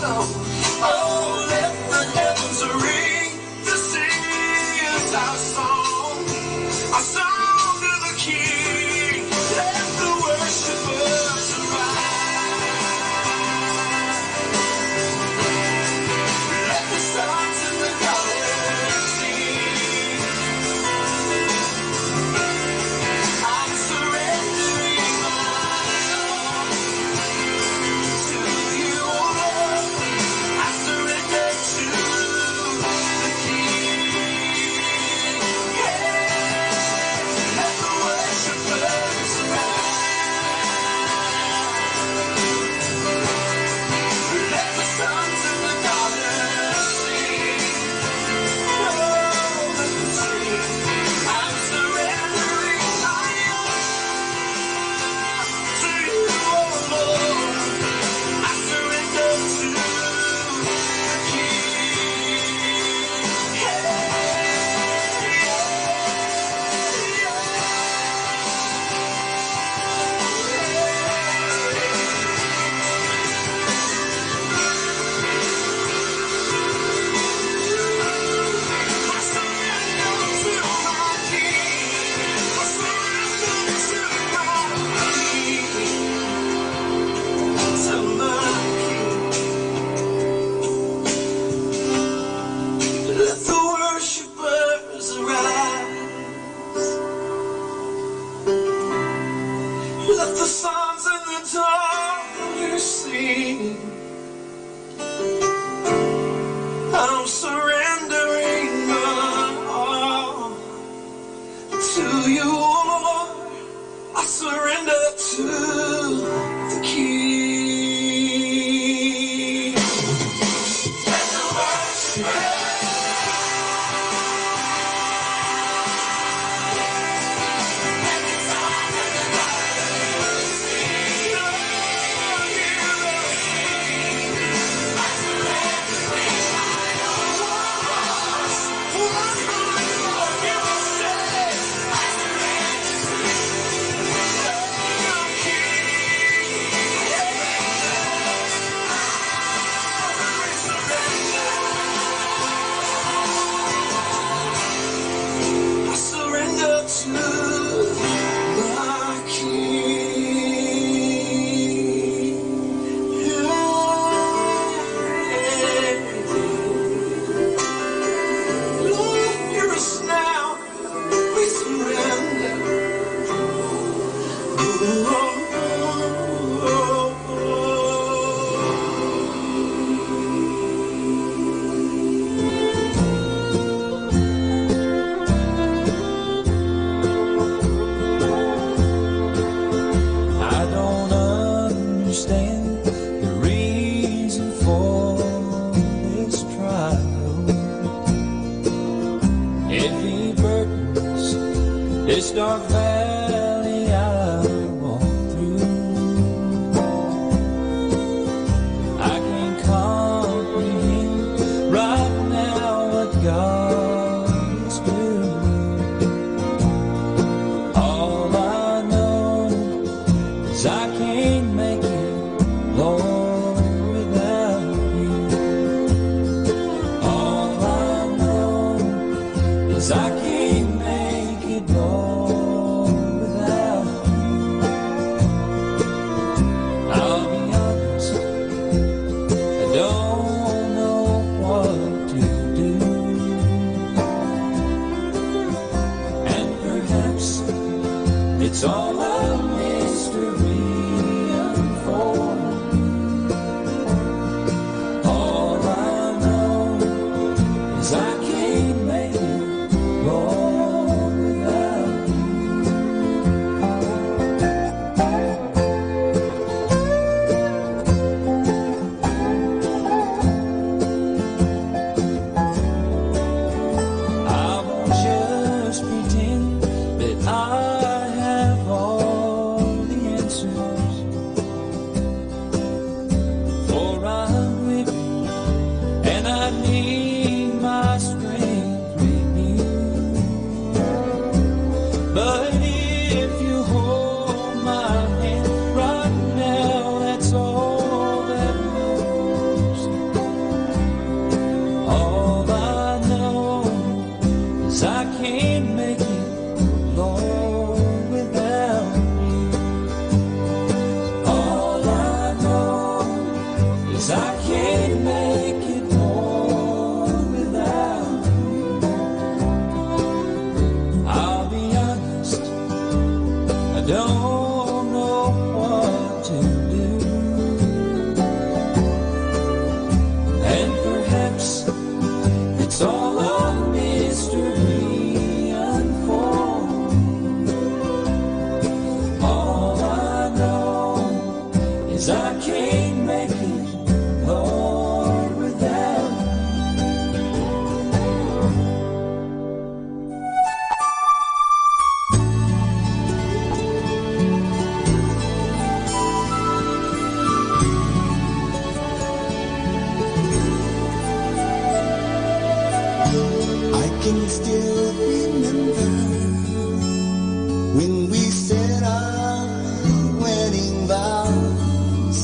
Oh, let the heavens ring to sing our song to the King. Let the worshipers arise. Let the stars and the daughters sing. I'm surrendering my all to you, oh Lord. I surrender to the King. Yeah. Let the worshipers arise. Let the sons and the daughters sing. Oh, let them sing. I'm surrendering my all to you, oh Lord. I surrender to the King. Yeah, I surrender to my King. I surrender to my King. Let the worshipers arise. Let the sons and the daughters sing. I'm surrendering my all to you, oh Lord. I surrender to the King. Let the worshipers I surrender to my King. Lord, hear us now. We surrender. I don't understand the reason for this trial. Heavy burdens, this dark valley I walk through. I can't comprehend right now what God is doing. All I know is I can't make it, Lord, without you. All I know is I can't make it, Lord, 'cause I can't make it home without you. I'll be honest, I don't know what to do, and perhaps it's all a mystery unfold. All I know is I can't make it, Lord, without I can still remember when we said our wedding vows.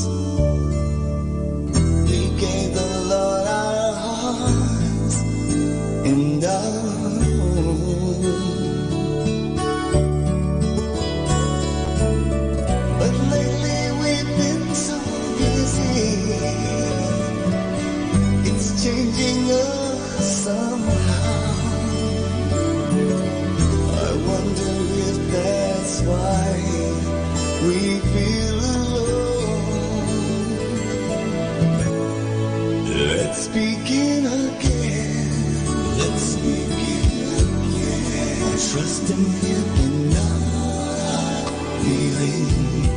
We gave the Lord our hearts and our home. But lately we've been so busy, it's changing us somehow. I wonder if that's why we feel alone. Let's begin again. Let's begin again. Trusting Him in our feelings.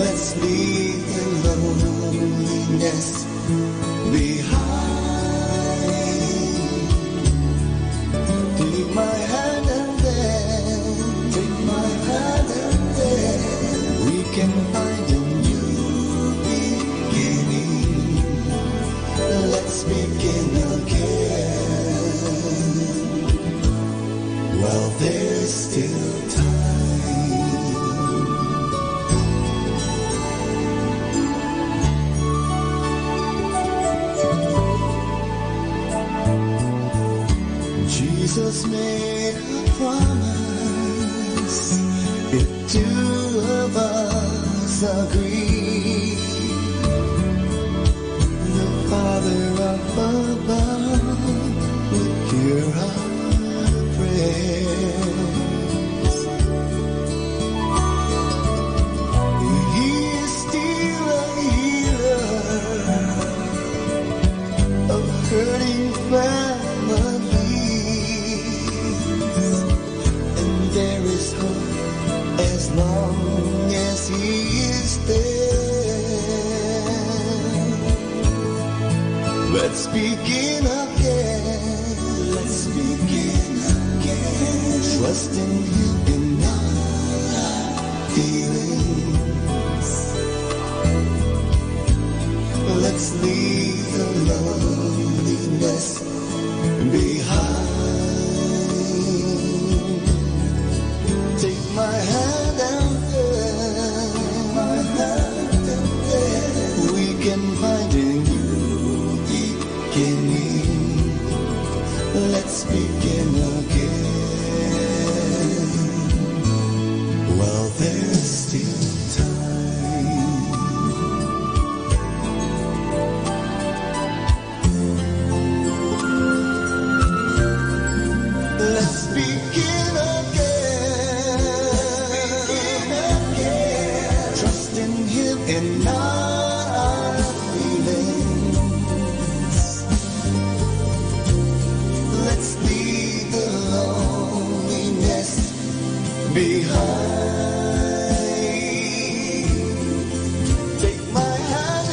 Let's leave the loneliness behind. Take my hand and then we can find a new beginning. Let's begin again. Well, there's still time. Jesus made a promise. If two of us agree, the Father up above will hear our prayers. He is still a healer of hurting families, and there is hope as long as He is there. Let's begin again. Let's begin again. Trusting Him in our feelings. Let's leave the loneliness behind. Take my hand and then we can find a new beginning. Let's begin again. Well, there's still time. Let's begin again. Trusting Him in our feelings. Let's leave the loneliness behind. Take my hand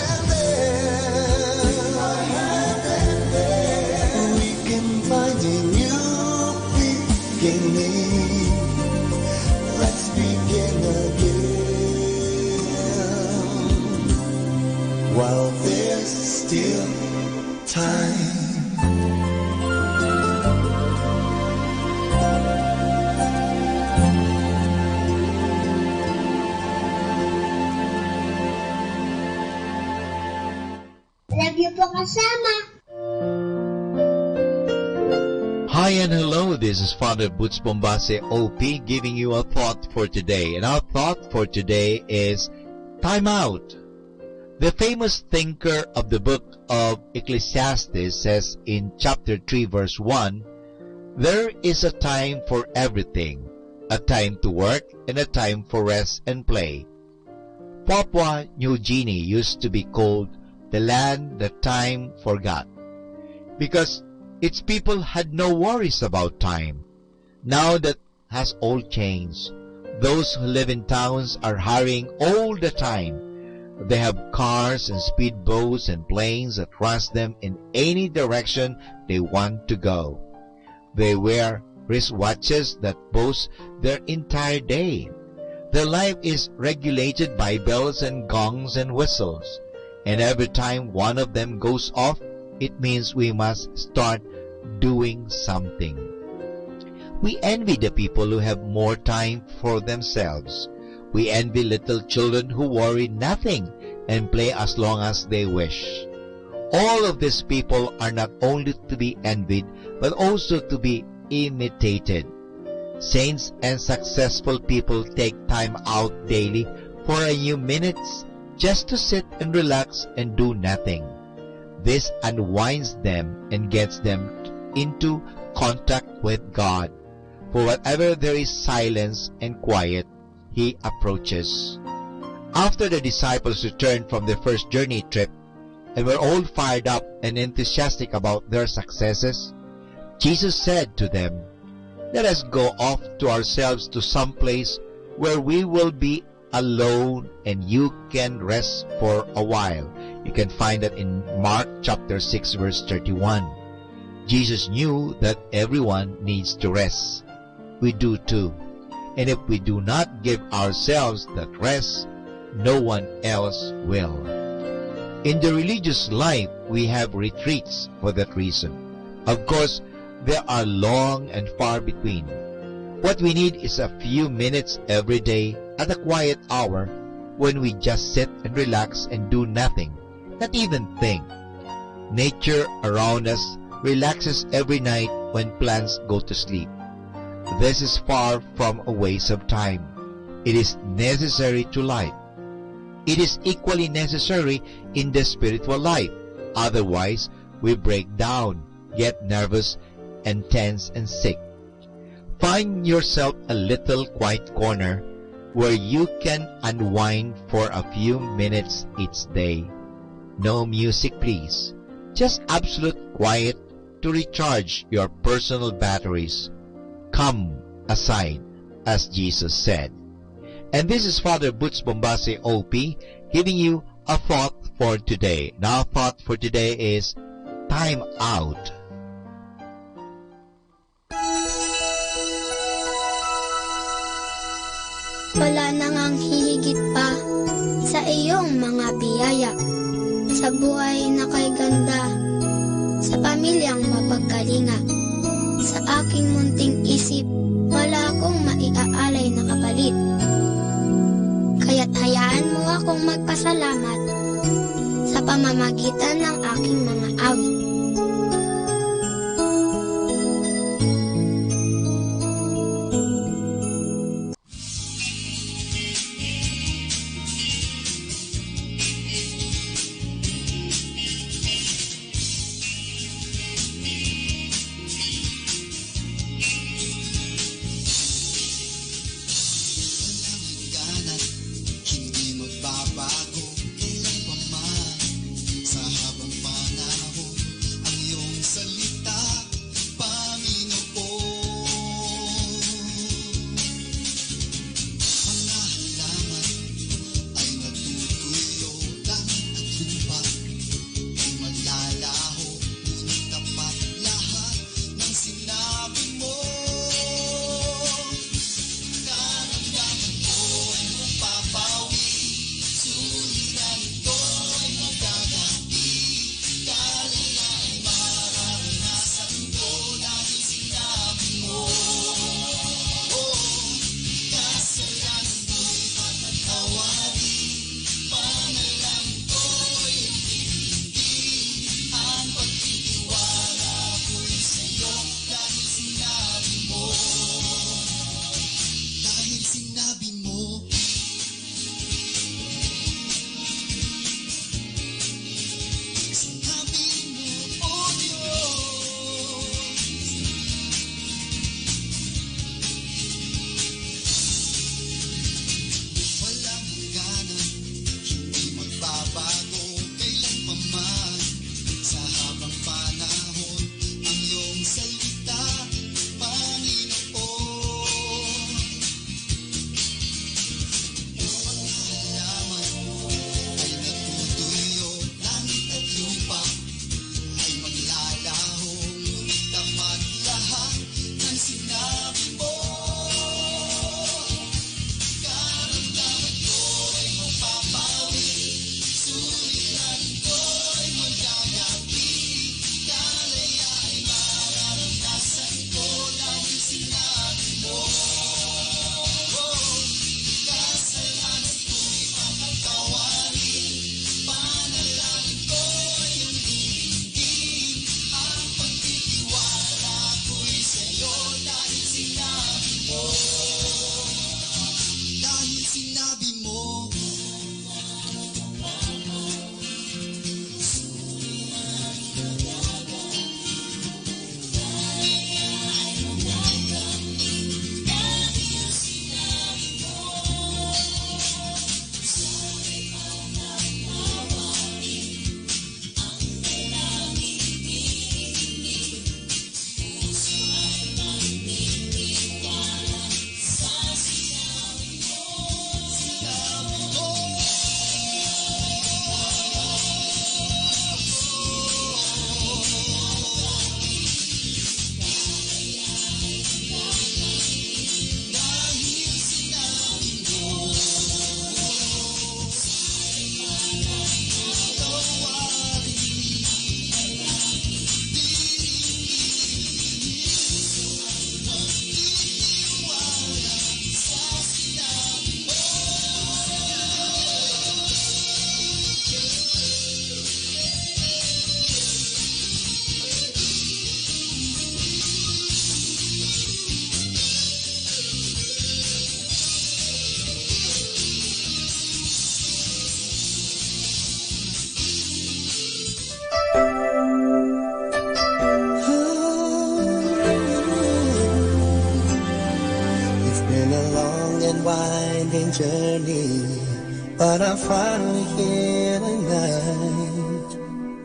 and then we can find a new beginning. Let's begin again. While there's still time. Love you po kasama. Hi and hello, this is Father Boots Bombase OP giving you a thought for today. And our thought for today is Time out. The famous thinker of the book of Ecclesiastes says in chapter 3 verse 1, "There is a time for everything, a time to work and a time for rest and play." Papua New Guinea used to be called the land that time forgot, because its people had no worries about time. Now that has all changed. Those who live in towns are hurrying all the time. They have cars and speedboats and planes that rush them in any direction they want to go. They wear wristwatches that boast their entire day. Their life is regulated by bells and gongs and whistles, and every time one of them goes off, it means we must start doing something. We envy the people who have more time for themselves. We envy little children who worry nothing and play as long as they wish. All of these people are not only to be envied, but also to be imitated. Saints and successful people take time out daily for a few minutes just to sit and relax and do nothing. This unwinds them and gets them into contact with God. For whatever there is silence and quiet, He approaches. After the disciples returned from their first journey trip and were all fired up and enthusiastic about their successes, Jesus said to them, "Let us go off to ourselves to some place where we will be alone and you can rest for a while." You can find that in Mark chapter 6 verse 31. Jesus knew that everyone needs to rest. We do too. And if we do not give ourselves that rest, no one else will. In the religious life, we have retreats for that reason. Of course, there are long and far between. What we need is a few minutes every day at a quiet hour when we just sit and relax and do nothing, not even think. Nature around us relaxes every night when plants go to sleep. This is far from a waste of time. It is necessary to life. It is equally necessary in the spiritual life. Otherwise, we break down, get nervous, and tense and sick. Find yourself a little quiet corner where you can unwind for a few minutes each day. No music, please. Just absolute quiet to recharge your personal batteries. Come aside, as Jesus said. And this is Father Butch Bombase OP giving you a thought for today. Now, thought for today is time out. Wala nang ang hihigit pa sa iyong mga biyaya, sa buhay na kay ganda, sa pamilyang mapagkalinga. Sa aking munting isip, wala akong maiaalay na kapalit. Kaya't hayaan mo akong magpasalamat sa pamamagitan ng aking mga awit. Hindi magbabago kailan pa man sa habang panahon. but I'm finally here tonight.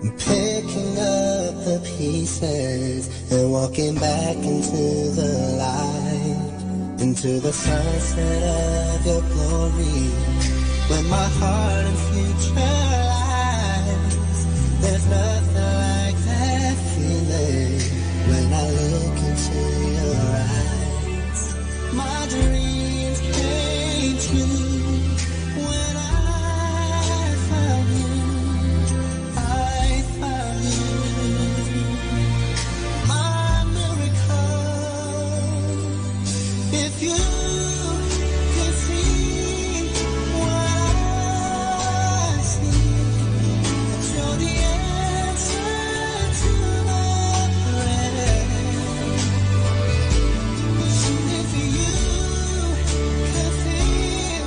I'm picking up the pieces and walking back into the light, into the sunset of your glory. When my heart and future lies, there's nothing like that feeling when I look into your eyes. My dreams came true when I found you. I found you. My miracle. If you could see what I see, you're the answer to my prayer. If you could feel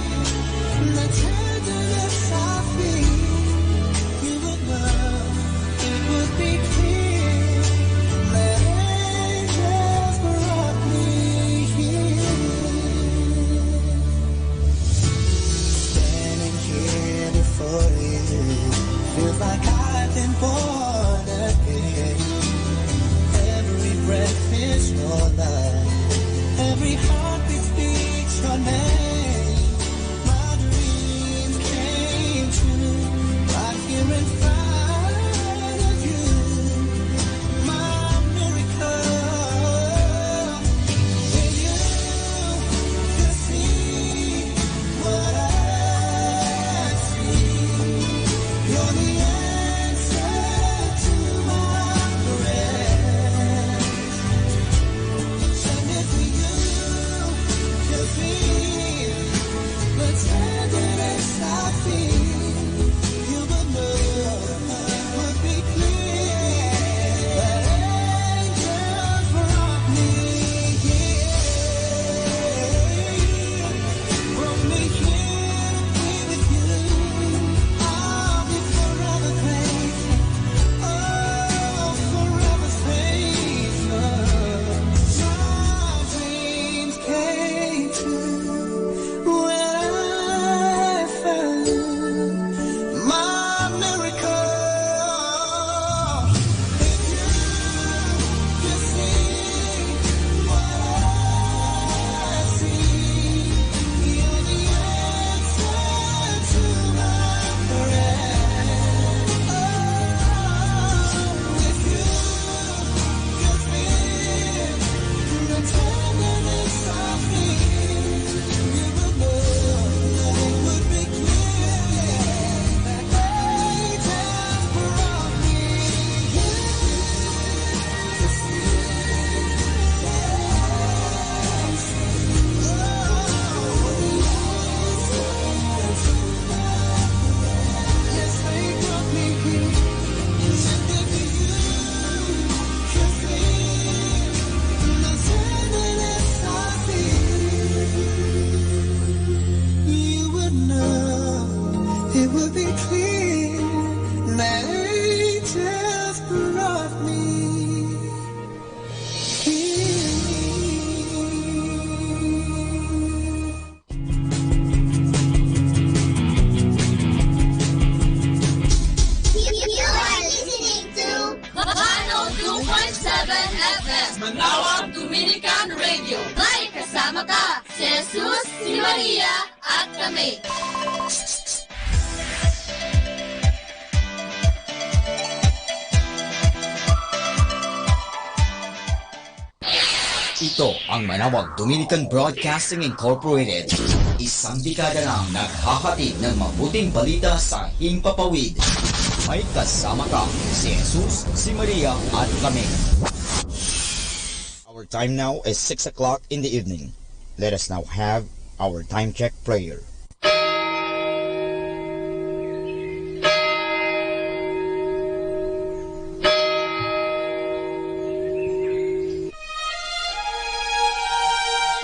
the tenderness I feel, you would know it would be clear that angels brought me here. Standing here before you, feels like I've been born again. Every breath is your love, every heartbeat speaks your name. My dreams came true right here in front of you. My miracle. If you could see what I see, you're the answer to my prayer. And if you could feel the tenderness I feel, you would know it would be clear that angels brought me here. Brought me here to be with you. I'll be forever grateful. Oh, forever faithful. My dreams came true when I found you. My miracle. If you could see what I see, you're the answer to my prayer. Oh, if you could feel the tenderness I feel, you would know that it would be clear that angels brought me here to see. Yes, they brought me here. And if you could feel the tenderness I feel, you would know it would be clear that angels brought me here. You are listening to 102.7 FM Manawag Dominican Radio. May kasama ka, si Jesus, si Maria, at kami. Ito ang Manawag Dominican Broadcasting Incorporated. Isang dekada nang naghahatid ng mabuting balita sa himpapawid. May kasama ka, si Jesus, si Maria, at kami. Our time now is 6 o'clock in the evening. Let us now have our time check prayer.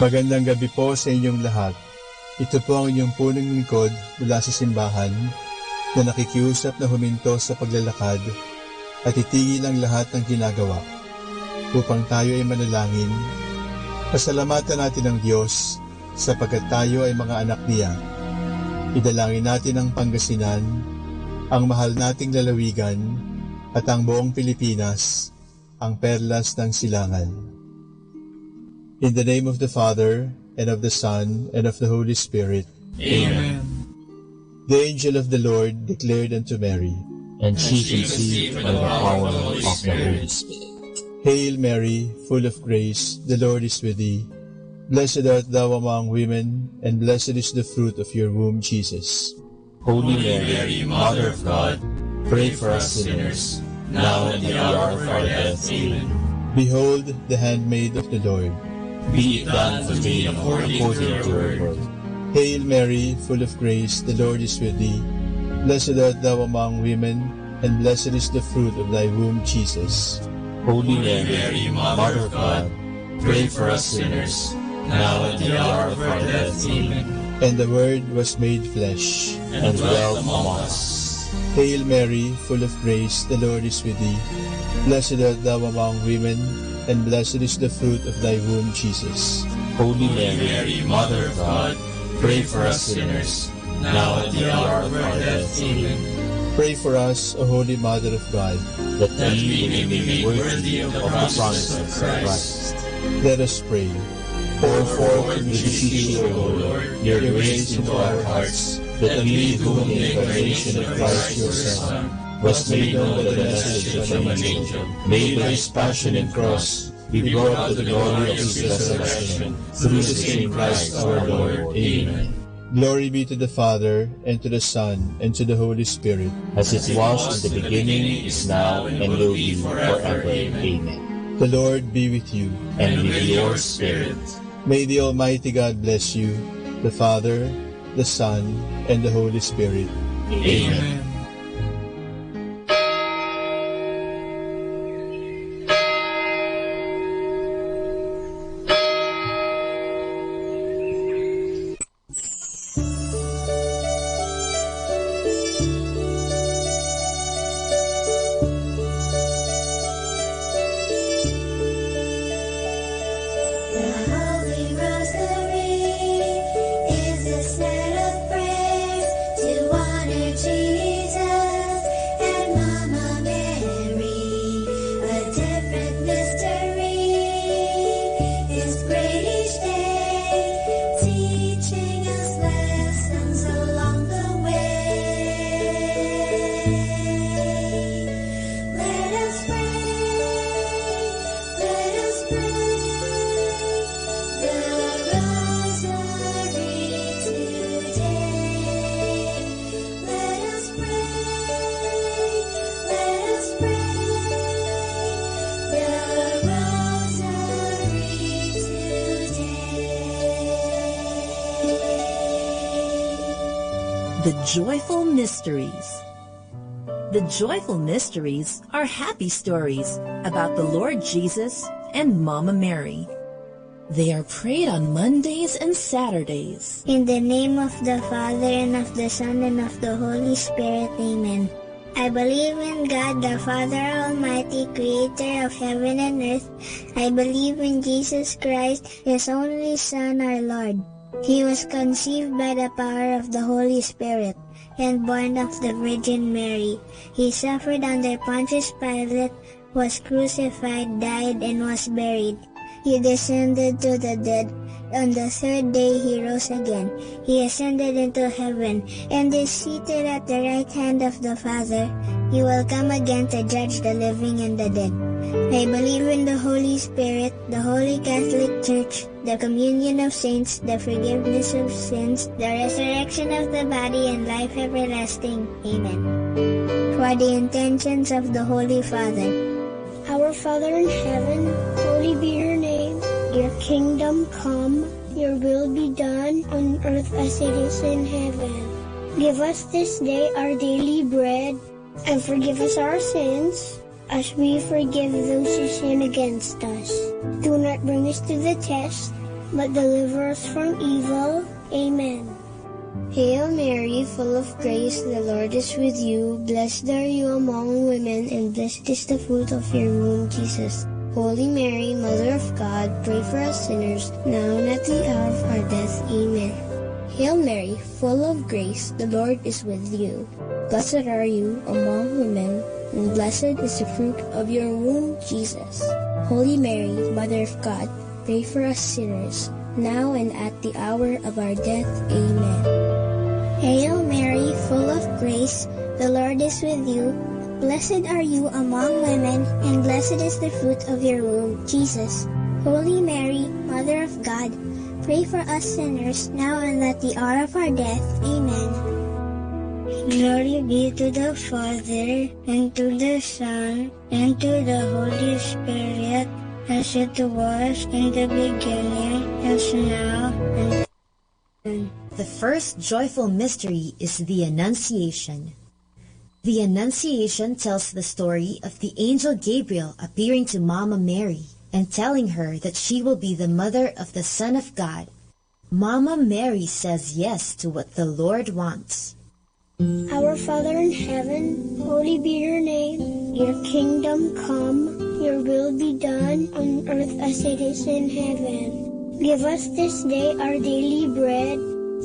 Magandang gabi po sa inyong lahat. Ito po ang inyong punong lingkod mula sa simbahan na nakikiusap na huminto sa paglalakad at itigil ang lahat ng ginagawa upang tayo ay manalangin. Pasalamatan natin ang Diyos sapagkat tayo ay mga anak niya. Idalangin natin ang Pangasinan, ang mahal nating lalawigan, at ang buong Pilipinas, ang perlas ng silangan. In the name of the Father, and of the Son, and of the Holy Spirit. Amen. The angel of the Lord declared unto Mary, And she conceived by the power of the Holy Spirit. Hail Mary, full of grace, the Lord is with thee. Blessed art thou among women, and blessed is the fruit of your womb, Jesus. Holy Mary, Mother of God, pray for us sinners, now and at the hour of our death. Amen. Behold the handmaid of the Lord. Be it done to me according to your word. Hail Mary, full of grace, the Lord is with thee. Blessed art thou among women, and blessed is the fruit of thy womb, Jesus. Holy Mary, Mother of God, pray for us sinners, now and at the hour of our death. Amen. And the Word was made flesh, and dwelt among us. Hail Mary, full of grace, the Lord is with thee. Blessed art thou among women, and blessed is the fruit of thy womb, Jesus. Holy Mary, Mother of God, pray for us sinners, now and at the hour of our death. Amen. Pray for us, O Holy Mother of God, that we may be made worthy of the promises of Christ. Let us pray. Pour forth in beseech you, O Lord, your grace into our hearts, that we, whom the incarnation of Christ your Son was made known by the message of an angel, made by his passion and cross, be brought to the glory of his resurrection, through the same Christ our Lord. Amen. Glory be to the Father, and to the Son, and to the Holy Spirit. As it was in the beginning, is now, and will be forever. Amen. The Lord be with you. And with your spirit. May the Almighty God bless you, the Father, the Son, and the Holy Spirit. Amen. The Joyful Mysteries. The Joyful Mysteries are happy stories about the Lord Jesus and Mama Mary. They are prayed on Mondays and Saturdays. In the name of the Father, and of the Son, and of the Holy Spirit. Amen. I believe in God, the Father Almighty, creator of heaven and earth. I believe in Jesus Christ, his only Son, our Lord. He was conceived by the power of the Holy Spirit, and born of the Virgin Mary. He suffered under Pontius Pilate, was crucified, died, and was buried. He descended to the dead. On the third day he rose again. He ascended into heaven, and is seated at the right hand of the Father. He will come again to judge the living and the dead. I believe in the Holy Spirit, the Holy Catholic Church, the communion of saints, the forgiveness of sins, the resurrection of the body, and life everlasting. Amen. For the intentions of the Holy Father. Our Father in heaven, holy be your name. Your kingdom come, your will be done on earth as it is in heaven. Give us this day our daily bread, and forgive us our sins, as we forgive those who sin against us. Do not bring us to the test, but deliver us from evil. Amen. Hail Mary, full of grace, the Lord is with you. Blessed are you among women, and blessed is the fruit of your womb, Jesus. Holy Mary, Mother of God, pray for us sinners, now and at the hour of our death. Amen. Hail Mary, full of grace, the Lord is with you. Blessed are you among women, and blessed is the fruit of your womb, Jesus. Holy Mary, Mother of God, pray for us sinners, now and at the hour of our death. Amen. Hail Mary, full of grace, the Lord is with you. Blessed are you among women, and blessed is the fruit of your womb, Jesus. Holy Mary, Mother of God, pray for us sinners, now and at the hour of our death. Amen. Glory be to the Father, and to the Son, and to the Holy Spirit, as it was in the beginning, as now, and The first joyful mystery is the Annunciation. The Annunciation tells the story of the angel Gabriel appearing to Mama Mary and telling her that she will be the mother of the Son of God. Mama Mary says yes to what the Lord wants. Our Father in heaven, holy be your name. Your kingdom come, your will be done on earth as it is in heaven. Give us this day our daily bread,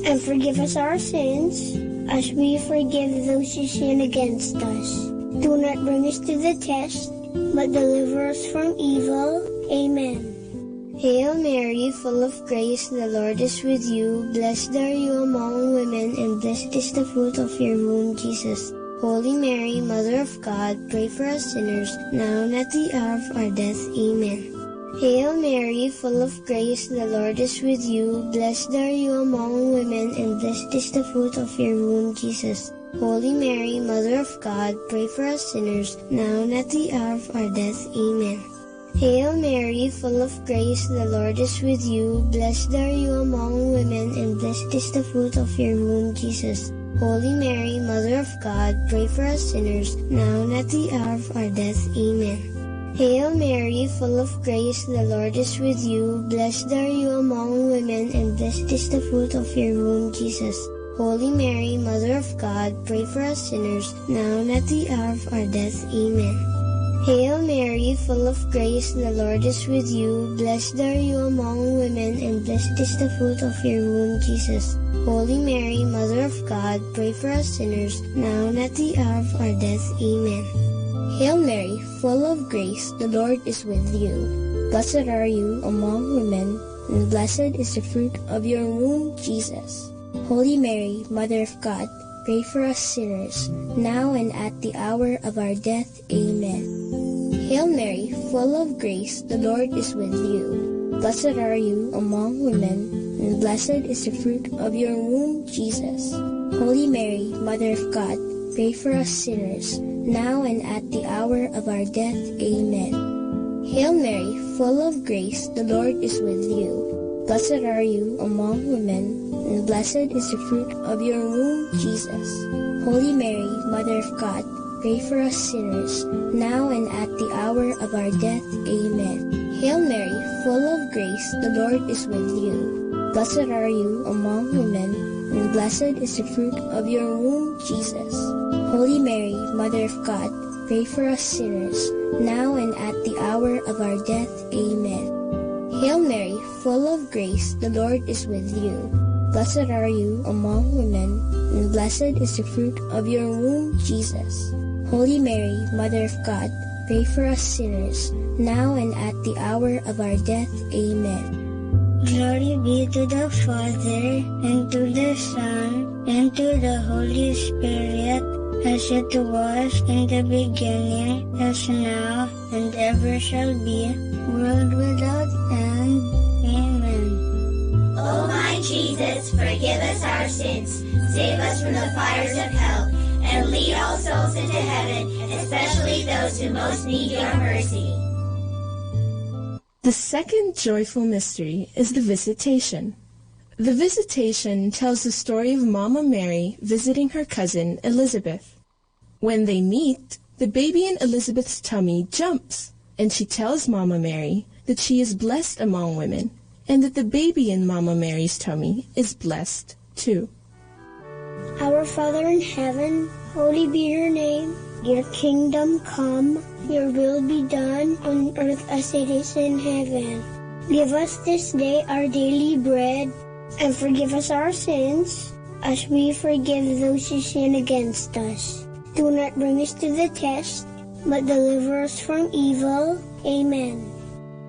and forgive us our sins, as we forgive those who sin against us. Do not bring us to the test, but deliver us from evil. Amen. Hail Mary, full of grace, the Lord is with you. Blessed are you among women, and blessed is the fruit of your womb, Jesus. Holy Mary, Mother of God, pray for us sinners, now and at the hour of our death. Amen. Hail Mary, full of grace, the Lord is with you. Blessed are you among women, and blessed is the fruit of your womb, Jesus. Holy Mary, Mother of God, pray for us sinners, now and at the hour of our death. Amen. Hail Mary, full of grace, the Lord is with you. Blessed are you among women, and blessed is the fruit of your womb, Jesus. Holy Mary, Mother of God, pray for us sinners, now and at the hour of our death. Amen. Hail Mary, full of grace, the Lord is with you. Blessed are you among women, and blessed is the fruit of your womb, Jesus. Holy Mary, Mother of God, pray for us sinners, now and at the hour of our death. Amen. Hail Mary, full of grace, the Lord is with you. Blessed are you among women, and blessed is the fruit of your womb, Jesus. Holy Mary, Mother of God, pray for us sinners, now and at the hour of our death. Amen. Hail Mary, full of grace, the Lord is with you. Blessed are you among women, and blessed is the fruit of your womb, Jesus. Holy Mary, Mother of God, pray for us sinners, now and at the hour of our death. Amen. Hail Mary, full of grace, the Lord is with you. Blessed are you among women, and blessed is the fruit of your womb, Jesus. Holy Mary, Mother of God, pray for us sinners, now and at the hour of our death. Amen. Hail Mary, full of grace, the Lord is with you. Blessed are you among women, and blessed is the fruit of your womb, Jesus. Holy Mary, Mother of God, pray for us sinners, now and at the hour of our death. Amen. Hail Mary, full of grace, the Lord is with you. Blessed are you among women, and blessed is the fruit of your womb, Jesus. Holy Mary, Mother of God, pray for us sinners, now and at the hour of our death. Amen. Hail Mary, full of grace, the Lord is with you. Blessed are you among women, and blessed is the fruit of your womb, Jesus. Holy Mary, Mother of God, pray for us sinners, now and at the hour of our death. Amen. Glory be to the Father, and to the Son, and to the Holy Spirit, as it was in the beginning, as now, and ever shall be, world without end. Amen. O my Jesus, forgive us our sins, save us from the fires of hell, and lead all souls into heaven, especially those who most need your mercy. The second joyful mystery is the Visitation. The Visitation tells the story of Mama Mary visiting her cousin Elizabeth. When they meet, the baby in Elizabeth's tummy jumps, and she tells Mama Mary that she is blessed among women, and that the baby in Mama Mary's tummy is blessed too. Our Father in heaven, holy be your name. Your kingdom come, your will be done on earth as it is in heaven. Give us this day our daily bread, and forgive us our sins, as we forgive those who sin against us. Do not bring us to the test, but deliver us from evil. Amen.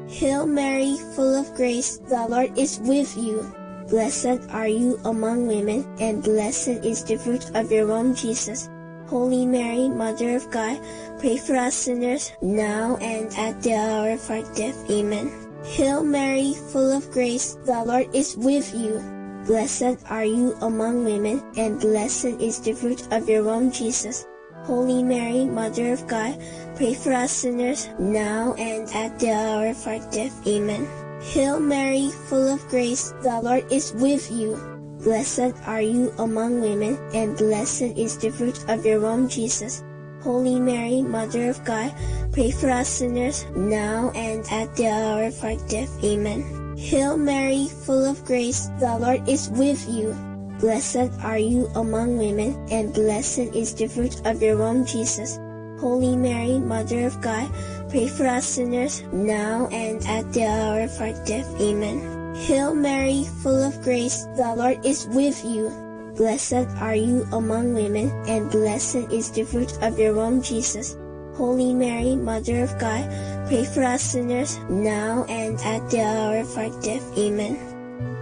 Hail Mary, full of grace, the Lord is with you. Blessed are you among women, and blessed is the fruit of your womb, Jesus. Holy Mary, Mother of God, pray for us sinners, now and at the hour of our death. Amen. Hail Mary, full of grace, the Lord is with you. Blessed are you among women, and blessed is the fruit of your womb, Jesus. Holy Mary, Mother of God, pray for us sinners, now and at the hour of our death. Amen. Hail Mary, full of grace, the Lord is with you. Blessed are you among women, and blessed is the fruit of your womb, Jesus. Holy Mary, Mother of God, pray for us sinners, now and at the hour of our death. Amen. Hail Mary, full of grace, the Lord is with you. Blessed are you among women, and blessed is the fruit of your womb, Jesus. Holy Mary, Mother of God, pray for us sinners, now and at the hour of our death. Amen. Hail Mary, full of grace, the Lord is with you. Blessed are you among women, and blessed is the fruit of your womb, Jesus. Holy Mary, Mother of God, pray for us sinners, now and at the hour of our death. Amen.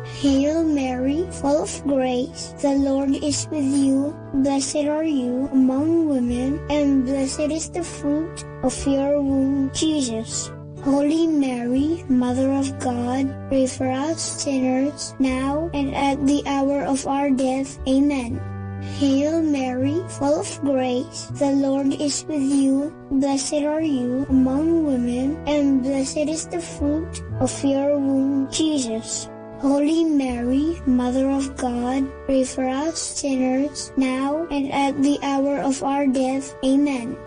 Hail Mary, full of grace, the Lord is with you. Blessed are you among women, and blessed is the fruit of your womb, Jesus. Holy Mary, Mother of God, pray for us sinners, now and at the hour of our death. Amen. Hail Mary, full of grace, the Lord is with you. Blessed are you among women, and blessed is the fruit of your womb, Jesus. Holy Mary, Mother of God, pray for us sinners, now and at the hour of our death. Amen.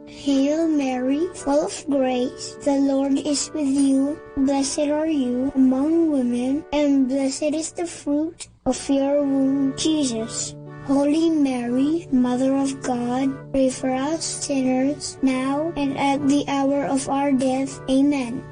Hail Mary, full of grace, the Lord is with you. Blessed are you among women, and blessed is the fruit of your womb, Jesus. Holy Mary, Mother of God, pray for us sinners, now and at the hour of our death. Amen.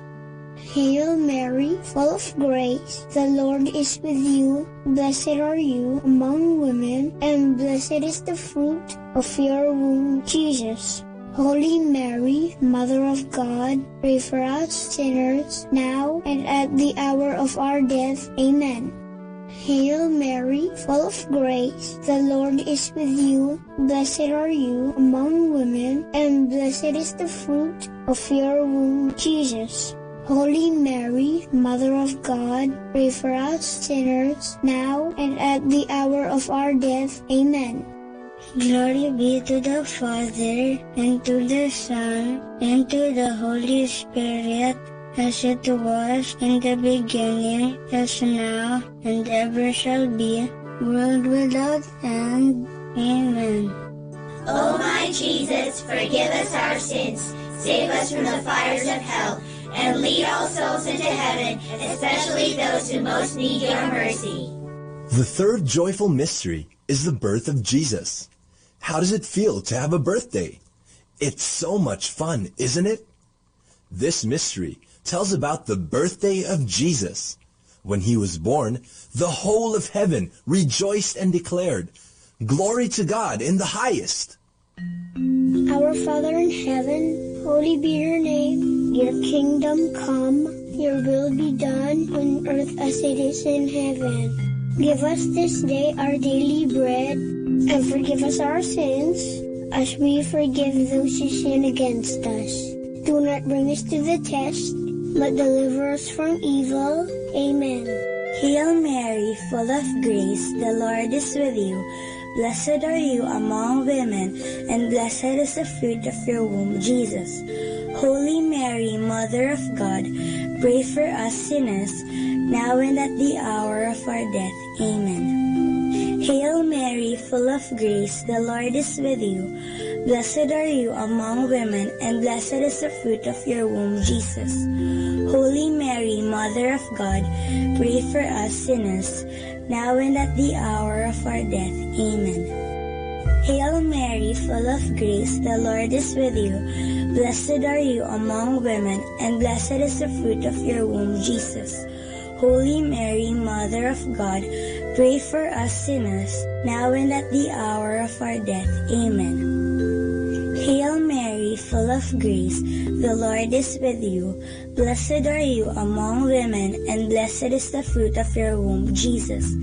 Hail Mary, full of grace, the Lord is with you. Blessed are you among women, and blessed is the fruit of your womb, Jesus. Holy Mary, Mother of God, pray for us sinners, now and at the hour of our death. Amen. Hail Mary, full of grace, the Lord is with you. Blessed are you among women, and blessed is the fruit of your womb, Jesus. Holy Mary, Mother of God, pray for us sinners, now and at the hour of our death. Amen. Glory be to the Father, and to the Son, and to the Holy Spirit, as it was in the beginning, as now, and ever shall be, world without end. Amen. O my Jesus, forgive us our sins, save us from the fires of hell, and lead all souls into heaven, especially those who most need your mercy. The third joyful mystery is the birth of Jesus. How does it feel to have a birthday? It's so much fun, isn't it? This mystery tells about the birthday of Jesus. When he was born, the whole of heaven rejoiced and declared, "Glory to God in the highest." Our Father in heaven, holy be your name. Your kingdom come, your will be done on earth as it is in heaven. Give us this day our daily bread, and forgive us our sins, as we forgive those who sin against us. Do not bring us to the test, but deliver us from evil. Amen. Hail Mary, full of grace, the Lord is with you. Blessed are you among women, and blessed is the fruit of your womb, Jesus. Holy Mary, Mother of God, pray for us sinners, now and at the hour of our death. Amen. Hail Mary, full of grace, the Lord is with you. Blessed are you among women, and blessed is the fruit of your womb, Jesus. Holy Mary, Mother of God, pray for us sinners, now and at the hour of our death. Amen. Hail Mary, full of grace, the Lord is with you. Blessed are you among women, and blessed is the fruit of your womb, Jesus. Holy Mary, Mother of God, pray for us sinners, now and at the hour of our death. Amen. Hail Mary, full of grace, the Lord is with you. Blessed are you among women, and blessed is the fruit of your womb, Jesus.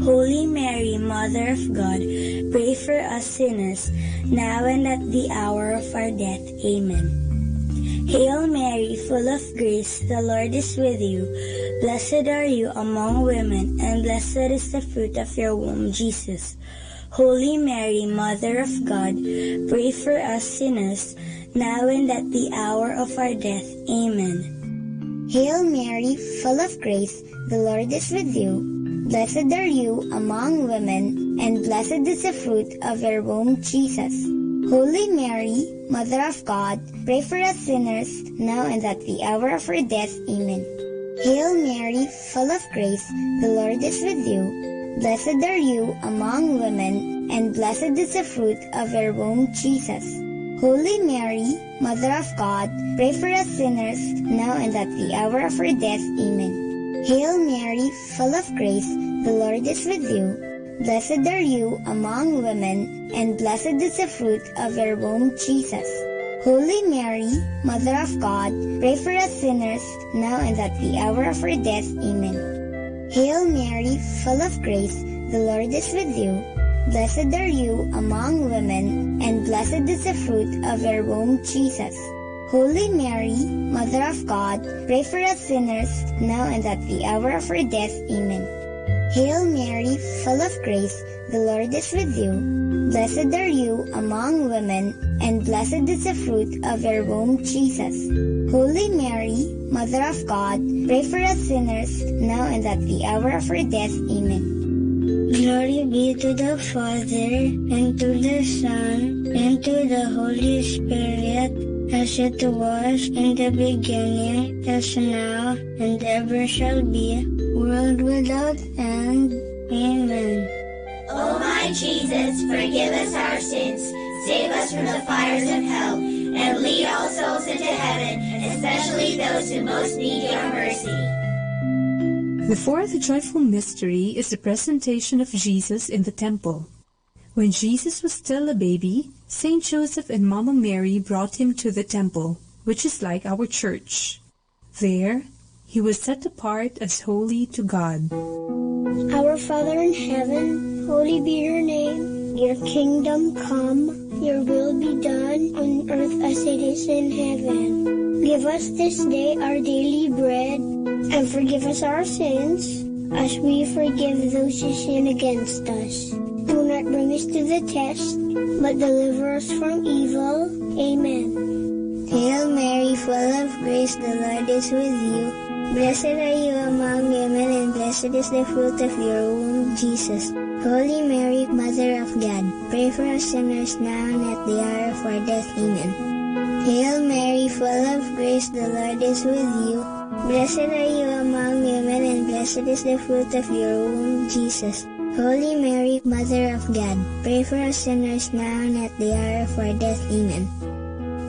Holy Mary, Mother of God, pray for us sinners, now and at the hour of our death. Amen. Hail Mary, full of grace, the Lord is with you. Blessed are you among women, and blessed is the fruit of your womb, Jesus. Holy Mary, Mother of God, pray for us sinners, now and at the hour of our death. Amen. Hail Mary, full of grace, the Lord is with you. Blessed are you among women, and blessed is the fruit of your womb, Jesus. Holy Mary, Mother of God, pray for us sinners, now and at the hour of our death. Amen. Hail Mary, full of grace, the Lord is with you. Blessed are you among women, and blessed is the fruit of your womb, Jesus. Holy Mary, Mother of God, pray for us sinners, now and at the hour of our death. Amen. Hail Mary, full of grace, the Lord is with you. Blessed are you among women, and blessed is the fruit of your womb, Jesus. Holy Mary, Mother of God, pray for us sinners, now and at the hour of our death. Amen. Hail Mary, full of grace, the Lord is with you. Blessed are you among women, and blessed is the fruit of your womb, Jesus. Holy Mary, Mother of God, pray for us sinners, now and at the hour of our death. Amen. Hail Mary, full of grace, the Lord is with you. Blessed are you among women, and blessed is the fruit of your womb, Jesus. Holy Mary, Mother of God, pray for us sinners, now and at the hour of our death. Amen. Glory be to the Father, and to the Son, and to the Holy Spirit, as it was in the beginning, as now, and ever shall be, world without end. Amen. O my Jesus, forgive us our sins, save us from the fires of hell, and lead all souls into heaven, especially those who most need your mercy. The fourth joyful mystery is the presentation of Jesus in the temple. When Jesus was still a baby, Saint Joseph and Mama Mary brought him to the temple, which is like our church. There, he was set apart as holy to God. Our Father in heaven, holy be your name. Your kingdom come, your will be done on earth as it is in heaven. Give us this day our daily bread, and forgive us our sins, as we forgive those who sin against us. Do not bring us to the test, but deliver us from evil. Amen. Hail Mary, full of grace, the Lord is with you. Blessed are you among women, and blessed is the fruit of your womb, Jesus. Holy Mary, Mother of God, pray for us sinners now and at the hour of our death. Amen. Hail Mary, full of grace, the Lord is with you. Blessed are you among women, and blessed is the fruit of your womb, Jesus. Holy Mary, Mother of God, pray for us sinners now and at the hour of our death. Amen.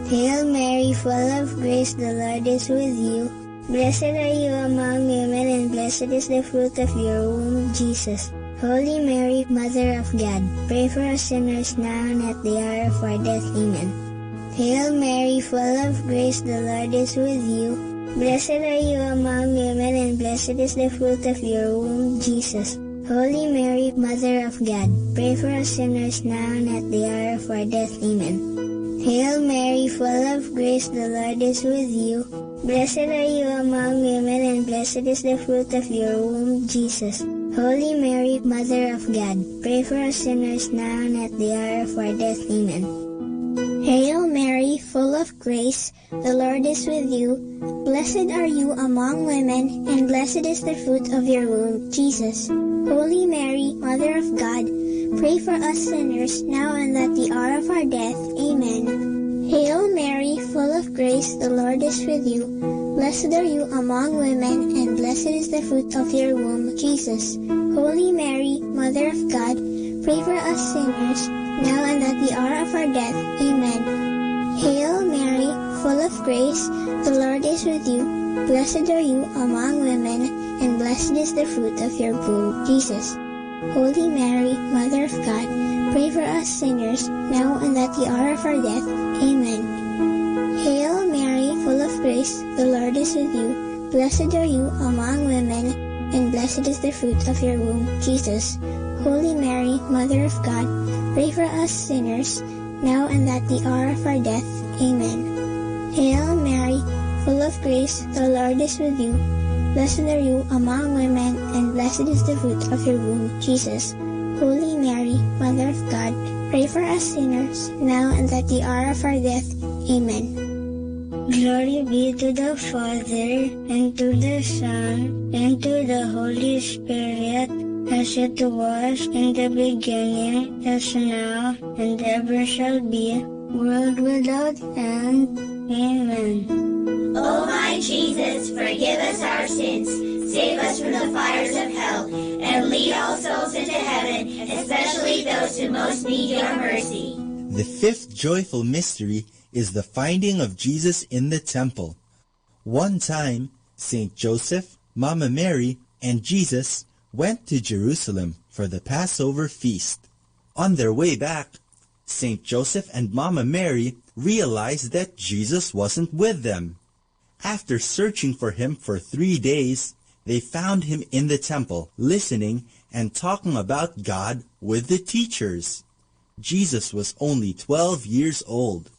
Hail Mary, full of grace, the Lord is with you. Blessed are you among women, and blessed is the fruit of your womb, Jesus. Holy Mary, Mother of God, pray for us sinners now and at the hour of our death. Amen. Hail Mary, full of grace, the Lord is with you. Blessed are you among women, and blessed is the fruit of your womb, Jesus. Holy Mary, Mother of God, pray for us sinners now and at the hour of our death. Amen. Hail Mary, full of grace, the Lord is with you. Blessed are you among women, and blessed is the fruit of your womb, Jesus. Holy Mary, Mother of God, pray for us sinners now and at the hour of our death. Amen. Hail Mary, full of grace, the Lord is with you. Blessed are you among women, and blessed is the fruit of your womb, Jesus. Holy Mary, Mother of God, pray for us sinners now and at the hour of our death. Amen. Hail Mary, full of grace, the Lord is with you. Blessed are you among women, and blessed is the fruit of your womb, Jesus. Holy Mary, Mother of God, pray for us sinners, now and at the hour of our death. Amen. Hail Mary, full full of grace, the Lord is with you. Blessed are you among women, and blessed is the fruit of your womb, Jesus. Holy Mary, Mother of God, pray for us sinners, now and at the hour of our death. Amen. Hail Mary, full of grace, the Lord is with you. Blessed are you among women, and blessed is the fruit of your womb, Jesus. Holy Mary, Mother of God, pray for us sinners, now and at the hour of our death. Amen. Hail Mary, full of grace, the Lord is with you. Blessed are you among women, and blessed is the fruit of your womb, Jesus. Holy Mary, Mother of God, pray for us sinners, now and at the hour of our death. Amen. Glory be to the Father, and to the Son, and to the Holy Spirit, as it was in the beginning, as now, and ever shall be, world without end. Amen. O my Jesus, forgive us our sins, save us from the fires of hell, and lead all souls into heaven, especially those who most need your mercy. The fifth joyful mystery is the finding of Jesus in the temple. One time, Saint Joseph, Mama Mary, and Jesus went to Jerusalem for the Passover feast. On their way back, Saint Joseph and Mama Mary realized that Jesus wasn't with them. After searching for him for 3 days, they found him in the temple, listening and talking about God with the teachers. Jesus was only 12 years old.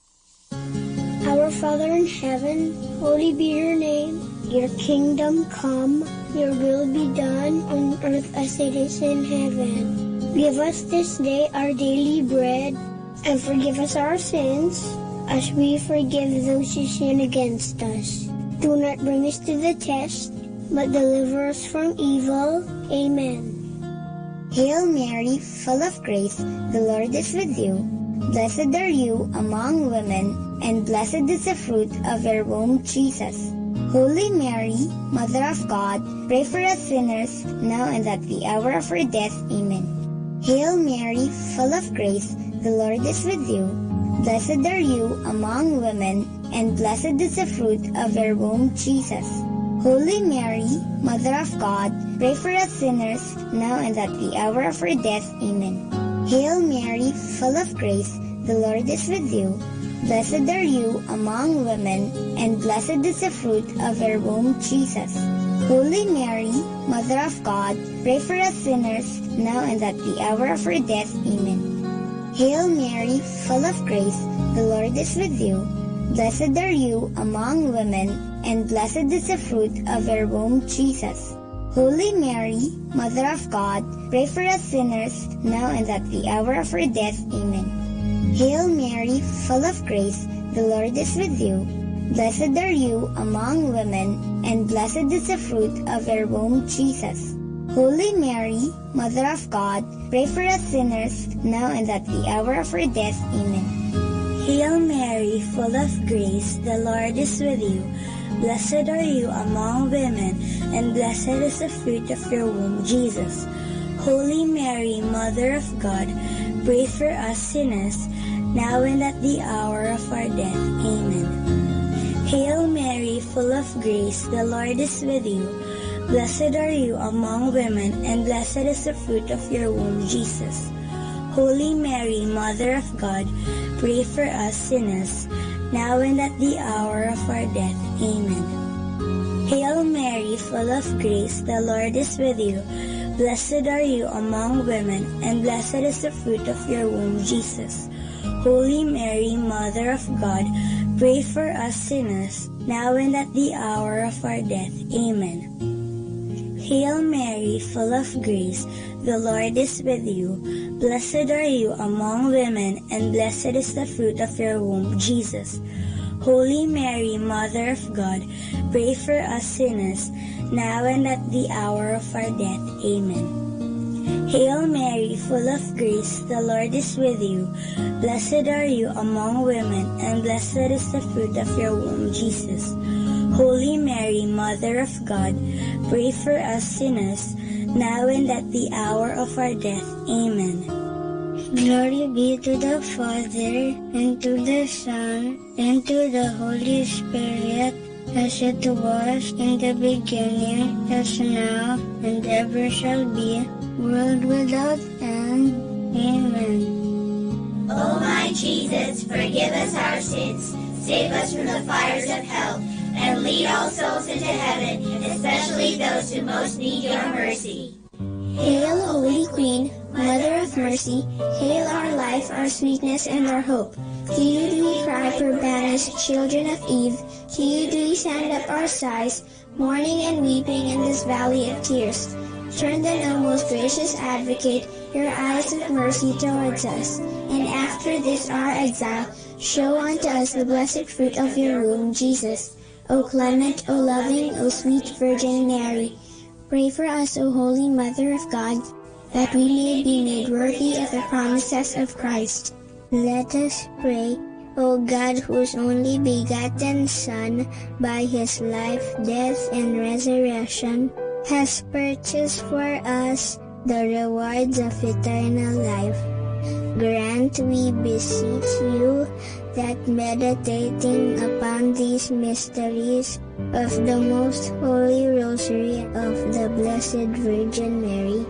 Our Father in heaven, holy be your name. Your kingdom come, your will be done on earth as it is in heaven. Give us this day our daily bread, and forgive us our sins, as we forgive those who sin against us. Do not bring us to the test, but deliver us from evil. Amen. Hail Mary, full of grace, the Lord is with you. Blessed are you among women, and blessed is the fruit of your womb, Jesus. Holy Mary, Mother of God, pray for us sinners, now and at the hour of our death. Amen. Hail Mary, full of grace, the Lord is with you. Blessed are you among women, and blessed is the fruit of your womb, Jesus. Holy Mary, Mother of God, pray for us sinners, now and at the hour of our death. Amen. Hail Mary, full of grace, the Lord is with you. Blessed are you among women, and blessed is the fruit of your womb, Jesus. Holy Mary, Mother of God, pray for us sinners, now and at the hour of our death. Amen. Hail Mary, full of grace, the Lord is with you. Blessed are you among women, and blessed is the fruit of your womb, Jesus. Holy Mary, Mother of God, pray for us sinners, now and at the hour of our death. Amen. Hail Mary, full of grace, the Lord is with you. Blessed are you among women, and blessed is the fruit of your womb, Jesus. Holy Mary, Mother of God, pray for us sinners, now and at the hour of our death. Amen. Hail Mary, full of grace, the Lord is with you. Blessed are you among women, and blessed is the fruit of your womb, Jesus. Holy Mary, Mother of God, pray for us sinners, now and at the hour of our death. Amen. Hail Mary, full of grace, the Lord is with you. Blessed are you among women, and blessed is the fruit of your womb, Jesus. Holy Mary, Mother of God, pray for us sinners, now and at the hour of our death. Amen. Hail Mary, full of grace, the Lord is with you. Blessed are you among women, and blessed is the fruit of your womb, Jesus. Holy Mary, Mother of God, pray for us sinners, now and at the hour of our death. Amen. Hail Mary, full of grace, the Lord is with you. Blessed are you among women, and blessed is the fruit of your womb, Jesus. Holy Mary, Mother of God, pray for us sinners, now and at the hour of our death. Amen. Hail Mary, full of grace, the Lord is with you. Blessed are you among women, and blessed is the fruit of your womb, Jesus. Holy Mary, Mother of God, pray for us sinners, now and at the hour of our death. Amen. Glory be to the Father, and to the Son, and to the Holy Spirit, as it was in the beginning, as now, and ever shall be, world without end. Amen. O my Jesus, forgive us our sins, save us from the fires of hell, and lead all souls into heaven, especially those who most need your mercy. Hail, Holy Queen, Mother of Mercy, hail our life, our sweetness, and our hope. To you do we cry, poor banished children of Eve. To you do we send up our sighs, mourning and weeping in this valley of tears. Turn then, O most gracious Advocate, your eyes of mercy towards us, and after this our exile, show unto us the blessed fruit of your womb, Jesus. O clement, O loving, O sweet Virgin Mary, pray for us, O Holy Mother of God, that we may be made worthy of the promises of Christ. Let us pray. O God, whose only begotten Son, by his life, death, and resurrection, has purchased for us the rewards of eternal life, grant, we beseech you, that meditating upon these mysteries of the most holy rosary of the Blessed Virgin Mary,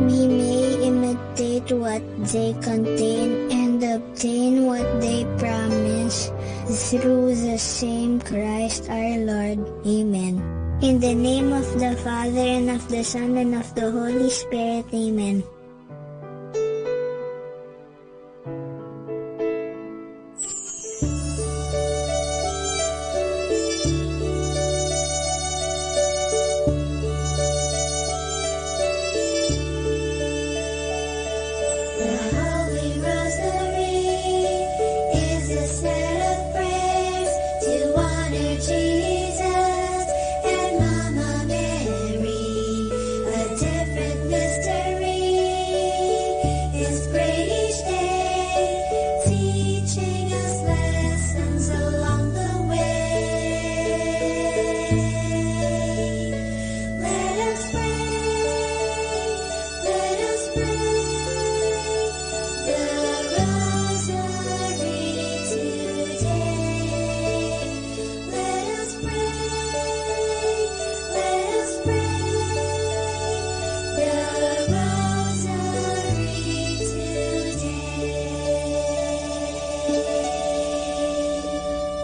we may imitate what they contain and obtain what they promise, through the same Christ our Lord. Amen. In the name of the Father, and of the Son, and of the Holy Spirit. Amen.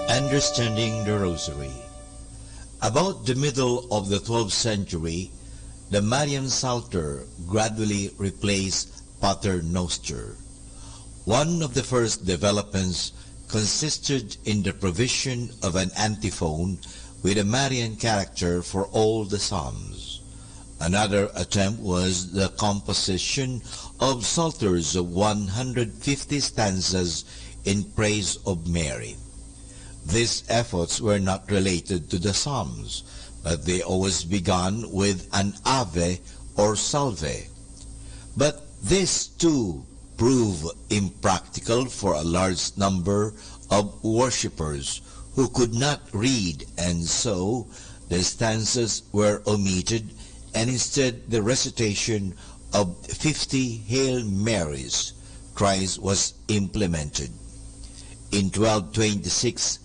Understanding the Rosary. About the middle of the 12th century, the Marian Psalter gradually replaced Pater Noster. One of the first developments consisted in the provision of an antiphon with a Marian character for all the psalms. Another attempt was the composition of psalters of 150 stanzas in praise of Mary. These efforts were not related to the Psalms, but they always began with an Ave or Salve. But this too proved impractical for a large number of worshippers who could not read, and so the stanzas were omitted, and instead the recitation of 50 Hail Marys thrice was implemented. In 1226,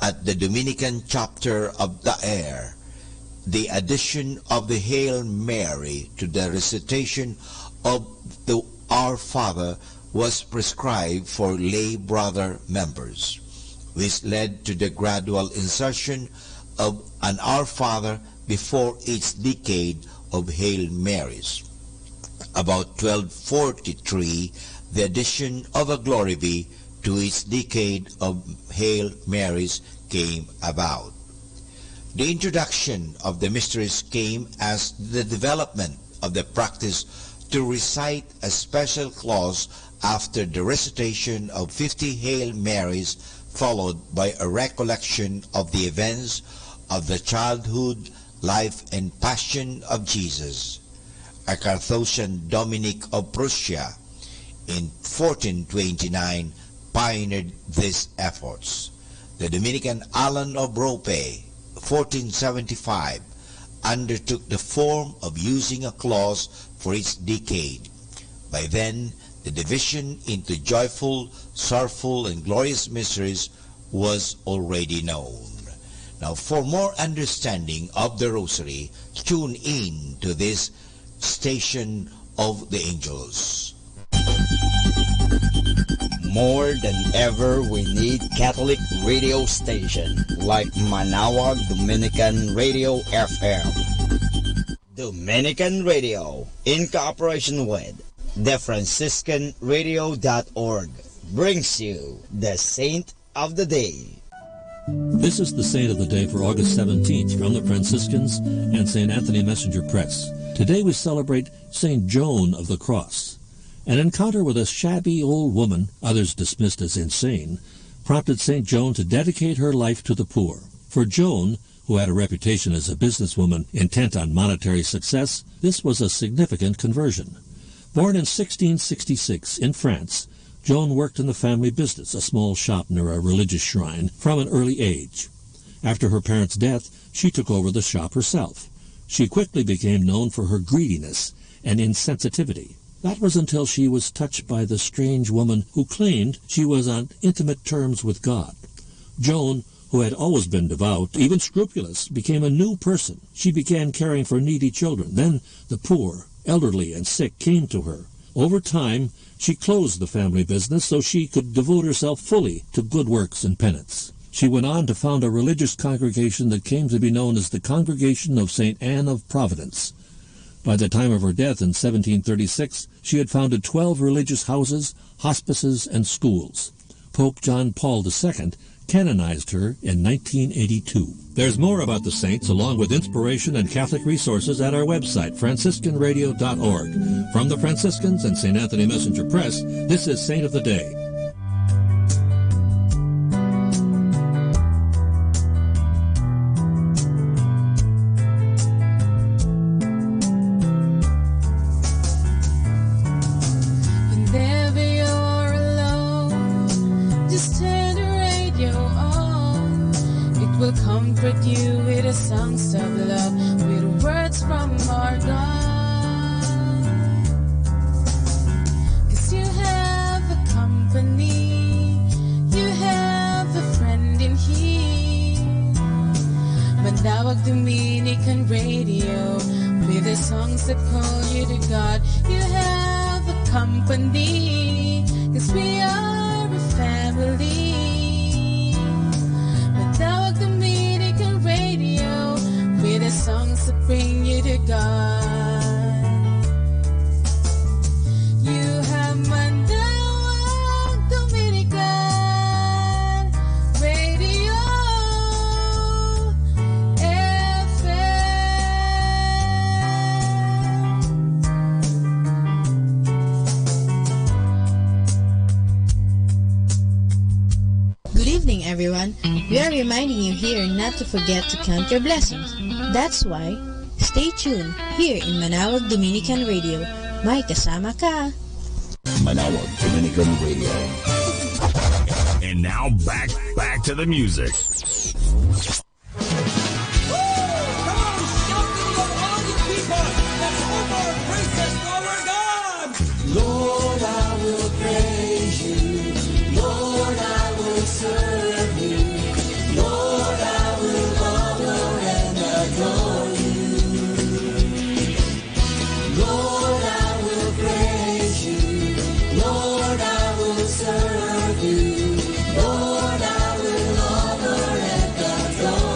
at the Dominican chapter of Daer, the addition of the Hail Mary to the recitation of the Our Father was prescribed for lay brother members, which led to the gradual insertion of an Our Father before each decade of Hail Marys. About 1243, the addition of a Glory Be to each decade of Hail Marys came about. The introduction of the mysteries came as the development of the practice to recite a special clause after the recitation of 50 Hail Marys, followed by a recollection of the events of the childhood, life, and passion of Jesus. A Carthusian Dominic of Prussia in 1429 pioneered these efforts. The Dominican Alan of Rope, 1475, undertook the form of using a clause for each decade. By then, The division into joyful, sorrowful, and glorious mysteries was already known. Now, for more understanding of the Rosary, tune in to this Station of the Angels. More than ever, we need Catholic radio station like Manaoag Dominican Radio FM. Dominican Radio, in cooperation with TheFranciscanRadio.org, brings you the Saint of the Day. This is the Saint of the Day for August 17th from the Franciscans and St. Anthony Messenger Press. Today we celebrate St. Joan of the Cross. An encounter with a shabby old woman, others dismissed as insane, prompted St. Joan to dedicate her life to the poor. For Joan, who had a reputation as a businesswoman intent on monetary success, this was a significant conversion. Born in 1666 in France, Joan worked in the family business, a small shop near a religious shrine, from an early age. After her parents' death, she took over the shop herself. She quickly became known for her greediness and insensitivity. That was until she was touched by the strange woman who claimed she was on intimate terms with God. Joan, who had always been devout, even scrupulous, became a new person. She began caring for needy children. Then the poor, elderly, and sick came to her. Over time, she closed the family business so she could devote herself fully to good works and penance. She went on to found a religious congregation that came to be known as the Congregation of St. Anne of Providence. By the time of her death in 1736, she had founded 12 religious houses, hospices, and schools. Pope John Paul II canonized her in 1982. There's more about the saints along with inspiration and Catholic resources at our website, franciscanradio.org. From the Franciscans and St. Anthony Messenger Press, this is Saint of the Day. Comfort you with the songs of love, with words from our God. 'Cause you have a company, you have a friend in here. Manaoag Dominican Radio, with the songs that call you to God. You have a company, 'cause we are a family. Manaoag Dominican Radio, with the songs that bring you to God. You have Manaoag Dominican Radio Good evening, everyone. We are reminding you here not to forget to count your blessings. That's why, stay tuned here in Manaoag Dominican Radio. May kasama ka. Manaoag Dominican Radio. And now back to the music. Lord, I will praise you. Lord, I will serve you. Lord, I will honor and adore you. Lord, I will praise you. Lord, I will serve you. Lord, I will honor and adore you.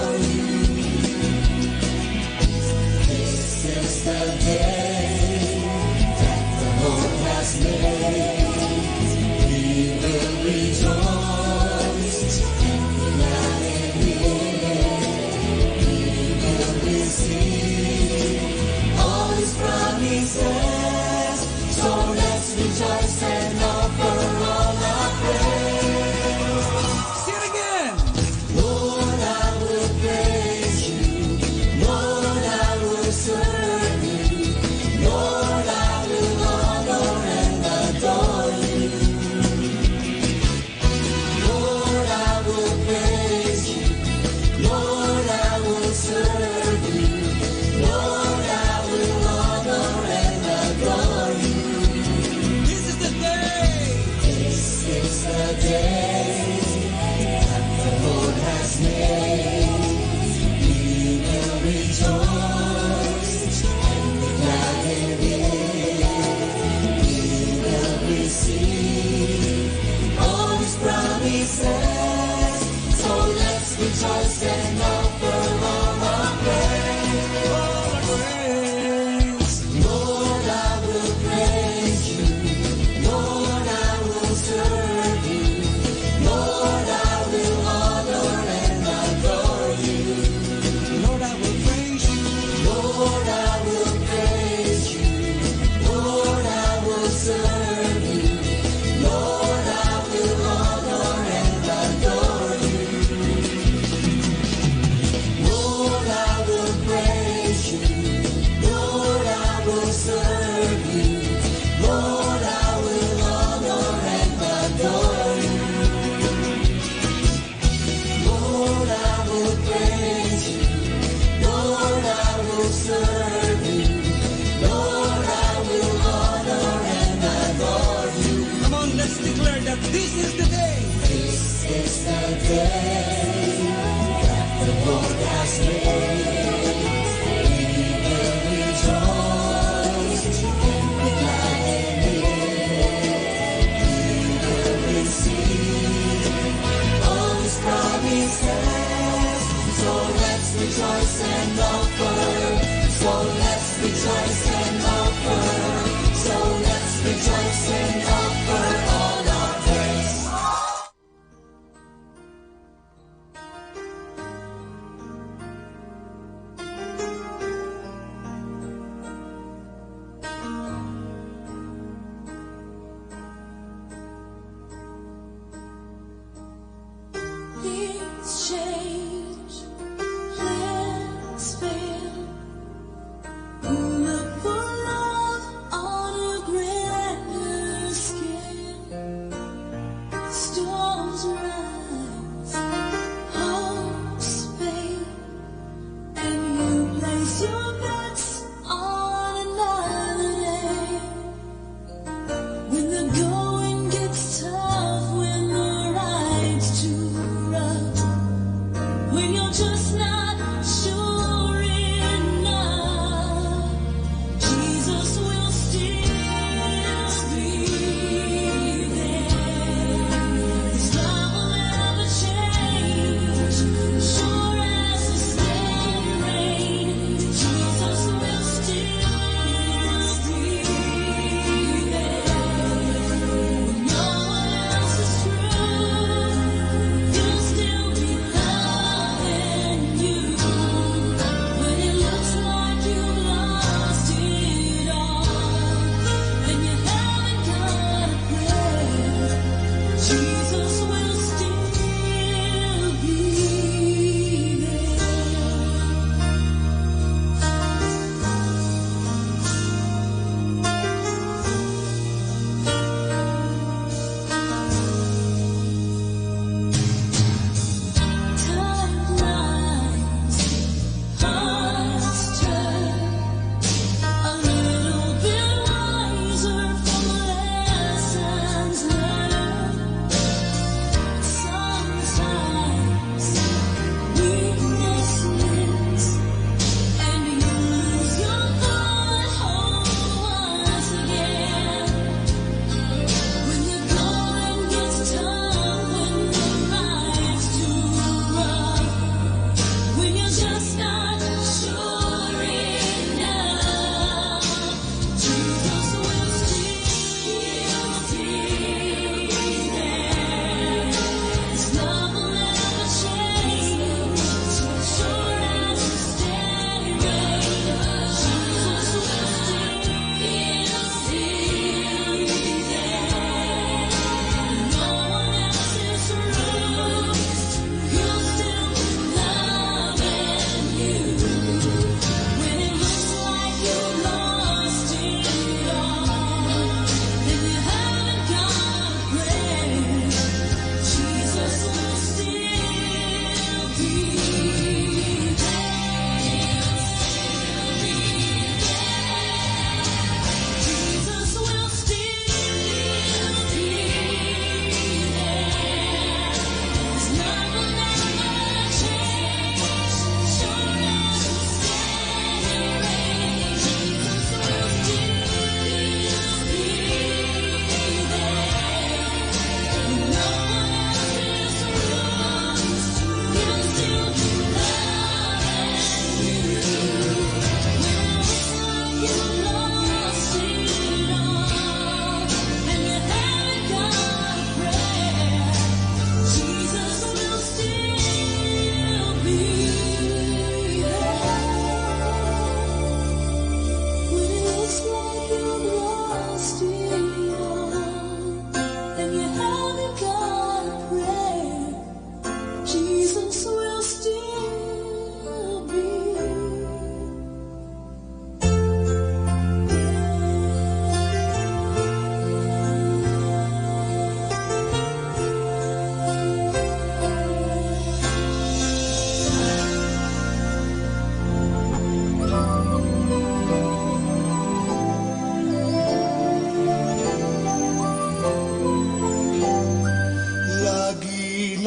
promises. So let's rejoice and offer all our praise. Lord, I will praise you. Lord, I will serve you. Lord, I will honor and adore you. Lord, I will praise you. Lord, I will praise you. Lord, I will serve you. Lord, I will honor and adore you. Lord, I will praise you. Lord, I will serve you. Lord, I will honor and adore you. Lord, I will praise you. Lord, I will serve you. Lord, I will honor and adore you. Come on, let's declare that this is the day. This is the day that the Lord has made. We will rejoice and be glad in it. We will receive all His promises. So let's rejoice and offer. So let's rejoice and offer. So let's rejoice and offer all our praise. Things change, plans fail. Look for love on a grander scale. Storms rise, hopes fade, and you place your bets on another day. When the going gets tough, when the ride's too rough, when you're just not sure enough, Jesus will still be there. His love will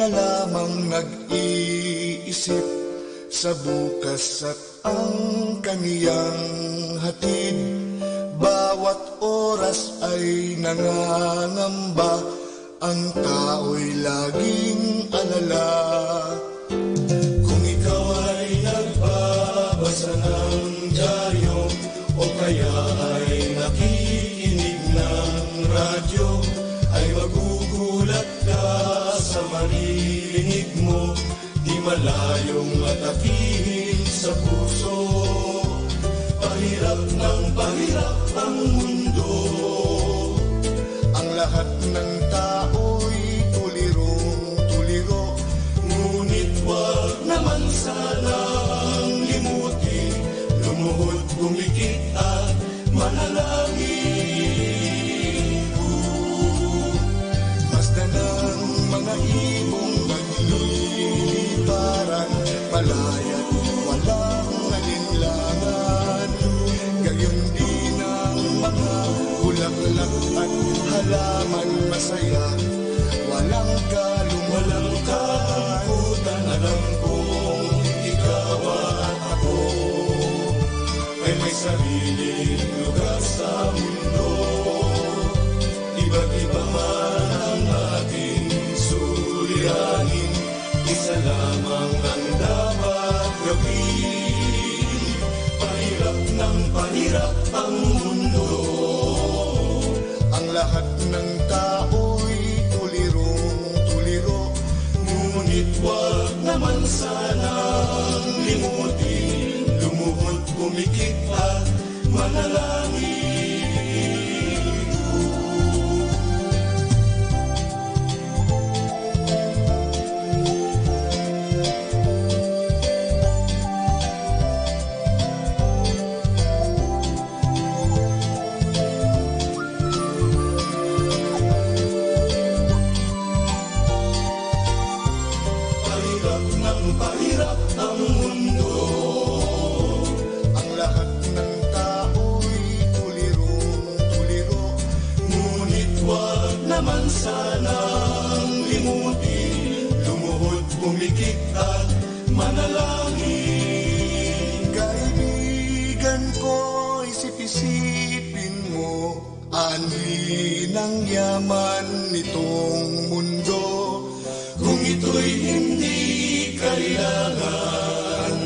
na lamang nag-iisip sa bukas at ang kaniyang hatid. Bawat oras ay nangangamba, ang tao'y laging alala. Kung ikaw ay nagbabasa ng dyaryo o kaya ay nakikinig ng radyo, ay magugulat ka sa maririnig mo. Di malayong atakihin sa puso, pahirap ng pahirap ang mundo. Ang lahat ng tao'y tulirong-tuliro, ngunit wag naman sanang limutin, lumuhod, bumikit at manalangin. Masdan ng mga ibong nagliliparan, malaya't walang alinlangan. Gayon din ang mga bulaklak at halaman, masaya, walang kalungkutan. Alam kong ikaw at ako ay may sariling lugar sa mundo. Iba't iba man ang ating suliranin, isa lamang ang dapat gawin. Pahirap ng pahirap ang mundo. Ang lahat ng tao'y tulirong-tuliro, ngunit wag naman sanang limutin, lumuhod, bumikit at manalangin. Pahirap ang mundo. Ang lahat ng tao'y tulirong-tuliro, ngunit wag naman sanang limutin, lumuhod, bumikit at manalangin. Kaibigan ko, isip-isipin mo, anhi ng yaman nitong mundo. Kung ito'y hindi kailangan,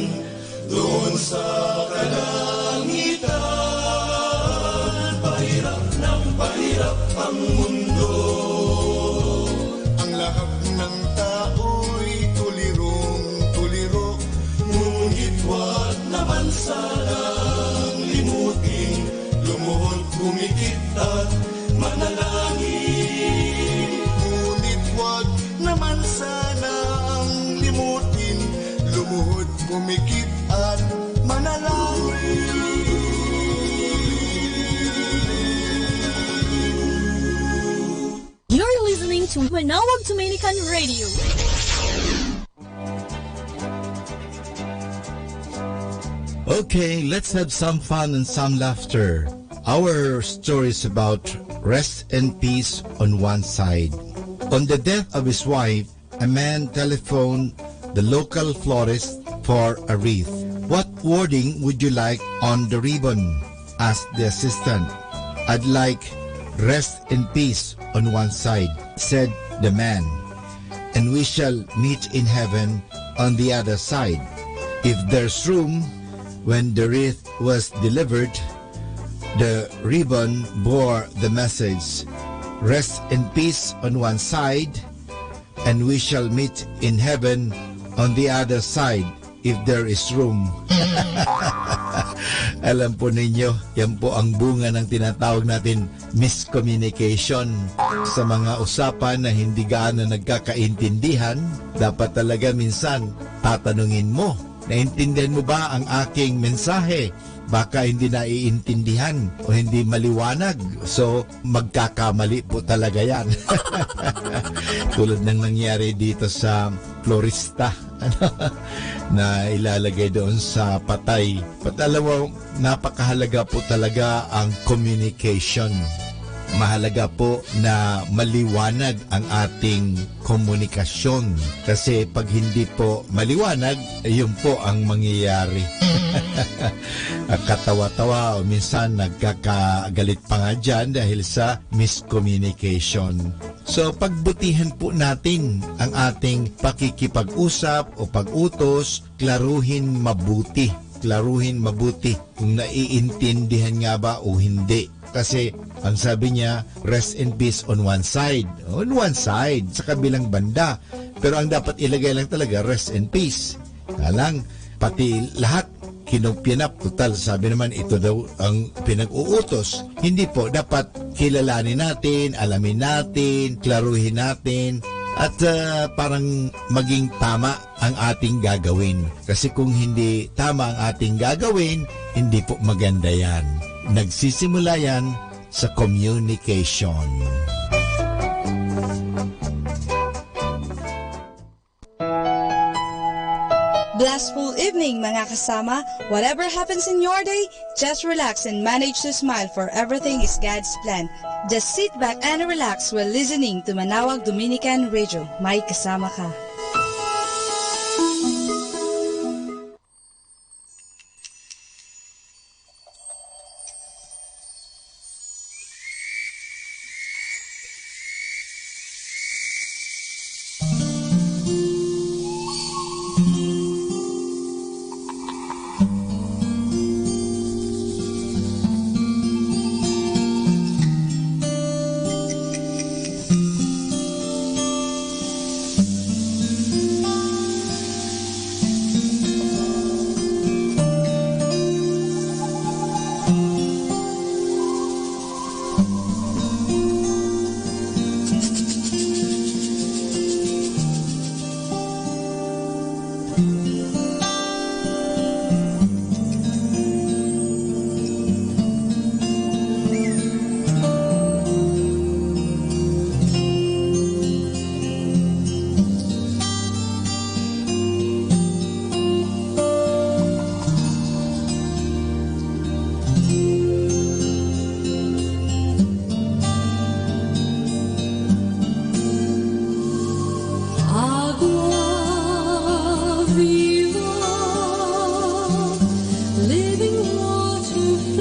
doon sa kalangitan, pahirap ng pahirap ang mundo. Ang lahat ng tao'y tulirong-tuliro, ngunit wag naman sanang limutin, lumuhod, bumikit at manalangin. Ngunit wag naman sanang limutin, lumuhod, bumikit at manalangin. You're listening to Manawag Dominican Radio. Okay, let's have some fun and some laughter. Our story is about rest and peace on one side. On the death of his wife, a man telephoned the local florist for a wreath. "What wording would you like on the ribbon?" asked the assistant. "I'd like rest and peace on one side," said the man, "and we shall meet in heaven on the other side." If there's room. When the wreath was delivered, the ribbon bore the message, "Rest in peace on one side, and we shall meet in heaven on the other side if there is room." Alam po ninyo, yan po ang bunga ng tinatawag natin miscommunication. Sa mga usapan na hindi gaano nagkakaintindihan, dapat talaga minsan tatanungin mo, naintindihan mo ba ang aking mensahe? Baka hindi naiintindihan o hindi maliwanag. So, magkakamali po talaga yan. Tulad ng nangyari dito sa florista na ilalagay doon sa patay. But alam mo, napakahalaga po talaga ang communication. mahalaga po na maliwanag ang ating komunikasyon. Kasi pag hindi po maliwanag, yun po ang mangyayari. Katawa-tawa o minsan nagkakagalit pa nga dyan dahil sa miscommunication. So pagbutihan po natin ang ating pakikipag-usap o pag-utos, klaruhin mabuti kung naiintindihan nga ba o hindi. Kasi ang sabi niya, rest in peace on one side, sa kabilang banda. Pero ang dapat ilagay lang talaga, rest in peace. Lang, pati lahat kinupyanap. Total, sabi naman ito daw ang pinag-uutos. Hindi po, dapat kilalanin natin, alamin natin, klaruhin natin, at parang maging tama ang ating gagawin. Kasi kung hindi tama ang ating gagawin, hindi po maganda yan. Nagsisimula yan sa communication. Blissful evening mga kasama. Whatever happens in your day, just relax and manage to smile, for everything is God's plan. Just sit back and relax while listening to Manawag Dominican Radio. May kasama ka. Living water.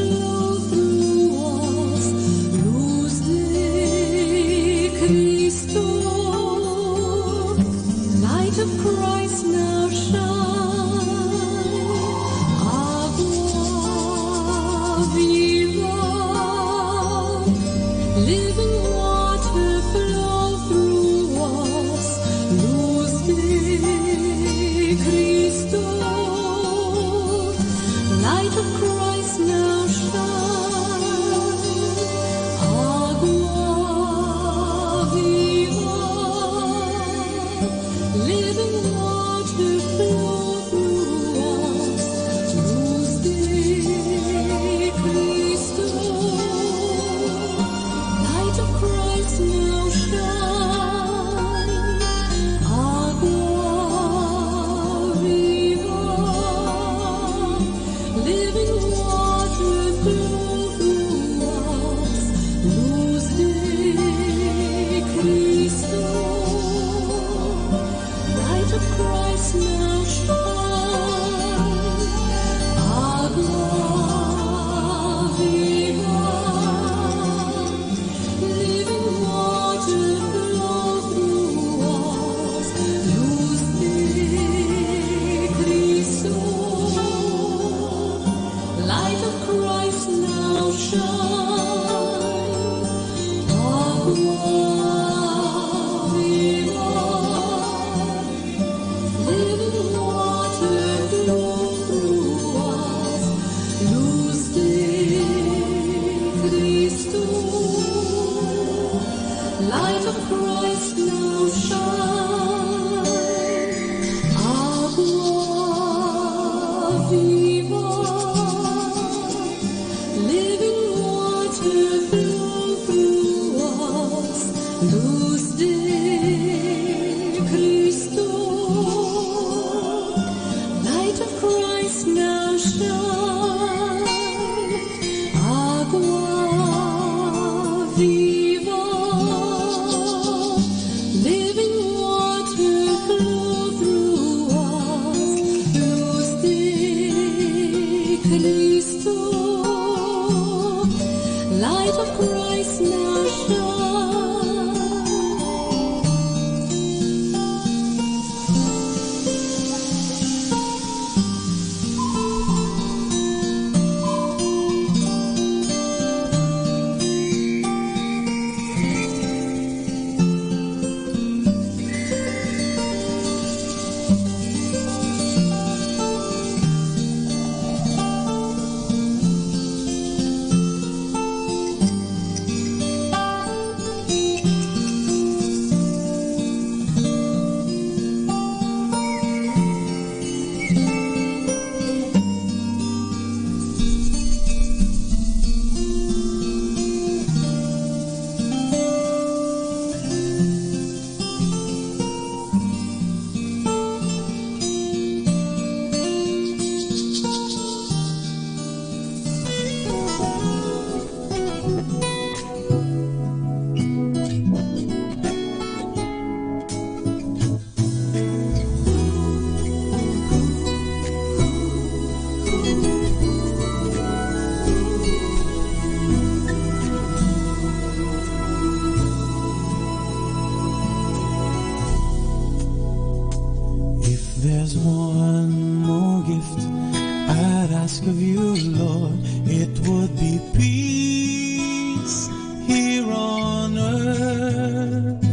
there's one more gift I'd ask of you, Lord, it would be peace here on earth,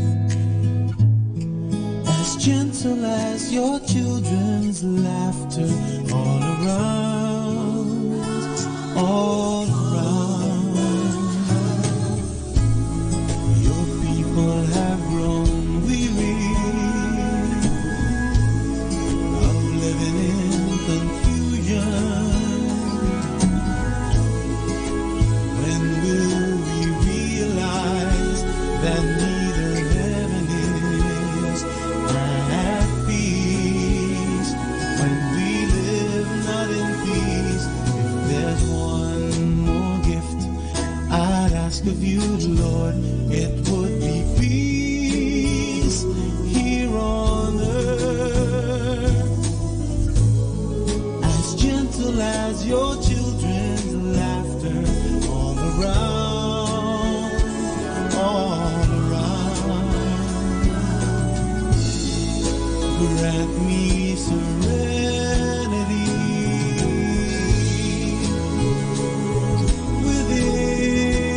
as gentle as your children's laughter all around, all around. Your people have grown weary of living in confusion. When will we realize that neither heaven is at peace? When we live not in peace, if there's one more gift I'd ask of you, Lord, it would be peace here on earth, as gentle as your children's laughter all around, all around. Grant me serenity within,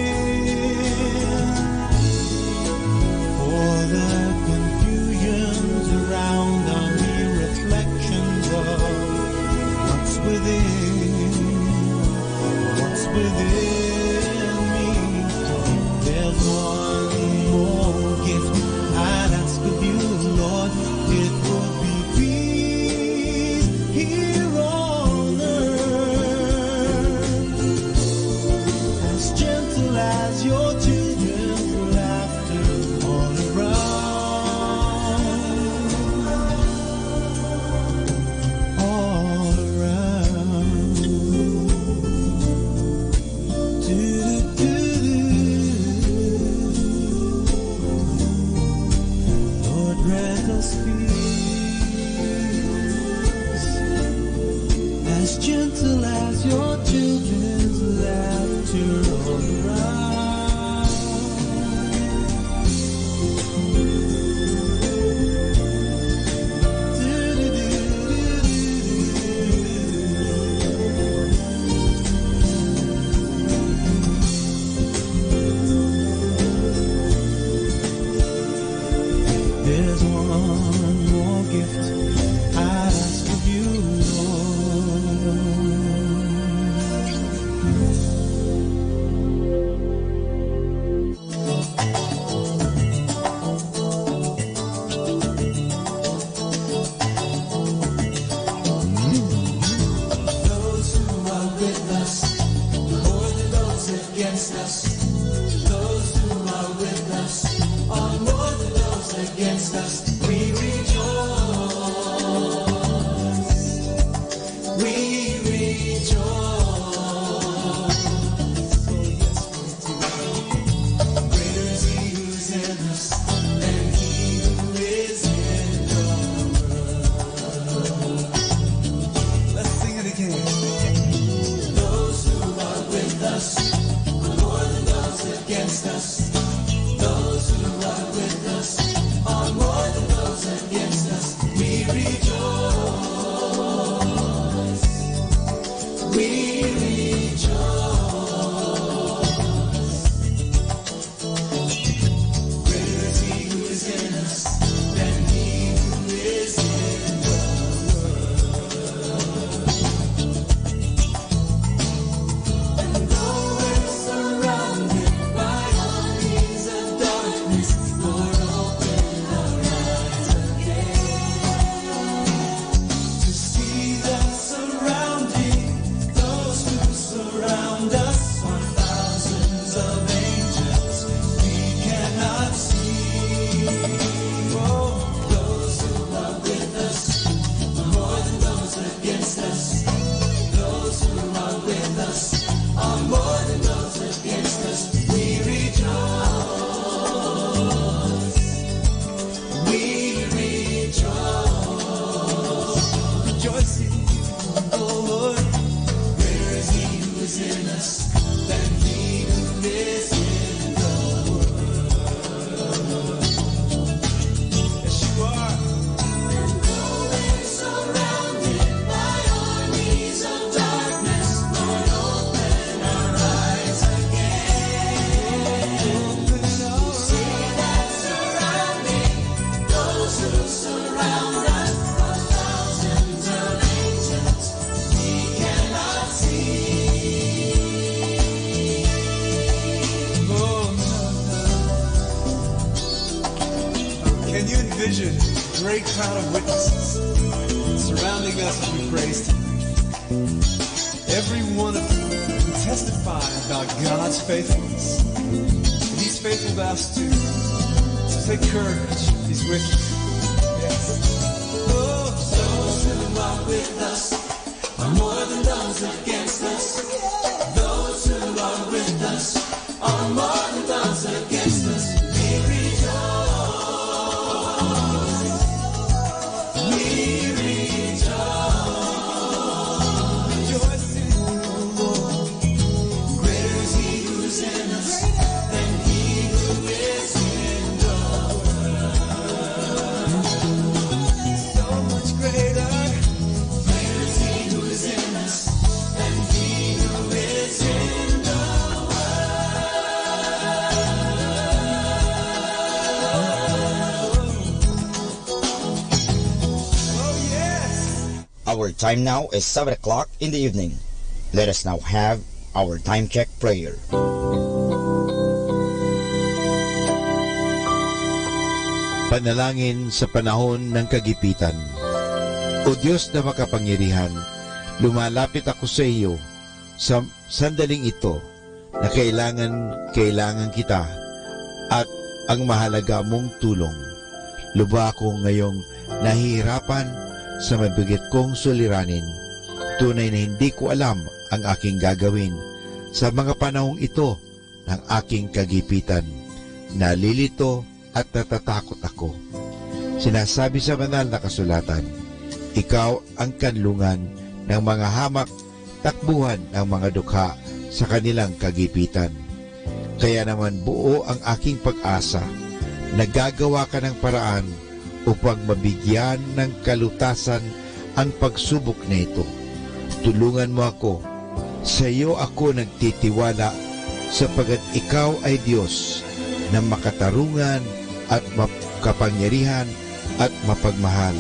for the confusions around are mere reflections of what's within me. There's one more gift I'd ask of you, Lord, it would be peace here on earth, as gentle as your children's laughter all around, all around. Lord, grant us peace, as gentle as your children's laughter all around. There's one more gift I'd ask of you, those who are with us, more than those against us. Those who are with us are more than those against us. We rejoice. We rejoice. Oh yes, we do. Greater is He who is in us than he who is in the world. Let's sing it again. Those who are with us are more than those against us. Those who are with us are more than those against us. We rejoice. We rejoice. Greater is He who is in us than he who is in the world. And though we're surrounded by armies of darkness, Lord, open our eyes again. great cloud of witnesses surrounding us as we praise tonight. Every one of them can testify about God's faithfulness. And He's faithful to us too. So take courage. He's with you. Yes. Oh, those who are with us are more than those against us. Those who are with us are more than those against us. We rejoice. We rejoice. Rejoice in the Lord. Greater is He who's in us than he who is in the world. So much greater. Greater is He who is in us than he who is in the Our time now is 7 o'clock in the evening. Let us now have our time check prayer. Panalangin sa panahon ng kagipitan. O Diyos na makapangyarihan, lumalapit ako sa iyo sa sandaling ito na kailangan kita at ang mahalaga mong tulong. Lubha ako ngayong nahihirapan sa mabigat kong suliranin. Tunay na hindi ko alam ang aking gagawin sa mga panahong ito ng aking kagipitan. Nalilito at natatakot ako. Sinasabi sa banal na kasulatan, ikaw ang kanlungan ng mga hamak, takbuhan ng mga dukha sa kanilang kagipitan. Kaya naman buo ang aking pag-asa. Nagagawa ka ng paraan upang mabigyan ng kalutasan ang pagsubok na ito. Tulungan mo ako. Sa iyo ako nagtitiwala sapagat ikaw ay Diyos na makatarungan at makapangyarihan at mapagmahal.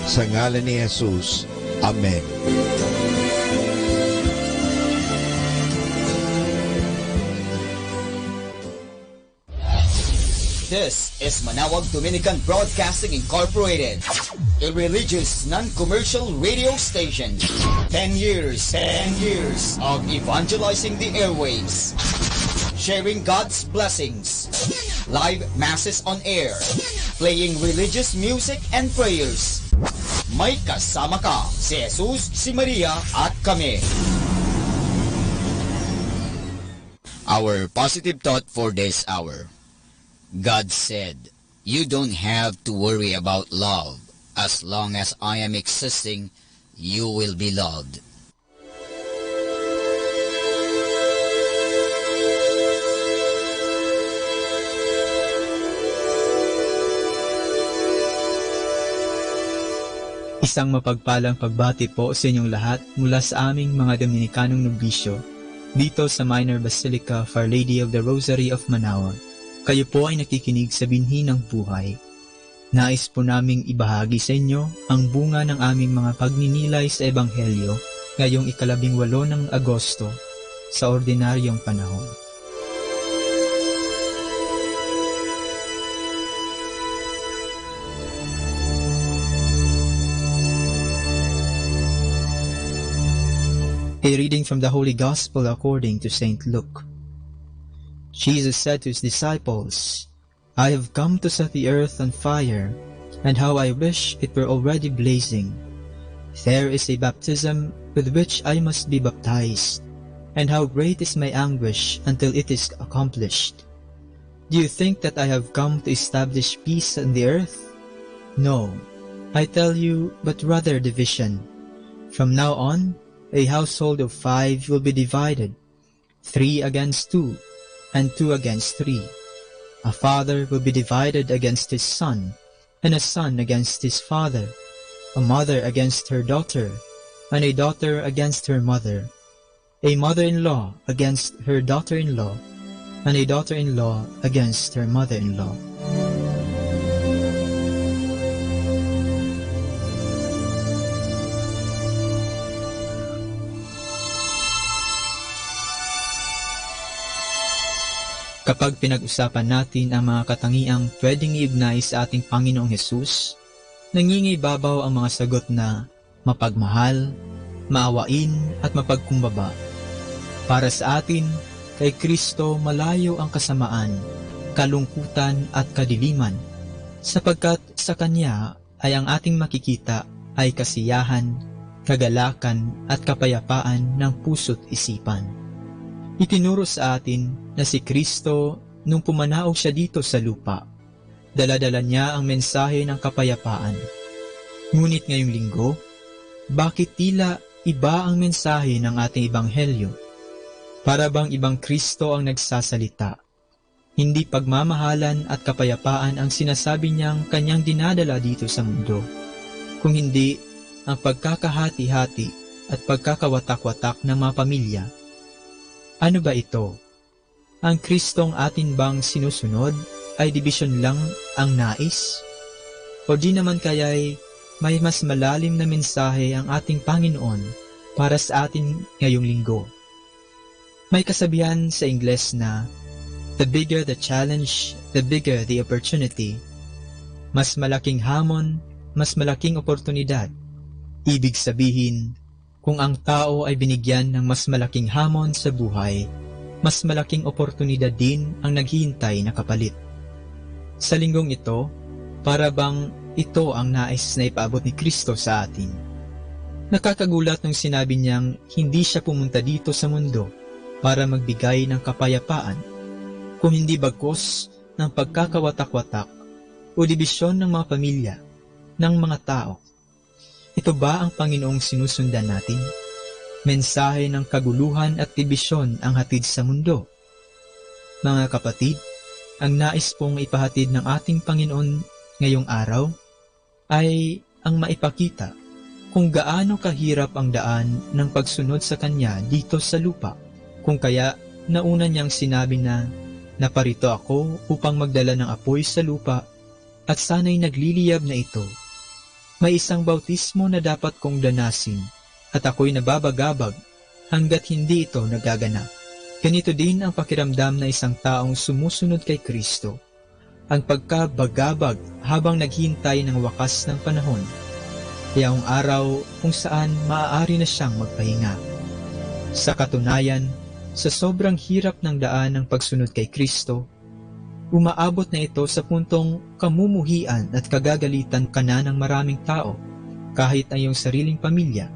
Sa ngalan ni Jesus. Amen. This is Manawag Dominican Broadcasting Incorporated, a religious non-commercial radio station. 10 years of evangelizing the airwaves, sharing God's blessings, live masses on air, playing religious music and prayers. May kasama ka, si Jesus, si Maria, at kami. Our positive thought for this hour. God said, you don't have to worry about love. As long as I am existing, you will be loved. Isang mapagpalang pagbati po sa inyong lahat mula sa aming mga Dominikanong nobisyo dito sa Minor Basilica of Our Lady of the Rosary of Manawag. Kayo po ay nakikinig sa binhi ng buhay. Nais po naming ibahagi sa inyo ang bunga ng aming mga pagninilay sa Ebanghelyo ngayong 18 ng Agosto sa ordinaryong panahon. A reading from the Holy Gospel according to St. Luke. Jesus said to his disciples, I have come to set the earth on fire, and how I wish it were already blazing. There is a baptism with which I must be baptized, and how great is my anguish until it is accomplished. Do you think that I have come to establish peace on the earth? No, I tell you, but rather division. From now on, a household of 5 will be divided, 3 against 2, and 2 against 3. A father will be divided against his son, and a son against his father, a mother against her daughter, and a daughter against her mother, a mother-in-law against her daughter-in-law, and a daughter-in-law against her mother-in-law. Kapag pinag-usapan natin ang mga katangiang pwedeng iugnay sa ating Panginoong Hesus, nangingibabaw ang mga sagot na mapagmahal, maawain at mapagkumbaba. Para sa atin, kay Kristo malayo ang kasamaan, kalungkutan at kadiliman, sapagkat sa Kanya ay ang ating makikita ay kasiyahan, kagalakan at kapayapaan ng puso't isipan. Itinuro sa atin na si Kristo nung pumanaog siya dito sa lupa, dala-dala niya ang mensahe ng kapayapaan. Ngunit ngayong linggo, bakit tila iba ang mensahe ng ating ebanghelyo? Para bang ibang Kristo ang nagsasalita? Hindi pagmamahalan at kapayapaan ang sinasabi niyang kanyang dinadala dito sa mundo, kung hindi ang pagkakahati-hati at pagkakawatak-watak ng mga pamilya. Ano ba ito? Ang Kristong atin bang sinusunod ay dibisyon lang ang nais? O di naman kaya'y may mas malalim na mensahe ang ating Panginoon para sa atin ngayong linggo? May kasabihan sa Ingles na, the bigger the challenge, the bigger the opportunity. Mas malaking hamon, mas malaking oportunidad. Ibig sabihin, kung ang tao ay binigyan ng mas malaking hamon sa buhay, mas malaking oportunidad din ang naghihintay na kapalit. Sa linggong ito, para bang ito ang nais na ipaabot ni Kristo sa atin. Nakakagulat nung sinabi niyang hindi siya pumunta dito sa mundo para magbigay ng kapayapaan, kung hindi bagkus ng pagkakawatak-watak o dibisyon ng mga pamilya, ng mga tao. Ito ba ang Panginoong sinusundan natin? Mensahe ng kaguluhan at dibisyon ang hatid sa mundo. Mga kapatid, ang nais pong ipahatid ng ating Panginoon ngayong araw ay ang maipakita kung gaano kahirap ang daan ng pagsunod sa Kanya dito sa lupa. Kung kaya nauna niyang sinabi na, naparito ako upang magdala ng apoy sa lupa at sana'y nagliliyab na ito. May isang bautismo na dapat kong danasin at ako'y nababagabag hanggat hindi ito nagaganap. Ganito din ang pakiramdam na isang taong sumusunod kay Kristo, ang pagkabagabag habang naghihintay ng wakas ng panahon, yaong araw kung saan maaari na siyang magpahinga. Sa katunayan, sa sobrang hirap ng daan ng pagsunod kay Kristo, umaabot na ito sa puntong kamumuhian at kagagalitan ka na ng maraming tao, kahit ang iyong sariling pamilya.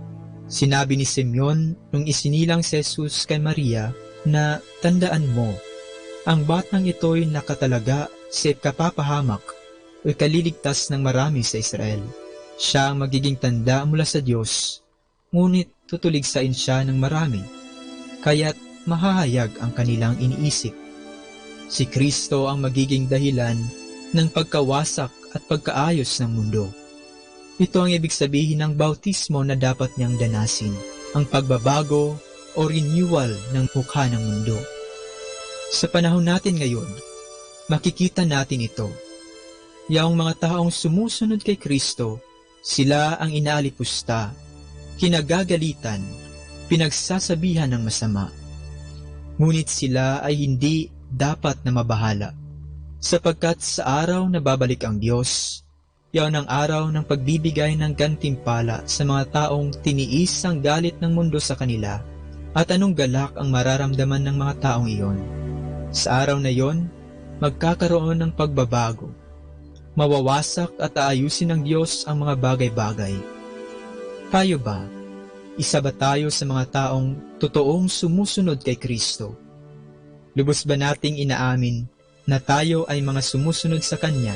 Sinabi ni Simeon nung isinilang si Jesus kay Maria na, tandaan mo, ang batang ito'y nakatalaga sa kapapahamak o kaliligtas ng marami sa Israel. Siya ang magiging tanda mula sa Diyos, ngunit tutuligsain siya ng marami, kaya't mahahayag ang kanilang iniisip. Si Kristo ang magiging dahilan ng pagkawasak at pagkaayos ng mundo. Ito ang ibig sabihin ng bautismo na dapat niyang danasin, ang pagbabago o renewal ng mukha ng mundo. Sa panahon natin ngayon, makikita natin ito. Yaong mga taong sumusunod kay Kristo, sila ang inaalipusta, kinagagalitan, pinagsasabihan ng masama. Ngunit sila ay hindi dapat na mabahala, sapagkat sa araw na babalik ang Diyos, yaon ang araw ng pagbibigay ng gantimpala sa mga taong tiniis ang galit ng mundo sa kanila, at anong galak ang mararamdaman ng mga taong iyon. Sa araw na iyon, magkakaroon ng pagbabago. Mawawasak at aayusin ng Diyos ang mga bagay-bagay. Tayo ba? Isa ba tayo sa mga taong totoong sumusunod kay Kristo? Lubos ba nating inaamin na tayo ay mga sumusunod sa Kanya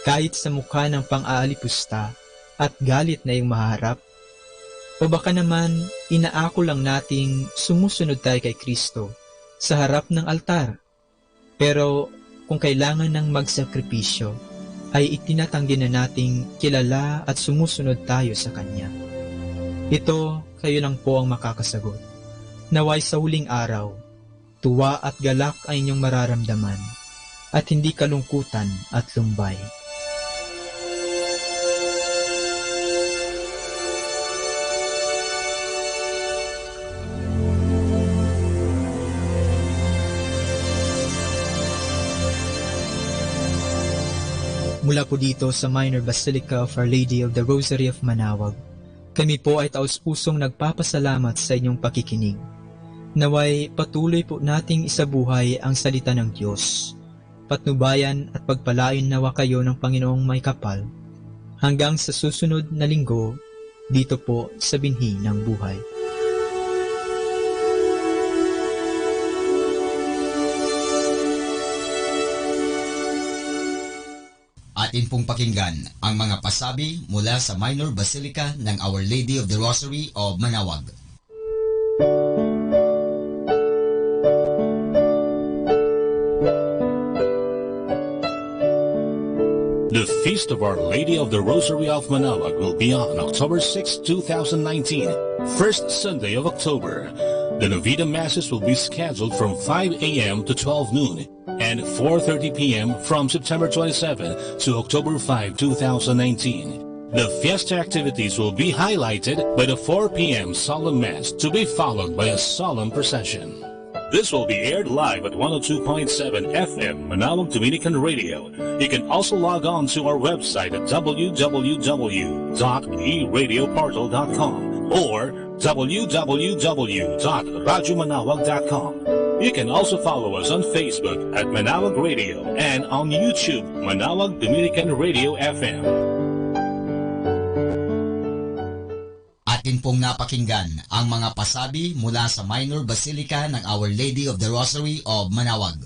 kahit sa mukha ng pang-aalipusta at galit na iyong maharap? O baka naman inaako lang nating sumusunod tayo kay Kristo sa harap ng altar, pero kung kailangan ng magsakripisyo, ay itinatanggi na nating kilala at sumusunod tayo sa Kanya. Ito, kayo lang po ang makakasagot. Naway sa huling araw, tuwa at galak ang inyong mararamdaman, at hindi kalungkutan at lumbay. Mula po dito sa Minor Basilica of Our Lady of the Rosary of Manaoag, kami po ay taos-pusong nagpapasalamat sa inyong pakikinig. Naway patuloy po nating isabuhay ang salita ng Diyos. Patnubayan at pagpalain nawa kayo ng Panginoong may kapal. Hanggang sa susunod na linggo, dito po sa Binhi ng Buhay. Atin pong pakinggan ang mga pasabi mula sa Minor Basilica ng Our Lady of the Rosary of Manaoag. The Feast of Our Lady of the Rosary of Manaoag will be on October 6, 2019, first Sunday of October. The Novena Masses will be scheduled from 5 a.m. to 12 noon and 4:30 p.m. from September 27 to October 5, 2019. The fiesta activities will be highlighted by the 4 p.m. solemn mass to be followed by a solemn procession. This will be aired live at 102.7 FM Manaoag Dominican Radio. You can also log on to our website at www.eradioportal.com or www.radyomanawag.com. You can also follow us on Facebook at Manaoag Radio and on YouTube, Manaoag Dominican Radio FM. Atin pong napakinggan ang mga pasabi mula sa Minor Basilica ng Our Lady of the Rosary of Manaoag.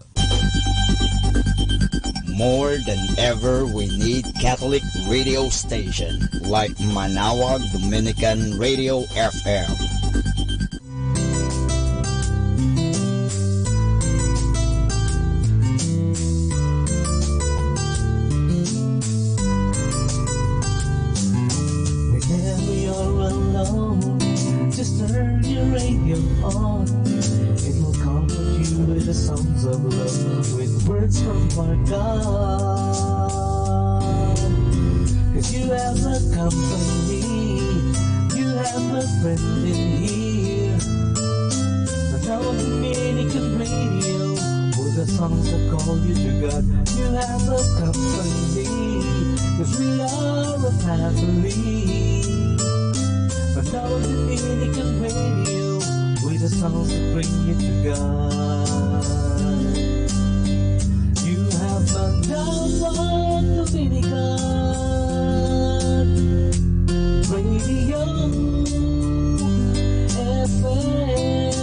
More than ever, we need Catholic radio station like Manaoag Dominican Radio FM. Whenever you're alone, just turn your radio on. It will comfort you with the songs of love, with words from our God. 'Cause you have a company, you have a friend in here. Manaoag Dominican Radio, with the songs that call you to God. You have a company, 'cause we are a family. Manaoag Dominican Radio, with the songs that bring you to God. You have Manaoag Dominican Radio FM.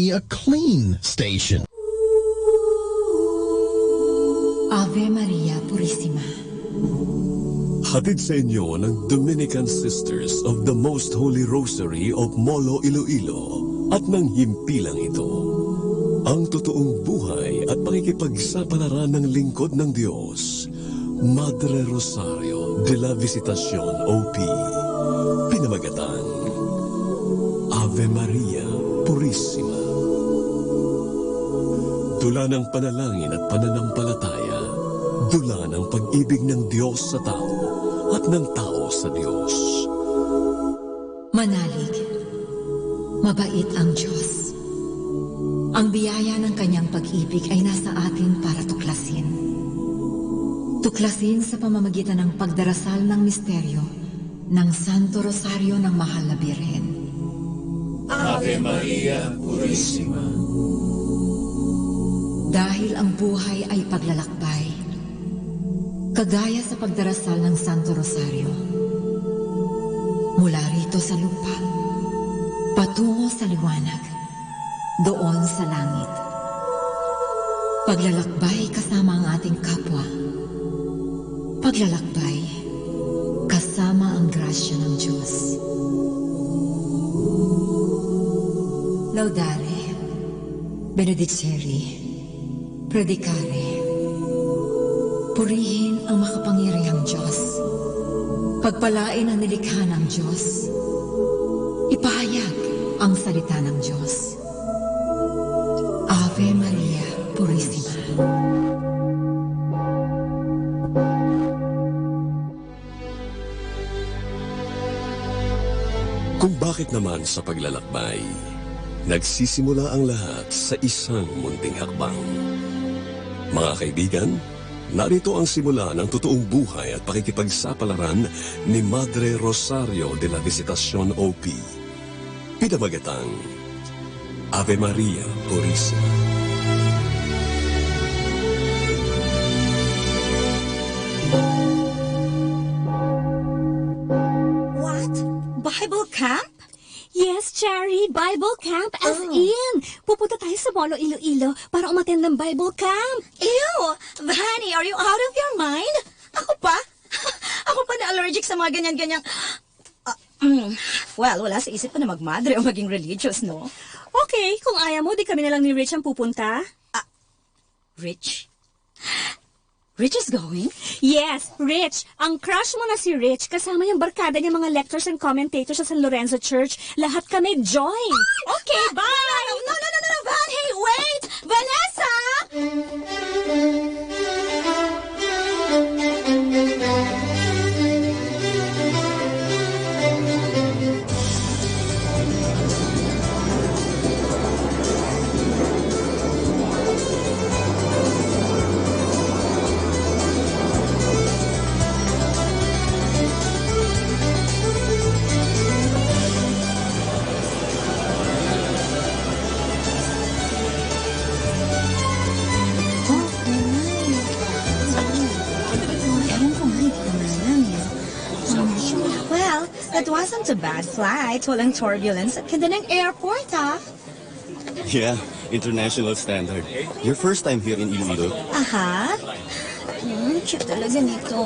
be a clean station. Ave Maria Purissima. Hatid sa inyo ng Dominican Sisters of the Most Holy Rosary of Molo, Iloilo at ng himpilang ito. Ang totoong buhay at pakikipagsapalaran ng lingkod ng Diyos, Madre Rosario de la Visitacion OP. Pinamagatang Ave Maria Purissima. Dula ng panalangin at pananampalataya, dula ng pag-ibig ng Diyos sa tao at ng tao sa Diyos. Manalig, mabait ang Diyos. Ang biyaya ng kanyang pag-ibig ay nasa atin para tuklasin. Tuklasin sa pamamagitan ng pagdarasal ng misteryo ng Santo Rosario ng Mahal na Birhen. Ave Maria Purissima. Dahil ang buhay ay paglalakbay, kagaya sa pagdarasal ng Santo Rosario. Mula rito sa lupa, patungo sa liwanag, doon sa langit. Paglalakbay kasama ang ating kapwa. Paglalakbay kasama ang grasya ng Diyos. Laudare, benedicere, predicare. Purihin ang makapangyarihang Diyos. Pagpalain ang nilikha ng Diyos. Ipahayag ang salita ng Diyos. Ave Maria Purissima. Kung bakit naman sa paglalakbay, nagsisimula ang lahat sa isang munting hakbang. Mga kaibigan, narito ang simula ng totoong buhay at pakikipagsapalaran ni Madre Rosario de la Visitacion OP. Pinamagatang Ave Maria Purissima. What? Bible camp? Yes, Cherry, Bible camp as in. Pupunta tayo sa Molo, Iloilo para umattend ng Bible camp. Ew! Vanny, are you out of your mind? Ako pa? Ako pa na allergic sa mga ganyan-ganyang... Well, wala sa isip ko na magmadre o maging religious, no? Okay, kung ayaw mo, di kami na lang ni Rich ang pupunta. Rich? Rich is going? Yes, Rich. Ang crush mo na si Rich, kasama yung barkada niya mga lectors and commentators sa San Lorenzo Church. Lahat kami join. Okay, bye! No, Van! Hey, wait! Vanessa! That wasn't a bad flight. Walang turbulence at ganda ng airport, ah. Yeah, international standard. Your first time here in Iloilo? Aha. Cute talaga nito.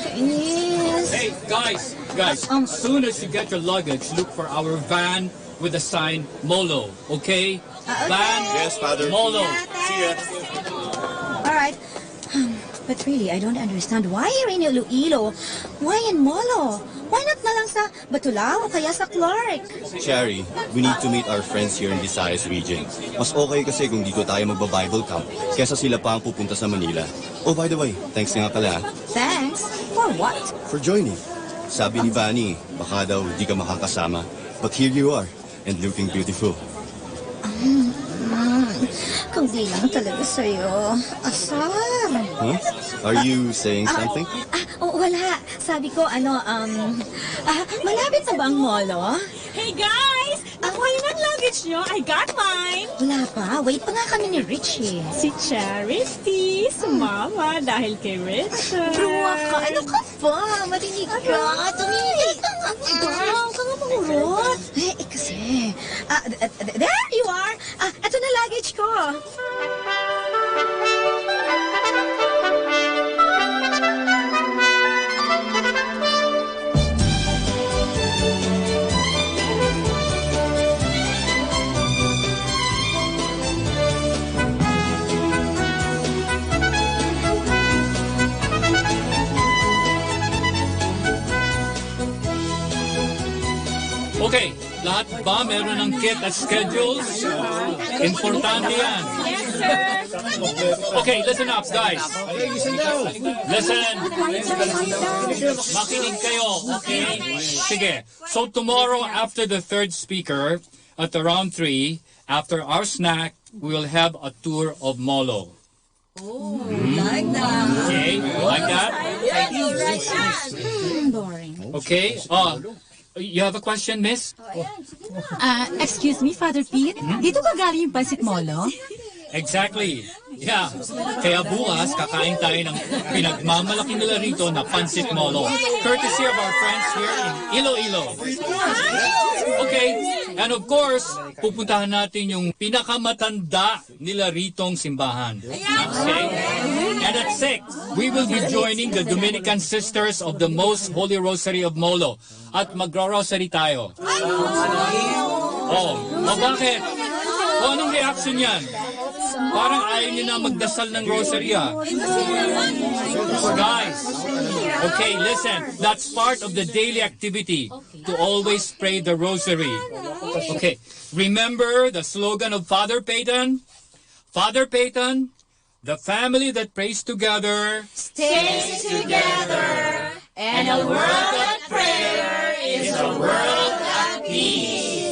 Chinese. Hey, guys, as soon as you get your luggage, look for our van with the sign Molo, okay? Van, yes, Father. Molo. See ya. All right. But really, I don't understand. Why here in Iloilo? Why in Molo? Why not na lang sa Batulao o kaya sa Clark? Cherry, we need to meet our friends here in Visayas region. Mas okay kasi kung dito tayo magba-Bible camp kesa sila pa ang pupunta sa Manila. Oh, by the way, thanks nga pala. Thanks? For what? For joining. Sabi ni Vanny, baka daw di ka makakasama. But here you are, and looking beautiful. Kung di lang talaga sa'yo. Asar. Huh? Are you saying something? Wala. Sabi ko, malapit na ba ang molo? Hey guys! Nakuha niyo ng luggage niyo. I got mine. Wala pa. Wait pa nga kami ni Richie. Si Charity, sumama dahil kay Richard. Bruwa ka. Ano ka ba? Marinig ka. Tumigil ka nga. Huwag ka nga mangurot. Kasi, There you are! Ito na luggage ko. Okay, lahat ba meron ng kit at schedules? Importante yan. Okay, listen up, guys. Listen. Makinig kayo, okay? Sige. So tomorrow, after the third speaker, at around 3, after our snack, we will have a tour of Molo. Like that. Okay, like that? Boring. Okay. You have a question, miss? Excuse me, Father Pete? Dito ba galing yung Pansit Molo? Exactly. Yeah. Kaya bukas, kakain tayo ng pinagmamalaki nila rito na Pansit Molo. Courtesy of our friends here in Iloilo. Okay. And of course, pupuntahan natin yung pinakamatanda nila ritong simbahan. Okay? And at 6, we will be joining the Dominican Sisters of the Most Holy Rosary of Molo. At magra-rosary tayo. Bakit? Anong reaction yan? Parang ayaw niyo na magdasal ng rosary, Guys, okay, listen. That's part of the daily activity to always pray the rosary. Okay, remember the slogan of Father Peyton? Father Peyton, the family that prays together Stays together, and a world at prayer is a world at peace.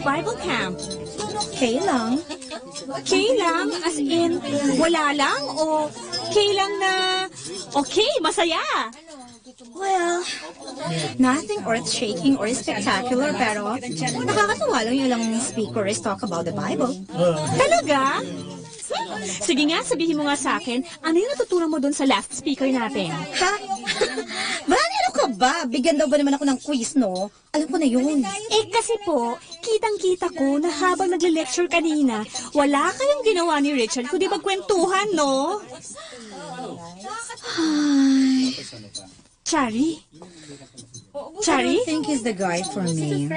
Bible camp? Okay lang. Okay lang? As in, wala lang? O okay lang na okay, masaya? Well, nothing earth-shaking or spectacular, pero nakakatuwa lang yung ilang speakers talk about the Bible. Talaga? Sige nga, sabihin mo nga sa akin, ano yung natutunan mo doon sa last speaker natin? Ha? Bani, ano ka ba? Bigyan daw ba naman ako ng quiz, no? Alam ko na yun. Kasi po, kitang-kita ko na habang nagle-lecture kanina, wala kayong ginawa ni Richard kundi magkwentuhan, no? Ay. Chari? Chari? I think he's the guy for me.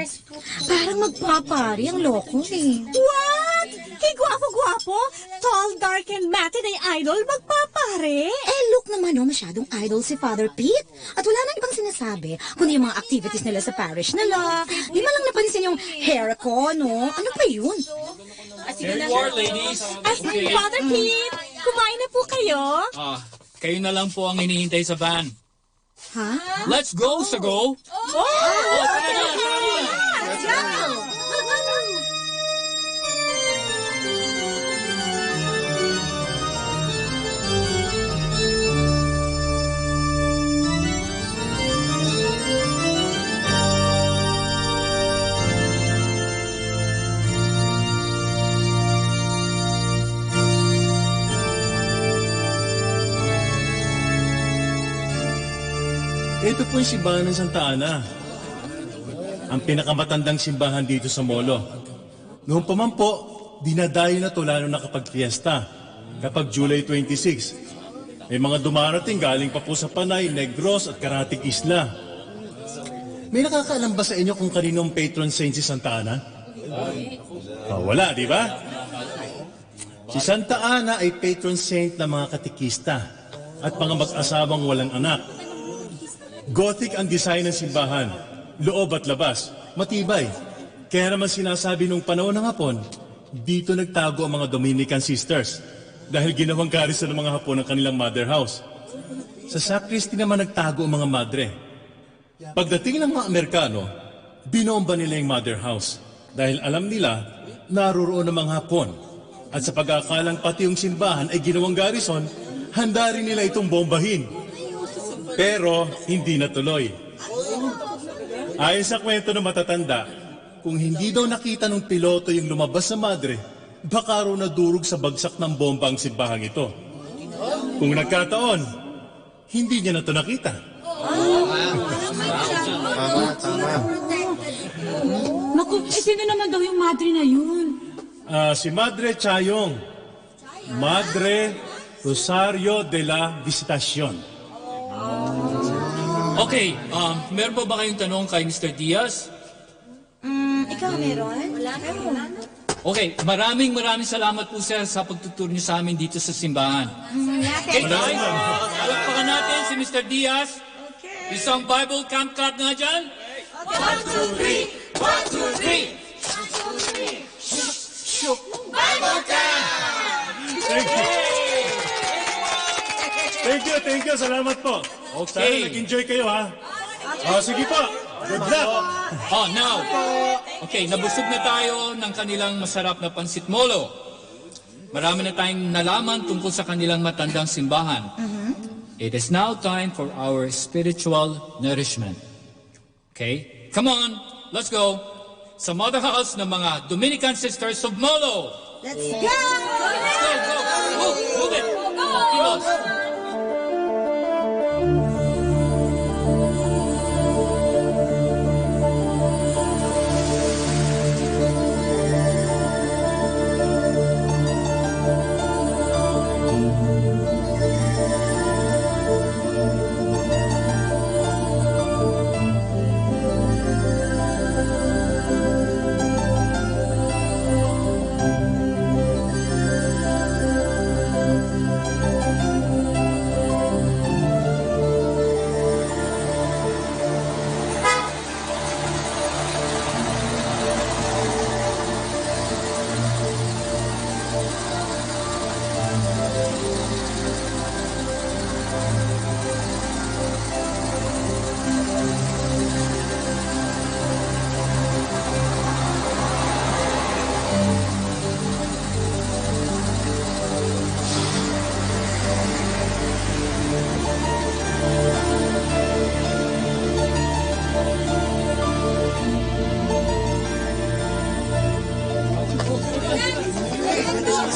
Parang magpapari ang loko eh. What? Hey, gwapo-gwapo? Tall, dark, and matinee idol, magpapare? Look naman, masyadong idol si Father Pete. At wala nang ibang sinasabi, kundi yung mga activities nila sa parish nila. Di man lang napansin yung hair ko, no? Ano pa yun? Here you are, ladies. Okay. Father Pete, kumain na po kayo? Kayo na lang po ang hinihintay sa van. Ha? Let's go, Sago! Let's go! Ito po yung simbahan ng Santa Ana. Ang pinakamatandang simbahan dito sa Molo. Noon pa man po, dinadayo na to lalo na kapag fiesta. Kapag July 26. May mga dumarating galing pa po sa Panay, Negros at Karatig Isla. May nakakaalam ba sa inyo kung kaninong patron saint si Santa Ana? Wala, di ba? Si Santa Ana ay patron saint ng mga katikista at mga mag-asawang walang anak. Gothic ang design ng simbahan, loob at labas, matibay. Kaya naman sinasabi nung panahon ng Hapon, dito nagtago ang mga Dominican Sisters dahil ginawang garrison ng mga Hapon ang kanilang mother house. Sa sacristy naman nagtago ang mga madre. Pagdating ng mga Amerikano, binomba nila yung mother house dahil alam nila naroroon ang mga Hapon. At sa pag-aakalang pati yung simbahan ay ginawang garrison, handa rin nila itong bombahin. Pero hindi natuloy. Ayon sa kwento ng matatanda, kung hindi daw nakita ng piloto yung lumabas sa madre, baka raw nadurog sa bagsak ng bomba ang simbahang ito. Kung nagkataon, hindi niya na ito nakita. Naku, sino naman daw yung madre na yun? Si Madre Chayong. Madre Rosario de la Visitacion. Okay, meron po ba kayong tanong kay Mr. Diaz? Ikaw meron? Wala. Okay, maraming salamat po sir sa pagtuturo niyo sa amin dito sa simbahan. Okay, palakpakan natin si Mr. Diaz. Isang Bible camp card nga dyan. 1, 2, 3! 1, 2, 3! Bible camp! Thank you. Salamat po. Okay. Sana nag-enjoy kayo, ha? Sige po. Good luck. Now. Okay, nabusog na tayo ng kanilang masarap na pansit molo. Marami na tayong nalaman tungkol sa kanilang matandang simbahan. It is now time for our spiritual nourishment. Okay? Come on, let's go. Sa mother house ng mga Dominican Sisters of Molo. Let's go! Let's go. Move it. Kilos.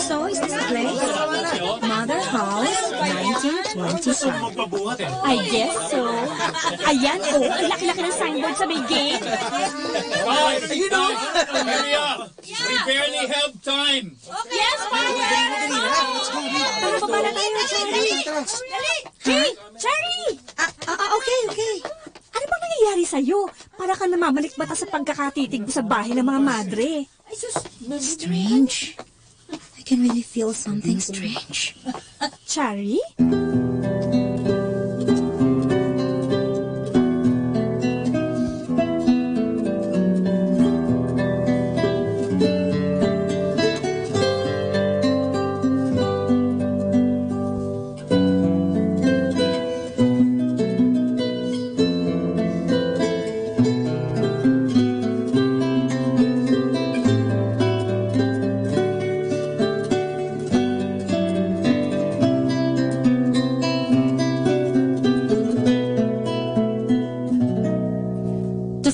So, is this the place? Mother House, 1927. I guess so. Ayan, ang laki-laki ng signboard sa may gate. You know, Maria, we barely have time. Yes, Father! Tara pa pala tayo, Cherry. Hey, Cherry! Okay. Ano bang nangyayari sa'yo? Para ka namamalikbata sa pagkakatitig mo sa bahay ng mga madre. Strange. I can really feel something strange. Cherry?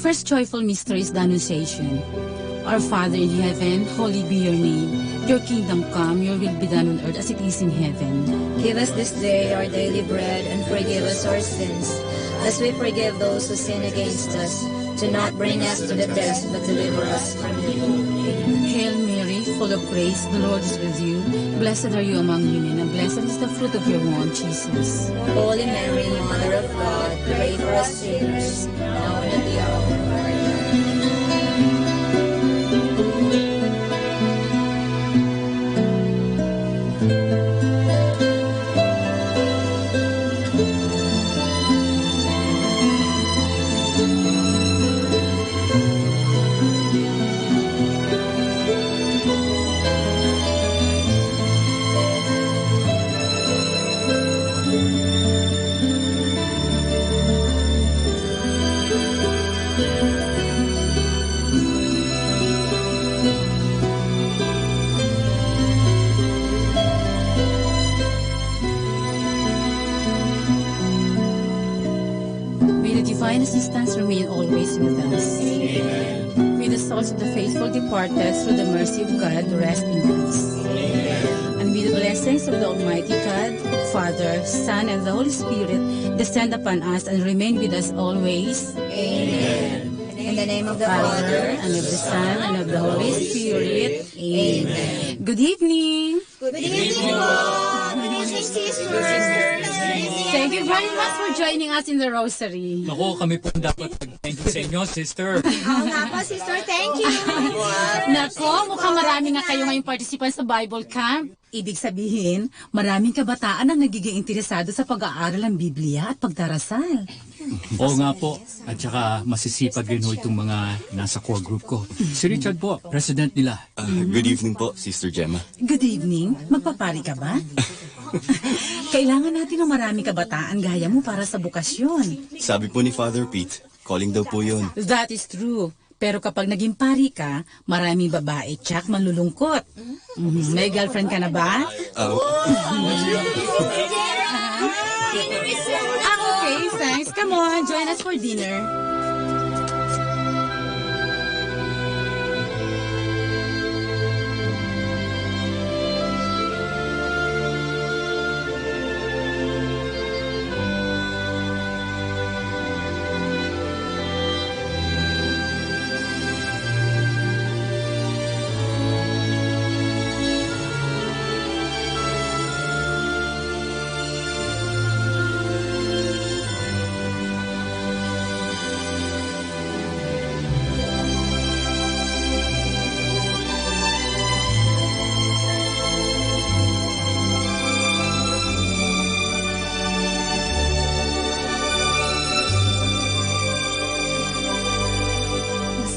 First joyful mystery is the Annunciation. Our Father in heaven, holy be your name. Your kingdom come, your will be done on earth as it is in heaven. Give us this day our daily bread and forgive us our sins, as we forgive those who sin against us. Do not bring us to the test, but deliver us from evil. Hail Mary, full of grace, the Lord is with you. Blessed are you among women, and blessed is the fruit of your womb, Jesus. Holy Mary, Mother of God, pray for us sinners, now and at the hour of our death. assistance remain always with us. Amen. With the souls of the faithful departed, through the mercy of God, rest in peace. Amen. And with the blessings of the Almighty God, Father, Son, and the Holy Spirit, descend upon us and remain with us always. Amen. In the name of the Father, and of the Son, and of the Holy Spirit. Amen. Good evening. Good evening po. Good evening, sisters. Thank you very much for joining us in the Rosary. Naku, kami po dapat mag-thank you sa inyo, sister. Oo nga po, sister. Thank you. Nako, mukhang marami nga kayo ngayong participant sa Bible Camp. Ibig sabihin, maraming kabataan ang nagiging interesado sa pag-aaral ng Biblia at pagdarasal. Oo nga po. At saka masisipag rin ho itong mga nasa core group ko. Si Richard po, president nila. Good evening po, Sister Gemma. Good evening. Magpapari ka ba? Kailangan natin ng maraming kabataan gaya mo para sa bukasyon. Sabi po ni Father Pete, calling daw po yun. That is true. Pero kapag naging pari ka, maraming babae tsak malulungkot. May girlfriend ka na ba? Okay, thanks. Come on, join us for dinner.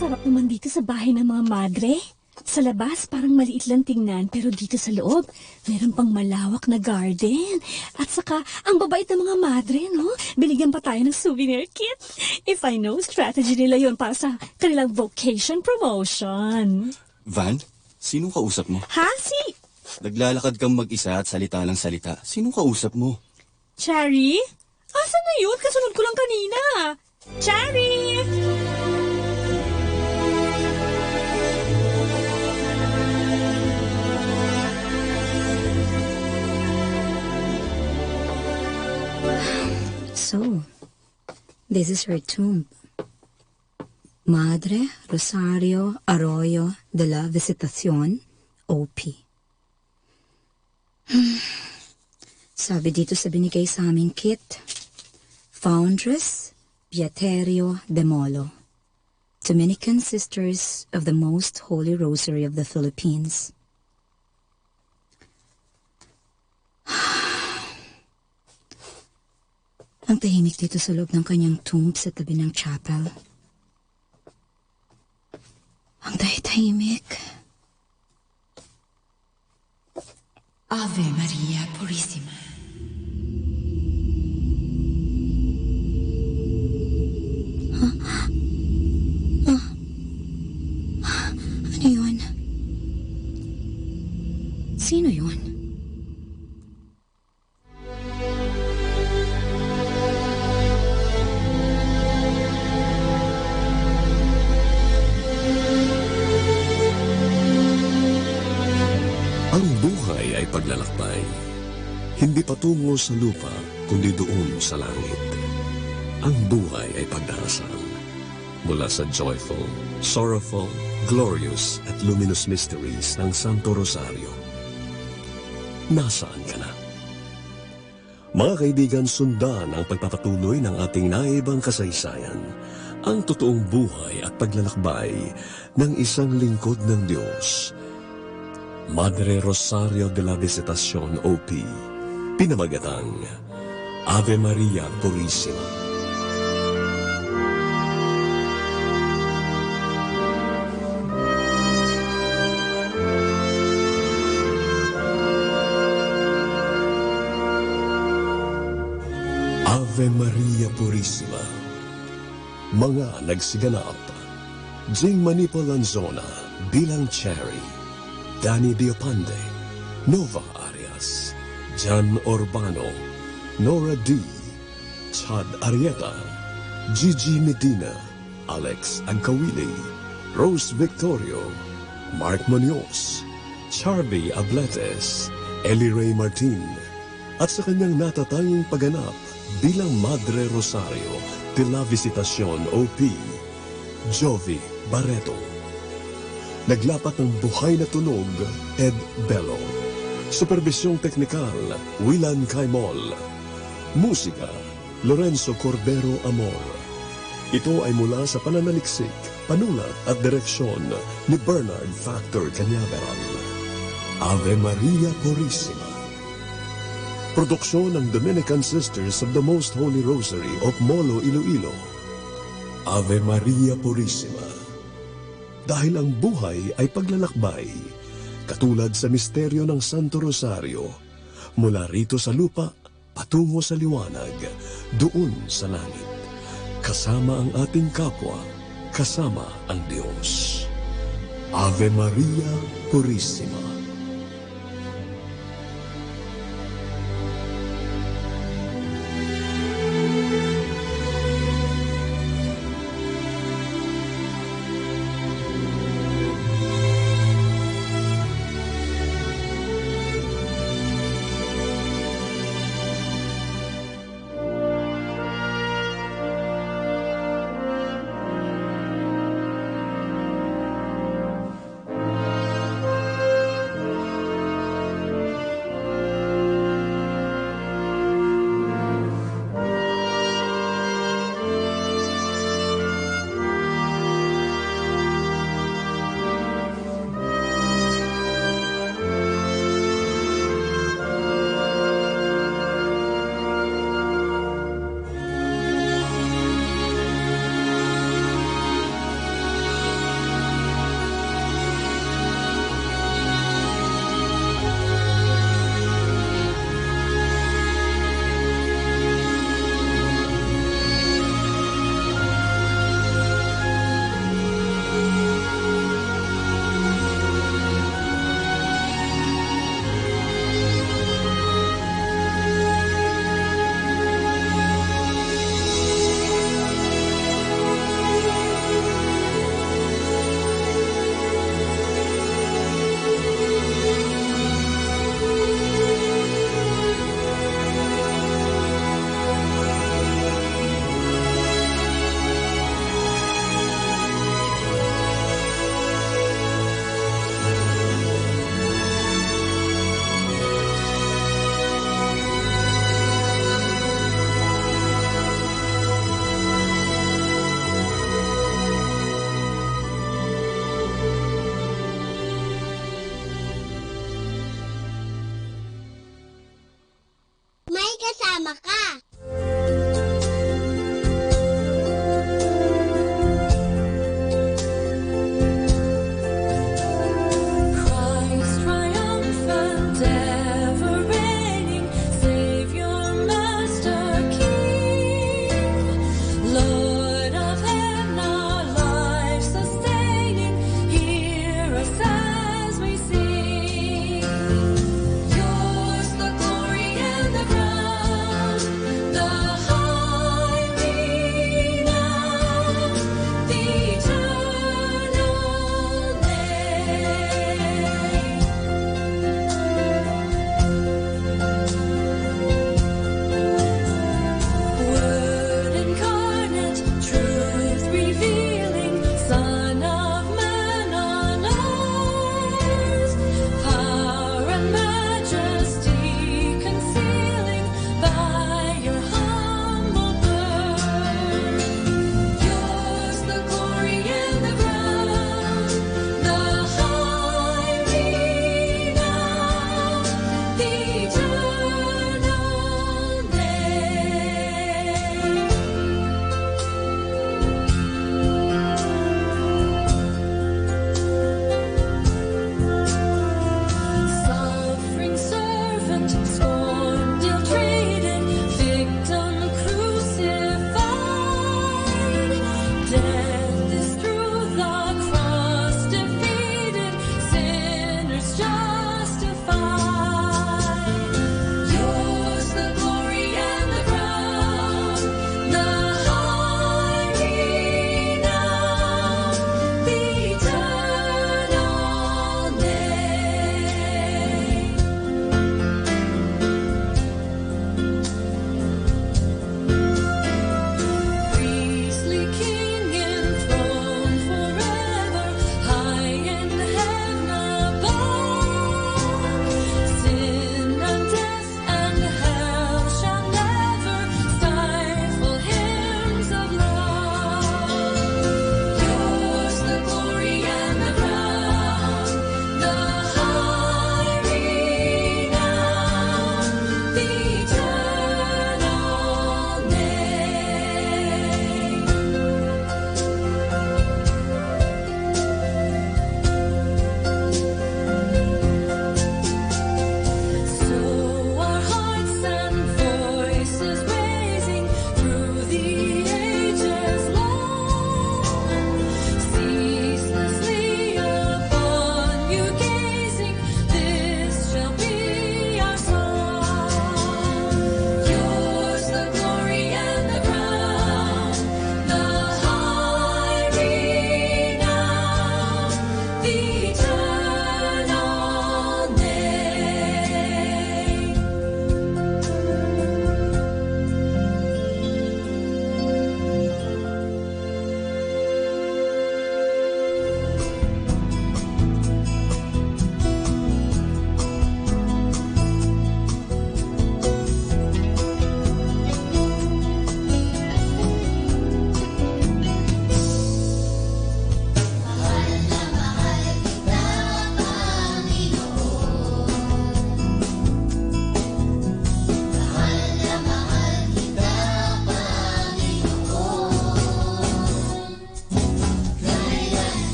Sarap naman dito sa bahay ng mga madre. Sa labas, parang maliit lang tingnan, pero dito sa loob, meron pang malawak na garden. At saka, ang babait ng mga madre, no? Binigyan pa tayo ng souvenir kit. If I know, strategy nila yon para sa kanilang vocation promotion. Van, sinong kausap mo? Ha? Si Naglalakad kang mag-isa at salita lang salita. Sinong kausap mo? Cherry? Asan na yun? Kasunod ko lang kanina. Cherry! So, this is her tomb. Madre Rosario Arroyo de la Visitación, OP. Sabi dito sa binigay sa aming kit, Foundress Beaterio de Molo, Dominican Sisters of the Most Holy Rosary of the Philippines. Ang tahimik dito sa loob ng kanyang tomb sa tabi ng chapel. Ang tahimik. Ave Maria Purissima. Ano yun? Sino yun? Ang buhay ay paglalakbay, hindi patungo sa lupa, kundi doon sa langit. Ang buhay ay pagdarasal, mula sa joyful, sorrowful, glorious at luminous mysteries ng Santo Rosario. Nasaan ka na? Mga kaibigan, sundan ang pagpapatuloy ng ating naibang kasaysayan, ang totoong buhay at paglalakbay ng isang lingkod ng Diyos, Madre Rosario de la Visitación, OP, pinamagatang Ave Maria Purissima. Ave Maria Purissima. Mga nagsiganap, Jing Manipo Lanzona bilang Cherry, Danny Diopande, Nova Arias, Jan Urbano, Nora D, Chad Arieta, Gigi Medina, Alex Agkawili, Rose Victorio, Mark Munoz, Charlie Abletes, Ellie Ray Martin, at sa kanyang natatanging pagganap bilang Madre Rosario de la Visitacion OP, Jovi Barreto. Naglapat ng buhay na tunog, Ed Bello. Supervisyong teknikal, Willan Caimol. Musika, Lorenzo Cordero Amor. Ito ay mula sa pananaliksik, panulat at direksyon ni Bernard Factor Cañaveral. Ave Maria Purísima. Produksyon ng Dominican Sisters of the Most Holy Rosary of Molo, Iloilo. Ave Maria Purísima. Dahil ang buhay ay paglalakbay, katulad sa misteryo ng Santo Rosario, mula rito sa lupa, patungo sa liwanag, doon sa langit. Kasama ang ating kapwa, kasama ang Diyos. Ave Maria Purísima. kasama ka.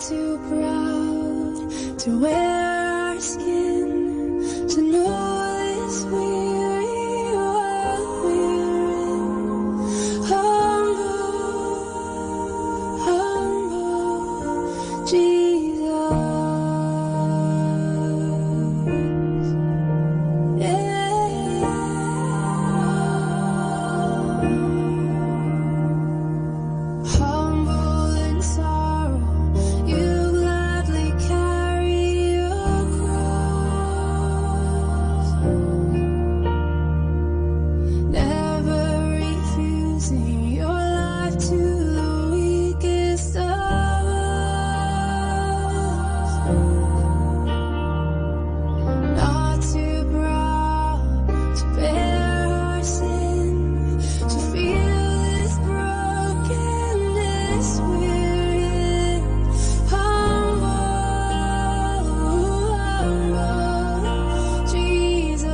too proud to wear our skin, to know this weary world we're in. Humble, humble, Jesus. Humble in sorrow, you gladly carry your cross, never refusing your life to the weakest of us. Not too proud to bear our sin, to feel this brokenness we're in. Humble, humble, Jesus.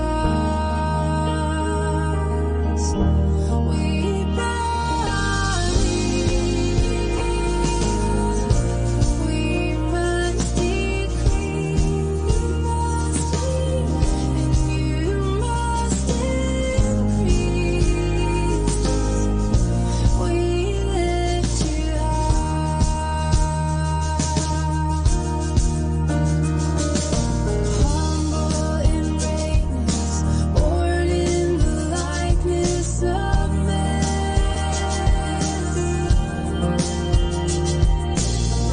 We bow we must decrease, and you must increase. We lift you humble in greatness, born in the likeness of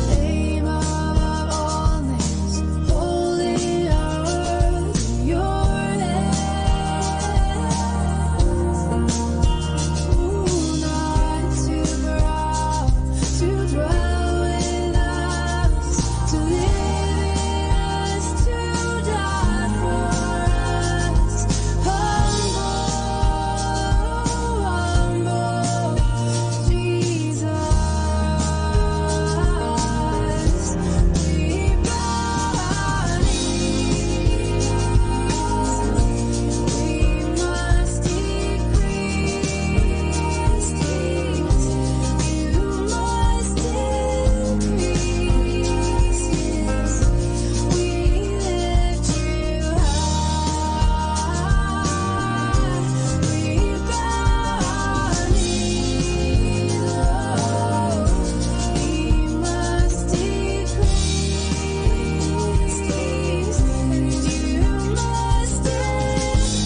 name above all names, holding our world in your hands. Not too proud to dwell with us, to live in us, to die for us. Humble, humble, Jesus. We bow our knees. We must decrease, you must increase. We lift you high. We bow our knees. We must decrease, and you must increase.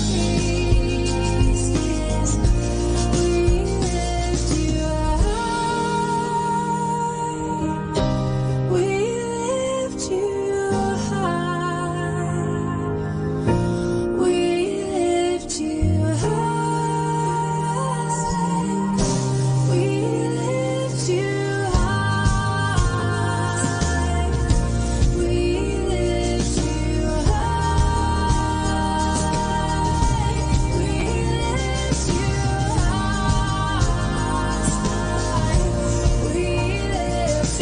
We lift you high. We lift you high. We lift you high. We lift you high. We lift you high. We lift you high. We lift you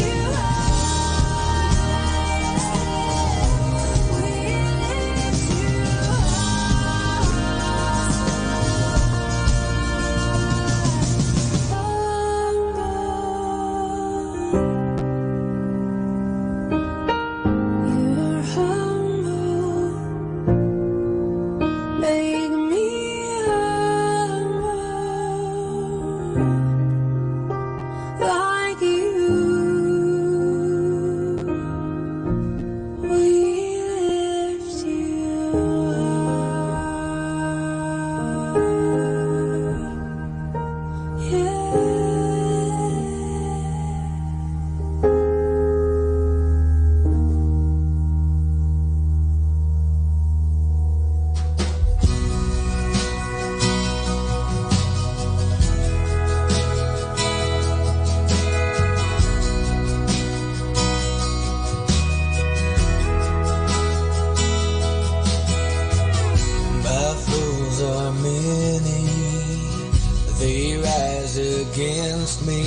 You're humble, make me humble like you. We lift you up, yeah. Battles are many, they rise against me,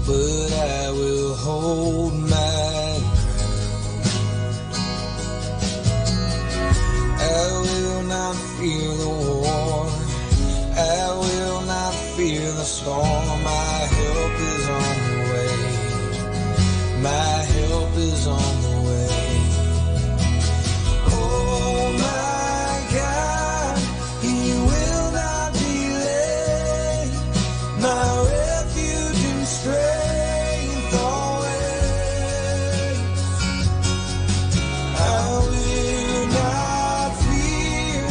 but I will hold my ground. I will not fear the war, I will not fear the storm. My help is on the way, my help is on the way. Oh my God, He will not delay, my refuge and strength always. I will not fear,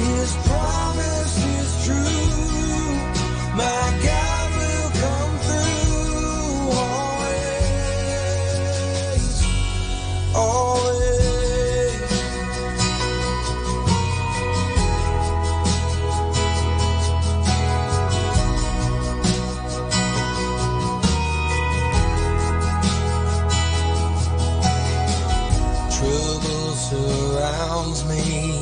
His promise is true, my God will come through always, always. Trouble surrounds me,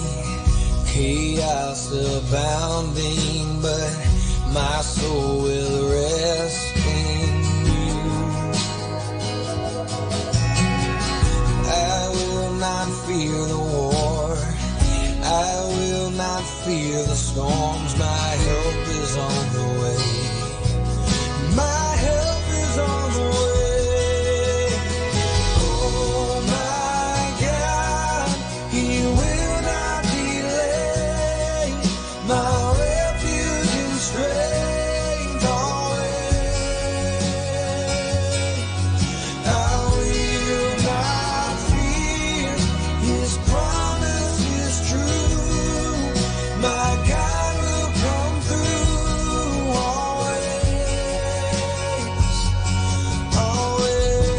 chaos abounding, but my soul will rest in you. I will not fear the war, I will not fear the storms, my help is on the way. My help is on the way. Oh my God, He will not delay, my refuge and strength always. I will not fear, His promise is true, my God will come through always, always.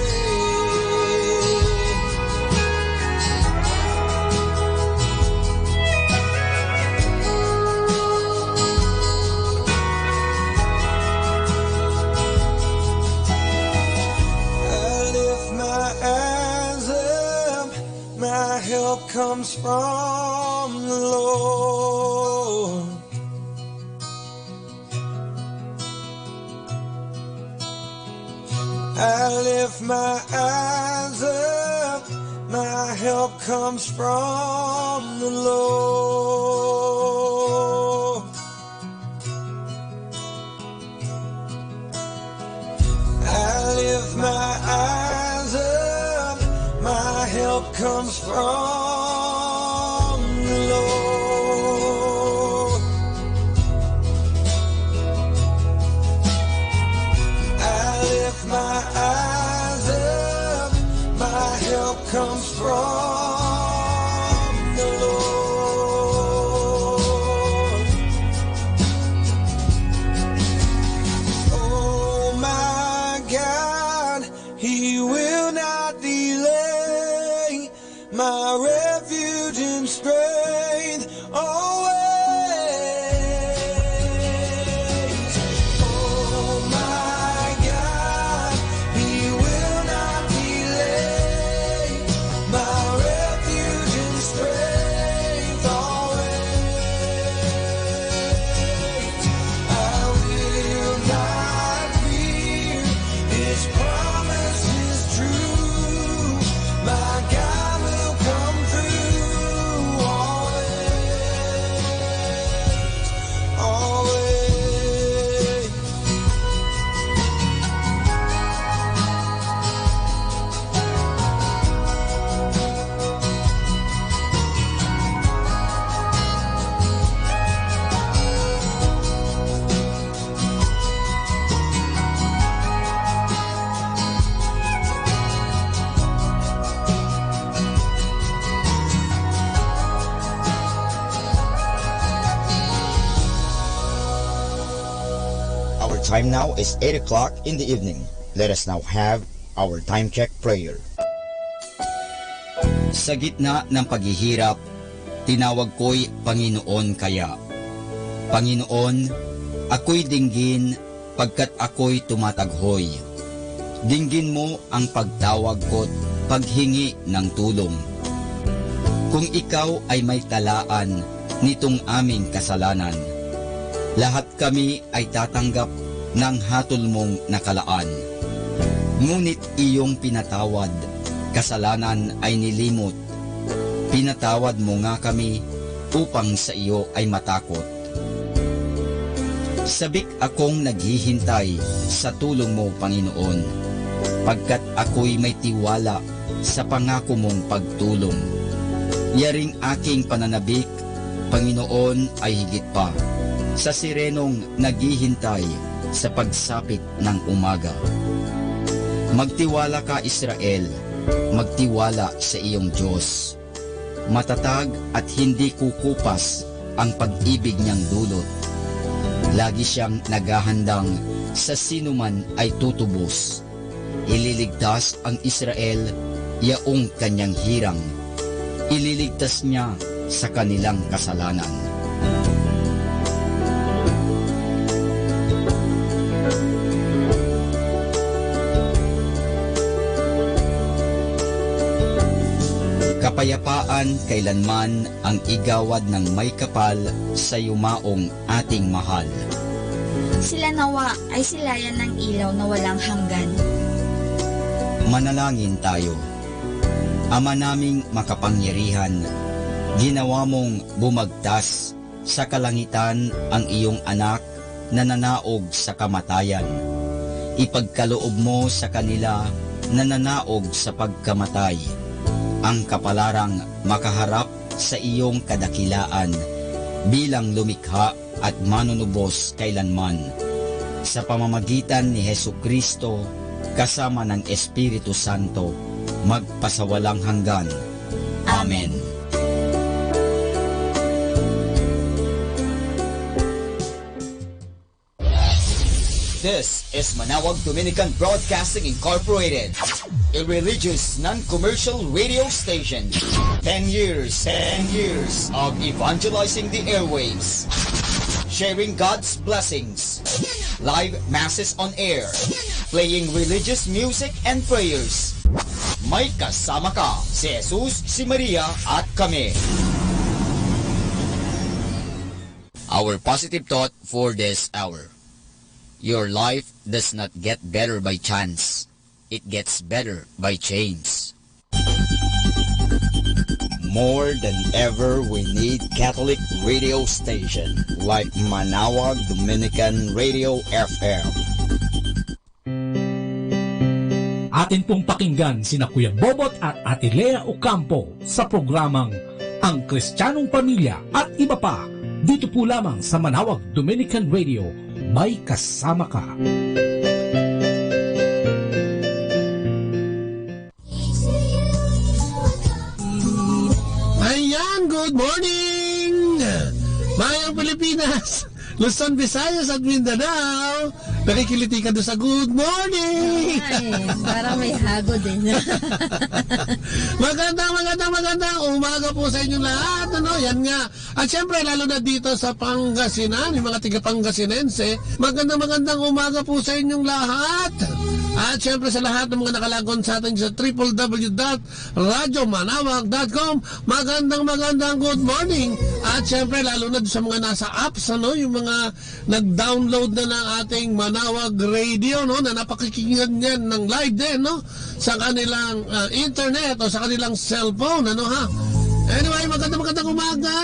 I lift my eyes up, my help comes from the Lord. I lift my eyes up, my help comes from the Lord. I lift my eyes up, my help comes from the Lord. I lift my eyes up, my help comes from the Lord. Oh my God, He will not delay, my refuge and strength always. Oh my God, He will not delay, my refuge and strength always. I will not fear, His promise is true, my God will come through always, always. Our time now is 8 o'clock in the evening. Let us now have our time check prayer. Sa gitna ng paghihirap, tinawag ko'y Panginoon kaya. Panginoon, ako'y dinggin pagkat ako'y tumataghoy. Dinggin mo ang pagtawag ko't paghingi ng tulong. Kung ikaw ay may talaan nitong aming kasalanan, lahat kami ay tatanggap ng hatol mong nakalaan. Ngunit iyong pinatawad, kasalanan ay nilimot. Pinatawad mo nga kami upang sa iyo ay matakot. Sabik akong naghihintay sa tulong mo, Panginoon. pagkat ako'y may tiwala sa pangako mong pagtulong. Yaring aking pananabik, Panginoon, ay higit pa sa sirenong naghihintay sa pagsapit ng umaga. Magtiwala ka, Israel, magtiwala sa iyong Diyos. Matatag at hindi kukupas ang pag-ibig niyang dulot. Lagi siyang naghahandang sa sinuman ay tutubos. Ililigtas ang Israel, yaong kanyang hirang. Ililigtas niya sa kanilang kasalanan. Kapayapaan kailanman ang igawad ng may kapal sa yumaong ating mahal. Sila nawa ay silayan ng ilaw na walang hanggan. Manalangin tayo. Ama naming makapangyarihan, ginawa mong bumagtas sa kalangitan ang iyong anak na nanaog sa kamatayan. Ipagkaloob mo sa kanila na nanaog sa pagkamatay ang kapalarang makaharap sa iyong kadakilaan bilang lumikha at manunubos kailanman. Sa pamamagitan ni Hesukristo kasama ng Espiritu Santo, magpasawalang hanggan. Amen. This is Manawag Dominican Broadcasting Incorporated, a religious, non-commercial radio station. 10 years of evangelizing the airwaves, sharing God's blessings, live masses on air, playing religious music and prayers. May kasama ka, si Jesus, si Maria, at kami. Our positive thought for this hour. Your life does not get better by chance. It gets better by change. More than ever, we need Catholic radio station like Manawag Dominican Radio FM. Atin pong pakinggan sina Kuya Bobot at Ate Lea Ocampo sa programang Ang Kristiyanong Pamilya at iba pa. Dito po lamang sa Manawag Dominican Radio, may kasama ka. Ayan, good morning! Mayang Pilipinas, Luzon, Visayas at Mindanao. Nakikiliti ka doon sa good morning! Ay, parang may hago din. Magandang umaga po sa inyong lahat. Yan nga. At syempre, lalo na dito sa Pangasinan, yung mga tiga-Pangasinense, magandang umaga po sa inyong lahat. At syempre sa lahat ng mga nakalagon sa atin sa www.radyomanawag.com, magandang good morning. At syempre, lalo na sa mga nasa apps, yung mga nag-download na ng ating Manawag Radio, na napakikinggan yan ng live din, sa kanilang internet o sa kanilang cellphone, Anyway, magandang umaga.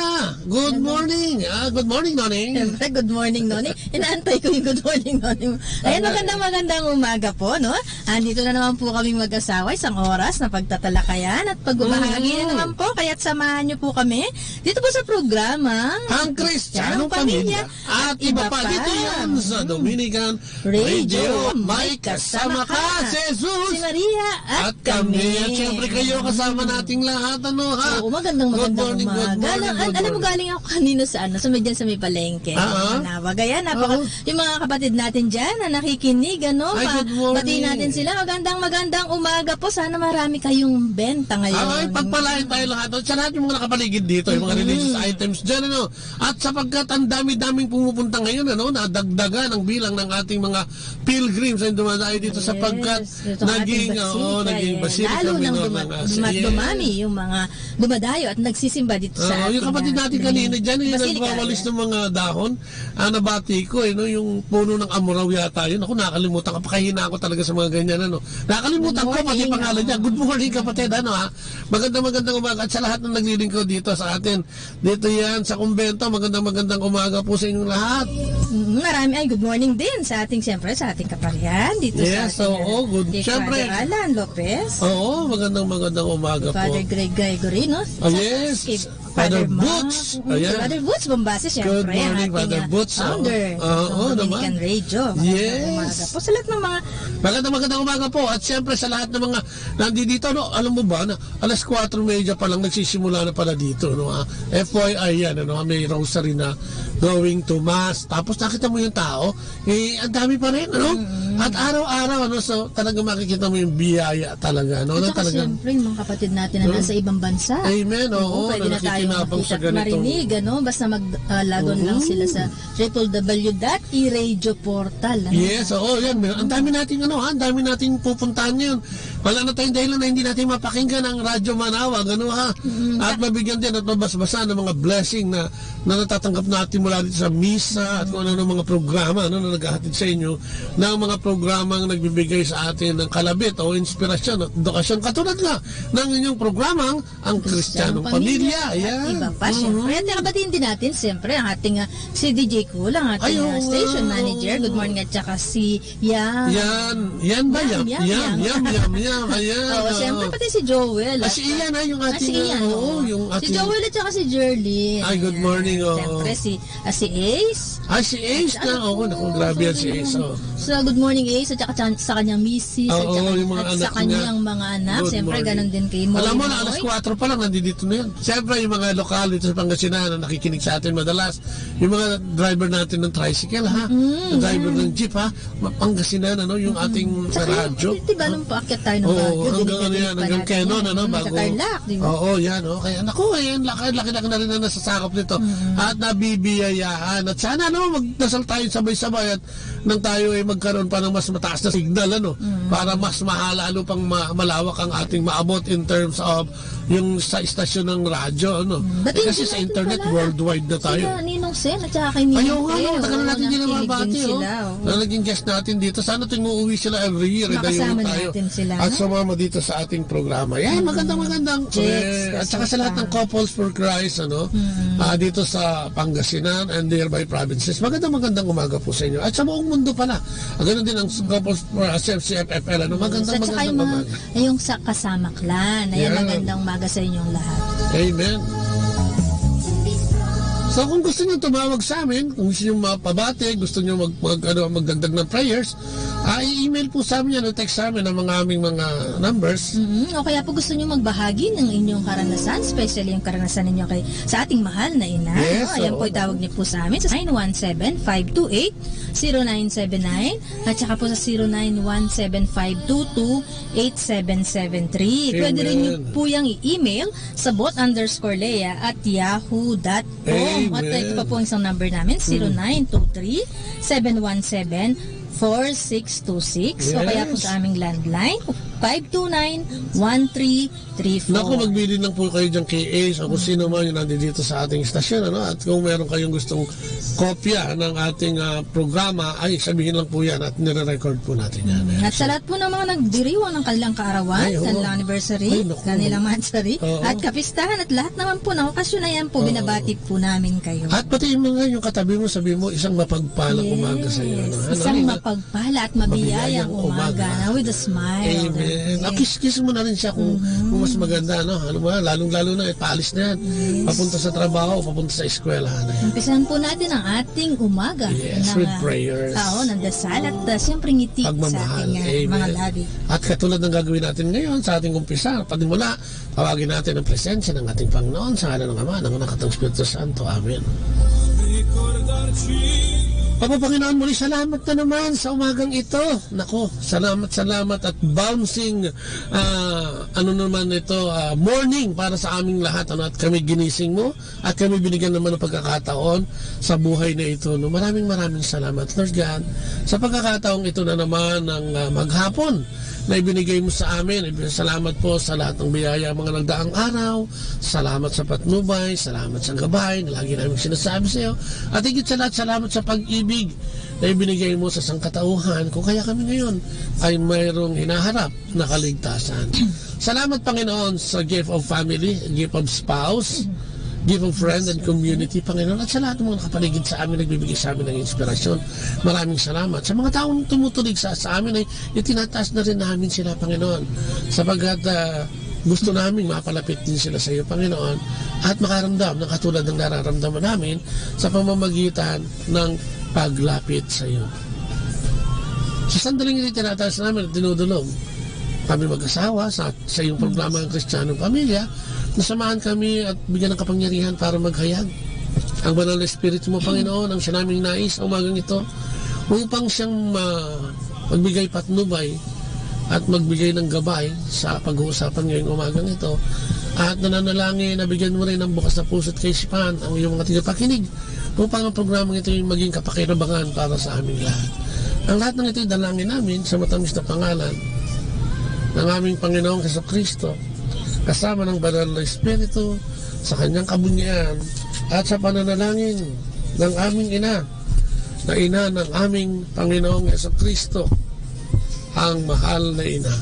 Good morning. Good morning, Noning. Good morning, Noning. Inaantay ko yung good morning, Noning. Ayan, magandang umaga po, Andito na naman po kaming mag-asawa, isang oras na pagtatalakayan at pagbabahagi na naman po. Kaya't samahan niyo po kami dito po sa programa Ang Kristiyanong Pamilya at iba pa. Dito yan sa Dominican Radio. May kasama ka, si Jesus, si Maria at kami. At syempre kayo kasama nating lahat, Oo, magandang umaga. Alam mo, galing ako kanina sa sa may palengke. Manawag. Ayan, yung mga kapatid natin dyan na nakikinig, Batiin natin sila. Magandang umaga po. Sana marami kayong benta ngayon. Ay, pagpalain tayo lahat. Sa lahat yung mga nakapaligid dito, yung mga religious items dyan, At sapagkat ang dami-daming pumupunta ngayon, nadagdagan ang bilang ng ating mga pilgrims na dumadayo dito sapagkat naging basilica. Lalo nang dumami yung mga dumadayo tayo at nagsisimba dito sa ating... Yung kapatid natin kanina dyan, yung nagwawalis ng mga dahon, nabati ko, no, yung puno ng amuraw yata yun. Ako nakalimutan, kapakahina ako talaga sa mga ganyan. Ano. Nakalimutan ko, pati pangalan niya. Good morning kapatid, magandang umaga at sa lahat ng naglilingkod dito sa atin. Dito yan sa kumbento, magandang umaga po sa inyong lahat. Good morning din sa ating, siyempre, sa ating kaparihan dito sa ating good. Siyempre, Alan Lopez. Magandang umaga po. Father Greg Gregory, no? Yes. Father Boots. Father Boots Bombase, siyempre. Good morning, Father Boots. Founder ng Dominican Radio. Yes. Po sa lahat ng mga... Magandang umaga po. At siyempre sa lahat ng mga nandito, no, alam mo ba, na alas 4:30 pa lang nagsisimula na pala dito. No, FYI yan, may rosary na going to Mass. Tapos nakita mo yung tao, ang dami pa rin, ano? At araw-araw, so talaga makikita mo yung biyaya talaga. No? At saka siyempre, yung mga kapatid natin na nasa ibang bansa. Amen, pwede na tayo makita at marinig, basta mag-lagon lang sila sa www.eradioportal. Yes, yan. Ang dami nating ang dami nating pupuntahan ngayon. Wala na tayong dahilan na hindi natin mapakinggan ang Radyo Manawag, at mabigyan din at mabasbasa ng mga blessing na natatanggap natin mula dito sa misa at kung ano mga programa na naghahatid sa inyo ng mga programang nagbibigay sa atin ng kalabit o inspirasyon at edukasyon katulad nga ng inyong programang ang Kristiyanong Pamilya. Iba pa, siyempre. At nakabatiin din natin, siyempre, ang ating si DJ Cool, ang ating station manager. Good morning, at saka si Yam. Yan ba? Yam. Ayan. Siyempre, pati si Joel. Si Ian, yung ating... Si Ian, si Joel at saka si Jerlyn. Good morning, Siyempre, si Ace. Si Ace na, grabe yan si Ace. So, good morning, Ace, at saka sa kanyang misis, at sa kanyang mga anak. Siyempre, ganun din kay Moy. Alam mo na, alas 4 pa lang, nandito na yan. Siyempre, yung mga lokal dito sa Pangasinan na nakikinig sa atin madalas, yung mga driver natin ng tricycle, yung driver ng jeep, Pangasinan, yung ating radyo. Diba, nung paakyat tayo ng radyo, hanggang Kenon, bago. Tarlac, diba? Yan, kaya naku, laki-laki na rin na nasasakop nito. At nabibiyayaan. At sana, magdasal tayo sabay-sabay at nang tayo ay magkaroon pa ng mas mataas na signal, para mas lalo pang malawak ang ating maabot in terms of yung sa istasyon ng radyo, kasi sa internet, worldwide na tayo. Sila, Ninong Sen, at saka kay Ninong Ayaw tagal natin din na mabati, na naging guest natin dito. Sana tuwing uuwi sila every year, makasama natin sila. At sumama dito sa ating programa. Yan, magandang. At saka sa lahat ng Couples for Christ, dito sa Pangasinan and nearby provinces. Magandang umaga po sa inyo. At sa buong mundo pala. Ganun din ang Couples for CFFL. Magandang umaga. Yung sa Kasama Clan. Magandang umaga sa inyong lahat. Amen. So kung gusto nyo tumawag sa amin, kung gusto nyo mapabate, gusto nyo magdagdag ng prayers, i-email po sa amin yan o text sa amin ang mga aming mga numbers. O kaya po gusto nyo magbahagi ng inyong karanasan, especially yung karanasan ninyo sa ating mahal na ina. Yes, ayan po, itawag niyo po sa amin sa 917-528-0979 at saka po sa 0917-522-8773. Pwede rin nyo po yung i-email sa bot_lea@yahoo.com. At ito pa po ang isang number namin, 0923-717-4626. O kaya po sa aming landline, 529-1334. Naku, magbili lang po kayo dyan kay Ace o kung sino man yung nandito sa ating istasyon. At kung meron kayong gustong kopya ng ating programa, ay sabihin lang po yan at nire-record po natin yan. At sa lahat po ng mga nagdiriwang ng kanilang kaarawan, kanilang anniversary, kanilang mansari, at kapistahan at lahat naman po ng okasyon na yan po, binabati po namin kayo. At pati yung katabi mo, sabi mo, isang mapagpalang umaga sa iyo. Isang mapagpala at mabiyayang umaga with a smile. Amen. Nakis-kiss mo na rin siya kung mas maganda, lalong-lalo na, paalis na yan. Papunta sa trabaho, papunta sa eskwelahan. Umpisahan po natin ang ating umaga. Yes, with prayers. Ng dasal at siyempre ngiti sa ating mga labi. At katulad ng gagawin natin ngayon sa ating umpisa, pagmula, tawagin natin ang presensya ng ating Panginoon sa ngalan ng Ama, ng Anak at ng Espiritu Santo. Amen. Papa Panginoon, muli salamat na naman sa umagang ito. Nako, salamat at bouncing morning para sa aming lahat. At kami ginising mo at kami binigyan naman ng pagkakataon sa buhay na ito. Maraming salamat, Lord God, sa pagkakataong ito na naman ng maghapon na ibinigay mo sa amin. Salamat po sa lahat ng biyaya mga nagdaang araw. Salamat sa patnubay, salamat sa gabay na lagi namin sinasabi sa iyo. At higit sa lahat, salamat sa pag-ibig na ibinigay mo sa sangkatauhan kung kaya kami ngayon ay mayroong hinaharap na kaligtasan. Salamat, Panginoon, sa gift of family, gift of spouse, gift of friend and community, Panginoon, at sa lahat ng mga nakapaligid sa amin, nagbibigay sa amin ng inspirasyon. Maraming salamat. Sa mga taong tumutulig sa amin ay itinataas na rin namin sila, Panginoon, sapagkat gusto namin mapalapit din sila sa iyo, Panginoon, at makaramdam ng katulad ng nararamdaman namin sa pamamagitan ng paglapit sa iyo. Sa sandaling ito tinataas namin at dinudulog kami mag-asawa sa iyong programa ng Kristiyanong Pamilya, nasamahan kami at bigyan ng kapangyarihan para maghayag ang banal na Espiritu mo, Panginoon, ang siya naming nais sa umagang ito upang siyang magbigay patnubay at magbigay ng gabay sa pag-uusapan ngayong umagang ito. At nananalangin na bigyan mo rin ng bukas na puso at kaisipan ang iyong mga tagapakinig upang ang programang ito yung maging kapakinabangan para sa aming lahat. Ang lahat ng ito ay dalangin namin sa matamis na pangalan ng aming Panginoong Jesucristo, kasama ng banal na Espiritu, sa kanyang kabunyian at sa pananalangin ng aming ina, na ina ng aming Panginoong Jesucristo, ang mahal na ina.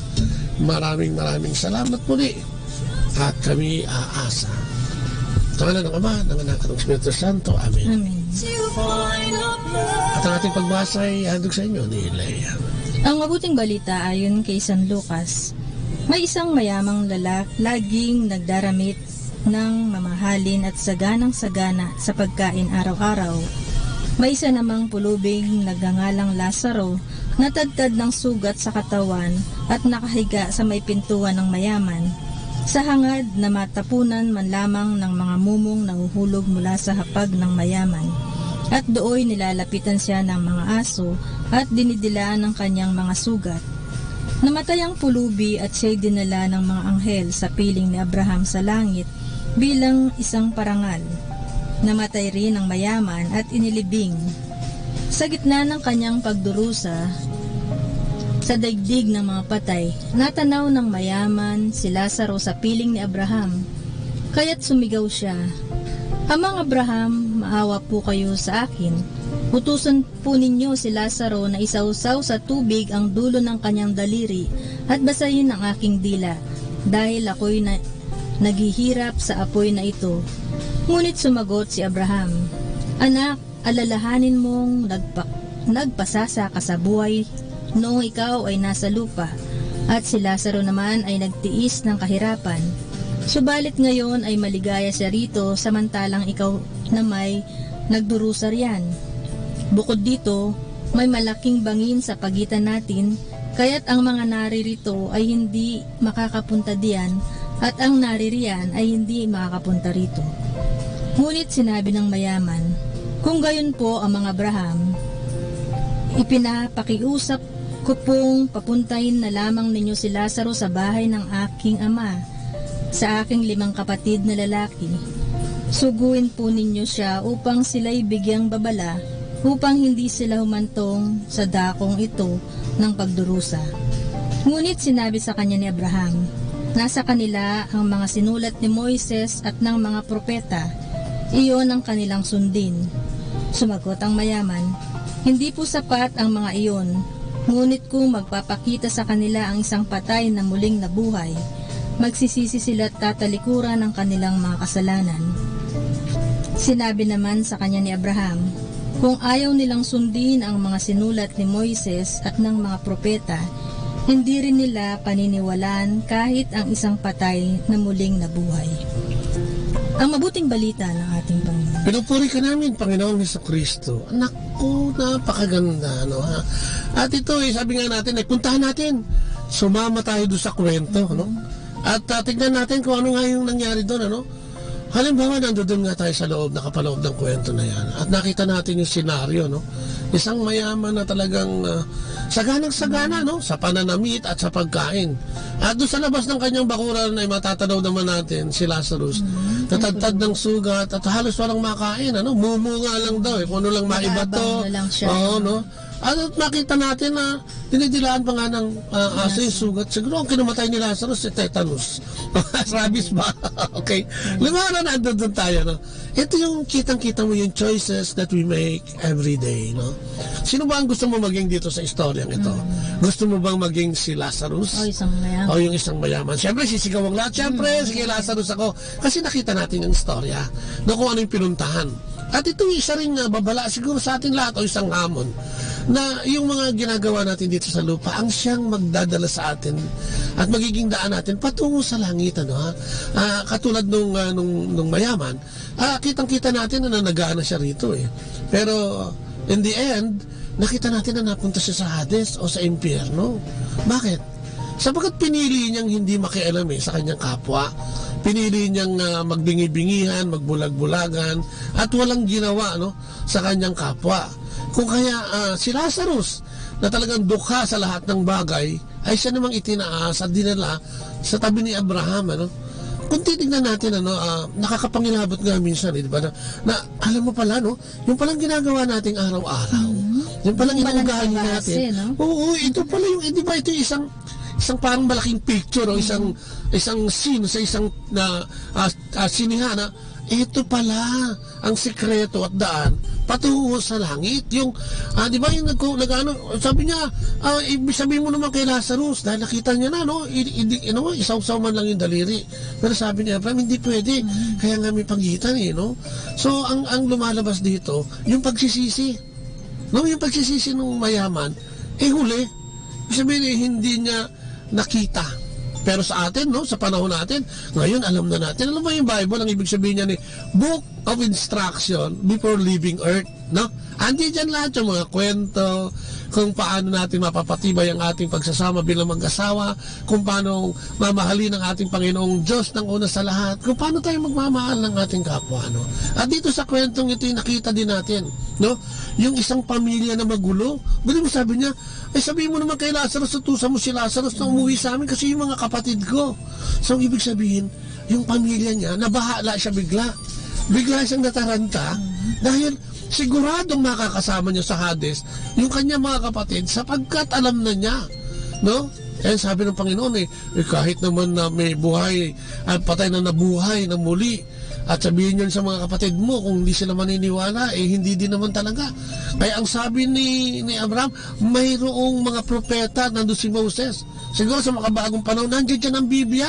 Maraming salamat muli at kami aasa. Sa ngalan ng Ama, ng Anak at ng Espiritu Santo. Amen. Amen. At ang ating pagbasa ay handog sa inyo ni Leia. Ang mabuting balita ayon kay San Lucas. May isang mayamang laging nagdaramit ng mamahalin at saganang-sagana sa pagkain araw-araw. May isa namang pulubing nagngangalang Lazaro na tadtad ng sugat sa katawan at nakahiga sa may pintuan ng mayaman, sa hangad na matapunan man lamang ng mga mumong nahuhulog mula sa hapag ng mayaman. At dooy nilalapitan siya ng mga aso at dinidilaan ng kanyang mga sugat. Namatay ang pulubi at siya'y dinala ng mga anghel sa piling ni Abraham sa langit bilang isang parangal. Namatay rin ang mayaman at inilibing. Sa gitna ng kanyang pagdurusa sa daigdig ng mga patay, natanaw ng mayaman si Lazaro sa piling ni Abraham. Kaya't sumigaw siya, "Amang Abraham, maawa po kayo sa akin. Utusan po ninyo si Lazaro na isausaw sa tubig ang dulo ng kanyang daliri at basahin ang aking dila, dahil ako'y naghihirap sa apoy na ito." Ngunit sumagot si Abraham, "Anak, alalahanin mong nagpasasa ka sa buhay noong ikaw ay nasa lupa, at si Lazaro naman ay nagtiis ng kahirapan. Subalit ngayon ay maligaya siya rito samantalang ikaw na may nagdurusa riyan. Bukod dito, may malaking bangin sa pagitan natin, kaya't ang mga naririto ay hindi makakapunta diyan at ang naririyan ay hindi makakapunta rito." Ngunit sinabi ng mayaman, "Kung gayon po, Amang Abraham, ipinapakiusap ko pong papuntahin na lamang ninyo si Lazaro sa bahay ng aking ama, sa aking 5 kapatid na lalaki. Suguin po ninyo siya upang sila'y bigyang babala, upang hindi sila humantong sa dakong ito ng pagdurusa." Ngunit sinabi sa kanya ni Abraham, "Nasa kanila ang mga sinulat ni Moises at ng mga propeta, iyon ang kanilang sundin." Sumagot ang mayaman, "Hindi po sapat ang mga iyon, ngunit kung magpapakita sa kanila ang isang patay na muling nabuhay, magsisisi sila at tatalikuran ng kanilang mga kasalanan." Sinabi naman sa kanya ni Abraham, kung ayaw nilang sundin ang mga sinulat ni Moises at ng mga propeta, hindi rin nila paniniwalaan kahit ang isang patay na muling nabuhay. Ang mabuting balita ng ating Panginoon. Pinupuri ka namin, Panginoong Jesucristo. Anak ko, napakaganda, no? Ha? At ito, sabi nga natin, puntahan natin. Sumama tayo doon sa kwento, no? At tignan natin kung ano nga yung nangyari doon, ano? Halimbawa, nandoon nga tayo sa loob, nakapaloob ng kwento na yan. At nakita natin yung senaryo, no? Isang mayaman na talagang saganang-sagana, no? Sa pananamit at sa pagkain. At doon sa labas ng kanyang bakuran ay matatanaw naman natin si Lazarus. Tatadtad ng sugat at halos walang makain, ano? Mumunga lang daw, kung ano lang maibato. Oo, no? At makita natin na dinidilaan pa nga ng aso yung sugat. Siguro ang kinumatay ni Lazarus si tetanus. Rabies ba? Okay. Lumana na doon tayo, no? Ito yung kitang-kita mo yung choices that we make every day, no? Sino ba ang gusto mo maging dito sa istoryang ito? Gusto mo bang maging si Lazarus? O isang mayaman. O yung isang mayaman. Siyempre, sisigaw ang lahat. Siyempre, sige Lazarus ako. Kasi nakita natin yung istorya, no, kung ano yung pinuntahan. At ito isa rin babala siguro sa ating lahat o isang hamon na yung mga ginagawa natin dito sa lupa ang siyang magdadala sa atin at magiging daan natin patungo sa langit, ano, ha? Katulad nung mayaman, kitang-kita natin na nanagaan na siya rito eh. Pero in the end, nakita natin na napunta siya sa Hades o sa impyerno. Bakit? Sapagkat pinili niyang hindi makialam sa kanyang kapwa. Pinili niyang magbingi-bingihan, magbulag-bulagan at walang ginawa, no, sa kanyang kapwa. Kung kaya si Lazarus na talagang dukha sa lahat ng bagay ay siya namang itinaas at dinala sa tabi ni Abraham, ano. Kung titignan natin, ano, nakakapangilabot nga minsan, di ba, na alam mo pala, no, yung palang ginagawa nating araw-araw, yung palang inuugahan natin, no? Oo, ito pala yung, di ba, ito yung isang parang malaking picture o isang scene sa isang sinihan na ito pala ang sikreto at daan patungo sa langit. Yung di ba yung sabi niya, ibig sabihin mo naman kay Lazarus dahil nakita niya na, no, isaw-saw man lang yung daliri, pero sabi niya, Abraham, hindi pwede, kaya nga may pagitan, no. So ang lumalabas dito yung pagsisisi, no, yung pagsisisi ng mayaman huli. Ibig sabihin hindi niya nakita. Pero sa atin, no, sa panahon natin, ngayon alam na natin. Alam mo yung Bible, ang ibig sabihin niya ni Book of Instruction before leaving earth, no? Andi dyan lahat yung mga kwento, kung paano natin mapapatibay ang ating pagsasama bilang mag-asawa, kung paano mamahalin ang ating Panginoong Diyos ng una sa lahat, kung paano tayo magmamahal ng ating kapwa, no? At dito sa kwentong ito, nakita din natin, no, yung isang pamilya na magulo. Bili mo, sabi niya, sabihin mo naman kay Lazarus, tutusan mo si Lazarus na umuwi sa amin kasi yung mga kapatid ko. So, ibig sabihin, yung pamilya niya, nabahala siya bigla siyang nataranta dahil siguradong makakasama niya sa Hades yung kanyang mga kapatid sapagkat alam na niya, no? Sabi ng Panginoon kahit naman na may buhay at patay na nabuhay na muli at sabihin yun sa mga kapatid mo, kung hindi sila maniniwala, hindi din naman talaga. Kaya ang sabi ni Abraham, mayroong mga propeta, nandun si Moses. Siguro sa makabagong panahon, nandiyan dyan ang Biblia.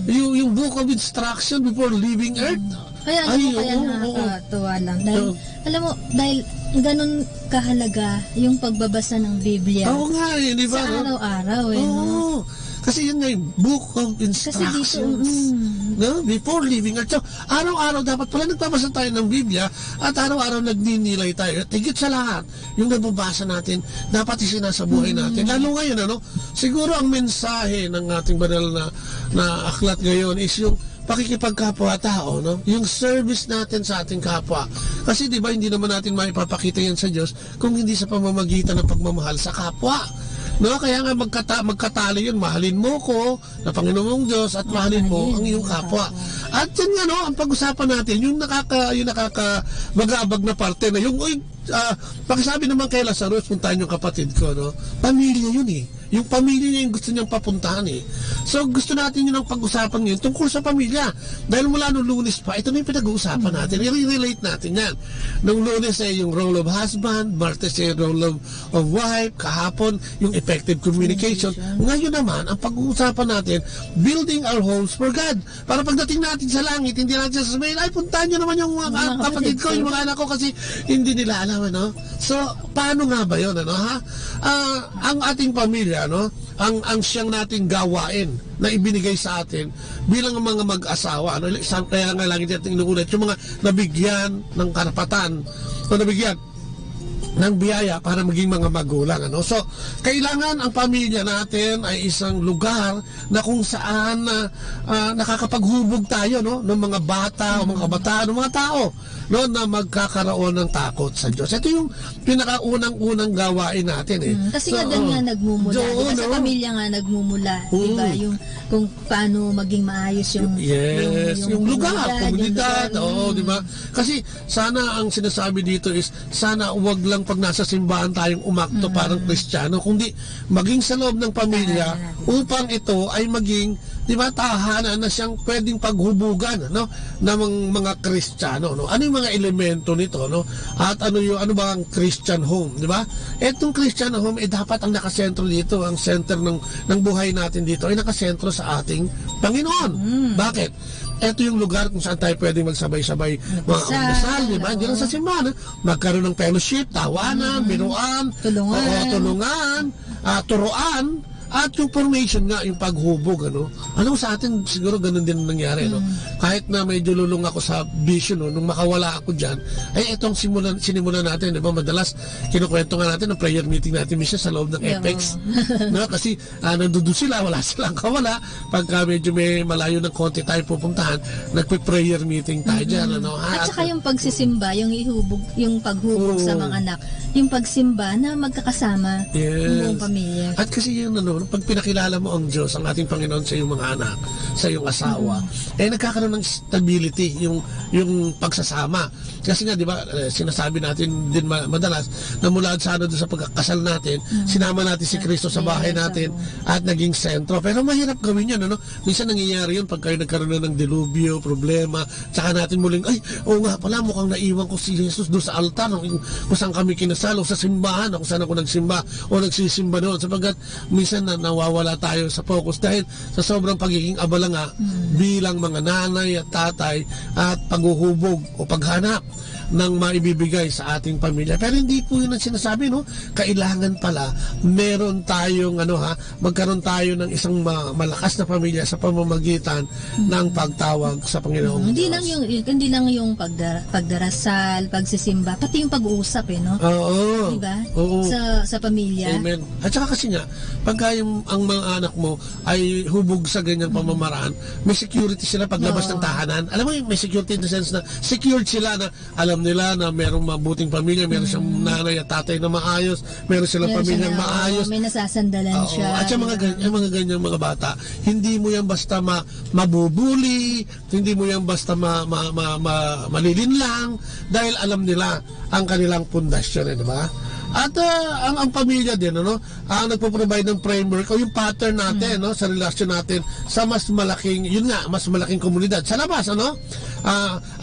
Yung Book of Instruction before leaving earth. Kaya nakakatuwa lang. Dahil, alam mo, dahil ganun kahalaga yung pagbabasa ng Biblia. Oo nga, di ba? Sa araw-araw, no? Kasi yun nga yung Book of Instructions. No? Before leaving earth. So, araw-araw dapat pala nagbabasa tayo ng Biblia at araw-araw nagninilay tayo. At higit sa lahat, yung nababasa natin, dapat isinasa buhay natin. Lalo ngayon, ano? Siguro ang mensahe ng ating banal na aklat ngayon is yung pakikipagkapwa-tao, no? Yung service natin sa ating kapwa. Kasi di ba hindi naman natin maipapakita yan sa Diyos kung hindi sa pamamagitan ng pagmamahal sa kapwa. No, kaya nga magkatalo yun, mahalin mo ko na Panginoong Diyos at mahalin mo ang iyong kapwa. At yan nga, no, ang pag-usapan natin, yung nakakabagabag na parte na yung pakisabi naman kay Lazarus, puntahan yung kapatid ko, no? Pamilya yun yung pamilya niya yung gusto niyang papuntahan So gusto natin yun ang pag-usapan ngayon tungkol sa pamilya. Dahil mula nung Lunes pa, ito na yung pinag-uusapan natin. I-relate natin yan. Nung Lunes yung role of husband, Martes yung role of wife, kahapon yung effective communication. Ngayon naman, ang pag-uusapan natin, building our homes for God. Para pagdating natin sa langit, hindi natin sasabihin, ay puntahan nyo naman yung mga kapatid ko, yung mga anak ko kasi hindi nila alam, ano? So, paano nga ba yun, ano, ha? Ang ating pamilya, no? Ang siyang nating gawain na ibinigay sa atin bilang mga mag-asawa, ano? Kaya nga lang natin inuulit yung mga nabigyan ng karapatan o nabigyan ng biyaya para maging mga magulang, ano? So, kailangan ang pamilya natin ay isang lugar na kung saan nakakapaghubog tayo, no, ng mga bata o mga kabataan, ng mga tao no, na magkakaroon ng takot sa Diyos. Ito yung pinakaunang-unang gawain natin eh. Kasi nga doon nga nagmumula. Diba, sa pamilya nga nagmumula. Diba? Yung kung paano maging maayos yung yung lugar, komunidad. Diba? Kasi sana ang sinasabi dito is sana wag lang pag nasa simbahan tayong umakto parang Kristiyano, kundi maging sa loob ng pamilya upang ito ay maging, di ba, tahanan na siyang pwedeng paghubugan, no, ng mga Kristiyano, no. Ano yung mga elemento nito, no? At ano ba ang Christian home, di ba? Etong Christian home dapat ang nakasentro dito, ang center ng buhay natin dito ay nakasentro sa ating Panginoon. Bakit? Ito yung lugar kung saan tayo pwedeng magsabay-sabay magdasal, di ba? Hindi lang sa simbahan, magkaroon ng fellowship, tawanan, biruan, tulungan, turuan, at yung formation nga, yung paghubog, ano? Alam mo, sa atin, siguro ganun din nangyari, no? Kahit na medyo lulong ako sa vision, no? Nung makawala ako dyan, ay itong sinimulan natin, di ba? Madalas, kinukwento nga natin ng prayer meeting natin minsan sa loob ng Apex. No? Kasi, nandun sila, wala silang kawala. Pagka medyo may malayo ng konti tayo pupuntahan, nagpe-prayer meeting tayo dyan, ano? At saka yung pagsisimba, yung paghubog sa mga anak, yung pagsimba na magkakasama ng buong pamilya. At kasi yun, ano, pag pinakilala mo ang Diyos, ang ating Panginoon sa iyong mga anak, sa iyong asawa, nagkakaroon ng stability, yung pagsasama. Kasi nga, di ba, sinasabi natin din madalas, na mula sa doon sa pagkakasal natin, sinama natin si Kristo sa bahay natin, at naging sentro. Pero mahirap gawin yan, ano? Minsan nangyayari yun pag kayo nagkaroon na ng delubyo, problema, tsaka natin muling, nga pala, mukhang naiwan ko si Jesus doon sa altar, kung saan kami kinasal, o sa simbahan, kung saan ako nagsimba, o nagsisimba doon, sapagkat minsan na nawawala tayo sa focus dahil sa sobrang pagiging abala nga bilang mga nanay at tatay at paghuhubog o paghanap ng maibibigay sa ating pamilya. Pero hindi po yun ang sinasabi, no? Kailangan pala meron tayong magkaroon tayo ng isang malakas na pamilya sa pamamagitan ng pagtawag sa Panginoong Diyos. Hindi lang yung pagdarasal, pagsisimba, pati yung pag-uusap, no? Oo. Diba? Oo. Sa pamilya. Amen. At saka kasi nga, pagka ang mga anak mo ay hubog sa ganyang pamamaraan, may security sila paglabas ng tahanan. Alam mo, may security in the sense na secured sila, na alam nila na merong mabuting pamilya, meron siyang nanay at tatay na maayos, meron silang pamilyang maayos. May nasasandalan siya. At yung mga ganyang mga bata, hindi mo yan basta mabubuli, hindi mo yan basta malilinlang, dahil alam nila ang kanilang pundasyon, di ba? At ang pamilya din, ano, ang nagpo-provide ng framework o yung pattern natin, no, sa relasyon natin sa mas malaking, mas malaking komunidad sa labas, ano?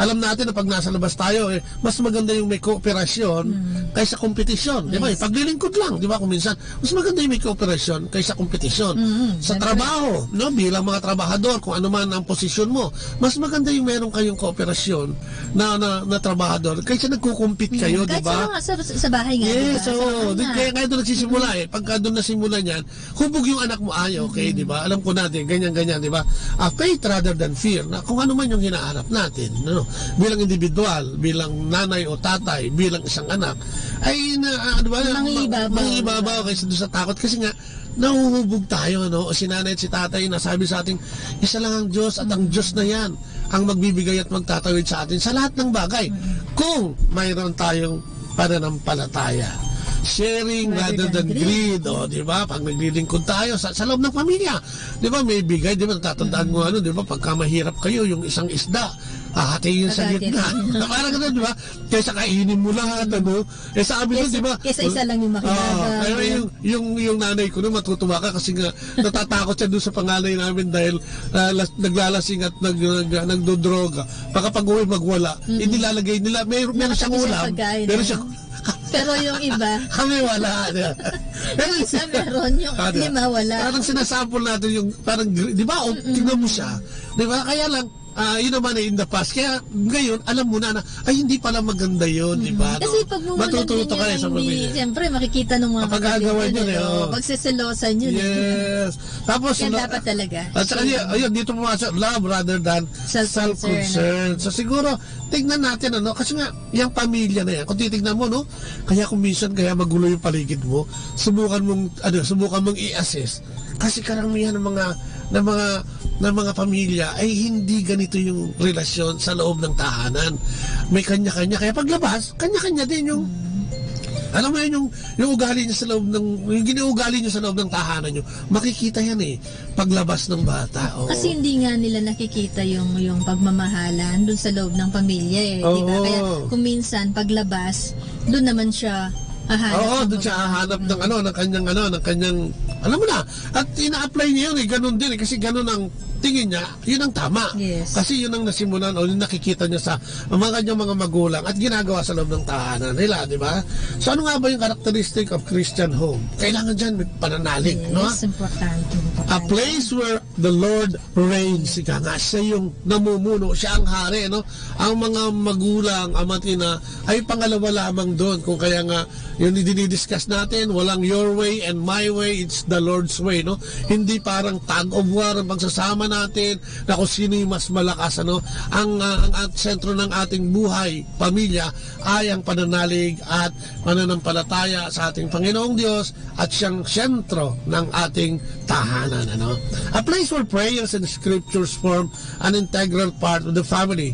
Alam natin na pag nasa labas tayo, mas maganda yung may kooperasyon kaysa kompetisyon, di ba? Paglilingkod lang, di ba? Kung minsan, mas maganda yung may kooperasyon kaysa kompetisyon. Sa trabaho, no, bilang mga trabahador, kung ano man ang posisyon mo, mas maganda yung meron kayong kooperasyon na trabahador kaysa nagkukumpit kayo, di ba? Kahit sa bahay nga, yes, kaya doon nagsisimula pagka doon nasimula niyan, hubog yung anak mo, okay, di ba? Alam ko natin, ganyan, di ba? Faith rather than fear, na kung ano man yung hinahanap natin, no? Bilang individual, bilang nanay o tatay, bilang isang anak, ay mangibabaw kaysa doon sa takot, kasi nga, nahuhubog tayo, no? O si nanay at si tatay, nasabi sa ating, isa lang ang Diyos, at ang Diyos na yan, ang magbibigay at magtatawid sa atin sa lahat ng bagay. Kung mayroon tayong pananampalataya. Sharing rather than greed, di ba? Pag naglilingkod tayo sa loob ng pamilya, di ba? May bigay, di ba? Natatandaan mo, di ba? Pagka mahirap kayo, yung isang isda, hahatiin sa gitna. Parang gano'n, di ba? Kaysa kainin mo lahat, ano? Sabi nun, di ba? Kaysa isa lang yung makilala. Pero yung nanay ko nun, matutuwa ka kasi nga natatakot siya doon sa panganay namin dahil naglalasing at nagdodroga. Pagkapag-uwi magwala, inilalagay nila, meron siyang ulam, meron siyang pero yung iba, kami wala. Pero isa meron, yung lima wala. Parang sinasample natin yung, parang, di ba, tingnan mo siya. Di ba, kaya lang, yun naman in the past. Kaya ngayon, alam mo na hindi pala maganda yun, di ba? Kasi pag matututo ka sa pamilya. Siyempre, makikita ng mga pagkagawa nyo pagsiselosan yun. Yes. Tapos, kaya dapat talaga. At saka, ayun, dito pumasok, love rather than self-concern. So siguro, tignan natin, kasi nga, yung pamilya na yan, kung titignan mo, no, kaya kung minsan, kaya magulo yung paligid mo, subukan mong i-assess. Kasi karamihan ng mga mga pamilya ay hindi ganito yung relasyon sa loob ng tahanan. May kanya-kanya. Kaya paglabas, kanya-kanya din yung alam mo yun, yung ugali niya sa loob ng, yung ginuugali niyo sa loob ng tahanan niyo, makikita yan paglabas ng bata. Oo. Kasi hindi nga nila nakikita yung pagmamahalan doon sa loob ng pamilya di ba? Kaya kung minsan paglabas, doon naman siya hahanap. Doon siya hahanap ng kanyang, alam mo na, at ina-apply niya yun ganun din kasi ganun ang tingin niya, yun ang tama. Yes. Kasi yun ang nasimulan o yung nakikita niya sa mga kanyang mga magulang at ginagawa sa loob ng tahanan nila, di ba? So ano nga ba yung characteristic of Christian home? Kailangan dyan may pananalig, no? Yes, importante. A place where the Lord reigns. Ika nga, siya yung namumuno, siya ang hari, no? Ang mga magulang, ama't ina, ay pangalawa lamang doon. Kung kaya nga, yung dinidiscuss natin, walang your way and my way, it's the Lord's way, no? Hindi parang tag of war ang pagsasama natin na kung sino yung mas malakas, ano? Ang sentro ng ating buhay, pamilya, ay ang pananalig at pananampalataya sa ating Panginoong Diyos at siyang sentro ng ating tahanan, ano? A place where prayers and scriptures form an integral part of the family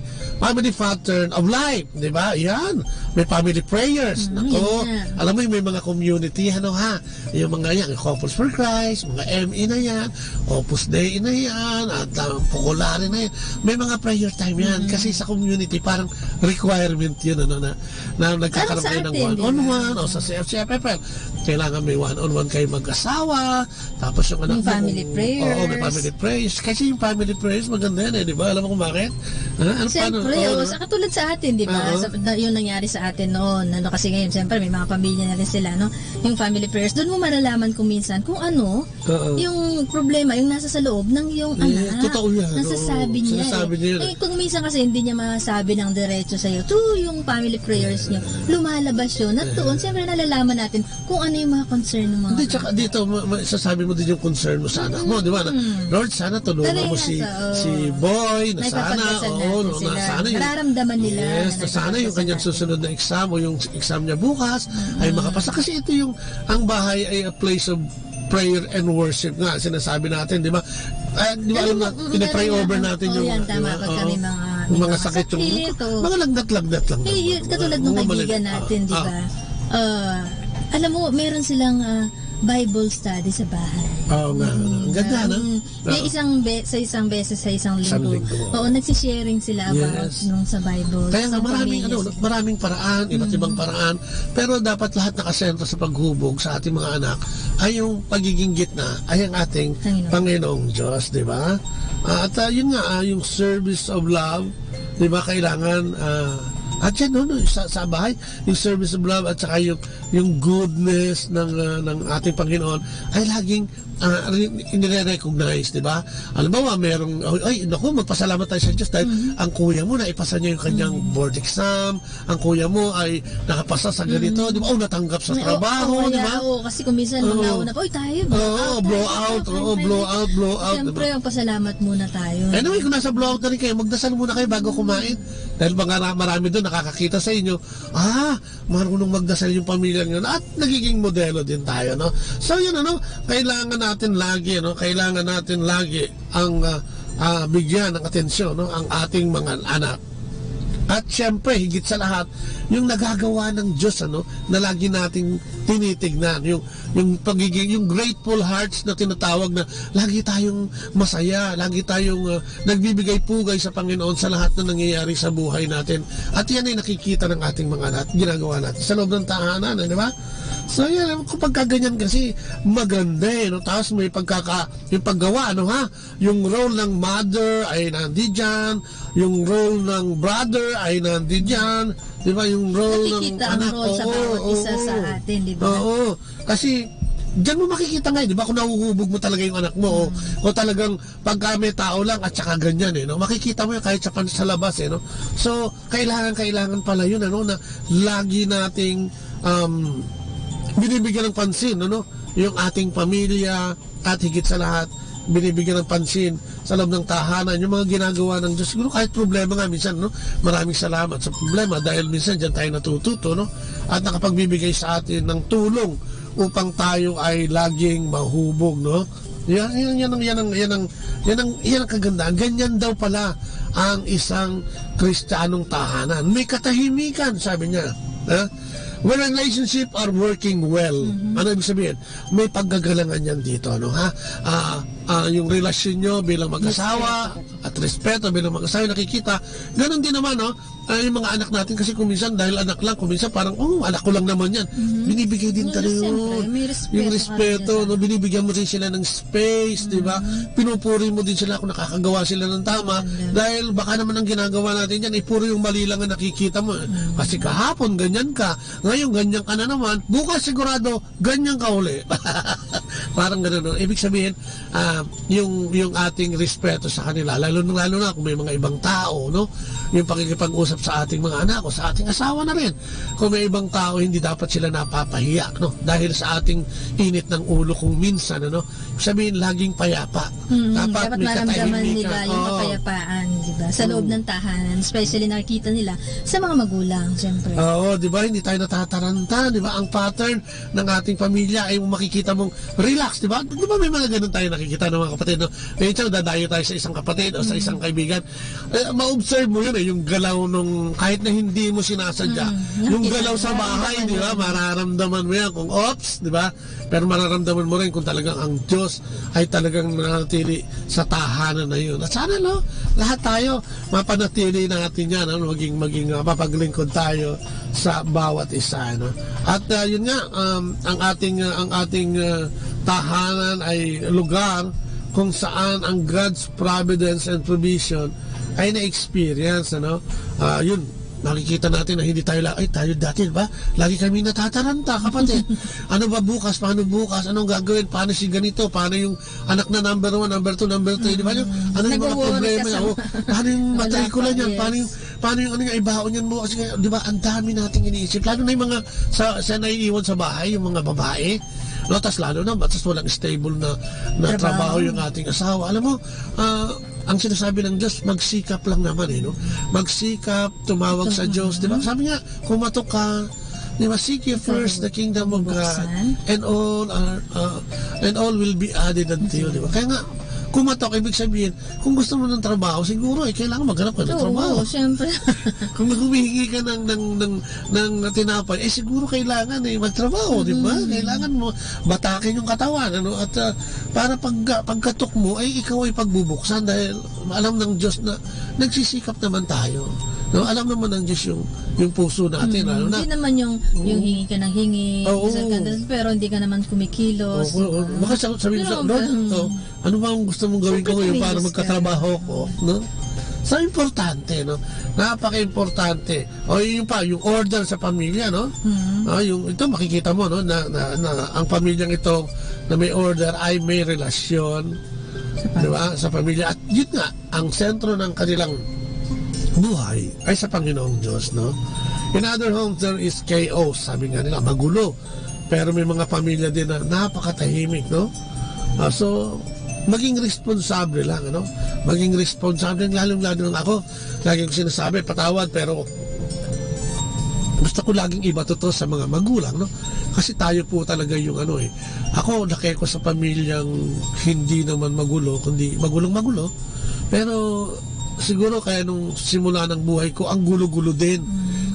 pattern of life, di ba? Yan, may family prayers. Nako, alam mo may mga community, ano ha? Yung mga yan, Couples for Christ, mga ME na yan, Opus Dei na yan, at Popular na yan. May mga prayer time yan kasi sa community parang requirement yun, ano, na nagkakaroon kayo ng one-on-one o sa CFCFFL. Kailangan may one-on-one kayo mag-asawa, tapos yung anak mo. Family prayers. Oo, may family prayers. Kasi yung family prayers maganda yan di ba? Alam mo kung bakit? Siyempre, katulad sa atin, di ba? Yung nangyari sa atin noon, ano, kasi ngayon, siyempre, may mga pamilya na rin sila, no? Yung family prayers, doon mo malalaman kung minsan, kung ano, yung problema, yung nasa sa loob ng yung anak. Totoo yan. Nasasabi niya. Kung minsan kasi hindi niya masabi ng diretso sa'yo, through yung family prayers niyo, lumalabas yun. At doon, siyempre, nalalaman natin kung ano yung mga concern ng mga hindi, tsaka dito, sasabi mo din yung concern mo sa anak mo, di ba? Lord, sana tulungan mo si Boy, na sana, sana yung, nararamdaman nila. Yes, na sana yung kanyang susunod na exam o yung exam niya bukas ay makapasa. Kasi ito yung, ang bahay ay a place of prayer and worship nga, sinasabi natin, di ba? Di ba alam na, pinapray over natin yung, tama, pag kami mga sakit yung, mga lagnat-lagnat lang. Katulad ng kaibigan natin, di ba? Alam mo, meron silang Bible study sa bahay. Oo nga. Ang ganda, no? May isang beses sa isang linggo. Oo, nagsisharing sila about nung sa Bible. Kaya nga maraming paraan, iba't ibang paraan. Pero dapat lahat nakasentro sa paghubog sa ating mga anak ay yung pagiging gitna ay ang ating Panginoong Diyos, di ba? At yun nga, yung service of love, di ba, kailangan at yan, sa bahay, yung service of love at saka yung goodness ng ating Panginoon ay laging nire-recognize, di ba? Alam mo, merong, magpasalamat tayo sa Diyos dahil ang kuya mo, naipasa niya yung kanyang board exam, ang kuya mo ay nakapasa sa ganito, di ba? Natanggap sa trabaho, di ba? Oo, kasi kung minsan mag-auna pa, tayo, blow out. Siyempre, pasalamat muna tayo. Anyway, kung nasa blow out na rin kayo, magdasal muna kayo bago kumain. Dahil marami doon nakakakita sa inyo, marunong magdasal yung pamilya nyo at nagiging modelo din tayo, no? So, yun, kailangan natin lagi ang bigyan ng atensyon, no, ang ating mga anak. At syempre, higit sa lahat, yung nagagawa ng Diyos, na lagi nating tinitignan, yung pagiging, yung grateful hearts na tinatawag na lagi tayong masaya, lagi tayong nagbibigay pugay sa Panginoon sa lahat na nangyayari sa buhay natin. At yan ay nakikita ng ating mga anak, ginagawa natin sa loob ng tahanan, di ba? So yan, kapag kaganyan kasi maganda no? Tapos may yung paggawa, yung role ng mother ay nandiyan, yung role ng brother ay nandiyan, di ba? Yung role ng anak, role sa bawat isa sa atin, di ba? Oo, kasi diyan mo makikita nga, di ba? Kung nahuhubog mo talaga yung anak mo, o talagang pagka may tao lang at saka ganyan, no? Makikita mo yun kahit sa labas, no? So, kailangan pala yun, na lagi nating binibigyan ng pansin, yung ating pamilya at higit sa lahat, binibigyan ng pansin sa loob ng tahanan, yung mga ginagawa ng Diyos. Siguro kahit problema nga minsan, maraming salamat sa problema dahil minsan dyan tayo natututo, at nakapagbibigay sa atin ng tulong upang tayo ay laging mahubog, Yan ang kagandahan. Ganyan daw pala ang isang Kristiyanong tahanan. May katahimikan, sabi niya. When relationship are working well, ano ibig sabihin? May paggagalangan yan dito, ano ha? Yung relasyon nyo bilang mag-asawa at respeto bilang mag-asawa nakikita. Ganon din naman, no? Yung mga anak natin kasi kuminsan dahil anak lang, kuminsan parang, anak ko lang naman yan. Binibigay din tayo yung respeto, no? Binibigyan mo rin sila ng space, di ba? Pinupuri mo din sila kung nakakagawa sila ng tama. Dahil baka naman ang ginagawa natin yan, puro yung mali lang ang nakikita mo. Kasi kahapon, ganyan ka. Ngayon, ganyan ka na naman. Bukas sigurado, ganyan ka uli. Parang gano'n. No? Ibig sabihin, yung ating respeto sa kanila, lalo na kung may mga ibang tao, no? Yung pakikipag-usap sa ating mga anak o sa ating asawa na rin. Kung may ibang tao, hindi dapat sila napapahiya, no? Dahil sa ating init ng ulo kung minsan, ano? Sabihin, laging payapa. Dapat maramdaman nila yung kapayapaan, diba? Sa loob ng tahanan, especially nakikita nila sa mga magulang, siyempre. Oo, diba? Hindi tayo natataranta, diba? Ang pattern ng ating pamilya ay makikita mong relax, diba? Diba may mga ganun tayo nakikita ng mga kapatid, no? Minsan, dadayo tayo sa isang kapatid o sa isang kaibigan. Ma-observe mo yun, yung galaw nung kahit na hindi mo sinasadya. Yung galaw sa bahay, di ba? Mararamdaman mo yan kung ops, di ba? Pero mararamdaman mo rin kung talagang ang Diyos ay talagang nanatili sa tahanan na yun. At sana, no? Lahat tayo mapanatili natin yan, no? Maging mapaglingkod tayo sa bawat isa, no? At yun nga, ang ating tahanan ay lugar kung saan ang God's providence and provision ay na-experience, ano? Yun, nakikita natin na hindi tayo tayo dati, ba? Lagi kami natataranta, kapatid. Ano ba bukas? Paano bukas? Anong gagawin? Paano si ganito? Paano yung anak na number 1, number 2, number 3? Di ba? Ano yung mga problema niya? Paano yung matrikula niyan? Paano yung ibaon niyan bukas? Di ba? Ang dami nating iniisip. Lalo na yung mga sa naiiwan sa bahay, yung mga babae. No, tas lalo na, batas walang stable na trabaho yung ating asawa. Alam mo, ang sinasabi ng Diyos, magsikap lang naman, no? Magsikap, tumawag sa Diyos, di ba? Sabi nga, kumatok ka, di ba? Seek ye first the kingdom of God, and all will be added unto you, di ba? Kaya nga, kumatok, ibig sabihin, kung gusto mo ng trabaho, siguro, kailangan maghanap ka ng trabaho. Oo, siyempre. Kung humihingi ka ng tinapay, siguro kailangan magtrabaho, di ba? Kailangan mo batakin yung katawan, ano? At para pagkatok mo, ikaw ay pagbubuksan dahil alam ng Diyos na nagsisikap naman tayo. No, alam naman ng Diyos yung puso natin, lalo na. Hindi naman yung hingi ka ng hingi, pero hindi ka naman kumikilos. Baka sabihin mo, Lord, ano ba ang gusto mong gawin ko ngayon para magkatrabaho ko, no? So, importante, no? Napaka-importante. O, yun pa, yung order sa pamilya, no? Ito, makikita mo, no? Na ang pamilyang ito na may order ay may relasyon, di ba? Sa pamilya. At yun nga, ang sentro ng kanilang buhay ay sa Panginoong Diyos, no? In other homes, there is chaos. Sabi nga nila, magulo. Pero may mga pamilya din na napakatahimik, no? So, maging responsable lang, ano? Maging responsable, lalong-lalo na ako. Lagi ko sinasabi, patawad, pero gusto ko laging iba to sa mga magulang, no? Kasi tayo po talaga yung ako, laki ko sa pamilyang hindi naman magulo, kundi magulong-magulo. Pero siguro kaya nung simula ng buhay ko, ang gulo-gulo din.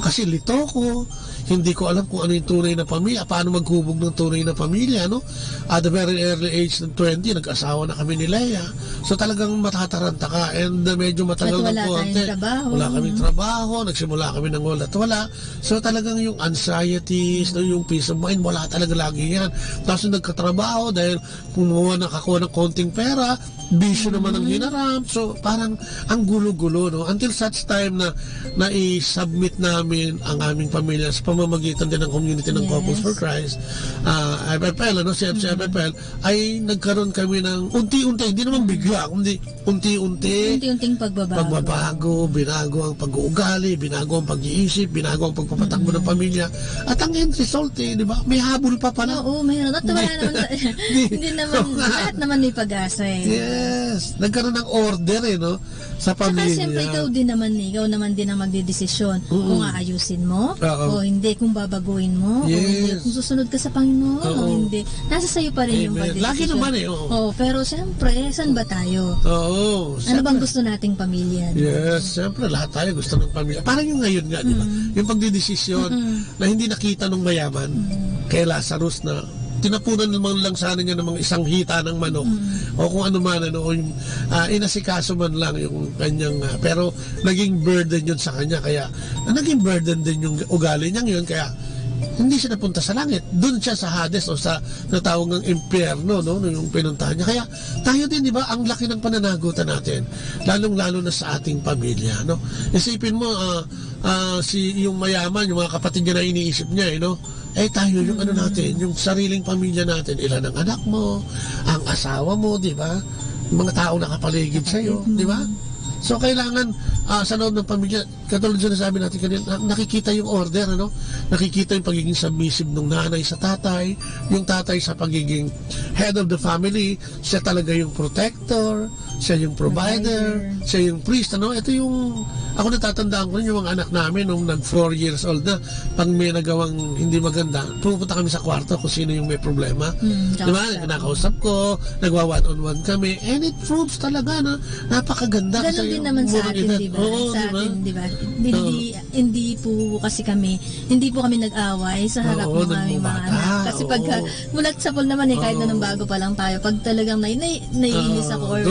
Kasi lito ko, hindi ko alam kung ano yung tunay na pamilya, paano maghubog ng tunay na pamilya, no? At the very early age ng 20, nag-asawa na kami ni Leia. So talagang matataranta ka, and medyo matagal ng konti. Wala kaming trabaho, nagsimula kami ng wala. So talagang yung anxieties, yung peace of mind, wala talaga lagi yan. Tapos nagkatrabaho dahil nakakuha ng konting pera, bisyo naman ang hinarap. So parang ang gulo-gulo, no? Until such time na i-submit namin ang aming pamilya sa pamamagitan din ng community ng Couples for Christ, FFL, CFC-FFL, ay nagkaroon kami ng unti-unti, hindi naman bigla, kundi unti-unting pagbabago, binago ang pag-uugali, binago ang pag-iisip, binago ang pagpapatakbo ng pamilya. At ang end result, di ba? May habol pa pala. Oo, mayroon. At wala naman, hindi naman, lahat naman may pag-asa eh. Yes. Nagkaroon ng order no? Sa pamilya. Saka siyempre ikaw naman din ang magdidesisyon kung aayusin mo o hindi hindi kung babaguhin mo, o hindi kung susunod ka sa Panginoon, o hindi. Nasa sayo pa rin yung pagdesisyon. Lagi naman pero siyempre, saan ba tayo? Ano bang gusto nating pamilya? Yes, siyempre, lahat tayo gusto ng pamilya. Parang yung ngayon nga, di ba? Yung pagdidesisyon na hindi nakita ng mayaman kay Lazarus na tinapunan naman lang sana niya ng mga isang hita ng manok o kung ano man, o yung inasikaso man lang yung kanyang, pero naging burden yun sa kanya, kaya naging burden din yung ugali niya yun, kaya hindi siya napunta sa langit. Doon siya sa Hades o sa natawag ng impyerno, no, yung pinuntahan niya. Kaya tayo din, di ba, ang laki ng pananagutan natin, lalong-lalo na sa ating pamilya, no. Isipin mo, yung mayaman, yung mga kapatid niya na iniisip niya, no. Tayo yung ano natin, yung sariling pamilya natin, ilan ang anak mo, ang asawa mo, di ba? Yung mga tao nakapaligid sa'yo, di ba? So kailangan sa loob ng pamilya, katulad sa nasabi natin kanina, nakikita yung order, ano? Nakikita yung pagiging submissive ng nanay sa tatay, yung tatay sa pagiging head of the family, siya talaga yung protector, siya yung provider, siya yung priest, ano? Ito yung, ako natatandaan ko rin yung mga anak namin nung nag 4 years old na, pag may nagawang hindi maganda, pupunta kami sa kwarto kung sino yung may problema. Diba? Nakausap ko, nagwa one-on-one kami, and it proves talaga na napakaganda. Ganun din naman sa atin, diba? Sa atin, diba? Hindi po kasi kami, hindi po kami nag-away sa harap ng aming mga anak. Kasi pagka, mulat sa pool naman kahit na nang bago pa lang tayo, pag talagang naiinis ako or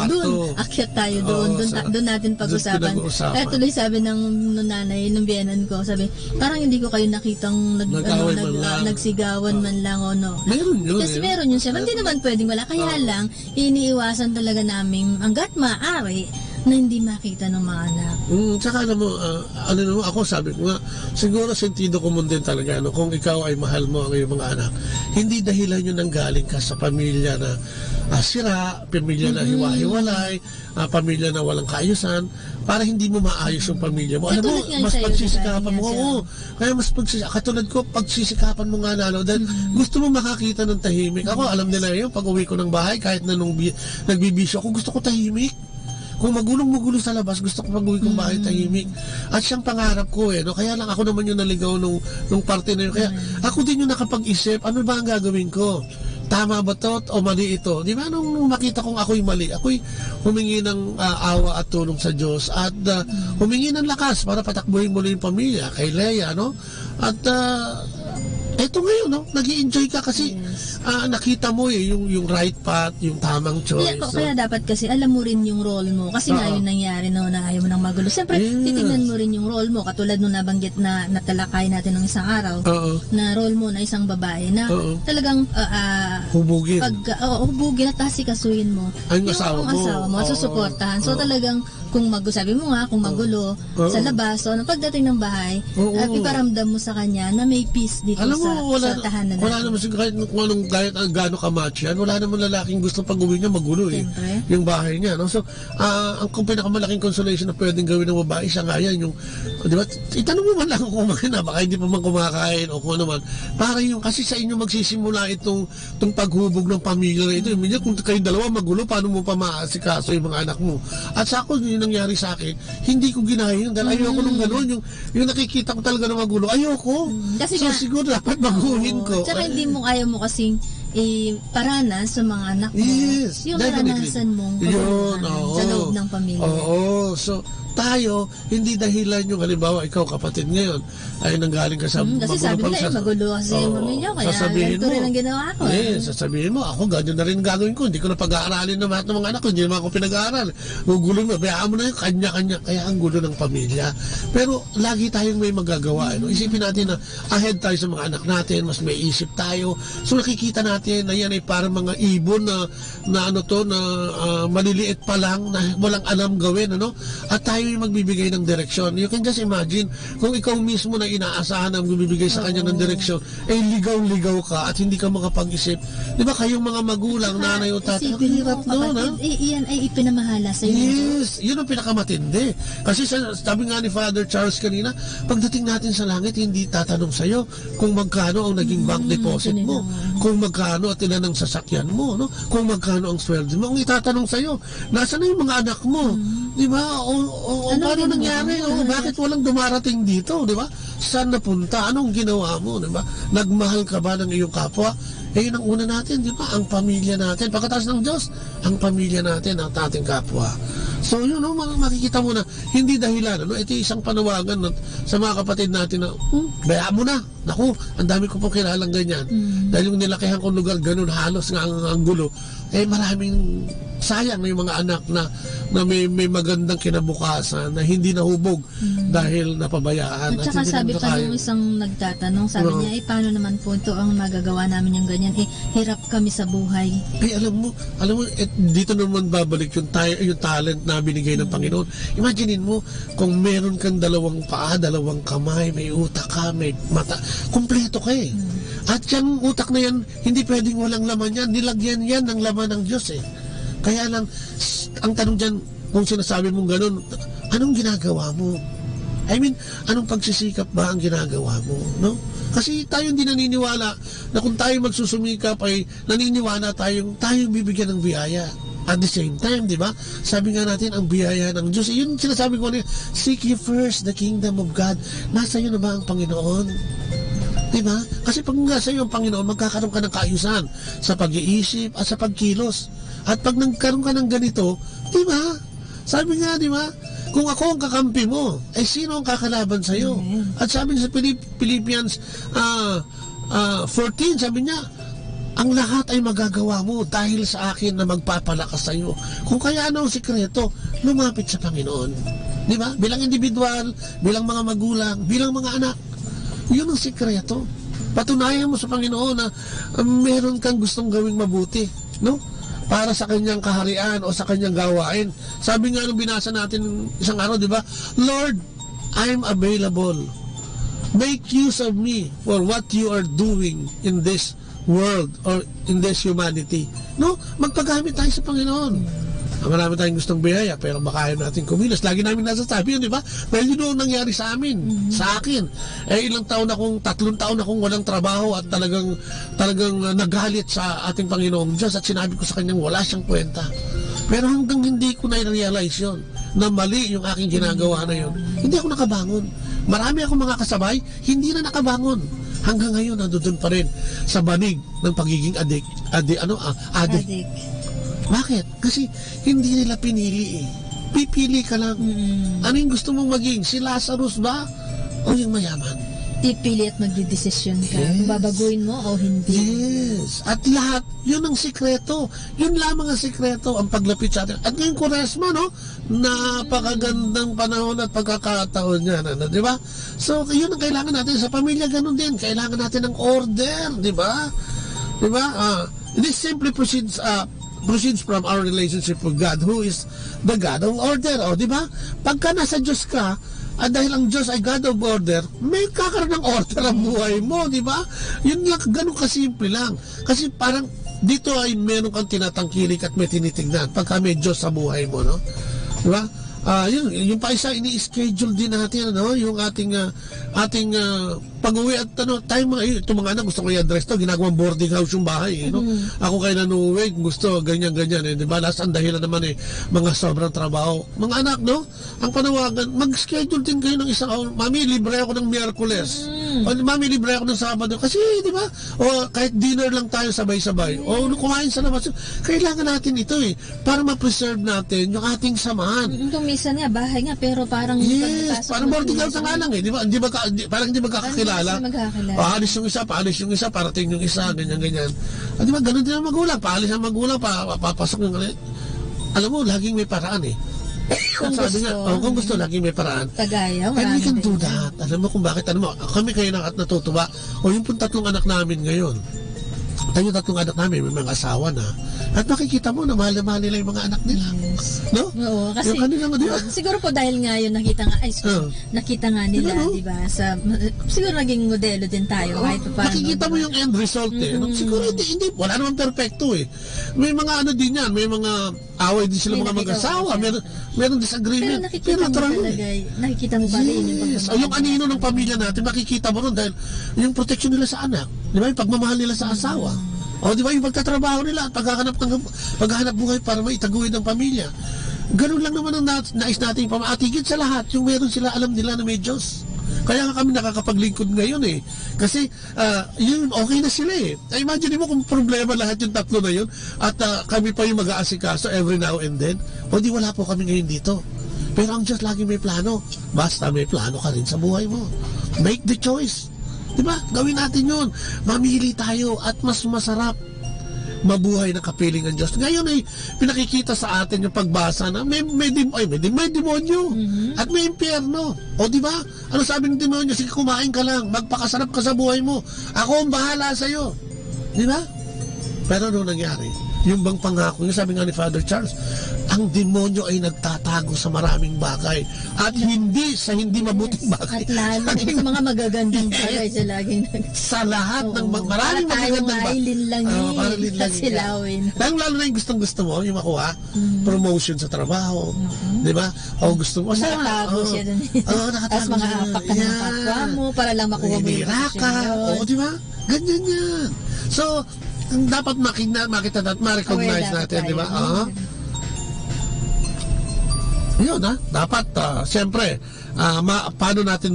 doon, akyat tayo doon natin pag-usapan. Kaya tuloy sabi ng nanay, ng biyenan ko, sabi, parang hindi ko kayo nakitang nagsigawan man lang o no. Meron yun. Kasi meron yun siya. Hindi naman pwedeng wala. Kaya lang, iniiwasan talaga namin hanggat maaari na hindi makita ng mga anak. Tsaka alam mo, ako sabi ko nga, siguro sentido komon din talaga, kung ikaw ay mahal mo ang iyong mga anak, hindi dahilan yun nang galing ka sa pamilya na sira, pamilya na hiwa-hiwalay, pamilya na walang kaayusan, para hindi mo maayos yung pamilya mo. Alam mo, mas pagsisikapan mo, kaya mas katulad ko, pagsisikapan mo nga lalo, dahil gusto mo makakita ng tahimik. Ako, alam nila yun, pag uwi ko ng bahay, kahit na nung nagbibisyo ako, gusto ko tahimik. Kung magulong-magulo sa labas, gusto ko pag-uwi kong bahay tahimik. At siyang pangarap ko no? Kaya lang ako naman yung naligaw nung parte na yun. Kaya ako din yung nakapag-isip, ano ba ang gagawin ko? Tama ba to o mali ito? Di ba nung makita kong ako'y mali, ako'y humingi ng awa at tulong sa Diyos at humingi ng lakas para patakbuhin muli yung pamilya kay Leia, no? At eto ngayon, no? Nag-i-enjoy ka kasi nakita mo yung right path, yung tamang choice. Kaya dapat kasi alam mo rin yung role mo. Kasi nga yun nangyari na ayaw mo nang magulo. Siyempre, titignan mo rin yung role mo. Katulad nung nabanggit na natalakay natin ng isang araw, na role mo na isang babae na talagang hubugin. Hubugin at asikasuhin mo. Yung asawa mo. Susuportahan. So talagang kung sabi mo nga, kung magulo sa labas, so pagdating ng bahay, iparamdam mo sa kanya na may peace dito sa tahanan natin. Wala naman kahit kung anong gaano ka-match yan, wala naman lalaking gusto pag-uwi niya magulo yung bahay niya. No? So, ang pinakamalaking consolation na pwedeng gawin ng babae, siya nga yan, yung, di ba, itanong mo man lang kung kumain na, baka hindi pa man kumakain o kung ano man. Para yung, kasi sa inyo magsisimula itong paghubog ng pamilya na ito. Minsan kung kayong dalawa magulo, paano mo pa maasikaso yung mga anak mo? At sa ako, yung nangyari sa akin, hindi ko ginaya yun. Dahil ayoko nung gano'n, yung nakikita ko talaga na magulo, ayoko. Kasi so siguro dapat baguhin ko. Tsaka hindi mo kaya mo kasing paranas sa mga anak mo. Yes, yung naranasan mong sa loob ng pamilya. So tayo, hindi dahilan yung halimbawa, ikaw kapatid ngayon, ay nanggaling ka sa kasi sabi nila, magulo kasi yung pamilya, kaya ganito rin ang ginawa ko. Sasabihin mo, ako ganyan na rin gagawin ko, hindi ko na pag-aaralin ng lahat ng mga anak ko, hindi naman ako pinag-aaral. Gugulo mo, bayaan mo na yung kanya-kanya, kaya ang gulo ng pamilya. Pero lagi tayong may magagawa. Isipin natin na ahead tayo sa mga anak natin, mas may isip tayo. So nakikita natin na yan ay parang mga ibon na maliliit pa lang, na walang alam gawin, at tayo yung magbibigay ng direksyon. You can just imagine, kung ikaw mismo na inaasahan ang magbibigay sa kanya ng direksyon, ligaw-ligaw ka at hindi ka makapag-isip. Di ba kayong mga magulang, nanay o tatay, ang hirap noon, iyan ay ipinamahala sa iyo. Yes, yun ang pinakamatindi. Kasi sabi nga ni Father Charles kanina, pagdating natin sa langit, hindi tatanong sa'yo kung magkano ang naging bank deposit mo, kung magkano eroplano at ilan ang sasakyan mo, no? Kung magkano ang sweldo mo. Ang itatanong sa'yo, nasaan na yung mga anak mo? Di ba? O paano nangyari? Bakit walang dumarating dito? Di ba? Saan napunta? Anong ginawa mo? Di ba? Nagmahal ka ba ng iyong kapwa? Yun ang una natin, di ba? Ang pamilya natin. Pagkatapos ng Diyos, ang pamilya natin, ang ating kapwa. So yun, no, makikita mo na hindi dahilan. Ito isang panawagan sa mga kapatid natin na, bayaan mo na. Naku, ang dami ko pong kilalang ganyan. Dahil yung nilakihan kong lugar, ganun halos nga ang gulo. Maraming sayang na yung mga anak na may magandang kinabukasan na hindi nahubog dahil napabayaan. At saka sabi pa nung isang nagtatanong, sabi niya, paano naman po ito ang magagawa namin yung ganyan? Hirap kami sa buhay. Alam mo, dito naman babalik yung talent na binigay ng Panginoon. Imaginein mo, kung meron kang dalawang paa, dalawang kamay, may utak ka, may mata, kumpleto ka eh. At yung utak na yan, hindi pwedeng walang laman yan. Nilagyan yan ng laman ng Diyos eh. Kaya lang, ang tanong dyan, kung sinasabi mong ganun, anong ginagawa mo? I mean, anong pagsisikap ba ang ginagawa mo? No? Kasi tayo hindi naniniwala na kung tayo magsusumikap ay naniniwala tayong bibigyan ng biyaya. At the same time, di ba? Sabi nga natin, ang biyaya ng Diyos. Yun sinasabi ko niya, seek ye first the kingdom of God. Nasa iyo na ba ang Panginoon? Diba? Kasi pag nasa iyo ang Panginoon, magkakaroon ka ng kaayusan sa pag-iisip at sa pagkilos. At pag nagkaroon ka ng ganito, diba? Sabi nga, diba? Kung ako ang kakampi mo, sino ang kakalaban sa iyo? At sabi sa Philippians 14, sabi niya, ang lahat ay magagawa mo dahil sa akin na magpapalakas sa iyo. Kung kaya ano ang sikreto, lumapit sa Panginoon. Diba? Bilang individual, bilang mga magulang, bilang mga anak. Yun ang sikreto. Patunayan mo sa Panginoon na meron kang gustong gawing mabuti, no? Para sa kanyang kaharian o sa kanyang gawain. Sabi nga nung binasa natin isang araw, di ba? Lord, I'm available. Make use of me for what you are doing in this world or in this humanity. No? Magpagamit tayo sa Panginoon. Marami tayong gustong biyaya, pero baka ayaw natin kumilos. Lagi namin nasasabi yun, di ba? Dahil yun ang nangyari sa amin, sa akin. 3 taon akong walang trabaho at talagang nagalit sa ating Panginoong Diyos at sinabi ko sa kanyang wala siyang kwenta. Pero hanggang hindi ko na-realize yun, na mali yung aking ginagawa na yun, hindi ako nakabangon. Marami akong mga kasabay, hindi na nakabangon. Hanggang ngayon, nandoon pa rin sa banig ng pagiging adik. Bakit? Kasi hindi nila pinili eh. Pipili ka lang. Ano yung gusto mong maging? Si Lazarus ba? O yung mayaman? Pipili at magdidesisyon ka. Kung babaguhin mo o hindi. Yes. At lahat, yun ang sikreto. Yun lamang ang sikreto, ang paglapit sa atin. At ngayong Kuresma, no? Napakagandang panahon at pagkakataon niya. Di ba? So, yun ang kailangan natin. Sa pamilya, ganun din. Kailangan natin ng order. Di ba? Di ba? This simply proceeds from our relationship with God, who is the God of order. O, di ba? Pagka nasa Diyos ka, at dahil ang Diyos ay God of order, may kakaroon ng order ang buhay mo, di ba? Yun lang, ganun kasimple lang. Kasi parang dito ay meron kang tinatangkilik at may tinitignan pagka may Diyos sa buhay mo, no? Di ba? Yung pa isa, ini-schedule din natin, no? Yung ating pag-uwi at tayo itong mga anak gusto ko i-address to, ginagawang boarding house yung bahay, no? Ako kayo nanuwi, gusto ganyan di ba? Last ang dahilan naman mga sobrang trabaho. Mga anak, no? Ang panawagan, mag-schedule din kayo ng isang mami, libre ako ng Miyerkules. O mami, libre ako ng Sabado. Kasi, di ba? O kahit dinner lang tayo sabay-sabay. O kumain sa labas. Kailangan natin ito para ma-preserve natin yung ating samahan. Minsan nga, bahay nga, pero parang parang boarding house nga lang eh. Parang hindi magkakakilala. Paalis yung isa, parating yung isa, ganyan. At di ba, ganun din ang magulang. Paalis ang magulang, papasok yung alam mo, laging may paraan eh. Kung gusto, laging may paraan. Tagaya, and we can do that. Alam mo kung bakit, kami kayo at natutuwa. O yung 3 anak namin ngayon, tayo 3 anak namin, may mga asawa na. At makikita mo na mahal nila yung mga anak nila. Yes. No? Oo, kasi siguro po dahil nga yun nakita nga nila, di ba? Siguro naging modelo din tayo kahit paano. Nakikita mo yung end result eh. Siguro hindi, wala naman perfecto eh. May mga din yan, may mga away din sila mga mag-asawa, meron disagreement. Pero nakikita mo ba rin yung pagmamahal? Yung anino ng pamilya natin, makikita mo ron dahil yung protection nila sa anak. Di ba? Yung pagmamahal nila sa asawa. O, di ba, yung pagtatrabaho nila at paghahanap buhay para maitaguyod ang pamilya. Ganun lang naman ang nais natin pamaatigid sa lahat. Yung meron sila, alam nila na may Diyos. Kaya nga kami nakakapaglingkod ngayon eh. Kasi yun, okay na sila eh. Imagine mo kung problema lahat yung tatlo na yun at kami pa yung mag-aasikaso every now and then. O di wala po kami ngayon dito. Pero ang Diyos lagi may plano. Basta may plano ka rin sa buhay mo. Make the choice. Diba? Gawin natin yun. Mamili tayo at mas masarap mabuhay ng kapiling ng Diyos. Ngayon ay pinakikita sa atin yung pagbasa na may demonyo at may impyerno. O di ba? Ano sabi ng demonyo? Sige, kumain ka lang. Magpakasarap ka sa buhay mo. Ako ang bahala sa iyo. Di ba? Pero ano nangyari? Yung bang pangako, yung sabi nga ni Father Charles, ang demonyo ay nagtatago sa maraming bagay at hindi sa hindi mabuting bagay. At lalo sa mga magagandang bagay siya laging sa lahat ng maraming magagandang bagay. Kasilawin. Lalo na yung gustong-gusto mo, yung makuha, promotion sa trabaho, di ba? O gusto mo, nakatago siya dun. Tapos mga apak ka ng kapwa mo para lang makuha mo yung posisyon. O, di ba? Ganyan yan. So, dapat makita natin, ma-recognize natin, di ba? Yun dapat siyempre paano natin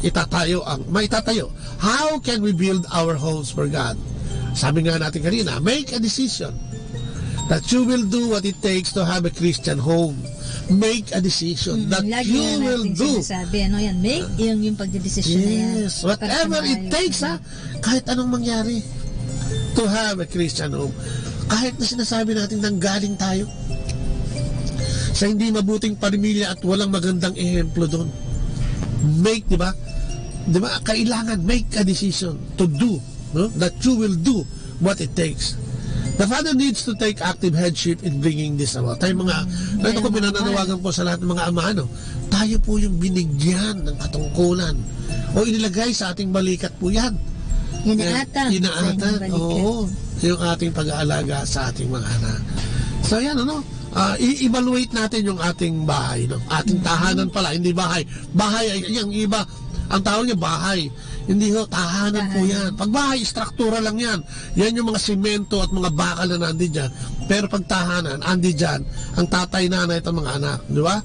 maitatayo how can we build our homes for God? Sabi nga natin kanina, make a decision that you will do what it takes to have a Christian home. Make a decision that you will do. Make yung pagdedesisyon na yan. Yes, whatever it takes kahit anong mangyari to have a Christian home. Kahit na sinasabi natin nanggaling tayo sa hindi mabuting pamilya at walang magandang ehemplo doon. Make, di ba? Di ba? Kailangan make a decision to do, that you will do what it takes. The father needs to take active headship in bringing this about. Tayo ito ko pinananawagan po sa lahat ng mga ama, tayo po yung binigyan ng katungkulan o inilagay sa ating balikat po yan. Inaata. Oo. Yung ating pag-aalaga sa ating mga anak. So yan, i-evaluate natin yung ating bahay, ating tahanan pala, hindi bahay. Bahay ay yung iba, ang tawag niya bahay. Hindi tahanan po yan. Pag bahay, struktura lang yan. Yan yung mga simento at mga bakal na nandun dyan. Pero pag tahanan, andi dyan, ang tatay, nanay at mga anak. Di ba?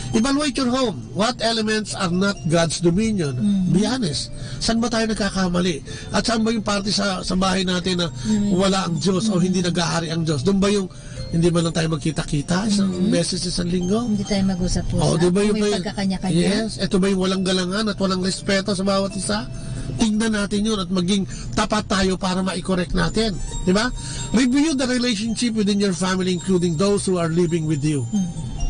Evaluate your home. What elements are not God's dominion? Be honest. Saan ba tayo nagkakamali? At saan ba yung parte sa bahay natin na wala ang Diyos o hindi nag-ahari ang Diyos? Doon ba yung hindi ba lang tayo magkita-kita isang beses isang linggo? Hindi tayo mag-usap-usap. Diba yung may pagkakanya-kanya. Yes. Ito ba yung walang galangan at walang respeto sa bawat isa? Tingnan natin yun at maging tapat tayo para ma-correct natin. Diba? Review the relationship within your family including those who are living with you.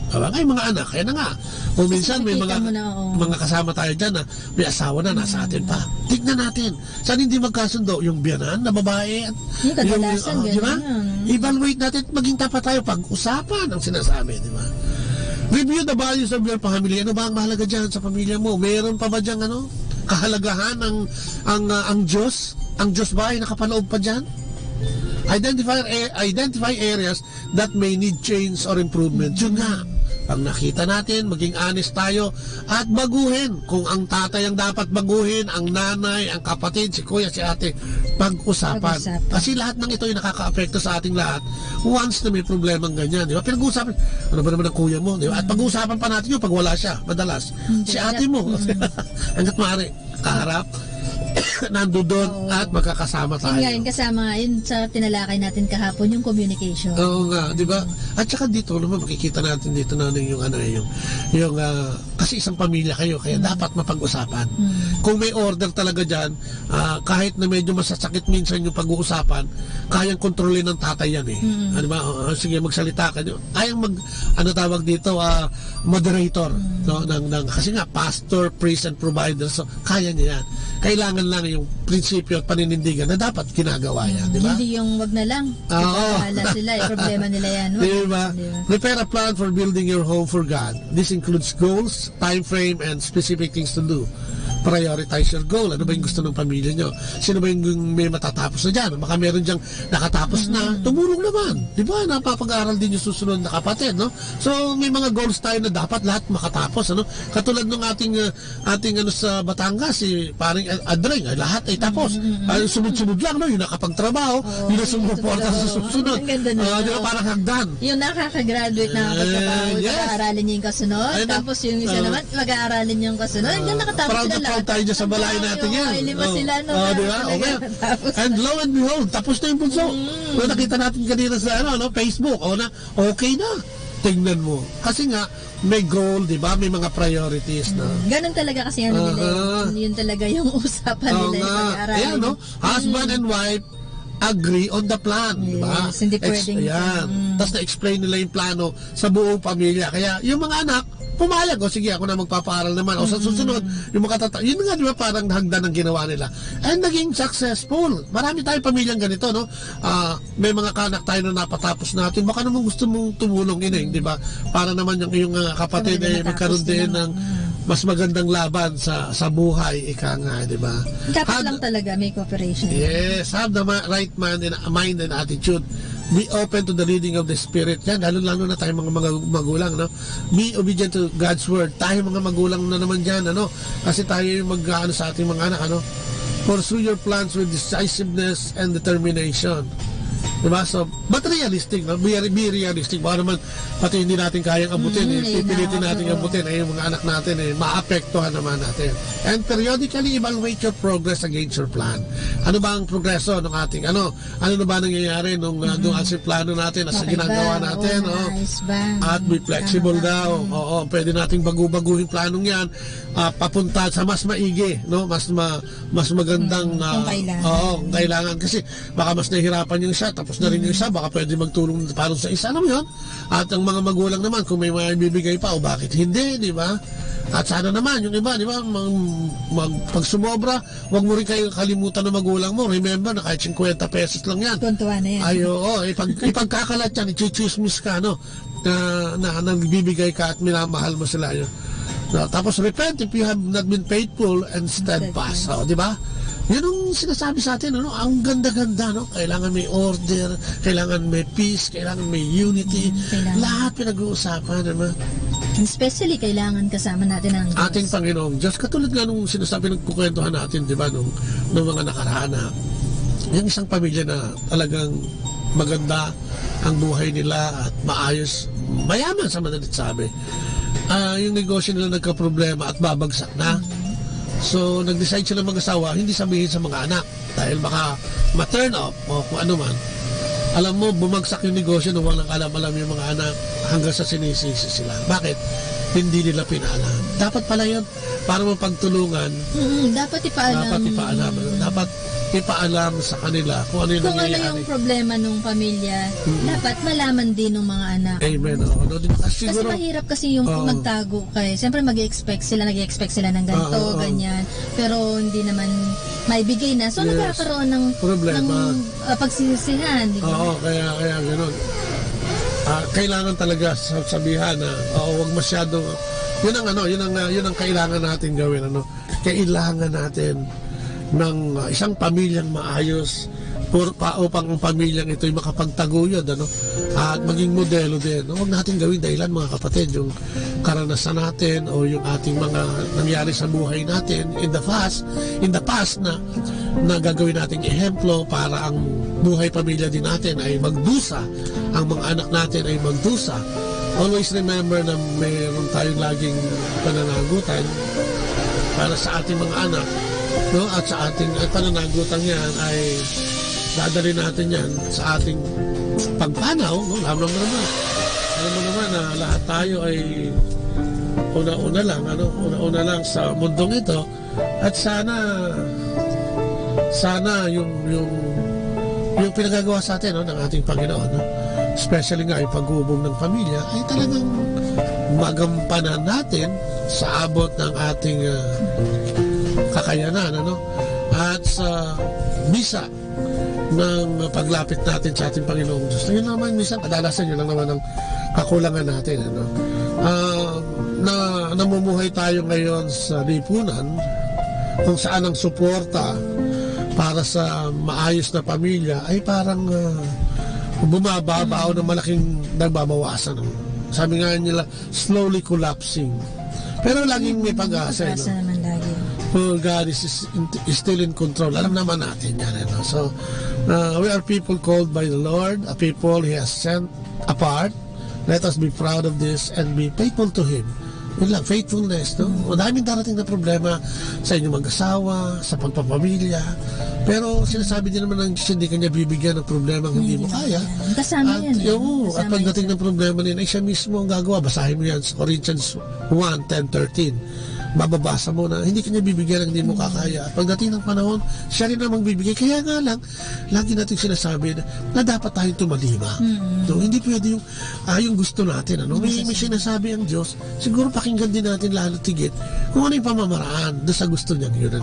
Ay, mga anak, kaya na nga. Kung minsan may mga kasama tayo dyan na may asawa na nasa atin pa. Tignan natin. Saan hindi magkasundo? Yung biyanan na babae? Yung kadalasan, diba? Evaluate natin at maging tapat tayo pag-usapan ang sinasabi, di ba? Review the values of your family. Ano ba ang mahalaga dyan sa pamilya mo? Meron pa ba dyan kahalagahan ang Diyos? Ang Diyos ba ay nakapaloob pa dyan? Identify areas that may need change or improvement. Yun nga. Pag nakita natin, maging honest tayo at baguhin. Kung ang tatay ang dapat baguhin, ang nanay, ang kapatid, si kuya, si ate, pag-usapan. Kasi lahat ng ito ay nakaka-apekto sa ating lahat once na may problemang ganyan. Di ba? Pinag-usapan, ano ba naman ang kuya mo? Di ba? At pag-usapan pa natin yun pag wala siya, madalas. Si ate mo. Hanggat maaari, kaharap. nandoon at magkakasama tayo. Yun kasama yun sa tinalakay natin kahapon, yung communication. Oo nga, di ba? At saka dito naman makikita natin dito na yung kasi isang pamilya kayo, kaya dapat mapag-usapan. Kung may order talaga dyan, kahit na medyo masasakit minsan yung pag-uusapan, kayang kontrolin ng tatay yan eh. Ano ba? Sige, magsalita ka. Kayang tawag dito, moderator. No? Kasi nga, pastor, priest, and provider. So, kaya niya yan. Kailangan lang yung prinsipyo at paninindigan na dapat ginagawa yan, di ba? Hindi yung wag na lang. Bahala sila, problema nila yan. Di ba? Prepare a plan for building your home for God. This includes goals, time frame, and specific things to do. prioritize your goal. Ano ba yung gusto ng pamilya nyo? Sino ba yung may matatapos na dyan? Baka meron dyang nakatapos na, tumulong naman. Di ba? Napapag-aral din yung susunod na kapatid, no? So, may mga goals tayo na dapat lahat makatapos, ano? Katulad ng ating sa Batangas, si paring Adreng, lahat ay tapos. Sunod-sunod lang, no? Yung nakapagtrabaho, yung nasumuporta sa susunod. Di ba? Parang hagdan. Yung nakakagraduate na kapagtrabaho, mag-aaralin niya yung kasunod. Tapos yung isa naman, mag-aaralin niya yung kasunod. Yung nakatapos proud sila proud tayo dyan sa balay natin yan. Lima sila, no? Diba? Okay. And lo and behold, tapos na yung bunso. Nakita natin kanina sa Facebook, okay na. Tingnan mo. Kasi nga, may goal, di ba? May mga priorities na. Ganun talaga kasi nila. Yun talaga yung usapan nila yung pag-aaralin. Ayan, no? Husband and wife agree on the plan, di ba? Hindi pwedeng. Tapos na-explain nila yung plano sa buong pamilya. Kaya yung mga anak, pumayag, sige, ako na magpapaaral naman. O sa susunod, yung yun nga, di ba, parang hagdan ang ginawa nila. And naging successful. Marami tayong pamilyang ganito, no? May mga kanak tayo na napatapos natin. Baka naman gusto mong tumulong di ba? Para naman yung iyong kapatid ay magkaroon din ng mas magandang laban sa buhay, ika nga, di ba? Dapat lang talaga may cooperation. Yes, have the right mind and attitude. Be open to the leading of the Spirit. Yan, lalo na tayo mga magulang, no? Be obedient to God's Word. Tayo mga magulang na naman dyan, Kasi tayo yung sa ating mga anak, Pursue your plans with decisiveness and determination. Diba? So, but realistic, no? Be realistic. Baka naman, pati hindi natin kayang abutin, pipilitin natin abutin, yung mga anak natin, maapektuhan naman natin. And periodically evaluate your progress against your plan. Ano ba ang progreso ng ating, ano na ba nangyayari nung doon sa plano natin, sa ginagawa natin, At be flexible daw. Oo, pwede nating baguhin planong yan, papunta sa mas maigi, no? Mas magandang, kung kailangan. Kasi, baka mas nahihirapan yung isa, tapos na rin yung isa, baka pwede magtulong para sa isa, alam mo yun? At ang mga magulang naman, kung may bibigay pa, o bakit hindi, di ba? At sana naman, yung iba, di ba, pag sumobra, huwag mo rin kayo kalimutan ng magulang mo. Remember na kahit 50 pesos lang yan. Tuntuan na yan. Ay, oo, ipagkakalat yan, i-chismis ka, na nagbibigay ka at minamahal mo sila yun. Tapos repent if you have not been faithful and steadfast. Di ba? Yun ang sinasabi sa atin, ang ganda-ganda, Kailangan may order, kailangan may peace, kailangan may unity. Lahat pinag-uusapan, naman. Especially, kailangan kasama natin ang Diyos. Ating Panginoong Diyos. Katulad nga nung sinasabi, nagkukwentuhan natin, di ba, nung mga nakaraan na yung isang pamilya na talagang maganda ang buhay nila at maayos, mayaman sa madalit sabi. Yung negosyo nila nagka-problema at babagsak na. So, nag-decide sila mag-asawa, hindi sabihin sa mga anak dahil baka ma-turn off o kung ano man. Alam mo, bumagsak yung negosyo nung walang alam-alam yung mga anak hanggang sa sinisisi sila. Bakit? Hindi nila pinaalam. Dapat pala yun, para mapagtulungan. Dapat ipaalam. Dapat ipaalam sa kanila kung ano yung nangyayari. Kung ano yung problema ng pamilya, dapat malaman din ng mga anak. Amen. Kasi mahirap kasi yung magtago kayo. Siyempre nag-expect sila ng ganito, ganyan. Pero hindi naman maibigay na. So nagkakaroon ng problema, ng pagsisisihan. Oo, kaya gano'n. Kailangan talaga sabihan na huwag masyado. Yun ang kailangan natin gawin. Kailangan natin ng isang pamilyang maayos upang ang pamilyang ito'y makapagtaguyod at maging modelo din. Huwag natin gawin dahilan, mga kapatid, yung karanasan natin o yung ating mga nangyari sa buhay natin in the past na gagawin nating ehemplo para ang buhay pamilya din natin ay magdusa, ang mga anak natin ay magdusa. Always remember na mayroon tayong laging pananagutan para sa ating mga anak, at sa ating pananagutan yan ay dadali natin yan sa ating pagpanaw. Alam mo naman na lahat tayo ay una lang sa mundong ito, at sana yung pinagagawa sa atin ng ating Panginoon, especially nga yung pag-uubong ng pamilya, ay talagang magampanan natin sa abot ng ating kakayanan, at sa misa ng paglapit natin sa ating Panginoong Diyos. Yun naman, minsan kadalasan yun lang naman ang kakulangan natin, na namumuhay tayo ngayon sa lipunan kung saan ang suporta para sa maayos na pamilya ay parang bumababa o na malaking nagbabawasan. Sabi nga nila, slowly collapsing. Pero laging may pag-asa. Pag-asa naman lagi. Well, God is still in control. Alam naman natin yan. So, we are people called by the Lord, a people He has sent apart. Let us be proud of this and be faithful to Him. Yun lang, faithfulness, no? Madaming darating na problema sa inyong mag-asawa, sa pagpapamilya. Pero sinasabi din naman ng Diyos, hindi kanya bibigyan ng problema ang hindi mo kaya. Kasama yan. At pagdating ng problema niya, ay siya mismo ang gagawa. Basahin mo yan sa Corinthians 1:10-13. Bababasa mo na hindi kanya bibigyan ng hindi mo kakaya. At pagdating ng panahon, siya rin namang bibigay. Kaya nga lang, lagi natin sinasabi na dapat tayong tumalima. No, hindi pwede yung gusto natin. May sinasabi ang Diyos, siguro pakinggan din natin lalo tigit kung ano yung pamamaraan doon sa gusto niya yun.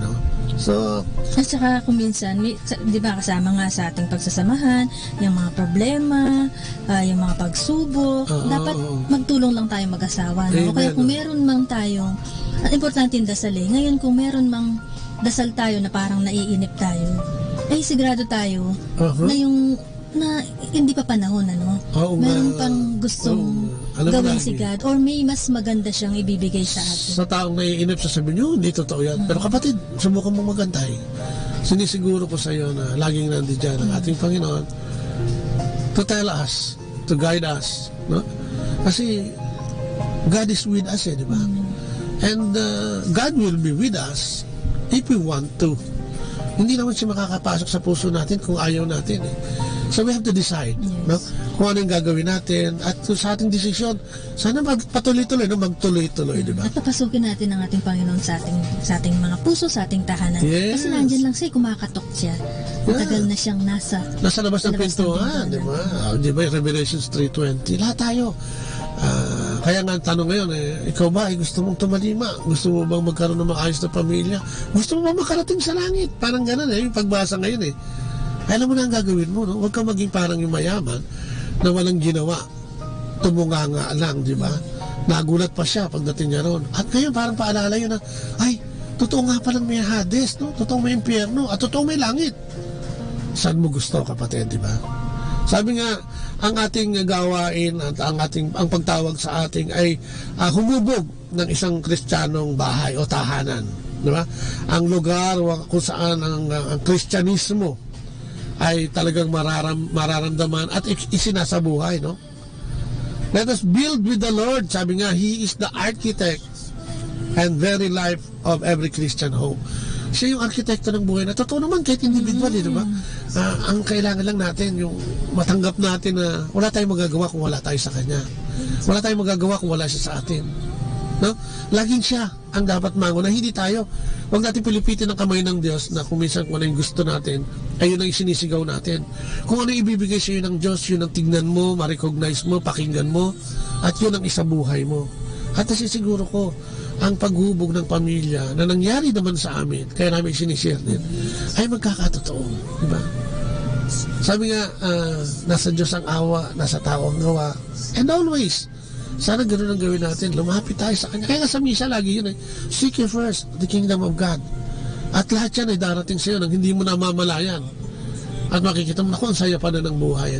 So, at saka kung minsan, di ba kasama nga sa ating pagsasamahan, yung mga problema, yung mga pagsubok, dapat magtulong lang tayo mag-asawa. No? O kaya kung meron mang tayong at importante yung dasal ngayon kung meron mang dasal tayo na parang naiinip tayo, ay sigurado tayo na hindi pa panahon, meron pang gustong gawin si God or may mas maganda siyang ibibigay sa atin. Sa taong naiinip, sasabihin nyo, hindi totoo yan. Pero kapatid, subukan mong magantay. Sinisiguro ko sa iyo na laging nandiyan ang ating Panginoon to tell us, to guide us. No? Kasi God is with us, di ba? And God will be with us if we want to. Hindi naman siya makakapasok sa puso natin kung ayaw natin. So we have to decide, no? Kung ano yung gagawin natin. At sa ating desisyon, sana magpatuloy-tuloy, magtuloy-tuloy, di ba? At papasukin natin ang ating Panginoon sa ating mga puso, sa ating tahanan. Yes. Kasi nandiyan lang siya, kumakatok siya. Matagal na siyang nasa labas ng pintuan, di ba? Di ba, Revelations 3:20, lahat tayo. Kaya nga ang tanong ngayon, ikaw ba ay gusto mong tumalima? Gusto mo bang magkaroon ng maayos na pamilya? Gusto mo bang makarating sa langit? Parang gano'n yung pagbasa ngayon Alam mo na ang gagawin mo, no? Huwag kang maging parang yung mayaman na walang ginawa. Tumunganga lang, di ba? Nagulat pa siya pagdating niya roon. At ngayon parang paalala yun na, ay, totoo nga palang may Hades, no? Totoo may impyerno, at totoo may langit. Saan mo gusto, kapatid, di ba? Sabi nga, ang ating gawain at ang pagtawag sa ating ay humubog ng isang Kristiyanong bahay o tahanan, di ba? Ang lugar kung saan ang Kristyanismo ay talagang mararamdaman at isinasabuhay, no? Let us build with the Lord. Sabi nga, He is the architect and very life of every Christian home. Siya yung arkitekto ng buhay na totoo naman kahit individual, di ba? Ang kailangan lang natin yung matanggap natin na wala tayong magagawa kung wala tayo sa Kanya. Wala tayong magagawa kung wala siya sa atin. No? Laging siya ang dapat manguna, hindi tayo. Huwag natin pilipitin ang kamay ng Diyos na kung minsan kung ano yung gusto natin, ay yun ang isinisigaw natin. Kung ano ibibigay sa iyo ng Diyos, yun ang tignan mo, ma-recognize mo, pakinggan mo, at yun ang isabuhay mo. At nasisiguro ko, ang paghubog ng pamilya na nangyari naman sa amin, kaya namin sinishare din, ay magkakatotoo. Diba? Sabi nga, nasa Diyos ang awa, nasa tao ang gawa. And always, sana ganoon ang gawin natin. Lumapit tayo sa Kanya. Kaya nga sa misa lagi yun seek ye first the kingdom of God. At lahat yan ay darating sa iyo nang hindi mo namamalayan. At makikita mo, naku, ang saya pa na ng buhay.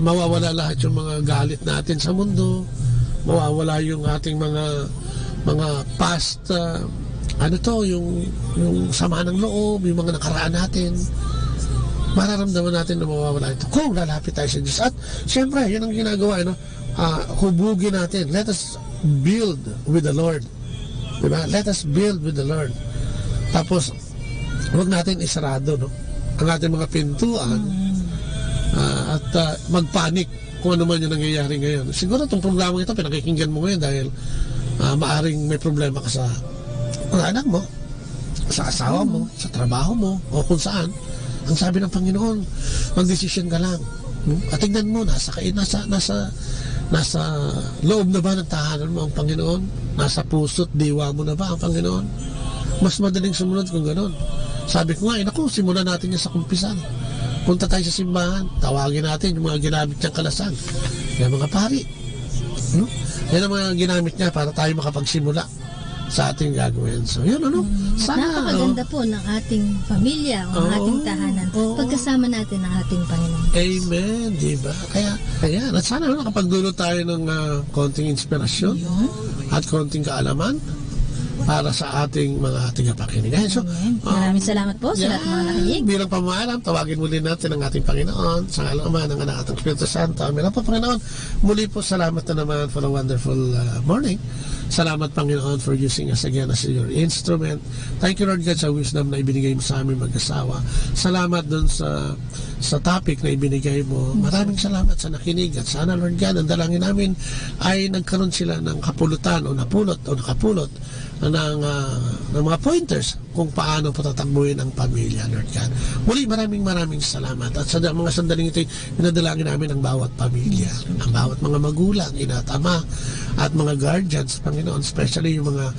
Mawawala lahat yung mga galit natin sa mundo. Mawawala yung ating mga past yung sama ng loob, yung mga nakaraan natin. Mararamdaman natin na mawawala ito kung lalapit tayo sa Diyos. At syempre, yun ang ginagawa, hubugin natin. Let us build with the Lord, diba? Let us build with the Lord. Tapos huwag natin isarado ang ating mga pintuan at magpanik kung ano man yung nangyayari ngayon. Siguro itong problema ito, pinakikinggan mo ngayon dahil maaring may problema ka sa anak mo, sa asawa mo, sa trabaho mo, o kung saan. Ang sabi ng Panginoon, mag-desisyon ka lang. At tignan mo, nasa loob na ba ng tahanan mo ang Panginoon? Nasa puso't diwa mo na ba ang Panginoon? Mas madaling sumunod kung gano'n. Sabi ko nga, naku, simulan natin yan sa kumpisan. Punta tayo sa simbahan, tawagin natin yung mga ginamit niyang kalasan. Yung mga pari. Yan ang mga ginamit niya para tayo makapagsimula. sa ating gagawin. So, yun, ano? Sana, napakaganda po ng ating pamilya o ng ating tahanan. Pagkasama natin ang ating Panginoon. Amen, di ba? Kaya, at sana nakapagdulot tayo ng konting inspirasyon at konting kaalaman para sa ating mga tagapakinig. So, maraming salamat po sa lahat ng mga nakinig. Bilang pamaalam, tawagin muli natin ang ating Panginoon sa ngalan Ama ng Anak at ng Espiritu Santo. Amen. Po, Panginoon, muli po salamat na naman for a wonderful morning. Salamat, Panginoon, for using us again as your instrument. Thank you, Lord God, sa wisdom na ibinigay mo sa aming mag-asawa. Salamat dun sa topic na ibinigay mo. Maraming salamat sa nakinig. At sana, Lord God, ang dalangin namin ay nagkaroon sila ng kapulutan o napulot o nakapulot ng mga pointers kung paano patatakbuhin ang pamilya, Lord God. Muli, maraming salamat. At sa mga sandaling ito, pinadalangin namin ang bawat pamilya, ang bawat mga magulang, ina at ama, at mga guardians, Panginoon, especially yung mga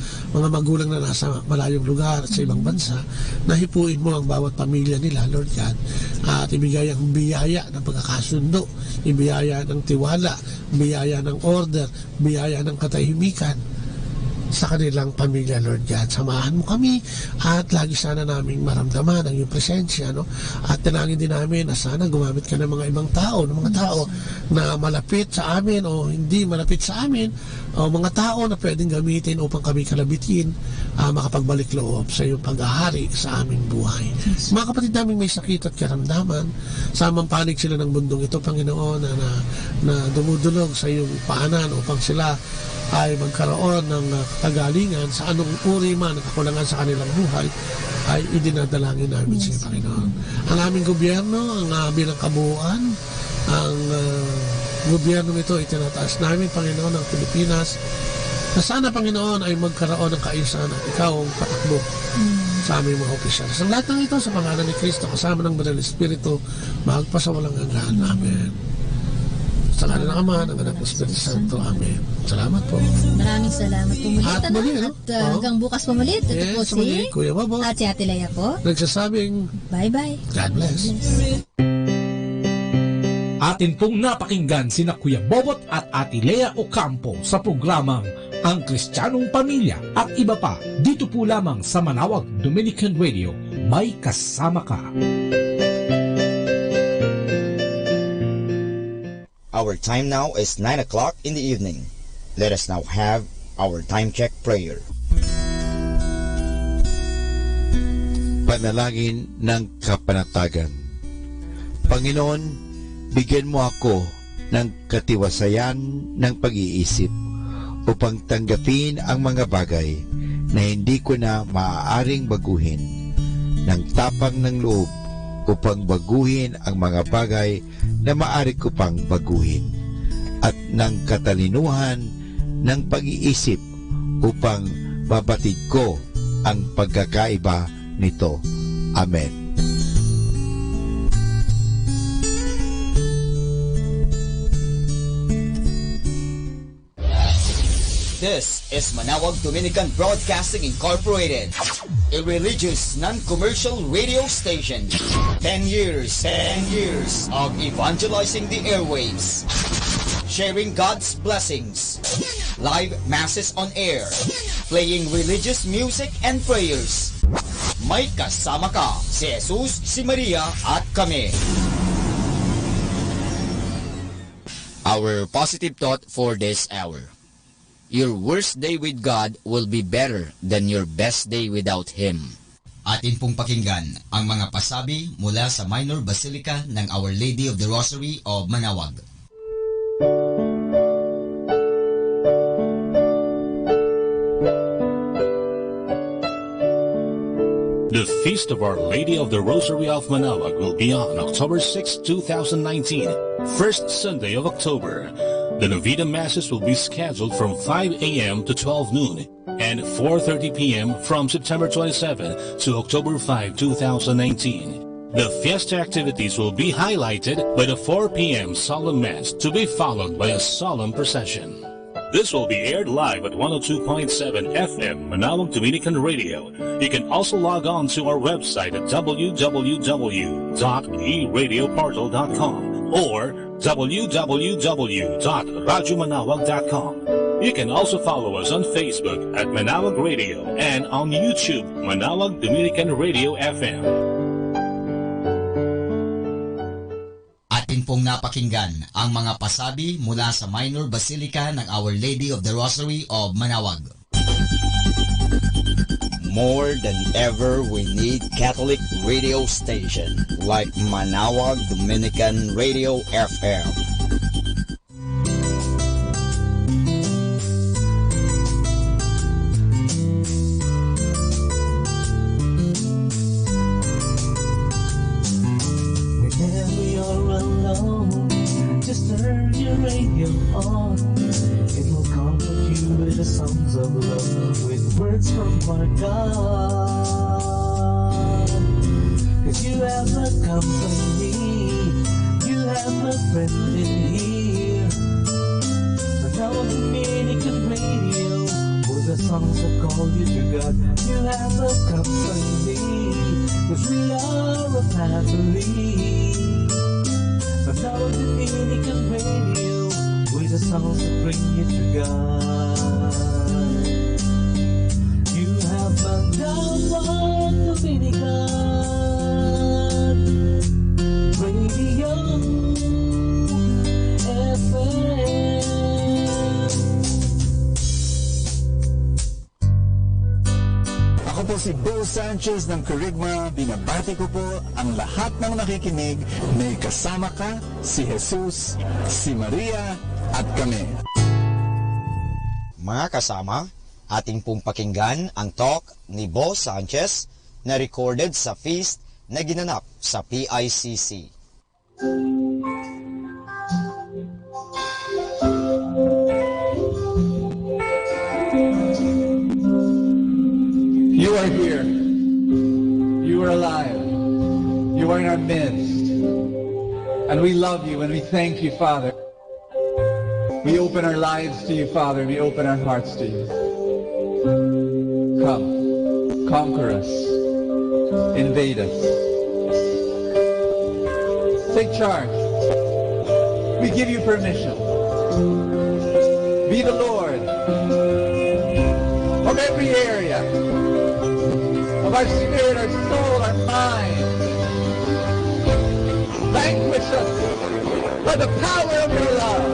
magulang na nasa malayong lugar at sa ibang bansa, nahipuin mo ang bawat pamilya nila, Lord God, at ibigay ang biyaya ng pagkakasundo, ibiyaya ng tiwala, biyaya ng order, biyaya ng katahimikan sa kanilang pamilya, Lord God. Samahan mo kami at lagi sana naming maramdaman ang iyong presensya, no? At tinangin din namin na sana gumamit ka ng mga ibang tao, na malapit sa amin o hindi malapit sa amin, o mga tao na pwedeng gamitin upang kami kalabitin, makapagbalik loob sa iyong paghahari sa aming buhay. Mga kapatid namin may sakit at karamdaman, samang panig sila ng mundong ito, Panginoon, na dumudulog sa iyong paanan upang sila ay magkaroon ng kagalingan sa anong uri man ng kakulangan sa kanilang buhay, ay idinadalangin namin sa Panginoon. Ang aming gobyerno, ang bilang kabuuan, ang gobyerno nito itinataas namin, Panginoon, ng Pilipinas, na sana, Panginoon, ay magkaroon ng kaayusan at ikaw ang patakbo sa aming mga opisyal. Sa lahat ng ito, sa pangalan ni Kristo, kasama ng Banal Espiritu, magpasawalang hanggan. Amen. Sa ngalan ng Ama, ng Anak ng Espiritu Santo. Amen. Salamat po. Maraming salamat po muli. At muli, hanggang bukas po muli. Ito po si Kuya Bobo at si Ate Lea po. Nagsasabing, bye-bye. God bless. Atin pong napakinggan sina Kuya Bobot at Ate Lea Ocampo sa programang Ang Kristiyanong Pamilya at iba pa dito po lamang sa Manawag Dominican Radio. May kasama ka. Our time now is 9 o'clock in the evening. Let us now have our time check prayer. Panalangin ng kapanatagan. Panginoon, bigyan mo ako ng katiwasayan ng pag-iisip upang tanggapin ang mga bagay na hindi ko na maaaring baguhin, ng tapang ng loob upang baguhin ang mga bagay na maaari ko pang baguhin, at ng katalinuhan ng pag-iisip upang mabatid ko ang pagkakaiba nito. Amen. This is Manawag Dominican Broadcasting Incorporated, a religious, non-commercial radio station. 10 years of evangelizing the airwaves, sharing God's blessings, live masses on air, playing religious music and prayers. May kasama ka, si Jesus, si Maria, at kami. Our positive thought for this hour. Your worst day with God will be better than your best day without Him. Atin pong pakinggan ang mga pasabi mula sa Minor Basilica ng Our Lady of the Rosary of Manawag. The Feast of Our Lady of the Rosary of Manawag will be on October 6, 2019, first Sunday of October. The Novena Masses will be scheduled from 5 a.m. to 12 noon and 4:30 p.m. from September 27 to October 5, 2019. The fiesta activities will be highlighted by the 4 p.m. solemn mass to be followed by a solemn procession. This will be aired live at 102.7 FM Manawag Dominican Radio. You can also log on to our website at www.eradioportal.com or www.radyomanawag.com. You can also follow us on Facebook at Manawag Radio and on YouTube, Manawag Dominican Radio FM. Atin pong napakinggan ang mga pasabi mula sa Minor Basilica ng Our Lady of the Rosary of Manawag. More than ever, we need Catholic radio station like Manawag Dominican Radio FM. Whenever you're alone, just turn your radio on. It will comfort you with the songs of love, with words from our God. 'Cause you have a company, you have a friend in here. Manawag Dominican Radio, with the songs that call you to God. You have a company, 'cause we are a family. Manawag Dominican Radio, with the songs that bring you to God. You have Manawag Dominican Radio FM. Ako po si Bo Sanchez ng Kerygma. Binabati ko po ang lahat ng nakikinig. May kasama ka, si Jesus, si Maria, at kami. Mga kasama, ating pong pakinggan ang talk ni Bo Sanchez na recorded sa feast na ginanap sa PICC. You are here. You are alive. You are in our midst. And we love you and we thank you, Father. We open our lives to you, Father. We open our hearts to you. Come. Conquer us. Invade us. Take charge. We give you permission. Be the Lord of every area of our spirit, our soul, our mind. Vanquish us by the power of your love.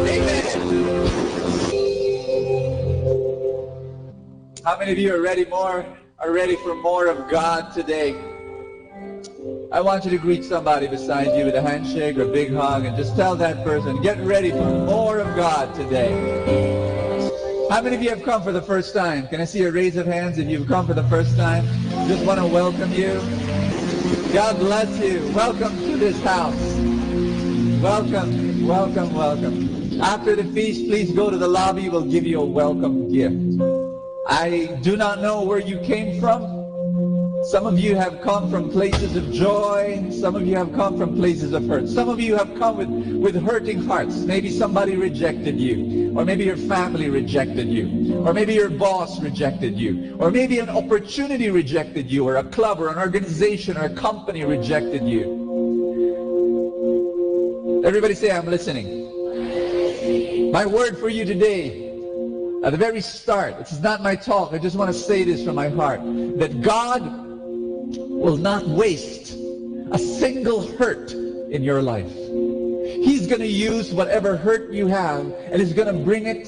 Amen. How many of you are ready for more of God today? I want you to greet somebody beside you with a handshake or a big hug and just tell that person, get ready for more of God today. How many of you have come for the first time? Can I see a raise of hands if you've come for the first time? Just want to welcome you. God bless you. Welcome to this house. Welcome, welcome, welcome. After the feast, please go to the lobby. We'll give you a welcome gift. I do not know where you came from. Some of you have come from places of joy. Some of you have come from places of hurt. Some of you have come with hurting hearts. Maybe somebody rejected you. Or maybe your family rejected you. Or maybe your boss rejected you. Or maybe an opportunity rejected you. Or a club or an organization or a company rejected you. Everybody say, I'm listening. My word for you today, at the very start, this is not my talk, I just want to say this from my heart, that God will not waste a single hurt in your life. He's going to use whatever hurt you have and is going to bring it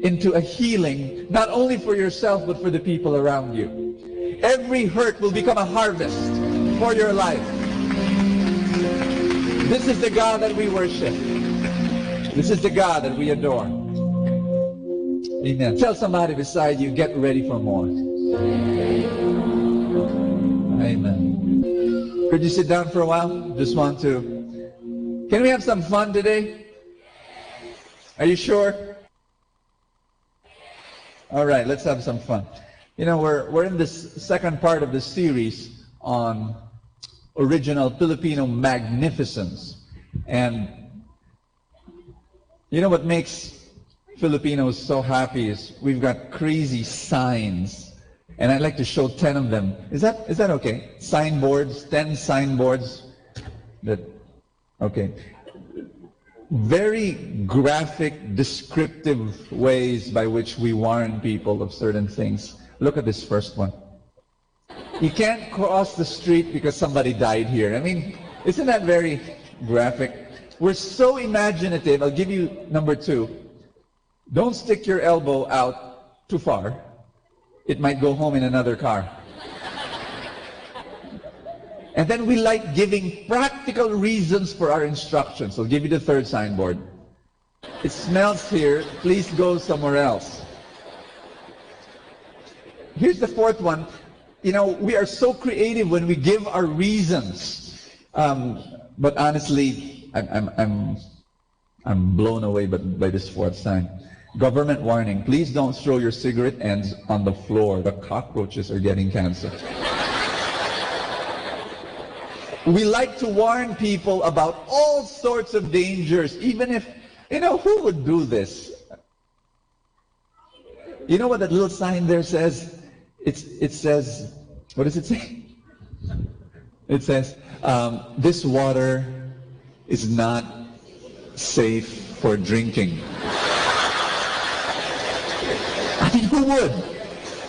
into a healing, not only for yourself but for the people around you. Every hurt will become a harvest for your life. This is the God that we worship. This is the God that we adore. Amen. Tell somebody beside you, get ready for more. Amen. Could you sit down for a while? Just want to. Can we have some fun today? Are you sure? All right, let's have some fun. You know, we're in this second part of the series on original Filipino magnificence. And you know what makes Filipinos so happy is we've got crazy signs. And I'd like to show 10 of them. Is that okay? Signboards, 10 signboards. Okay. very graphic, descriptive ways by which we warn people of certain things. Look at this first one. You can't cross the street because somebody died here. I mean, isn't that very graphic? We're so imaginative. I'll give you number 2. Don't stick your elbow out too far. It might go home in another car. And then we like giving practical reasons for our instructions. I'll give you the 3rd signboard. It smells here. Please go somewhere else. Here's the 4th one. You know, we are so creative when we give our reasons. But honestly, I'm blown away by this 4th sign. Government warning. Please don't throw your cigarette ends on the floor. The cockroaches are getting cancer. We like to warn people about all sorts of dangers, even if, you know, who would do this? You know what that little sign there says? It says, what does it say? It says, this water is not safe for drinking. I mean, who would?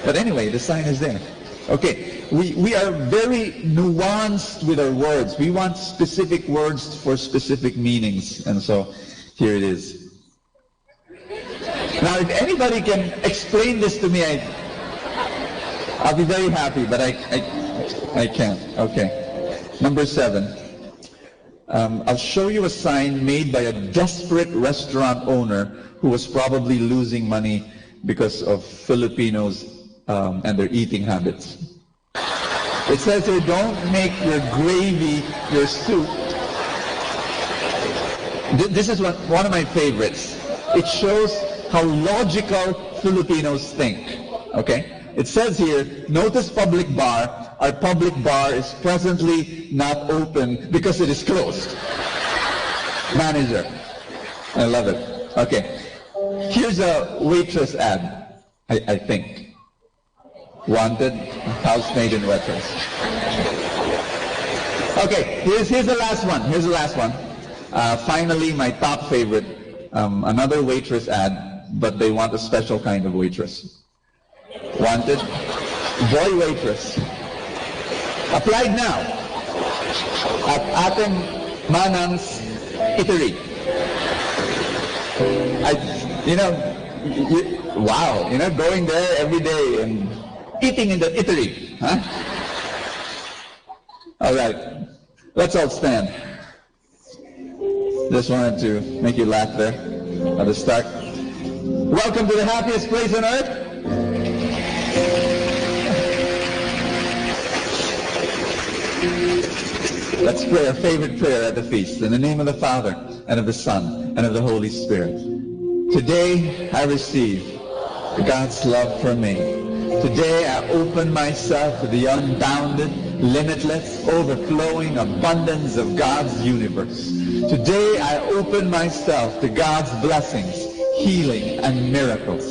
But anyway, the sign is there. Okay. We are very nuanced with our words. We want specific words for specific meanings. And so here it is. Now, if anybody can explain this to me, I'll be very happy, but I can't. Okay. Number 7. I'll show you a sign made by a desperate restaurant owner who was probably losing money because of Filipinos and their eating habits. It says here, don't make your gravy your soup. This is one of my favorites. It shows how logical Filipinos think. Okay? It says here, notice public bar. Our public bar is presently not open because it is closed. Manager. I love it. Okay. Here's a waitress ad, I think. Wanted, housemaid and waitress. Okay, here's the last one. Here's the last one. Finally, my top favorite. Another waitress ad, but they want a special kind of waitress. Wanted, boy waitress. Applied now at Ating Manang's Eatery. Wow, going there every day and eating in the eatery, huh? All right, let's all stand. Just wanted to make you laugh there at the start. Welcome to the happiest place on earth. Let's pray our favorite prayer at the feast. In the name of the Father, and of the Son, and of the Holy Spirit. Today I receive God's love for me. Today I open myself to the unbounded, limitless, overflowing abundance of God's universe. Today I open myself to God's blessings, healing, and miracles.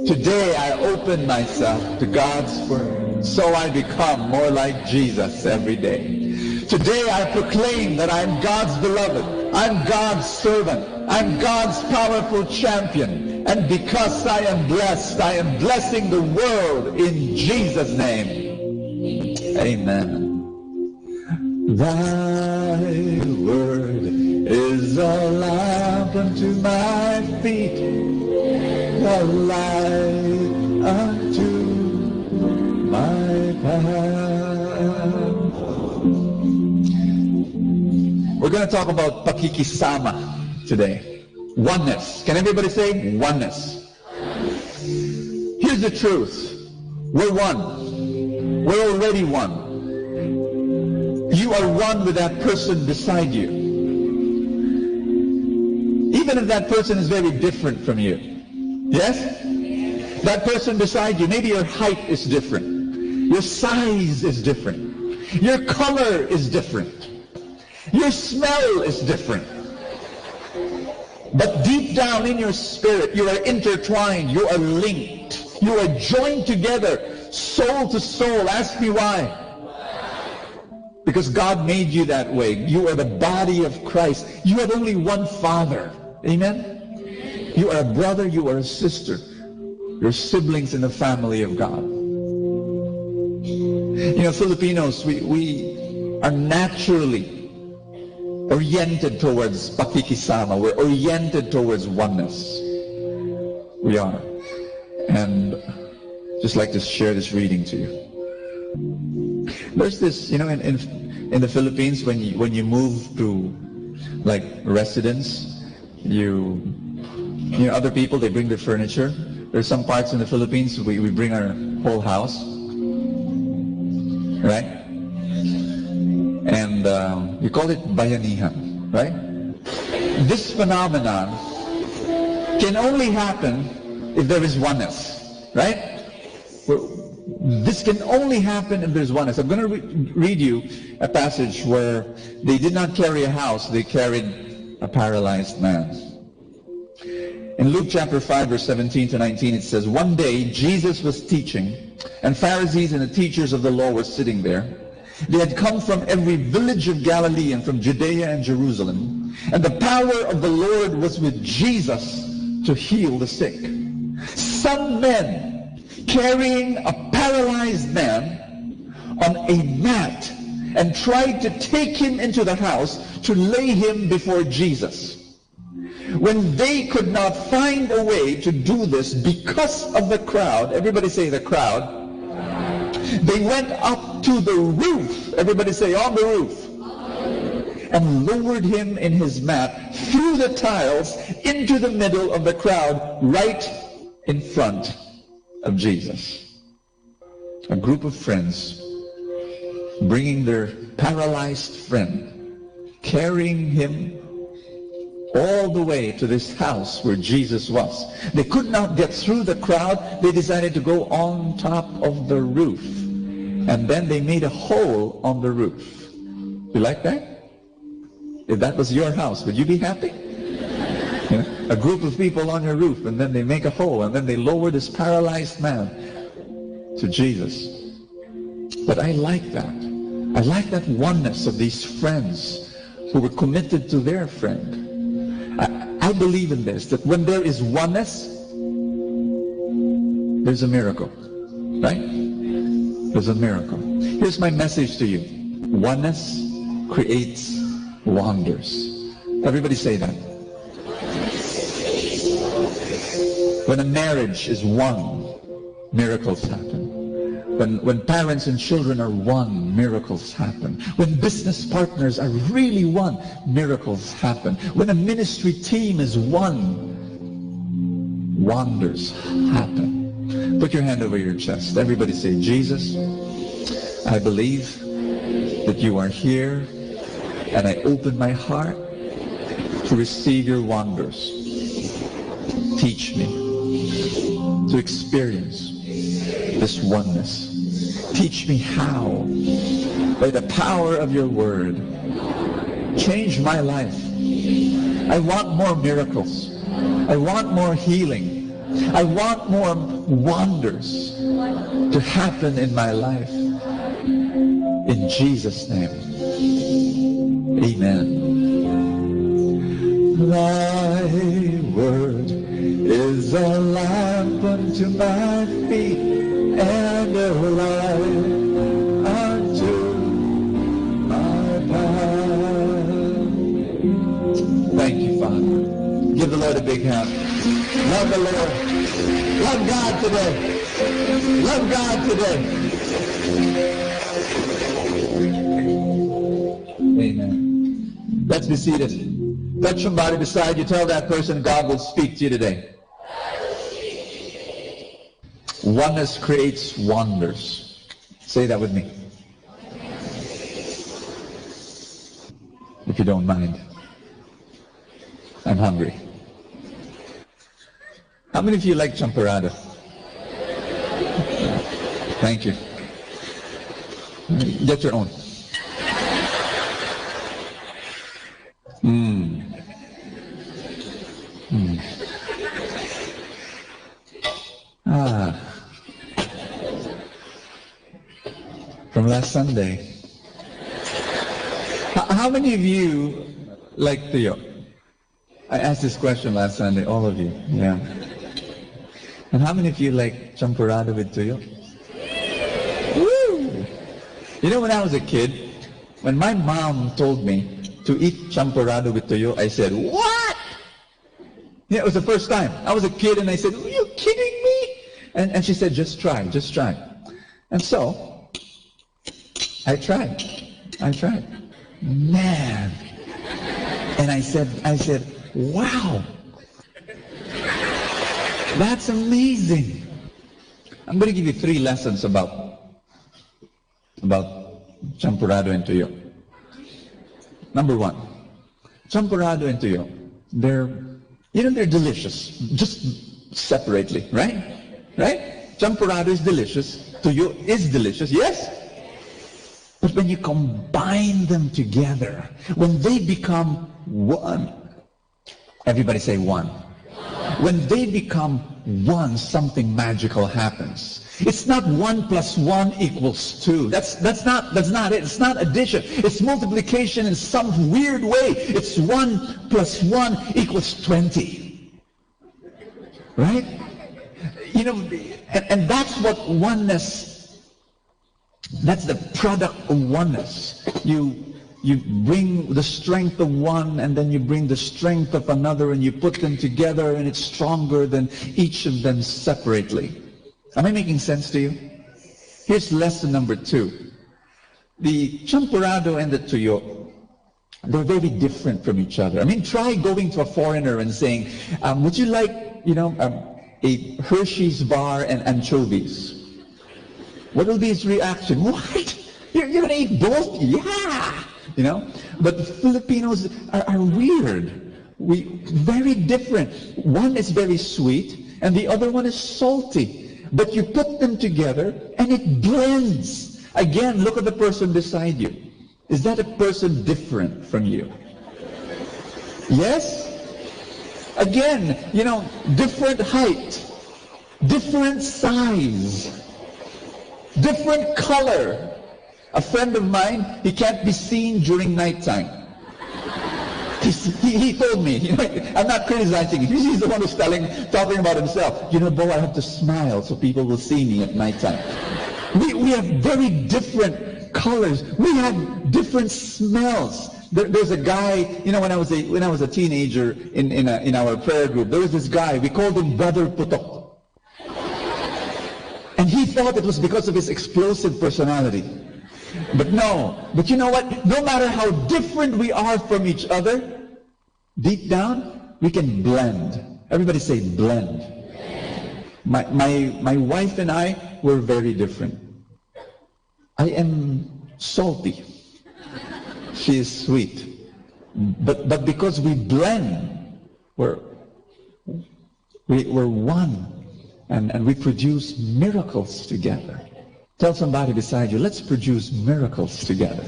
Today I open myself to God's word, so I become more like Jesus every day. Today I proclaim that I'm God's beloved, I'm God's servant, I'm God's powerful champion. And because I am blessed, I am blessing the world in Jesus' name. Amen. Thy word is a lamp unto my feet, a light unto my path. We're going to talk about pakikisama today. Oneness. Can everybody say oneness? Here's the truth. We're one. We're already one. You are one with that person beside you. Even if that person is very different from you. Yes? That person beside you, maybe your height is different. Your size is different. Your color is different. Your smell is different. But deep down in your spirit, you are intertwined, you are linked, you are joined together, soul to soul. Ask me why. Because God made you that way. You are the body of Christ. You have only one Father. Amen? You are a brother, you are a sister. You're siblings in the family of God. You know, Filipinos, we are naturally oriented towards pakikisama. We're oriented towards oneness. We are. And just like to share this reading to you. There's this, you know, in the Philippines, when you move to like residence, you know, other people, they bring their furniture. There's some parts in the Philippines we bring our whole house, right? And you call it bayanihan, right? This phenomenon can only happen if there is oneness, right? This can only happen if there's oneness. I'm going to read you a passage where they did not carry a house, they carried a paralyzed man. In Luke chapter 5, verse 17 to 19, it says, "One day Jesus was teaching, and Pharisees and the teachers of the law were sitting there. They had come from every village of Galilee and from Judea and Jerusalem, and the power of the Lord was with Jesus to heal the sick. Some men carrying a paralyzed man on a mat and tried to take him into the house to lay him before Jesus. When they could not find a way to do this because of the crowd," everybody say the crowd, "they went up to the roof," everybody say on the roof, "and lowered him in his mat through the tiles into the middle of the crowd, right in front of Jesus." A group of friends bringing their paralyzed friend, carrying him all the way to this house where Jesus was. They could not get through the crowd. They decided to go on top of the roof. And then they made a hole on the roof. You like that? If that was your house, would you be happy? You know, a group of people on your roof, and then they make a hole, and then they lower this paralyzed man to Jesus. But I like that. I like that oneness of these friends who were committed to their friend. I believe in this, that when there is oneness, there's a miracle, right? There's a miracle. Here's my message to you. Oneness creates wonders. Everybody say that. When a marriage is one, miracles happen. When parents and children are one, miracles happen. When business partners are really one, miracles happen. When a ministry team is one, wonders happen. Put your hand over your chest. Everybody say, "Jesus, I believe that you are here, and I open my heart to receive your wonders. Teach me to experience this oneness. Teach me how, by the power of your word, change my life. I want more miracles. I want more healing. I want more wonders to happen in my life. In Jesus' name, amen." Thy word is a lamp unto my feet and a light unto my path. Thank you, Father. Give the Lord a big hand. Love the Lord. Love God today. Love God today. Amen. Let's be seated. Touch somebody beside you. Tell that person God will speak to you today. Oneness creates wonders. Say that with me, if you don't mind. I'm hungry. How many of you like champorado? Thank you. Get your own. From last Sunday, how many of you like tuyo? I asked this question last Sunday, all of you. Yeah. And how many of you like champurrado with tuyo? Woo! You know, when I was a kid, when my mom told me to eat champurrado with tuyo, I said, what? Yeah, it was the first time. I was a kid and I said, are you kidding me? And she said, just try. And so, I tried. Man. And I said, wow. That's amazing. I'm going to give you 3 lessons about champurrado and tuyo. Number 1, champurrado and tuyo, they're delicious, just separately, right? Right? Champurrado is delicious, tuyo is delicious, yes? But when you combine them together, when they become one, everybody say one. When they become one, something magical happens. It's not 1 + 1 = 2. That's not it. It's not addition. It's multiplication in some weird way. It's 1 + 1 = 20. Right? You know, and that's what oneness, that's the product of oneness. You bring the strength of one, and then you bring the strength of another, and you put them together, and it's stronger than each of them separately. Am I making sense to you? Here's lesson number 2. The champurrado and the tuyo, they're very different from each other. I mean, try going to a foreigner and saying, would you like, a Hershey's bar and anchovies? What will be his reaction? What? You're going to eat both? Yeah! But the Filipinos are weird. Very different. One is very sweet, and the other one is salty. But you put them together, and it blends. Again, look at the person beside you. Is that a person different from you? Yes? Again, different height, different size, different color. A friend of mine, he can't be seen during nighttime. He told me, I'm not criticizing him. He's the one who's talking about himself. Bo, I have to smile so people will see me at nighttime. We have very different colors. We have different smells. There's a guy, when I was a teenager in our prayer group, there was this guy, we called him Brother Putok. And he thought it was because of his explosive personality. But no. But you know what? No matter how different we are from each other, deep down, we can blend. Everybody say blend. My wife and I were very different. I am salty. She is sweet. But because we blend, we're one. And we produce miracles together. Tell somebody beside you, let's produce miracles together.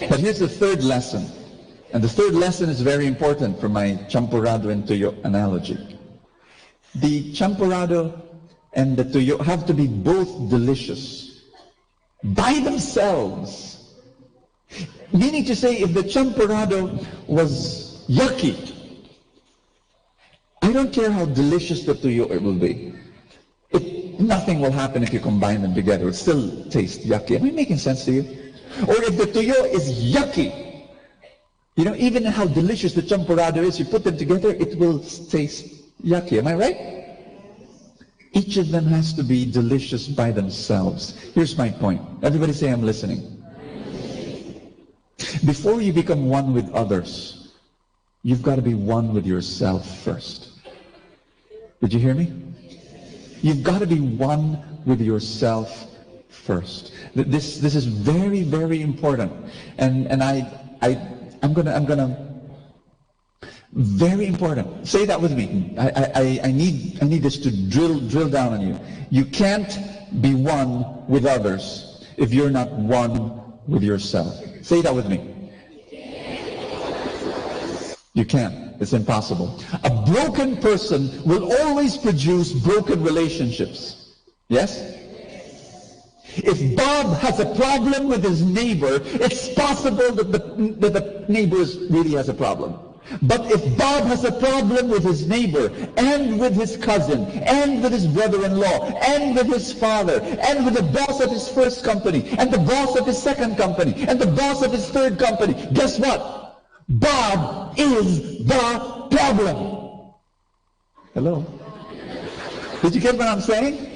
But here's the 3rd lesson. And the 3rd lesson is very important for my champurrado and tuyo analogy. The champurrado and the tuyo have to be both delicious by themselves. Meaning to say, if the champurrado was yucky, I don't care how delicious the tuyo it will be. Nothing will happen if you combine them together. It will still taste yucky. Am I making sense to you? Or if the tuyo is yucky, even how delicious the champurrado is, you put them together, it will taste yucky. Am I right? Each of them has to be delicious by themselves. Here's my point. Everybody say, I'm listening. Before you become one with others, you've got to be one with yourself first. Did you hear me? You've got to be one with yourself first. This is very, very important. And I'm gonna very important. Say that with me. I need this to drill down on you. You can't be one with others if you're not one with yourself. Say that with me. You can't. It's impossible. A broken person will always produce broken relationships. Yes? If Bob has a problem with his neighbor, it's possible that the neighbor really has a problem. But if Bob has a problem with his neighbor, and with his cousin, and with his brother-in-law, and with his father, and with the boss of his first company, and the boss of his second company, and the boss of his third company, guess what? Bob is the problem. Hello? Did you get what I'm saying?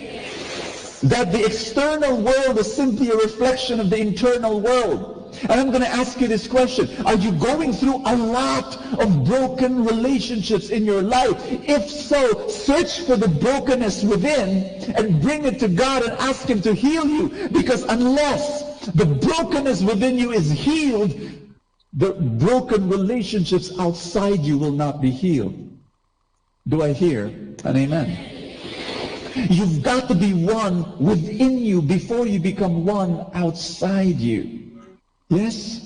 That the external world is simply a reflection of the internal world. And I'm going to ask you this question. Are you going through a lot of broken relationships in your life? If so, search for the brokenness within and bring it to God and ask Him to heal you. Because unless the brokenness within you is healed, the broken relationships outside you will not be healed. Do I hear an amen? You've got to be one within you before you become one outside you. Yes?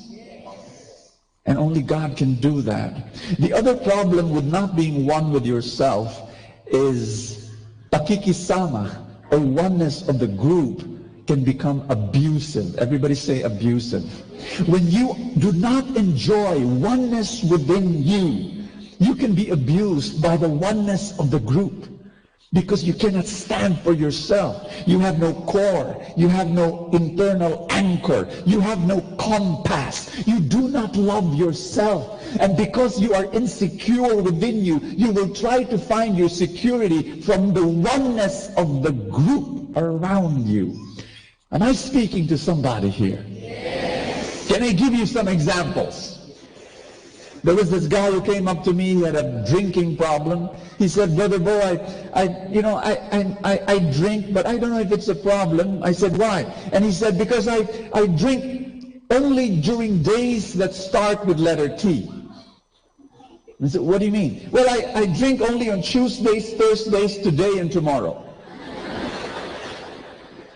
And only God can do that. The other problem with not being one with yourself is pakikisama, or oneness of the group, can become abusive. Everybody say abusive. When you do not enjoy oneness within you, you can be abused by the oneness of the group. Because you cannot stand for yourself. You have no core. You have no internal anchor. You have no compass. You do not love yourself. And because you are insecure within you, you will try to find your security from the oneness of the group around you. Am I speaking to somebody here? Yes. Can I give you some examples? There was this guy who came up to me. He had a drinking problem. He said, "Brother Bo, I drink, but I don't know if it's a problem." I said, "Why?" And he said, "Because I drink only during days that start with letter T." I said, "What do you mean?" "Well, I drink only on Tuesdays, Thursdays, today, and tomorrow."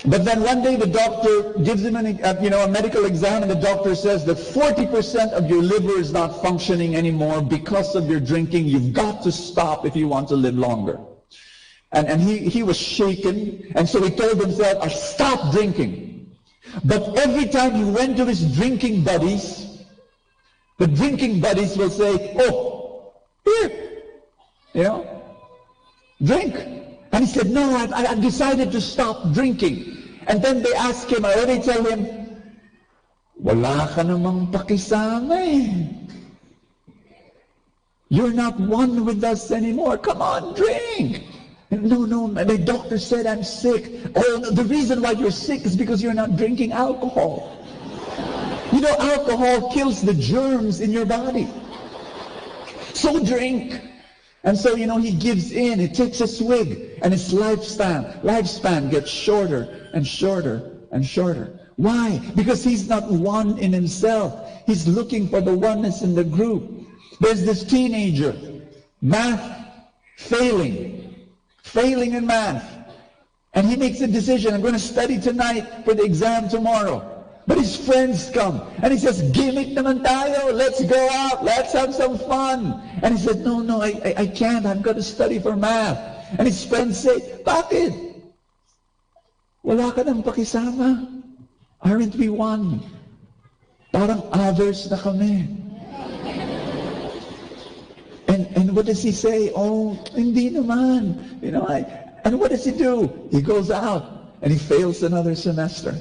But then one day the doctor gives him a medical exam, and the doctor says that 40% of your liver is not functioning anymore because of your drinking. You've got to stop if you want to live longer. And he was shaken, and so he told himself, "I stop drinking." But every time he went to his drinking buddies, the drinking buddies will say, "Oh, here, drink." And he said, "No, I decided to stop drinking." And then they ask him, or they tell him, "Wala ka namang pakisama eh. You're not one with us anymore. Come on, drink." And, "No, the doctor said I'm sick." "Oh, the reason why you're sick is because you're not drinking alcohol. You know, alcohol kills the germs in your body. So drink." And so, he gives in, he takes a swig, and his lifespan gets shorter and shorter and shorter. Why? Because he's not one in himself. He's looking for the oneness in the group. There's this teenager, math, failing in math. And he makes a decision, "I'm going to study tonight for the exam tomorrow." But his friends come, and he says, "Gimmick naman tayo, let's go out, let's have some fun." And he said, No, I can't, I've got to study for math. And his friends say, "Bakit? Wala ka nang pakisama. Aren't we one? Parang others na kami." And what does he say? "Oh, hindi naman. And what does he do? He goes out, and he fails another semester.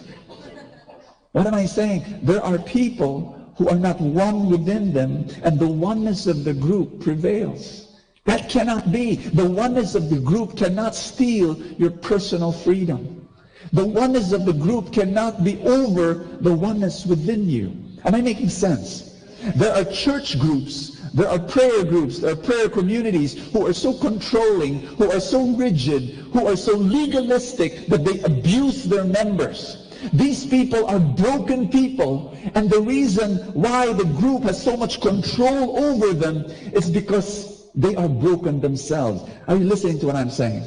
What am I saying? There are people who are not one within them, and the oneness of the group prevails. That cannot be. The oneness of the group cannot steal your personal freedom. The oneness of the group cannot be over the oneness within you. Am I making sense? There are church groups, there are prayer groups, there are prayer communities who are so controlling, who are so rigid, who are so legalistic that they abuse their members. These people are broken people, and the reason why the group has so much control over them is because they are broken themselves. Are you listening to what I'm saying?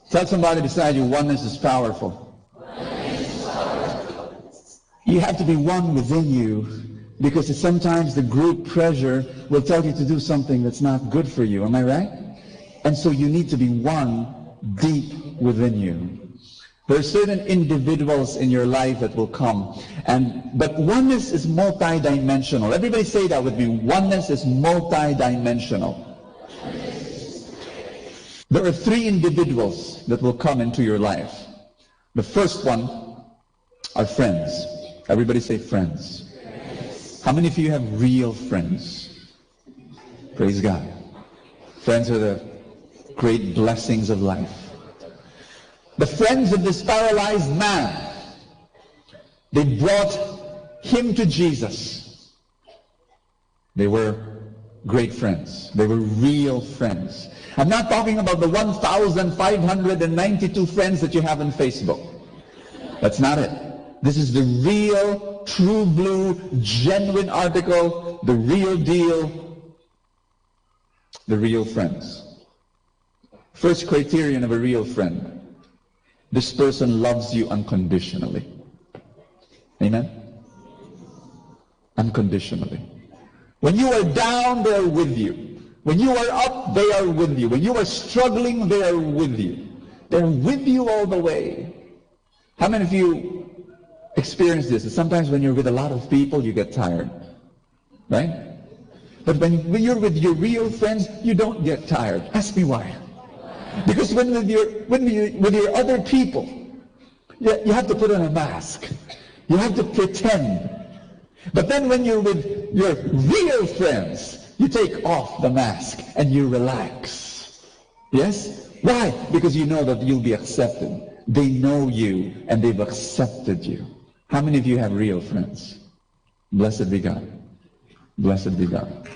Tell somebody beside you, oneness is powerful. You have to be one within you, because sometimes the group pressure will tell you to do something that's not good for you. Am I right? And so you need to be one deep within you. There are certain individuals in your life that will come. But oneness is multidimensional. Everybody say that with me. Oneness is multidimensional. There are 3 individuals that will come into your life. The first one are friends. Everybody say friends. How many of you have real friends? Praise God. Friends are the great blessings of life. The friends of this paralyzed man, they brought him to Jesus. They were great friends. They were real friends. I'm not talking about the 1,592 friends that you have on Facebook. That's not it. This is the real, true blue, genuine article, the real deal, the real friends. First criterion of a real friend. This person loves you unconditionally. Amen? Unconditionally. When you are down, they are with you. When you are up, they are with you. When you are struggling, they are with you. They're with you all the way. How many of you experience this? Sometimes when you're with a lot of people, you get tired. Right? But when you're with your real friends, you don't get tired. Ask me why. Because when with your other people, you have to put on a mask. You have to pretend. But then when you're with your real friends, you take off the mask and you relax. Yes? Why? Because you know that you'll be accepted. They know you and they've accepted you. How many of you have real friends? Blessed be God. Blessed be God.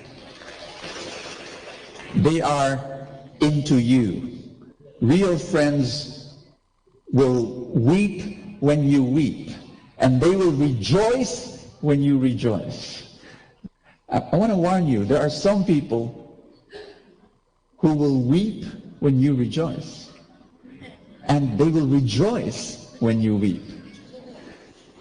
They are into you. Real friends will weep when you weep, and they will rejoice when you rejoice. I want to warn you, there are some people who will weep when you rejoice, and they will rejoice when you weep.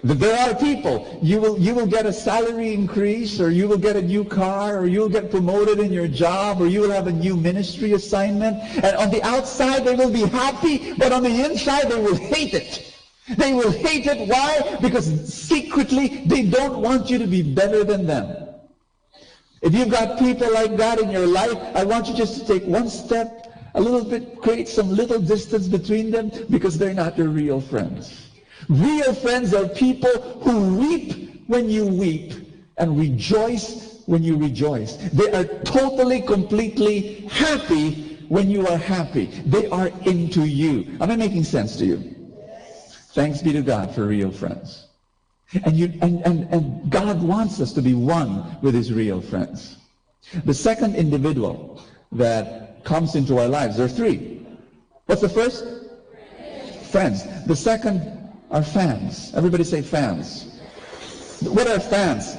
There are people, you will get a salary increase, or you will get a new car, or you'll get promoted in your job, or you will have a new ministry assignment, and on the outside they will be happy, but on the inside they will hate it. They will hate it. Why? Because secretly they don't want you to be better than them. If you've got people like that in your life, I want you just to take one step, a little bit, create some little distance between them, because they're not your real friends. Real friends are people who weep when you weep and rejoice when you rejoice. They are totally, completely happy when you are happy. They are into you. Am I making sense to you? Thanks be to God for real friends. And God wants us to be one with His real friends. The second individual that comes into our lives, there are 3. What's the first? Friends. The second are fans. Everybody say fans. What are fans?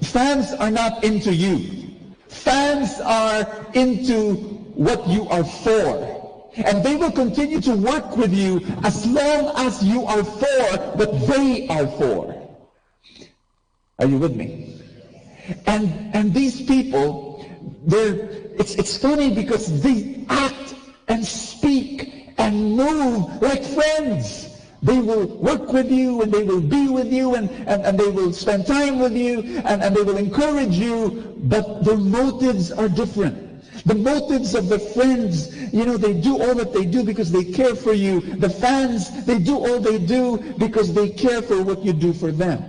Fans are not into you. Fans are into what you are for. And they will continue to work with you as long as you are for what they are for. Are you with me? And these people, it's funny because they act and speak and move like friends. They will work with you, and they will be with you, and they will spend time with you, and they will encourage you, but their motives are different. The motives of the friends, they do all that they do because they care for you. The fans, they do all they do because they care for what you do for them.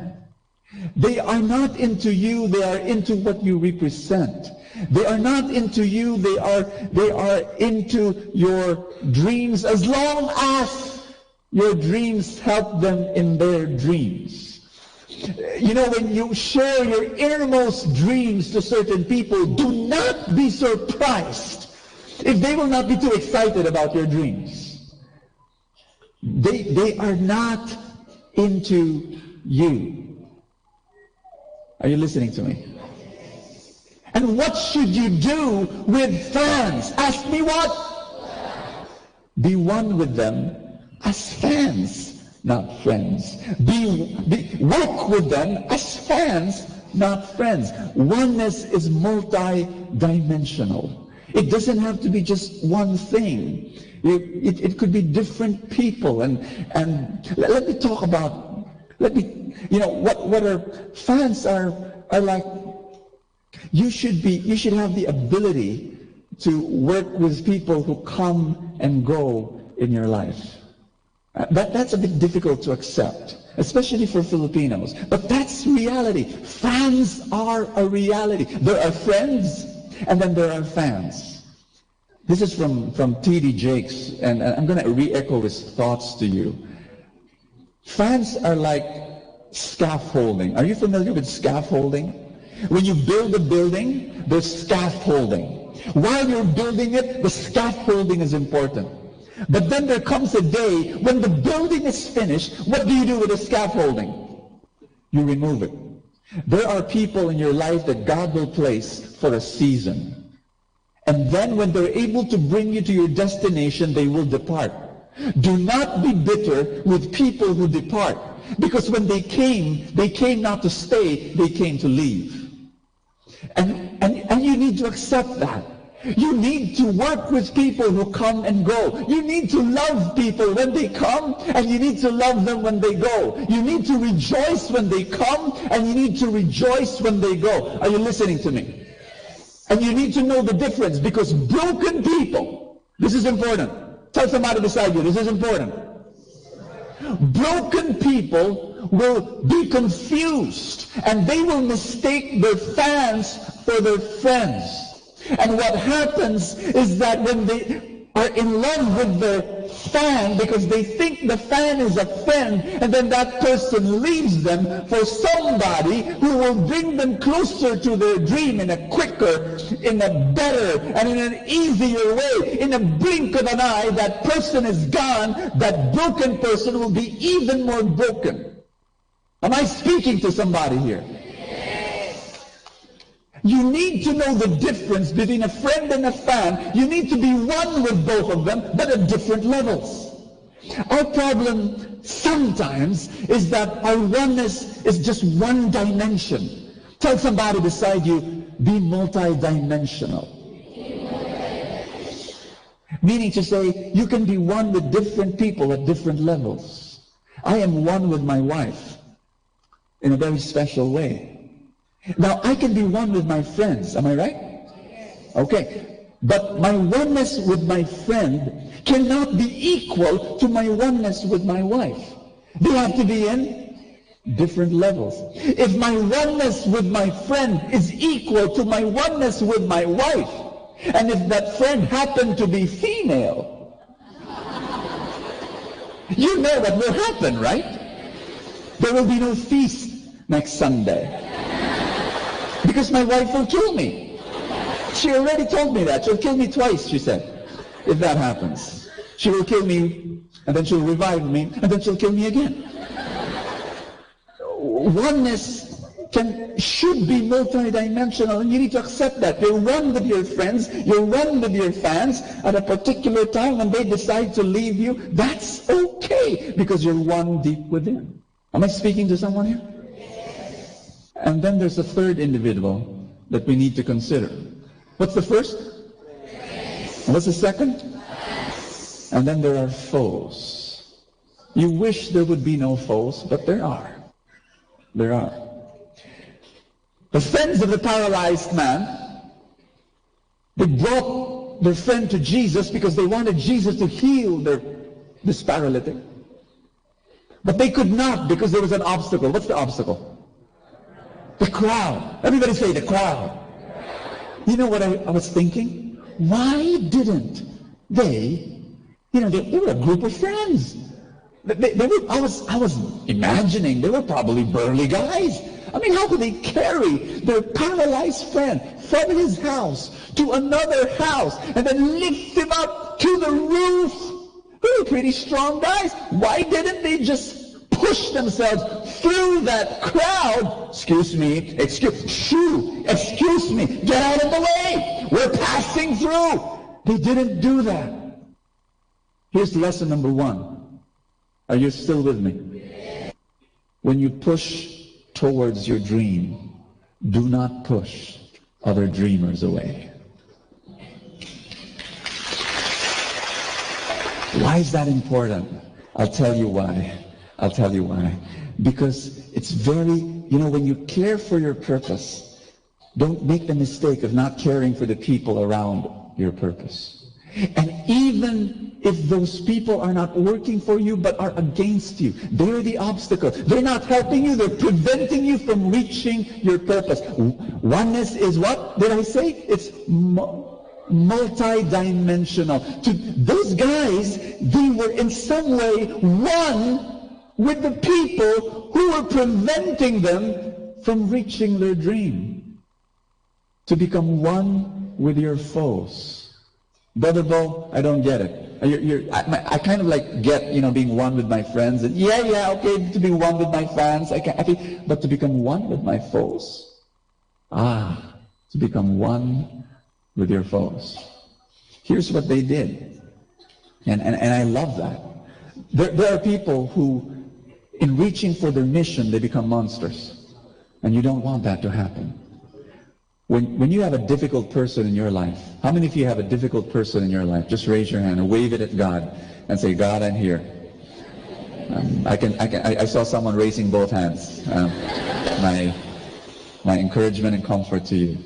They are not into you, they are into what you represent. They are not into you, they are into your dreams, as long as your dreams help them in their dreams. When you share your innermost dreams to certain people, do not be surprised if they will not be too excited about your dreams. They are not into you. Are you listening to me? And what should you do with fans? Ask me what? Be one with them as fans, not friends. Work with them as fans, not friends. Oneness is multi-dimensional. It doesn't have to be just one thing. It could be different people. And let me talk about, what our fans are like. You should have the ability to work with people who come and go in your life. That's a bit difficult to accept, especially for Filipinos. But that's reality. Fans are a reality. There are friends, and then there are fans. This is from T.D. Jakes, and I'm going to re-echo his thoughts to you. Fans are like scaffolding. Are you familiar with scaffolding? When you build a building, there's scaffolding. While you're building it, the scaffolding is important. But then there comes a day when the building is finished. What do you do with the scaffolding? You remove it. There are people in your life that God will place for a season. And then when they're able to bring you to your destination, they will depart. Do not be bitter with people who depart. Because when they came not to stay, they came to leave. And you need to accept that. You need to work with people who come and go. You need to love people when they come, and you need to love them when they go. You need to rejoice when they come, and you need to rejoice when they go. Are you listening to me? And you need to know the difference, because broken people, this is important. Tell somebody beside you, this is important. Broken people will be confused, and they will mistake their fans for their friends. And what happens is that when they are in love with their fan, because they think the fan is a friend, and then that person leaves them for somebody who will bring them closer to their dream in a quicker, in a better, and in an easier way. In a blink of an eye, that person is gone. That broken person will be even more broken. Am I speaking to somebody here? You need to know the difference between a friend and a fan. You need to be one with both of them, but at different levels. Our problem sometimes is that our oneness is just one dimension. Tell somebody beside you, be multidimensional. Meaning to say, you can be one with different people at different levels. I am one with my wife in a very special way. Now, I can be one with my friends. Am I right? Okay. But my oneness with my friend cannot be equal to my oneness with my wife. They have to be in different levels. If my oneness with my friend is equal to my oneness with my wife, and if that friend happened to be female, you know what will happen, right? There will be no feast next Sunday. Because my wife will kill me. She already told me that. She'll kill me twice, she said, if that happens. She will kill me, and then she'll revive me, and then she'll kill me again. Oneness should be multidimensional, and you need to accept that. You're one with your friends, you're one with your fans. At a particular time when they decide to leave you, that's okay, because you're one deep within. Am I speaking to someone here? And then there's a third individual that we need to consider. What's the first? And what's the second? And then there are foes. You wish there would be no foes, but there are. There are. The friends of the paralyzed man, they brought their friend to Jesus because they wanted Jesus to heal this paralytic. But they could not because there was an obstacle. What's the obstacle? The crowd. Everybody say the crowd. You know what I was thinking? Why didn't they were a group of friends. I was imagining they were probably burly guys. I mean, how could they carry their paralyzed friend from his house to another house and then lift him up to the roof? They were pretty strong guys. Why didn't they just push themselves through that crowd? Excuse me, get out of the way. We're passing through. They didn't do that. Here's lesson number one. Are you still with me? When you push towards your dream, do not push other dreamers away. Why is that important? I'll tell you why. I'll tell you why. Because it's very, when you care for your purpose, don't make the mistake of not caring for the people around your purpose. And even if those people are not working for you but are against you, they're the obstacle. They're not helping you. They're preventing you from reaching your purpose. Oneness is what? Did I say? It's multi-dimensional. To those guys, they were in some way one with the people who were preventing them from reaching their dream. To become one with your foes. Brother Bo, I don't get it. I kind of like get, being one with my friends. And okay, to be one with my fans. But to become one with my foes. To become one with your foes. Here's what they did. And I love that. There are people who, in reaching for their mission, they become monsters. And you don't want that to happen. When you have a difficult person in your life, how many of you have a difficult person in your life? Just raise your hand and wave it at God and say, God, I'm here. I saw someone raising both hands. My encouragement and comfort to you.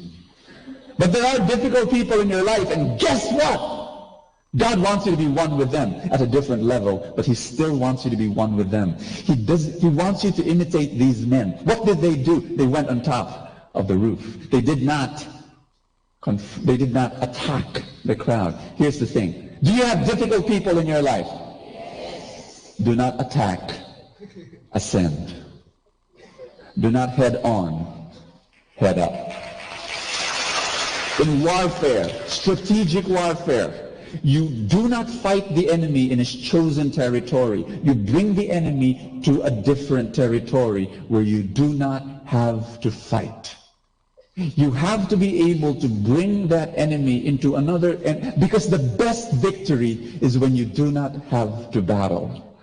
But there are difficult people in your life, and guess what? God wants you to be one with them at a different level, but He still wants you to be one with them. He wants you to imitate these men. What did they do? They went on top of the roof. They did not attack the crowd. Here's the thing. Do you have difficult people in your life? Yes. Do not attack. Ascend. Do not head on. Head up. In warfare, strategic warfare, you do not fight the enemy in his chosen territory. You bring the enemy to a different territory where you do not have to fight. You have to be able to bring that enemy into another, because the best victory is when you do not have to battle.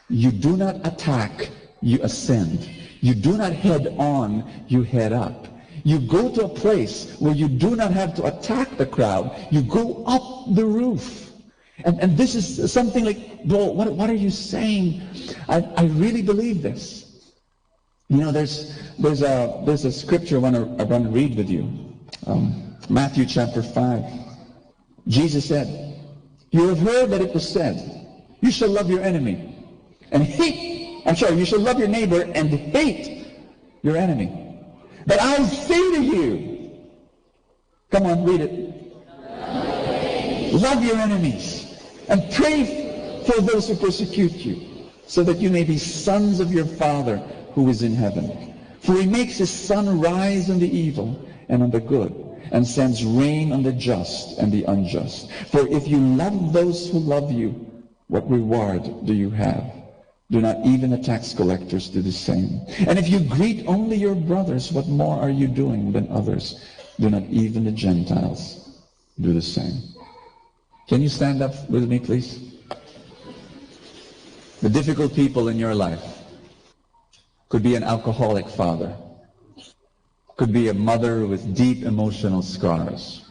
You do not attack, you ascend. You do not head on, you head up. You go to a place where you do not have to attack the crowd. You go up the roof. And this is something like, bro, what are you saying? I really believe this. There's a scripture I want to read with you. Matthew chapter 5. Jesus said, you have heard that it was said, you shall love your enemy and you shall love your neighbor and hate your enemy. But I say to you, come on, read it. Love your enemies and pray for those who persecute you, so that you may be sons of your Father who is in heaven. For He makes His sun rise on the evil and on the good, and sends rain on the just and the unjust. For if you love those who love you, what reward do you have? Do not even the tax collectors do the same? And if you greet only your brothers, what more are you doing than others? Do not even the Gentiles do the same? Can you stand up with me, please? The difficult people in your life could be an alcoholic father, could be a mother with deep emotional scars,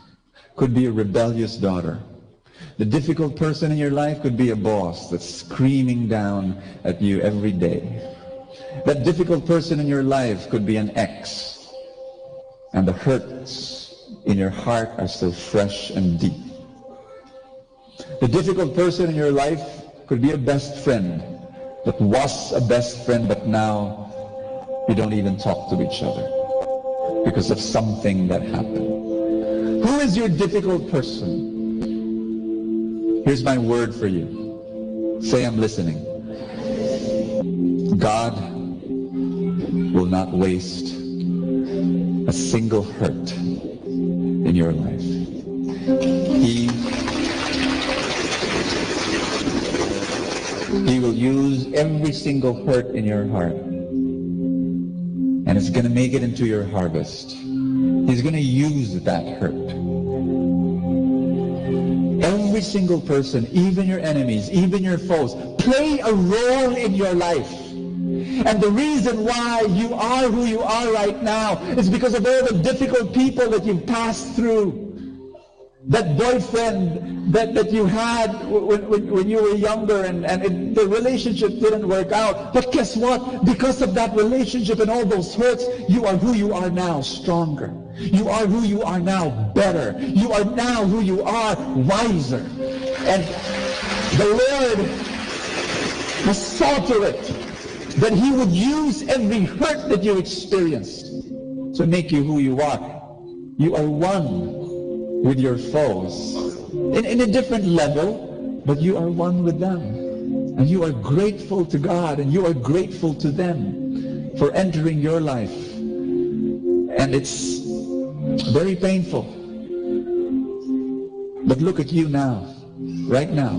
could be a rebellious daughter. The difficult person in your life could be a boss that's screaming down at you every day. That difficult person in your life could be an ex, and the hurts in your heart are still fresh and deep. The difficult person in your life could be a best friend that was a best friend, but now you don't even talk to each other because of something that happened. Who is your difficult person? Here's my word for you. Say, I'm listening. God will not waste a single hurt in your life. He will use every single hurt in your heart, and it's going to make it into your harvest. He's going to use that hurt. Every single person, even your enemies, even your foes, play a role in your life. And the reason why you are who you are right now is because of all the difficult people that you've passed through. That boyfriend that you had when you were younger and the relationship didn't work out. But guess what? Because of that relationship and all those hurts, you are who you are now, stronger. You are who you are now, better. You are now who you are, wiser. And the Lord has saw to it that He would use every hurt that you experienced to make you who you are. You are one with your foes in a different level, but you are one with them. And you are grateful to God, and you are grateful to them for entering your life. And it's very painful. But look at you now, right now.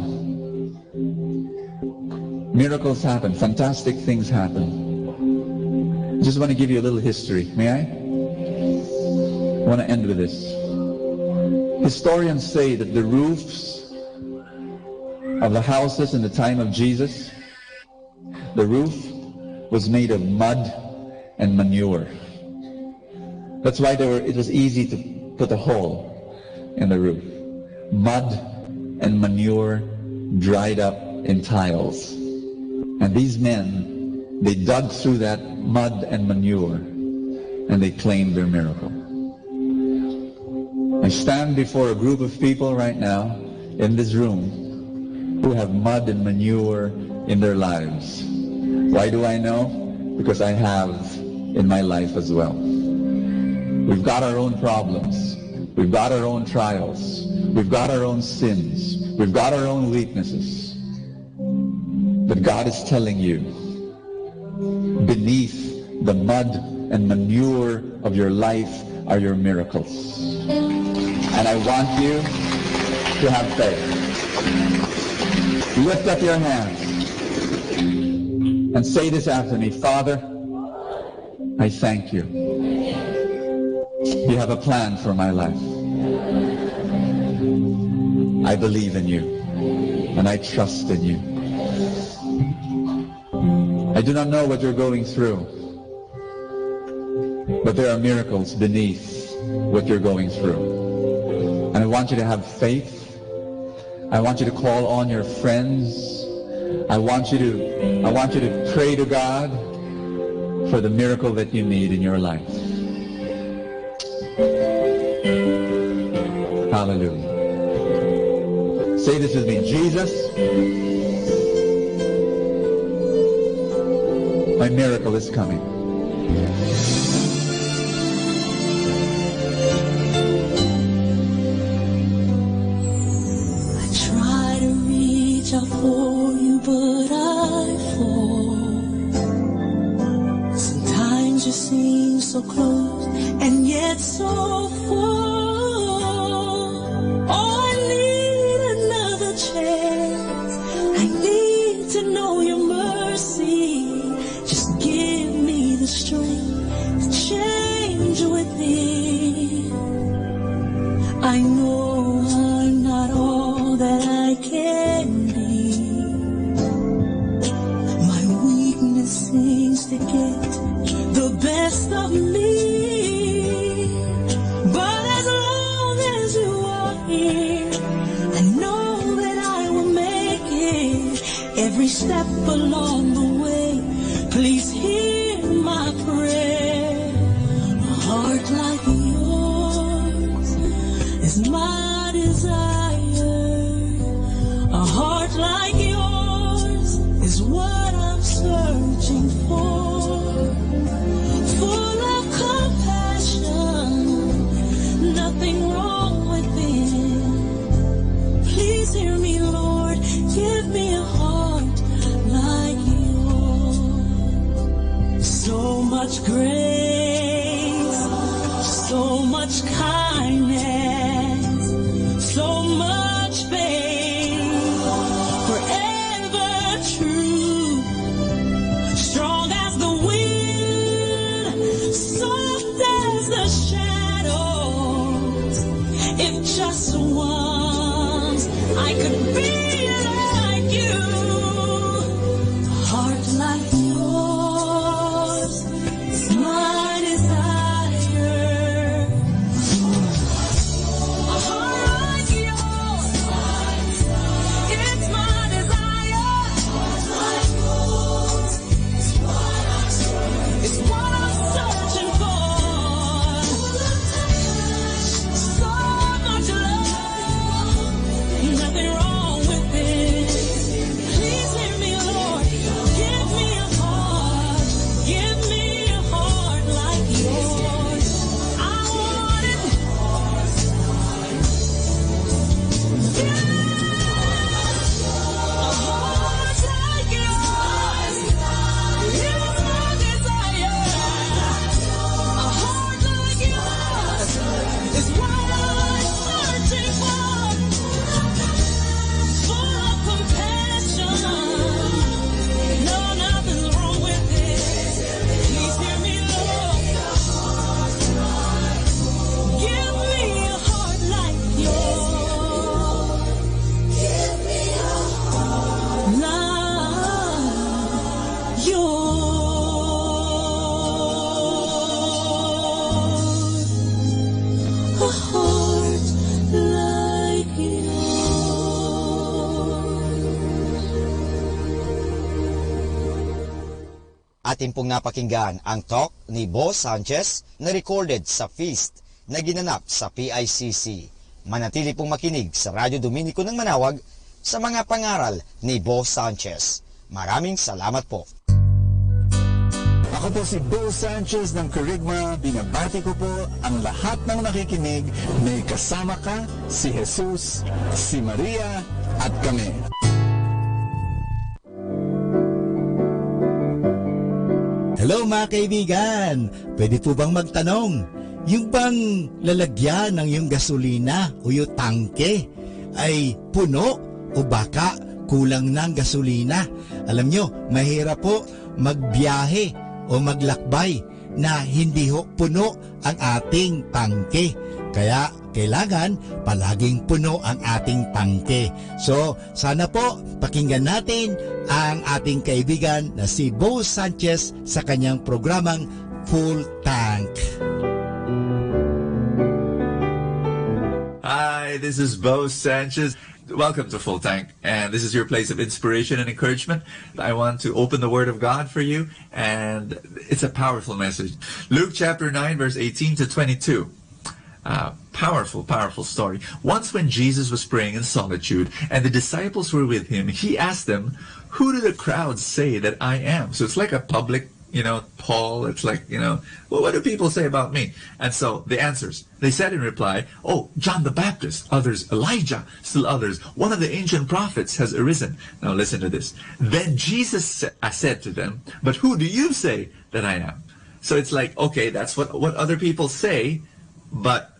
Miracles happen, fantastic things happen. Just want to give you a little history, may I? I want to end with this. Historians say that the roofs of the houses in the time of Jesus, the roof was made of mud and manure. That's why it was easy to put a hole in the roof. Mud and manure dried up in tiles. And these men, they dug through that mud and manure and they claimed their miracle. I stand before a group of people right now in this room who have mud and manure in their lives. Why do I know? Because I have in my life as well. We've got our own problems. We've got our own trials. We've got our own sins. We've got our own weaknesses. But God is telling you, beneath the mud and manure of your life are your miracles. And I want you to have faith. Lift up your hands and say this after me. Father, I thank you. You have a plan for my life. I believe in you and I trust in you. I do not know what you're going through, but there are miracles beneath what you're going through. And I want you to have faith. I want you to call on your friends. I want you to pray to God for the miracle that you need in your life. Hallelujah. Say this with me. Jesus, my miracle is coming. Out for you, but I fall. Sometimes you seem so close and yet so far. Oh, I need another chance. I need to know your mercy. Just give me the strength to change within. I know I'm not all that I can be. Seems to get the best of me, but as long as you are here, I know that I will make it every step along the way. Please hear my prayer. A heart like yours is my desire. A heart like yours is what I'm searching for. Full of compassion, nothing wrong within. Please hear me, Lord, give me a heart like yours. So much grace, so much kindness, so much faith, forever true. Strong as the wind, soft as the shadows. If just once I could be like you. A heart like yours is my desire. A heart like Atin pong napakinggan ang talk ni Bo Sanchez na recorded sa feast na ginanap sa PICC. Manatili pong makinig sa Radyo Dominico ng Manawag sa mga pangaral ni Bo Sanchez. Maraming salamat po. Ako po si Bo Sanchez ng Kerygma. Binabati ko po ang lahat ng nakikinig. May kasama ka, si Jesus, si Maria, at kami. Hello mga kaibigan! Pwede po bang magtanong? Yung bang lalagyan ng yung gasolina o yung tangke ay puno o baka kulang ng gasolina? Alam nyo, mahirap po magbiyahe o maglakbay na hindi ho puno ang ating tangke. Kaya kailangan palaging puno ang ating tangke. So sana po pakinggan natin ang ating kaibigan na si Bo Sanchez sa kanyang programang Full Tank. Hi, this is Bo Sanchez. Welcome to Full Tank, and this is your place of inspiration and encouragement. I want to open the Word of God for you, and it's a powerful message. Luke chapter 9, verse 18 to 22. Powerful story. Once when Jesus was praying in solitude, and the disciples were with him, he asked them, "Who do the crowds say that I am?" So it's like a public, poll. It's like, well, what do people say about me? And so the answers, they said in reply, "Oh, John the Baptist," others, "Elijah," still others, "one of the ancient prophets has arisen." Now listen to this. Then Jesus said to them, "But who do you say that I am?" So it's like, okay, that's what other people say, but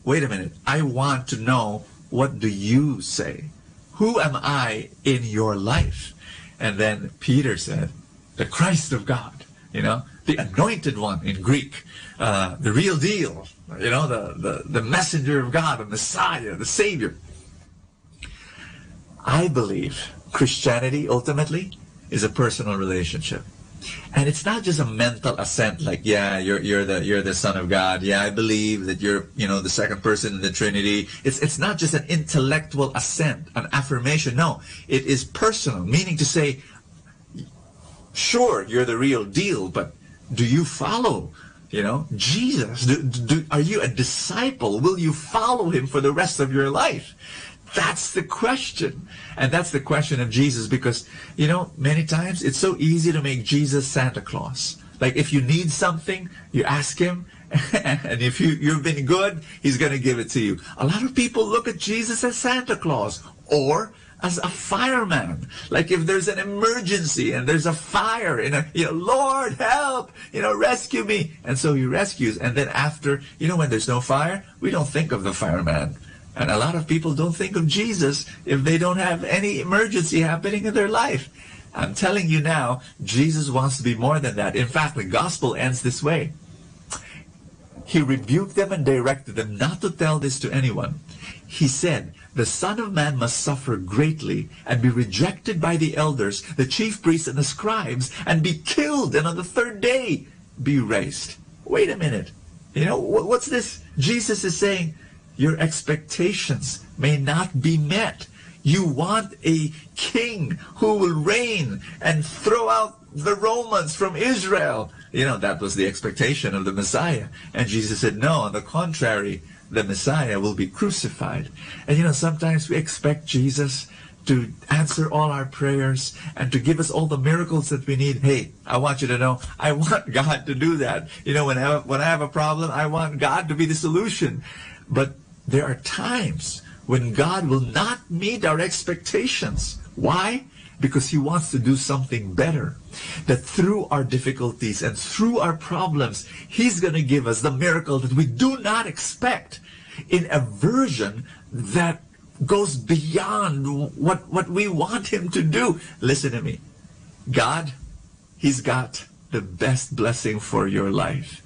wait a minute. I want to know, what do you say? Who am I in your life? And then Peter said, "The Christ of God." The anointed one in Greek, the real deal, the messenger of God, the Messiah, the Savior. I believe Christianity ultimately is a personal relationship. And it's not just a mental assent, like, yeah, you're the Son of God. Yeah, I believe that you're, the second person in the Trinity. It's not just an intellectual assent, an affirmation. No, it is personal, meaning to say, sure, you're the real deal, but do you follow, Jesus? Are you a disciple? Will you follow him for the rest of your life? That's the question. And that's the question of Jesus, because, many times it's so easy to make Jesus Santa Claus. Like, if you need something, you ask him, and if you've been good, he's going to give it to you. A lot of people look at Jesus as Santa Claus, or as a fireman. Like, if there's an emergency and there's a fire in Lord help, rescue me. And so he rescues. And then after, when there's no fire, we don't think of the fireman. And a lot of people don't think of Jesus if they don't have any emergency happening in their life. I'm telling you now, Jesus wants to be more than that. In fact, the gospel ends this way. He rebuked them and directed them not to tell this to anyone. He said, "The Son of Man must suffer greatly and be rejected by the elders, the chief priests and the scribes, and be killed, and on the third day be raised." Wait a minute. What's this? Jesus is saying, your expectations may not be met. You want a king who will reign and throw out the Romans from Israel. That was the expectation of the Messiah. And Jesus said, no, on the contrary, the Messiah will be crucified. And sometimes we expect Jesus to answer all our prayers and to give us all the miracles that we need. Hey, I want you to know, I want God to do that. When I have a problem, I want God to be the solution. But there are times when God will not meet our expectations. Why? Because he wants to do something better. That through our difficulties and through our problems, he's going to give us the miracle that we do not expect in a version that goes beyond what we want him to do. Listen to me. God, he's got the best blessing for your life.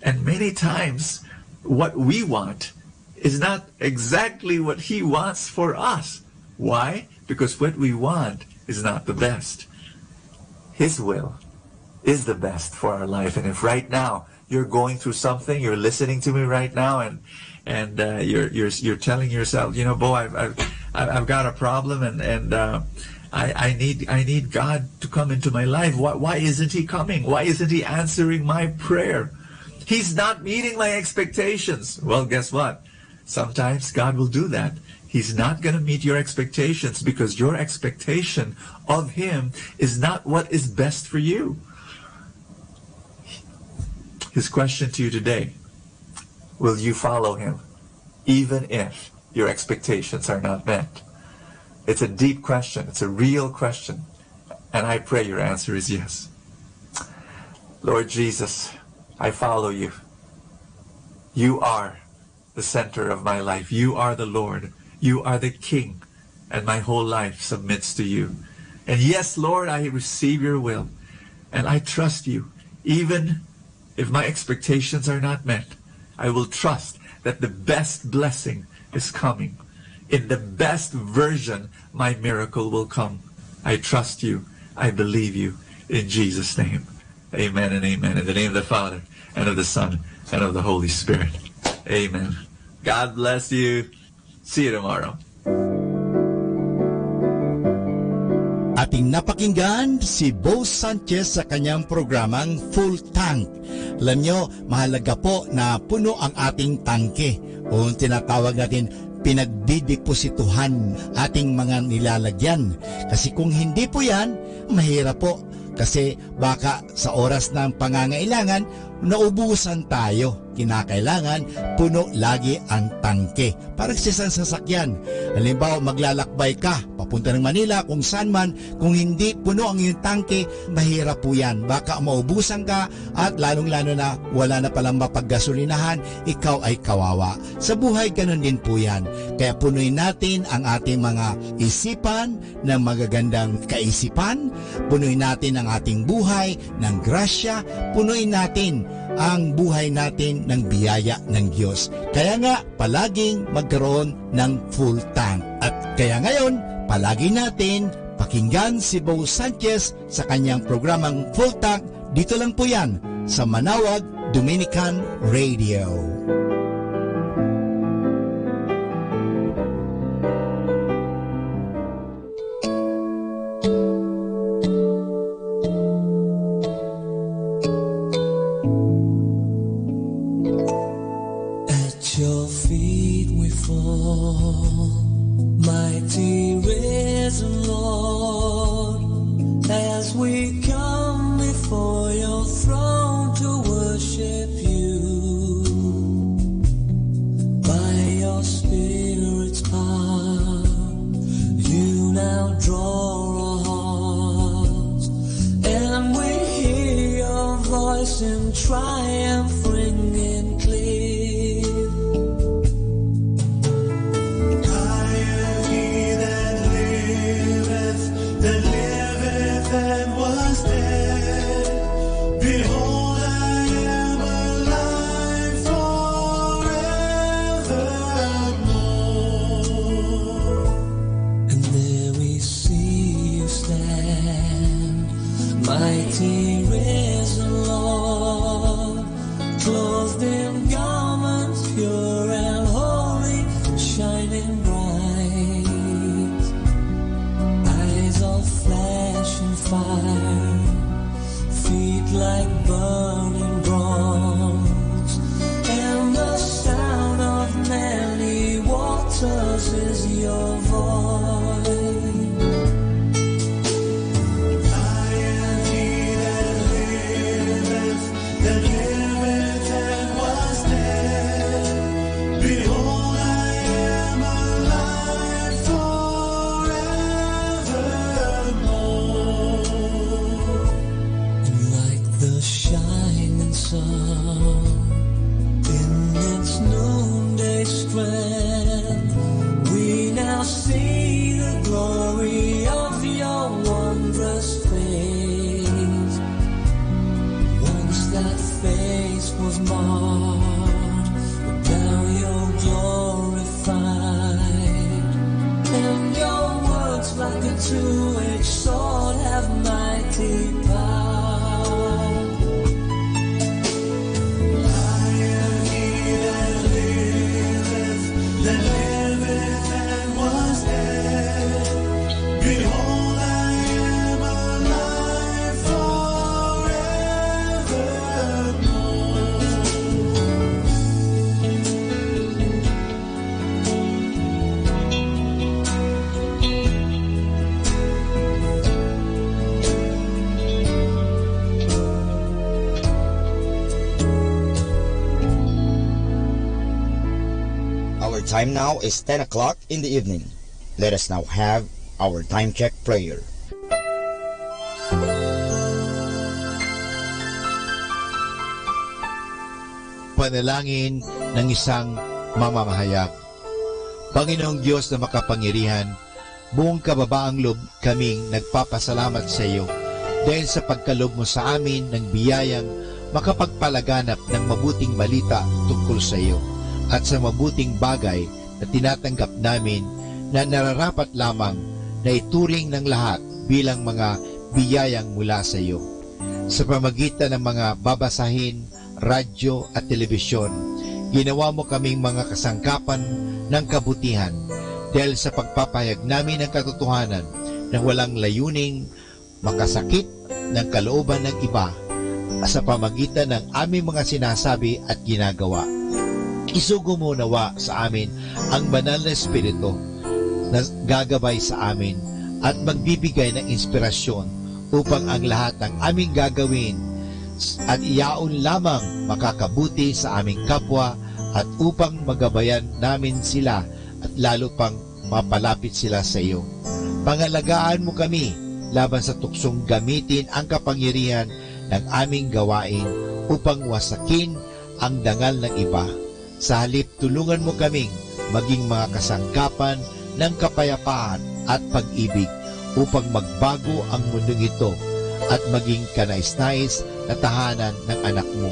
And many times, what we want is not exactly what he wants for us. Why? Because what we want is not the best. His will is the best for our life. And if right now you're going through something, you're listening to me right now, and you're telling yourself, Bo, I've got a problem, and I need God to come into my life. Why isn't he coming? Why isn't he answering my prayer? He's not meeting my expectations. Well, guess what? Sometimes God will do that. He's not going to meet your expectations because your expectation of him is not what is best for you. His question to you today, will you follow him even if your expectations are not met? It's a deep question. It's a real question. And I pray your answer is yes. Lord Jesus, I follow you. You are the center of my life. You are the Lord. You are the King. And my whole life submits to you. And yes, Lord, I receive your will. And I trust you. Even if my expectations are not met, I will trust that the best blessing is coming. In the best version, my miracle will come. I trust you. I believe you. In Jesus' name. Amen and amen. In the name of the Father, and of the Son, and of the Holy Spirit. Amen. God bless you. See you tomorrow. Ating napakinggan si Bo Sanchez sa kanyang programang Full Tank. Alam nyo, mahalaga po na puno ang ating tangke o tinatawag natin pinagdideposituhan ating mga nilalagyan. Kasi kung hindi po yan, mahirap po. Kasi baka sa oras ng pangangailangan, naubusan tayo. Kinakailangan, puno lagi ang tangke. Parang sa isang sasakyan. Halimbawa, maglalakbay ka, papunta ng Manila, kung saan man, kung hindi puno ang iyong tangke, mahirap po yan. Baka maubusan ka at lalong-lalo na wala na palang mapaggasolinahan, ikaw ay kawawa. Sa buhay, ganun din po yan. Kaya punuin natin ang ating mga isipan ng magagandang kaisipan, punuin natin ang ating buhay ng grasya, punuin natin ang buhay natin ng biyaya ng Diyos. Kaya nga, palaging magkaroon ng full tank. At kaya ngayon, palagi natin pakinggan si Bo Sanchez sa kanyang programang Full Tank. Dito lang po yan sa Manawag Dominican Radio. Mighty risen Lord, as we come before your throne to worship you, by your Spirit's power, you now draw our hearts, and we hear your voice in triumph ringing clear. Mighty risen Lord, clothed in garments pure and holy, shining bright, eyes of flash and fire, feet like burning bronze, and the sound of many waters is your voice. Was marred, but now you're glorified, and your words like a two-edged sword have mighty power. I am he that liveth and was dead. Behold, I time now is 10 o'clock in the evening. Let us now have our time check prayer. Panalangin ng isang mamamahayag. Panginoong Diyos na makapangyarihan, buong kababaang loob kaming nagpapasalamat sa iyo dahil sa pagkalob mo sa amin ng biyayang makapagpalaganap ng mabuting balita tungkol sa iyo at sa mabuting bagay na tinatanggap namin na nararapat lamang na ituring ng lahat bilang mga biyayang mula sa iyo. Sa pamagitan ng mga babasahin, radyo at telebisyon, ginawa mo kaming mga kasangkapan ng kabutihan dahil sa pagpapahayag namin ng katotohanan na walang layuning makasakit ng kalooban ng iba sa pamagitan ng aming mga sinasabi at ginagawa. Isugo mo nawa sa amin ang banal na Espiritu na gagabay sa amin at magbibigay ng inspirasyon upang ang lahat ng aming gagawin at iyaon lamang makakabuti sa aming kapwa at upang magabayan namin sila at lalo pang mapalapit sila sa iyo. Pangalagaan mo kami laban sa tuksong gamitin ang kapangyarihan ng aming gawain upang wasakin ang dangal ng iba. Sa halip, tulungan mo kaming maging mga kasangkapan ng kapayapaan at pag-ibig upang magbago ang mundong ito at maging kanais-nais na tahanan ng anak mo.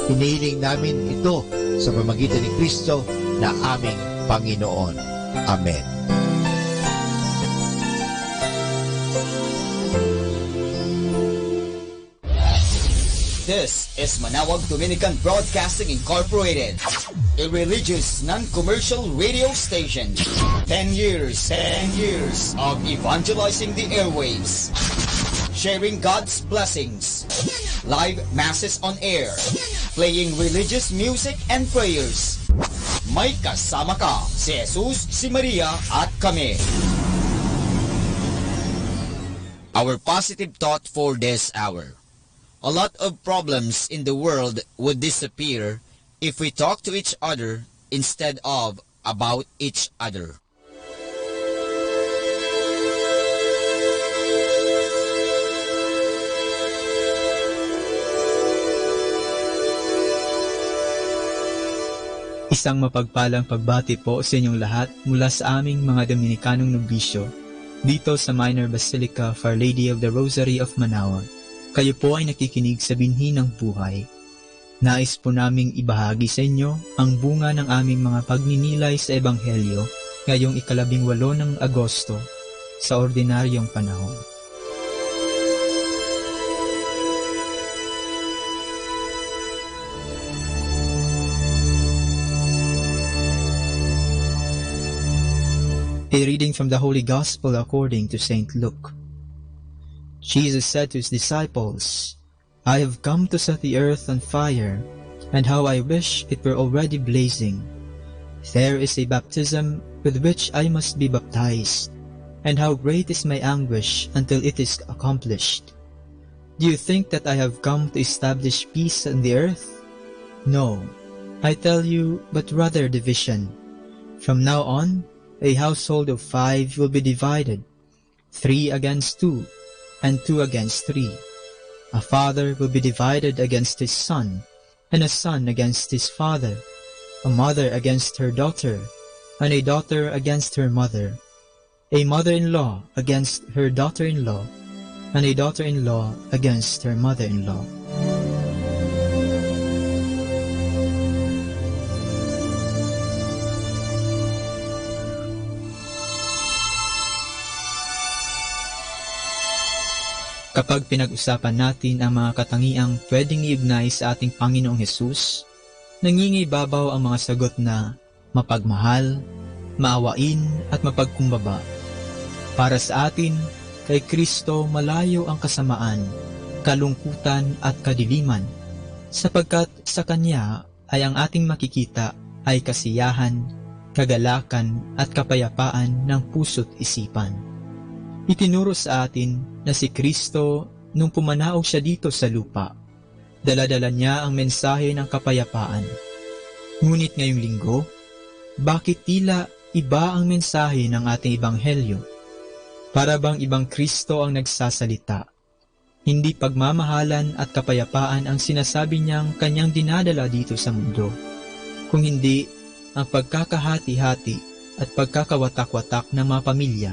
Hinihiling namin ito sa pamamagitan ni Kristo na aming Panginoon. Amen. This is Manawag Dominican Broadcasting Incorporated, a religious, non-commercial radio station. 10 years of evangelizing the airwaves, sharing God's blessings, live masses on air, playing religious music and prayers. May kasama ka, si Jesus, si Maria, at kami. Our positive thought for this hour. A lot of problems in the world would disappear if we talk to each other instead of about each other. Isang mapagpalang pagbati po sa inyong lahat mula sa aming mga Dominikanong nobisyo dito sa Minor Basilica of Our Lady of the Rosary of Manawag. Kayo po ay nakikinig sa binhi ng buhay. Nais po naming ibahagi sa inyo ang bunga ng aming mga pagninilay sa Ebanghelyo ngayong 18 ng Agosto sa ordinaryong panahon. A reading from the Holy Gospel according to St. Luke. Jesus said to his disciples, I have come to set the earth on fire, and how I wish it were already blazing. There is a baptism with which I must be baptized, and how great is my anguish until it is accomplished. Do you think that I have come to establish peace on the earth? No, I tell you, but rather division. From now on, a household of 5 will be divided, 3 against 2, and 2 against 3. A father will be divided against his son, and a son against his father, a mother against her daughter, and a daughter against her mother, a mother-in-law against her daughter-in-law, and a daughter-in-law against her mother-in-law. Kapag pinag-usapan natin ang mga katangiang pwedeng iugnay sa ating Panginoong Hesus, nangingibabaw ang mga sagot na mapagmahal, maawain at mapagkumbaba. Para sa atin, kay Kristo malayo ang kasamaan, kalungkutan at kadiliman, sapagkat sa Kanya ay ang ating makikita ay kasiyahan, kagalakan at kapayapaan ng puso't isipan. Itinuro sa atin na si Kristo nung pumanaog siya dito sa lupa. Dala-dala niya ang mensahe ng kapayapaan. Ngunit ngayong linggo, Bakit tila iba ang mensahe ng ating ebanghelyo? Para bang ibang Kristo ang nagsasalita? Hindi pagmamahalan at kapayapaan ang sinasabi niyang kanyang dinadala dito sa mundo, kung hindi ang pagkakahati-hati at pagkakawatak-watak ng mga pamilya.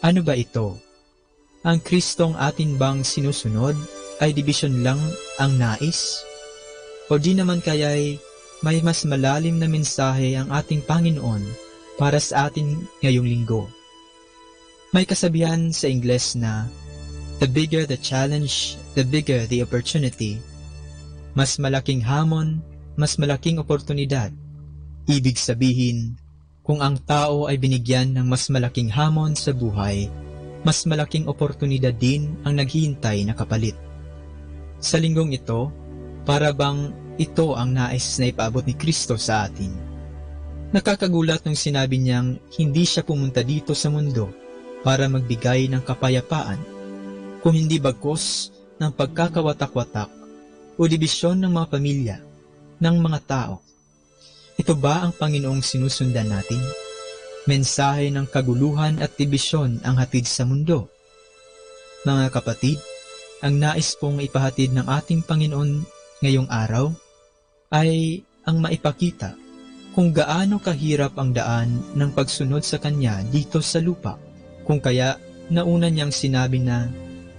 Ano ba ito? Ang Kristong atin bang sinusunod ay dibisyon lang ang nais? O di naman kaya'y may mas malalim na mensahe ang ating Panginoon para sa atin ngayong linggo? May kasabihan sa Ingles na, the bigger the challenge, the bigger the opportunity. Mas malaking hamon, mas malaking oportunidad. Ibig sabihin, kung ang tao ay binigyan ng mas malaking hamon sa buhay, mas malaking oportunidad din ang naghihintay na kapalit. Sa linggong ito, para bang ito ang nais na ipaabot ni Kristo sa atin. Nakakagulat nung sinabi niyang hindi siya pumunta dito sa mundo para magbigay ng kapayapaan, kung hindi bagkus ng pagkakawatak-watak o dibisyon ng mga pamilya, ng mga tao. Ito ba ang Panginoong sinusundan natin? Mensahe ng kaguluhan at dibisyon ang hatid sa mundo. Mga kapatid, ang nais pong ipahatid ng ating Panginoon ngayong araw ay ang maipakita kung gaano kahirap ang daan ng pagsunod sa Kanya dito sa lupa. Kung kaya nauna niyang sinabi na,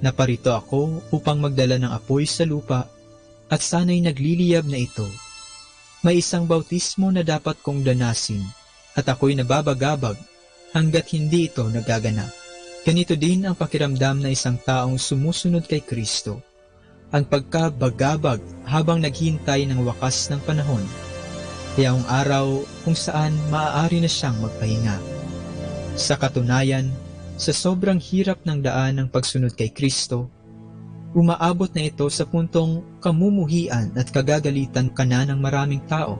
naparito ako upang magdala ng apoy sa lupa at sana'y nagliliyab na ito. May isang bautismo na dapat kong danasin at ako'y nababagabag hanggat hindi ito nagaganap. Ganito din ang pakiramdam na isang taong sumusunod kay Kristo, ang pagkabagabag habang naghihintay ng wakas ng panahon, kayang araw kung saan maaari na siyang magpahinga. Sa katunayan, sa sobrang hirap ng daan ng pagsunod kay Kristo, umaabot na ito sa puntong kamumuhian at kagagalitan ka na ng maraming tao,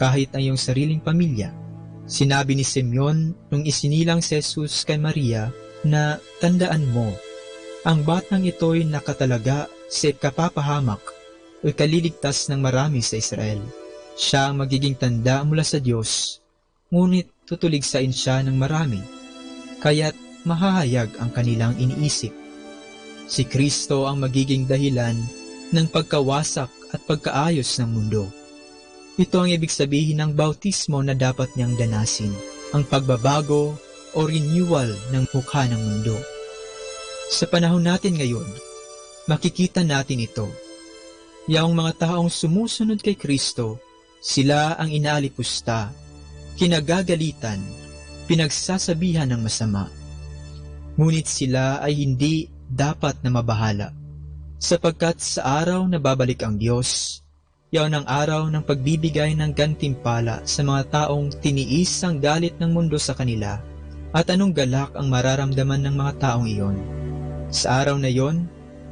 kahit ang iyong sariling pamilya. Sinabi ni Simeon nung isinilang si Jesus kay Maria na, tandaan mo, ang batang ito'y nakatalaga sa kapapahamak o kaliligtas ng marami sa Israel. Siya ang magiging tanda mula sa Diyos, ngunit tutuligsain siya ng marami, kaya't mahahayag ang kanilang iniisip. Si Kristo ang magiging dahilan ng pagkawasak at pagkaayos ng mundo. Ito ang ibig sabihin ng bautismo na dapat niyang danasin, ang pagbabago o renewal ng mukha ng mundo. Sa panahon natin ngayon, makikita natin ito. Yaong mga taong sumusunod kay Kristo, sila ang inaalipusta, kinagagalitan, pinagsasabihan ng masama. Ngunit sila ay hindi dapat na mabahala, sapagkat sa araw na babalik ang Diyos, yaon ang araw ng pagbibigay ng gantimpala sa mga taong tiniis ang galit ng mundo sa kanila, at anong galak ang mararamdaman ng mga taong iyon. Sa araw na iyon,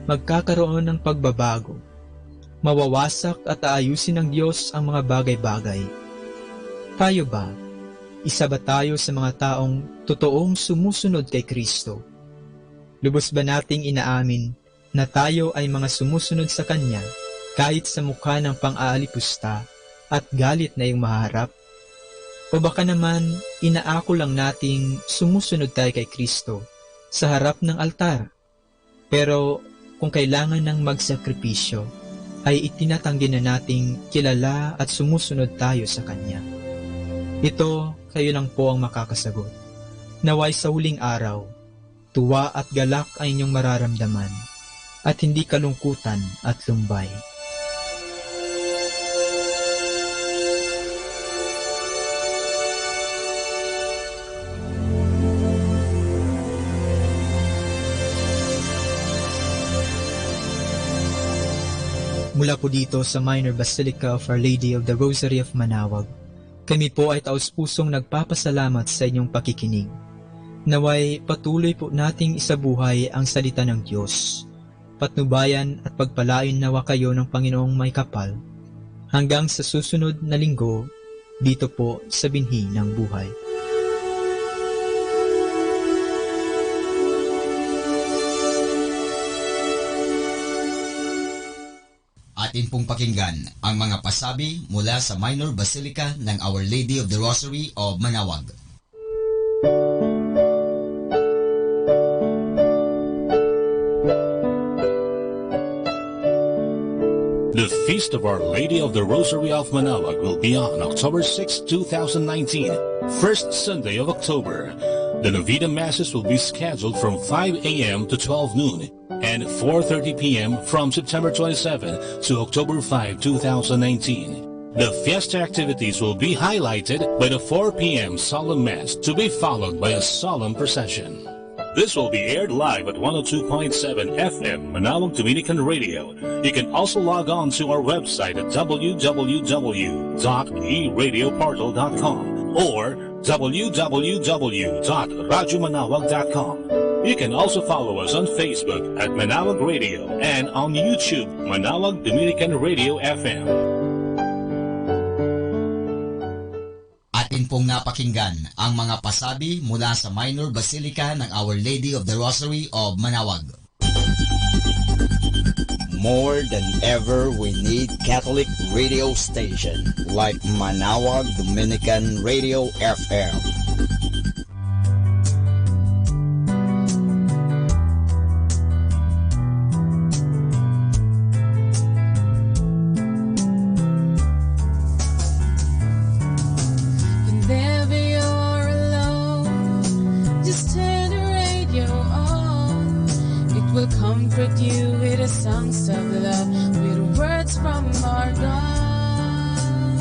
magkakaroon ng pagbabago. Mawawasak at aayusin ng Diyos ang mga bagay-bagay. Tayo ba? Isa ba tayo sa mga taong totoong sumusunod kay Kristo? Lubos ba nating inaamin na tayo ay mga sumusunod sa Kanya kahit sa mukha ng pang-aalipusta at galit na iyong maharap? O baka naman inaako lang nating sumusunod tayo kay Kristo sa harap ng altar, pero kung kailangan ng magsakripisyo, ay itinatanggi na nating kilala at sumusunod tayo sa Kanya. Ito, kayo lang po ang makakasagot. Naway sa huling araw, tuwa at galak ang inyong mararamdaman, at hindi kalungkutan at lumbay. Mula po dito sa Minor Basilica of Our Lady of the Rosary of Manaoag, kami po ay taos-pusong nagpapasalamat sa inyong pakikinig. Naway patuloy po nating isabuhay ang salita ng Diyos. Patnubayan at pagpalain nawa kayo ng Panginoong may kapal. Hanggang sa susunod na linggo, dito po sa Binhi ng Buhay. Atin pong pakinggan ang mga pasabi mula sa Minor Basilica ng Our Lady of the Rosary of Manaoag. The Feast of Our Lady of the Rosary of Manaoag will be on October 6, 2019, first Sunday of October. The Novena Masses will be scheduled from 5 a.m. to 12 noon and 4:30 p.m. from September 27 to October 5, 2019. The fiesta activities will be highlighted by the 4 p.m. solemn mass to be followed by a solemn procession. This will be aired live at 102.7 FM Manaoag Dominican Radio. You can also log on to our website at www.eradioportal.com or www.radyomanawag.com. You can also follow us on Facebook at Manaoag Radio and on YouTube, Manaoag Dominican Radio FM. Atin pong napakinggan ang mga pasabi mula sa Minor Basilica ng Our Lady of the Rosary of Manaoag. More than ever, we need Catholic radio station like Manaoag Dominican Radio FM. Comfort you with the songs of love, with words from our God.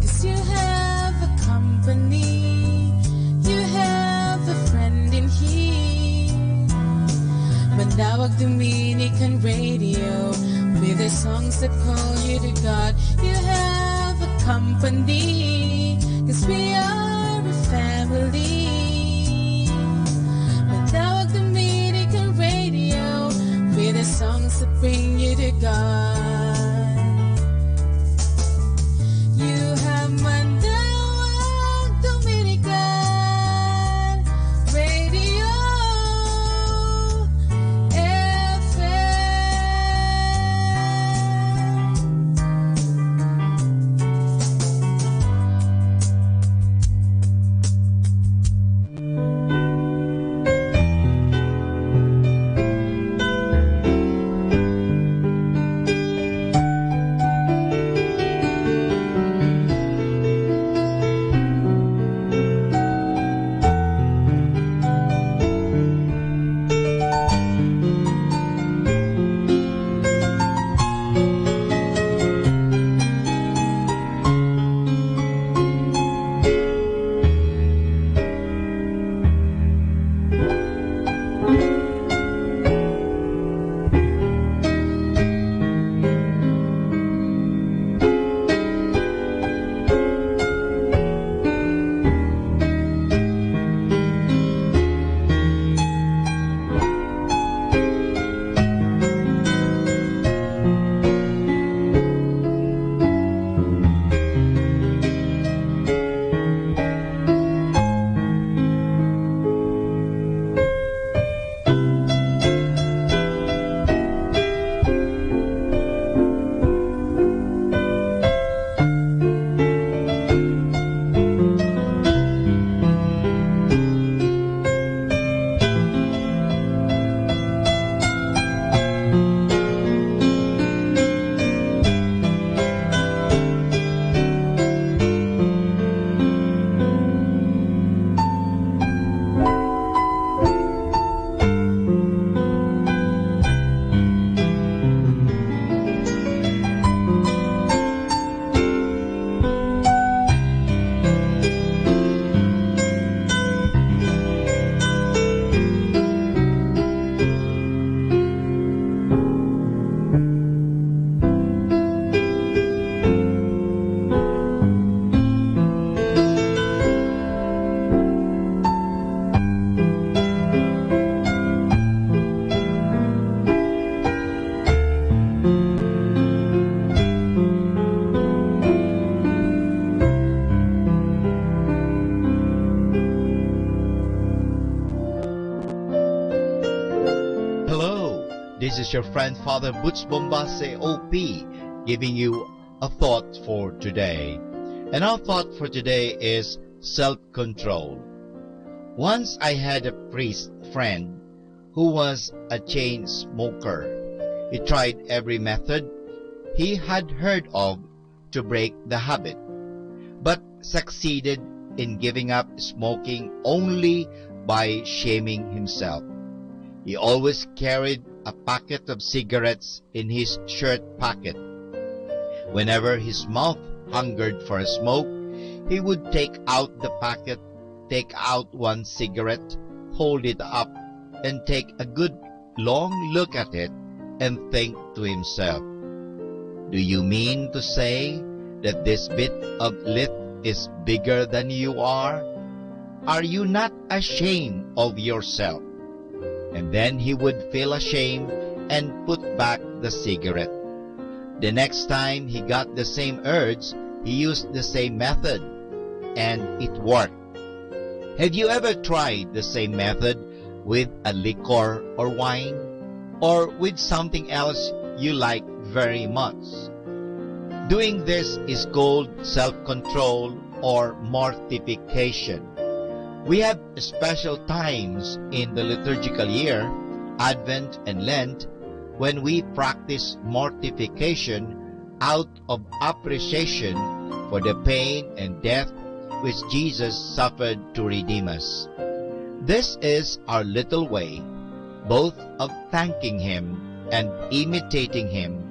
'Cause you have a company, you have a friend in here. Manaoag Dominican Radio, with the songs that call you to God. You have a company, 'cause we are a family. With the songs that bring you to God. You have Manaoag Dominican Radio FM. This is your friend Father Butch Bombase OP giving you a thought for today. And our thought for today is self-control. Once I had a priest friend who was a chain smoker. He tried every method he had heard of to break the habit, but succeeded in giving up smoking only by shaming himself. He always carried a packet of cigarettes in his shirt pocket. Whenever his mouth hungered for a smoke, he would take out the packet, take out one cigarette, hold it up, and take a good long look at it and think to himself, "Do you mean to say that this bit of lit is bigger than you are? Are you not ashamed of yourself?" And then he would feel ashamed and put back the cigarette. The next time he got the same urge, he used the same method, and it worked. Have you ever tried the same method with a liquor or wine, or with something else you like very much? Doing this is called self-control or mortification. We have special times in the liturgical year, Advent and Lent, when we practice mortification out of appreciation for the pain and death which Jesus suffered to redeem us. This is our little way, both of thanking Him and imitating Him,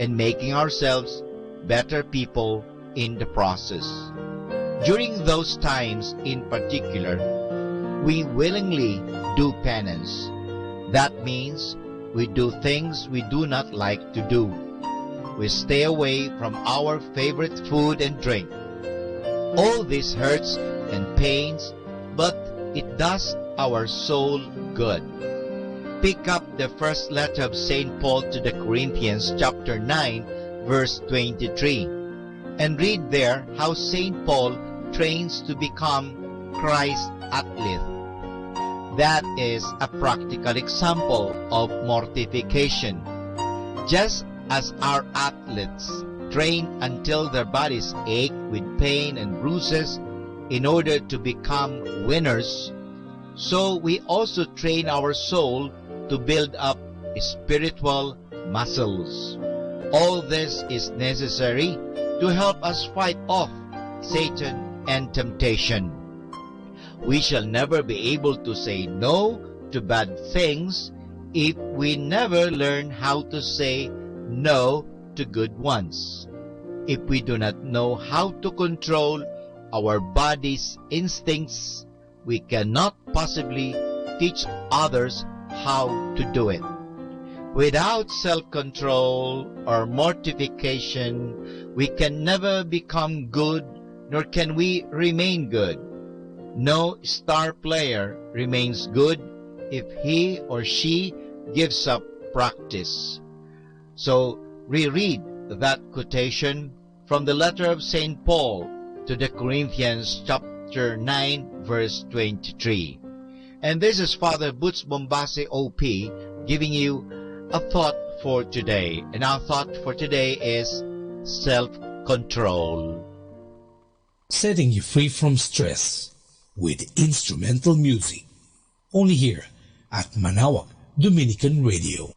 and making ourselves better people in the process. During those times in particular, we willingly do penance. That means we do things we do not like to do. We stay away from our favorite food and drink. All this hurts and pains, but it does our soul good. Pick up the first letter of St. Paul to the Corinthians, chapter 9, verse 23, and read there how St. Paul trains to become Christ's athlete. That is a practical example of mortification. Just as our athletes train until their bodies ache with pain and bruises in order to become winners, so we also train our soul to build up spiritual muscles. All this is necessary to help us fight off Satan and temptation. We shall never be able to say no to bad things if we never learn how to say no to good ones. If we do not know how to control our body's instincts, we cannot possibly teach others how to do it. Without self-control or mortification, we can never become good, nor can we remain good. No star player remains good if he or she gives up practice. So reread that quotation from the letter of St. Paul to the Corinthians, chapter 9, verse 23. And this is Father Butch Bombase OP giving you a thought for today. And our thought for today is self-control. Setting you free from stress with instrumental music. Only here at Manaoag Dominican Radio.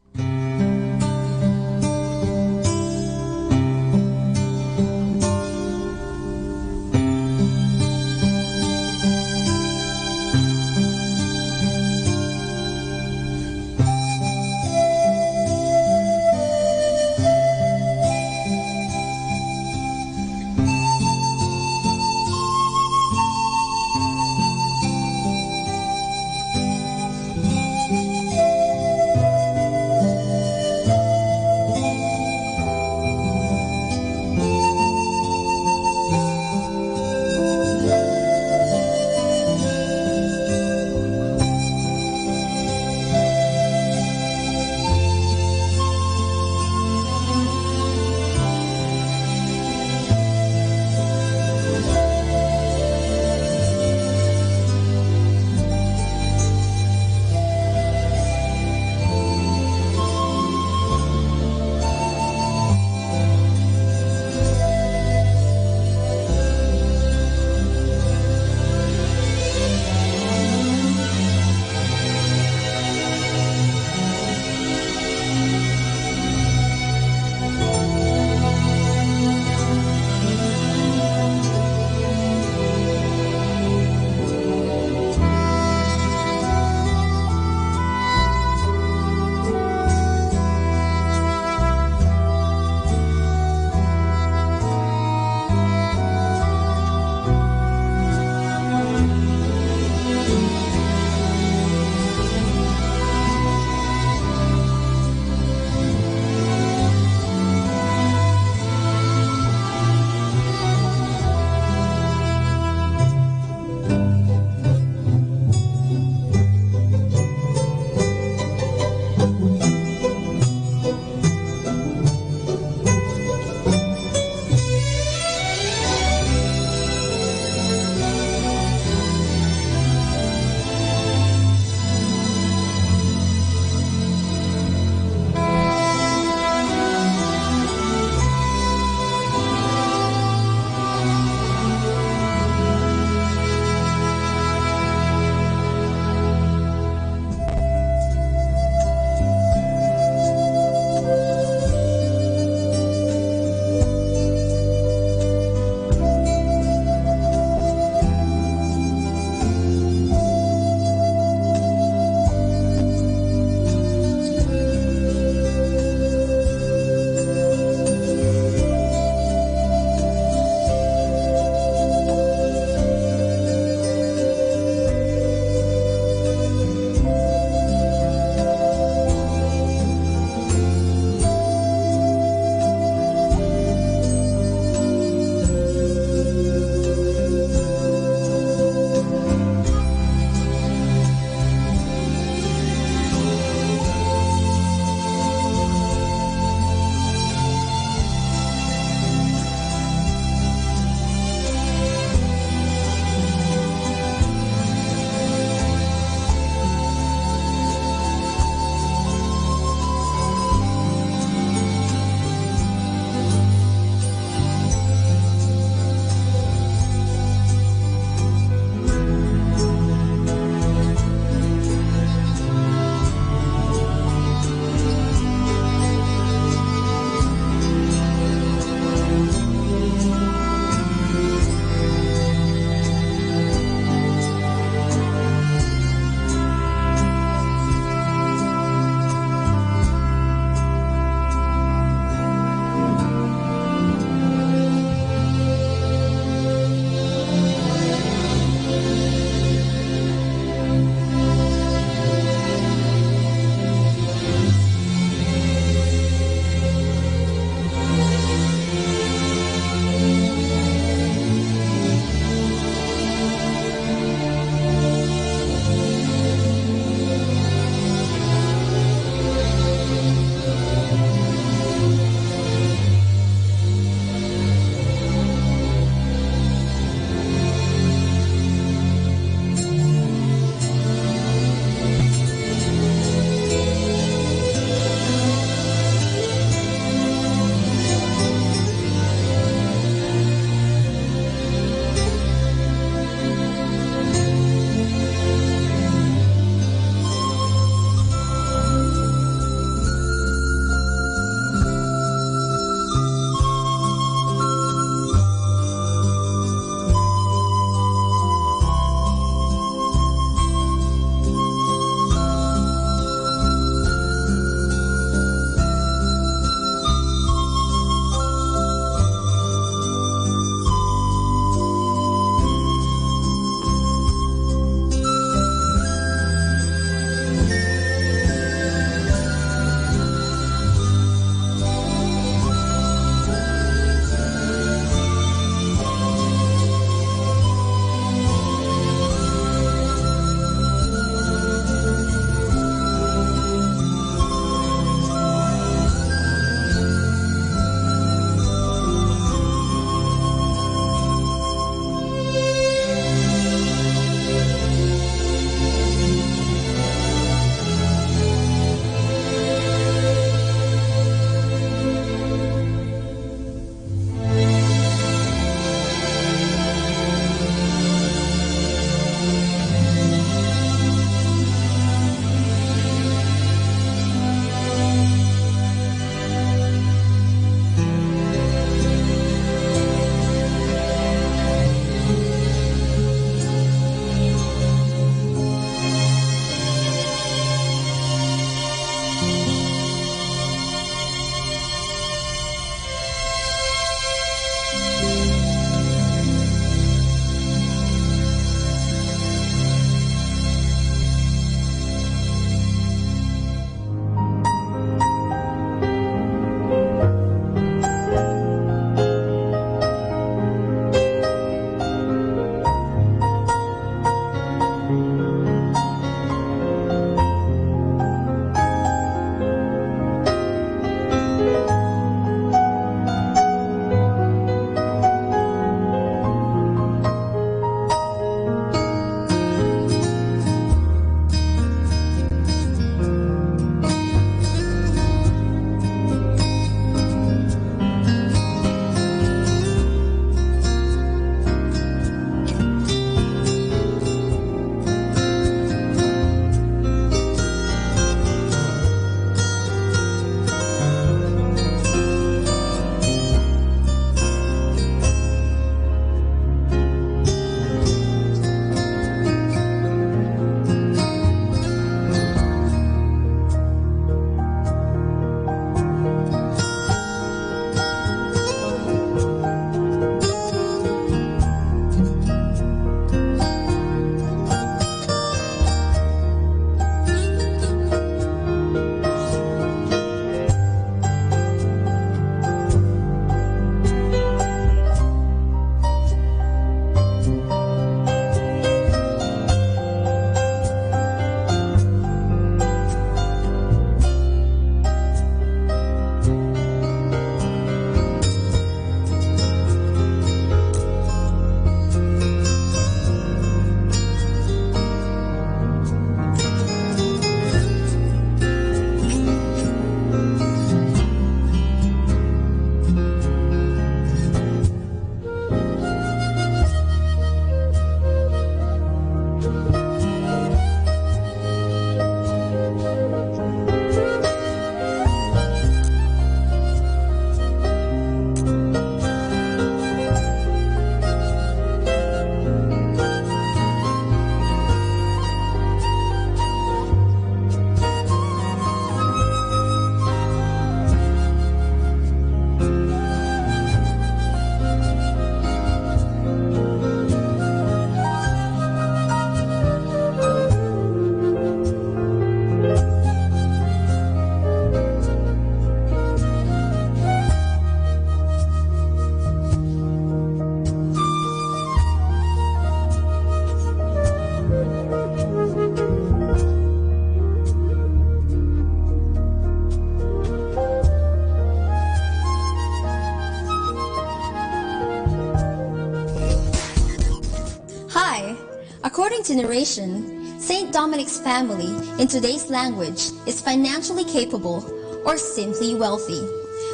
According to narration, Saint Dominic's family, in today's language, is financially capable or simply wealthy.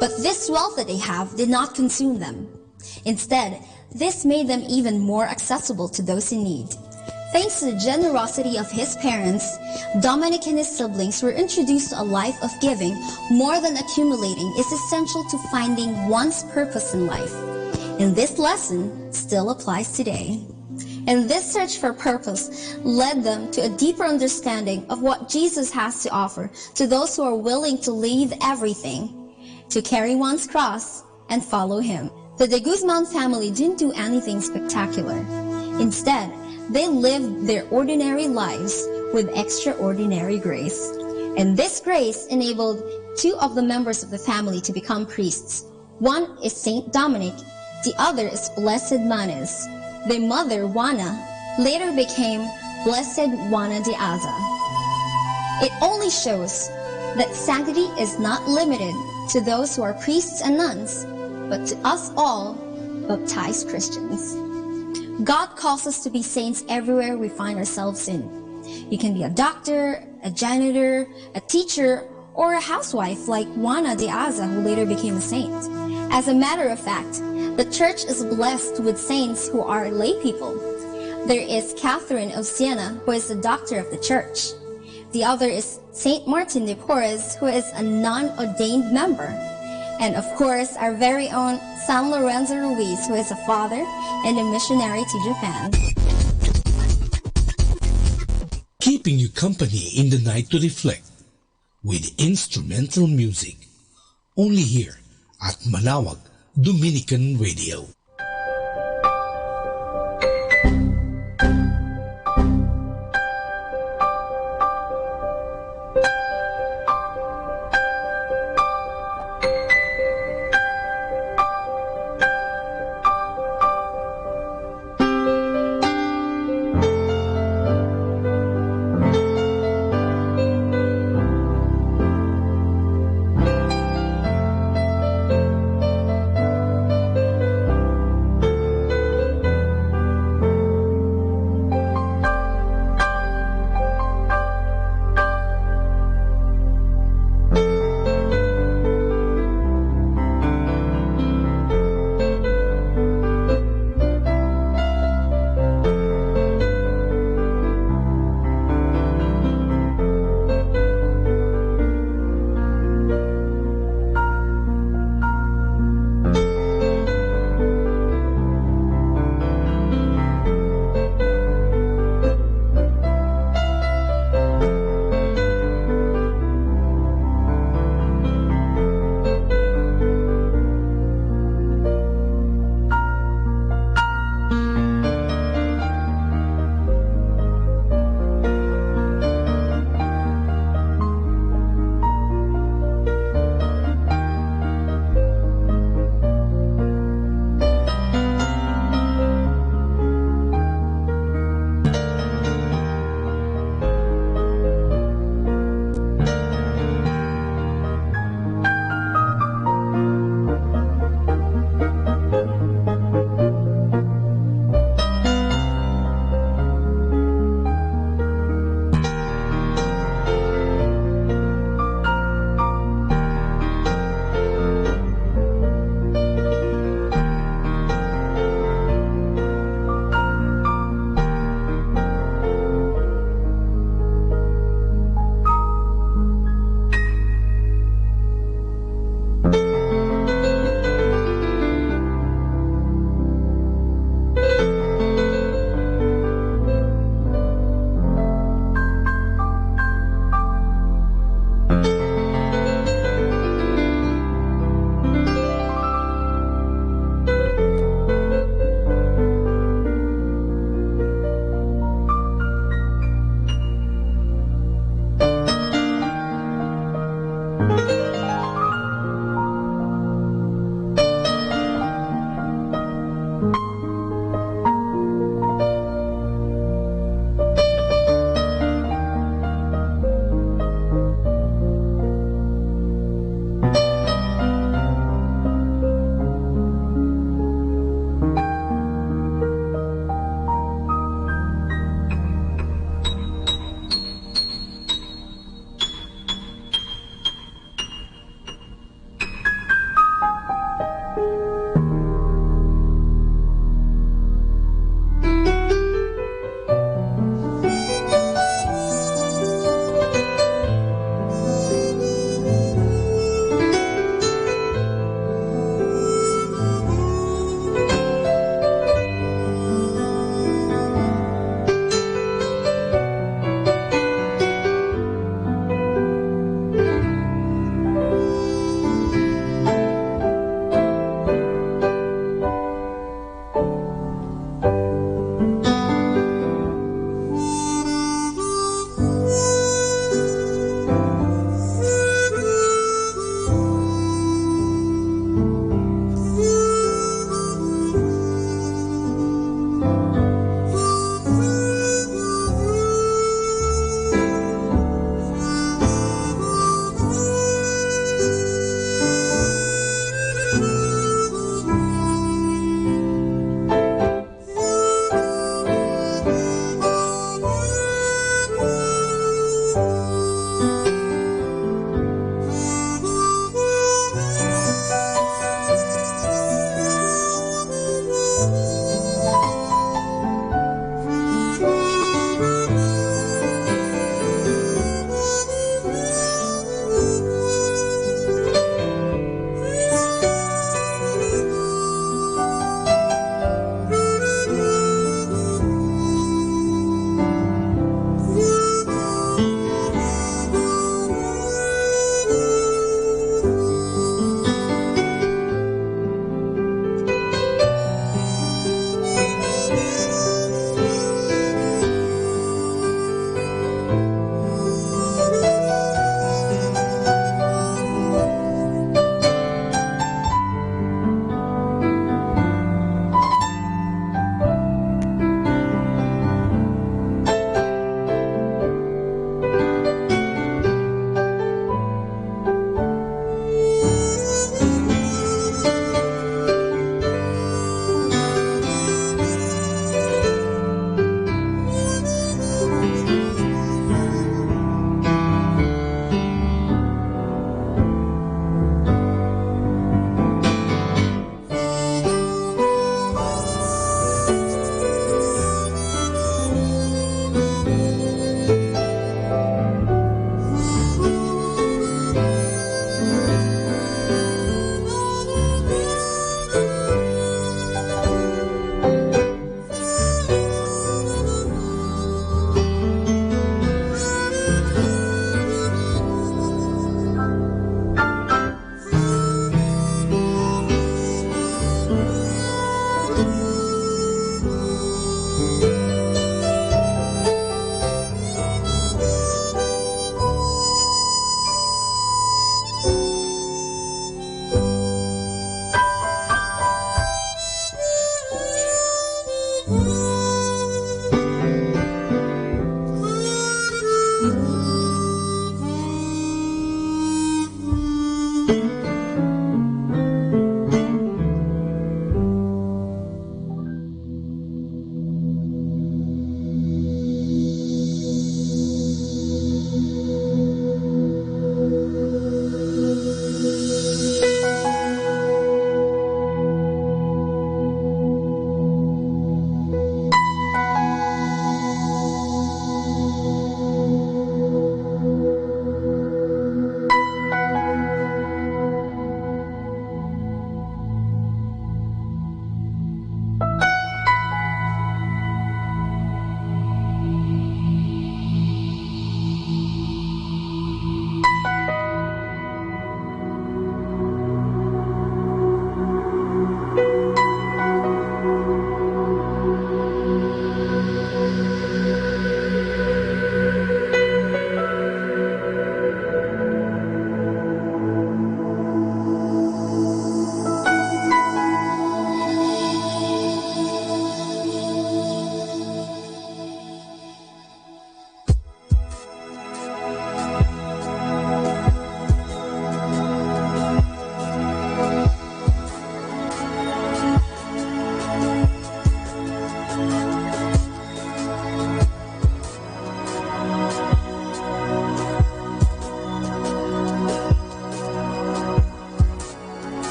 But this wealth that they have did not consume them. Instead, this made them even more accessible to those in need. Thanks to the generosity of his parents, Dominic and his siblings were introduced to a life of giving more than accumulating is essential to finding one's purpose in life. And this lesson still applies today. And this search for purpose led them to a deeper understanding of what Jesus has to offer to those who are willing to leave everything, to carry one's cross, and follow him. The de Guzman family didn't do anything spectacular. Instead, they lived their ordinary lives with extraordinary grace. And this grace enabled two of the members of the family to become priests. One is Saint Dominic, the other is Blessed Manes. Their mother, Juana, later became Blessed Juana de Aza. It only shows that sanctity is not limited to those who are priests and nuns, but to us all, baptized Christians. God calls us to be saints everywhere we find ourselves in. You can be a doctor, a janitor, a teacher, or a housewife like Juana de Aza, who later became a saint. As a matter of fact, the church is blessed with saints who are lay people. There is Catherine of Siena, who is the doctor of the church. The other is Saint Martin de Porres, who is a non-ordained member. And of course, our very own San Lorenzo Ruiz, who is a father and a missionary to Japan. Keeping you company in the night to reflect with instrumental music. Only here at Manawag Dominican Radio.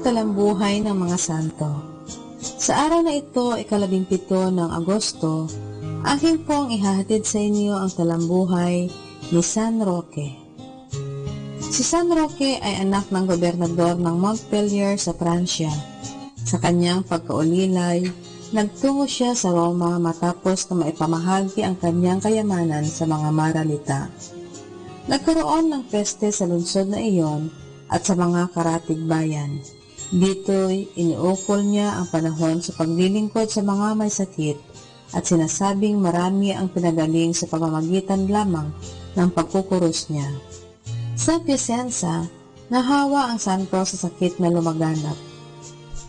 talambuhay ng mga santo. Sa araw na ito, 17 ng Agosto, akin pong ihahatid sa inyo ang talambuhay ni San Roque. Si San Roque ay anak ng gobernador ng Montpellier sa Pransya. Sa kanyang pagkaulilay, nagtungo siya sa Roma matapos na maipamahagi ang kanyang kayamanan sa mga maralita. Nagkaroon ng peste sa lungsod na iyon at sa mga karatig bayan. Dito'y iniukol niya ang panahon sa paglilingkod sa mga may sakit at sinasabing marami ang pinagaling sa pamamagitan lamang ng pagkukuros niya. Sa Piacenza, nahawa ang santo sa sakit na lumaganap.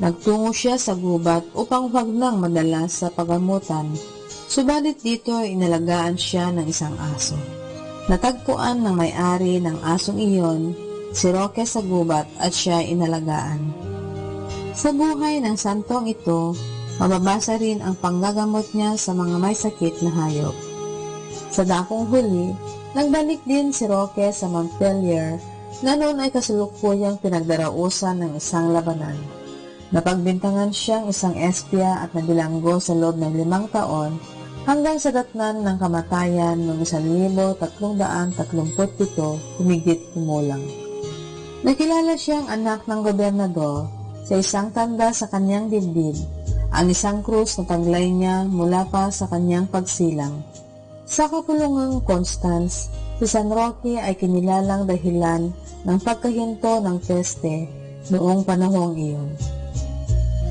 Nagtungo siya sa gubat upang huwag nang madalas sa pagamutan, subalit dito inalagaan siya ng isang aso. Natagpuan ng may-ari ng asong iyon, si Roque sa gubat at siya inalagaan. Sa buhay ng santong ito, mababasa rin ang panggagamot niya sa mga may sakit na hayop. Sa dakong huli, nagbalik din si Roque sa Montpellier na noon ay kasalukuyang pinagdarausan ng isang labanan. Napagbintangan siyang isang espya at nabilanggo sa loob ng 5 taon hanggang sa datnan ng kamatayan noong 1337 humigit kumulang. Nakilala siyang anak ng gobernador sa isang tanda sa kanyang dibdib, ang isang krus na taglay niya mula pa sa kanyang pagsilang. Sa kapulungang Constance, si San Roque ay kinilalang dahilan ng pagkahinto ng peste noong panahong iyon.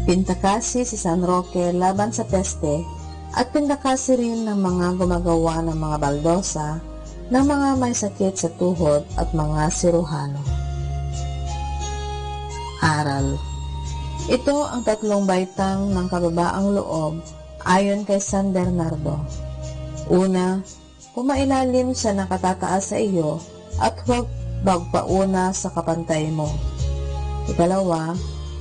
Pintakasi si San Roque laban sa peste at pintakasi rin ng mga gumagawa ng mga baldosa ng mga may sakit sa tuhod at mga siruhano. Aral. Ito ang 3 baitang ng kababaang loob ayon kay San Bernardo. Una, pumailalim sa nakatataas sa iyo at huwag magpauna sa kapantay mo. Ikalawa,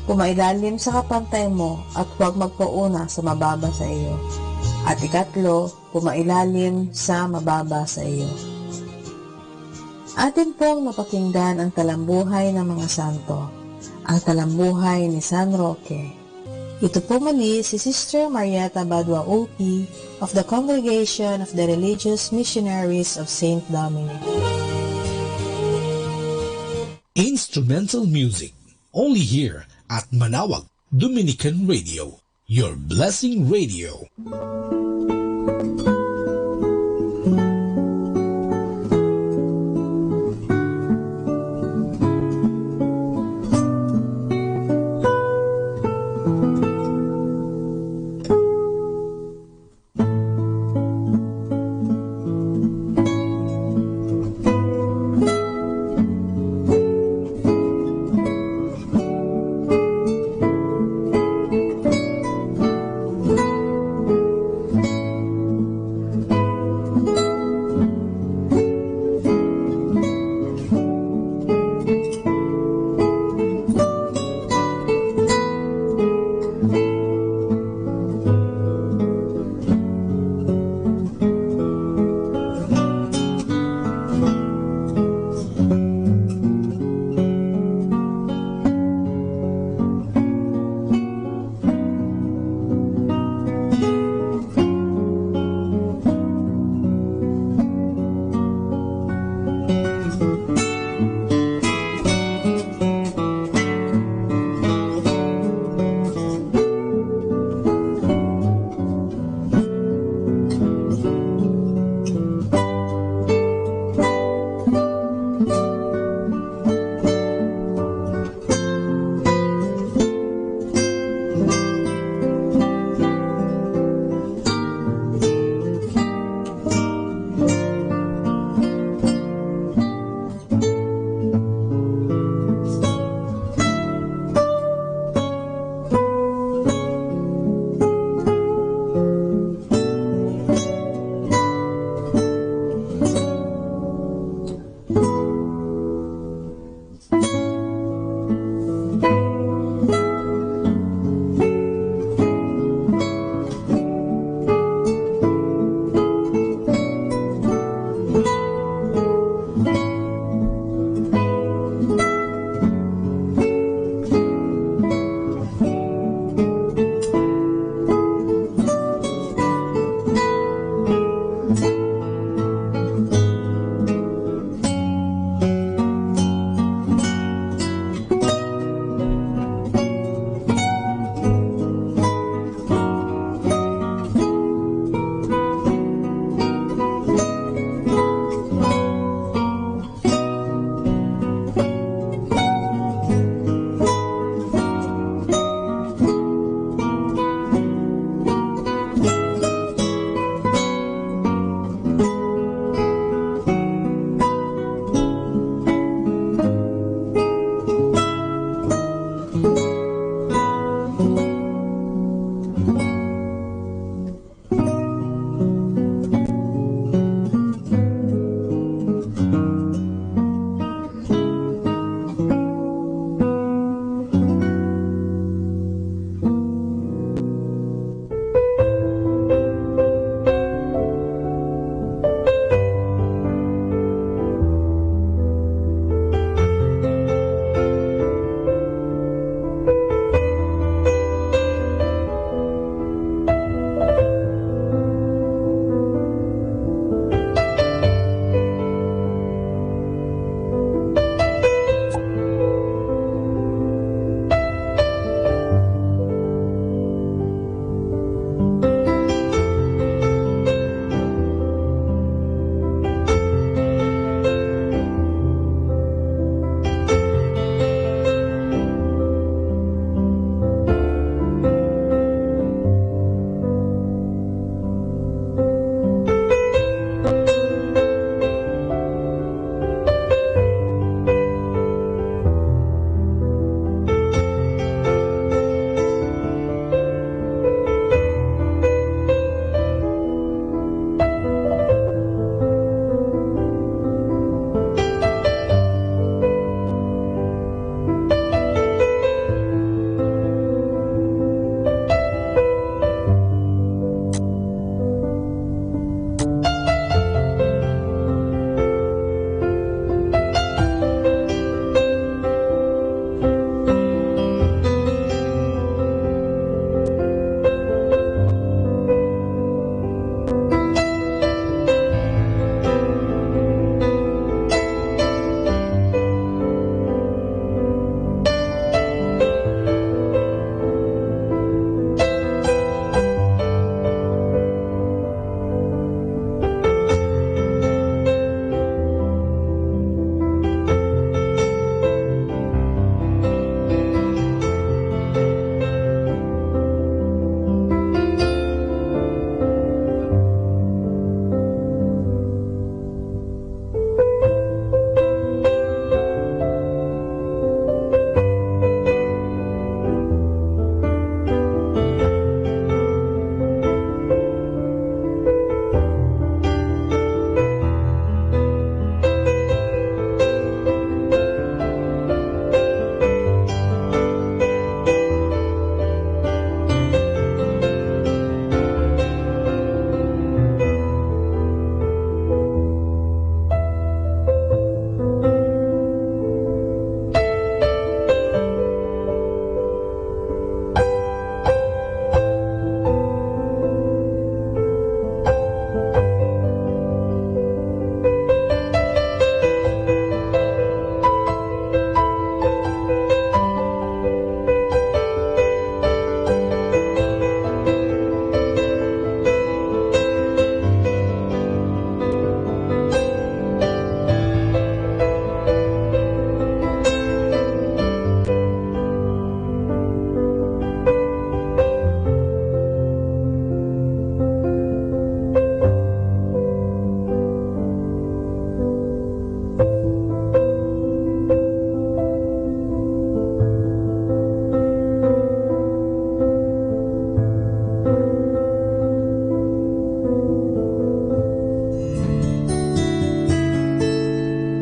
pumailalim sa kapantay mo at huwag magpauna sa mababa sa iyo. At ikatlo, pumailalim sa mababa sa iyo. Atin pong napakinggan ang talambuhay ng mga santo, ang talambuhay ni San Roque. Ito po muli si Sister Marieta Badua Upi of the Congregation of the Religious Missionaries of St. Dominic. Instrumental music, only here at Manawag Dominican Radio, your blessing radio.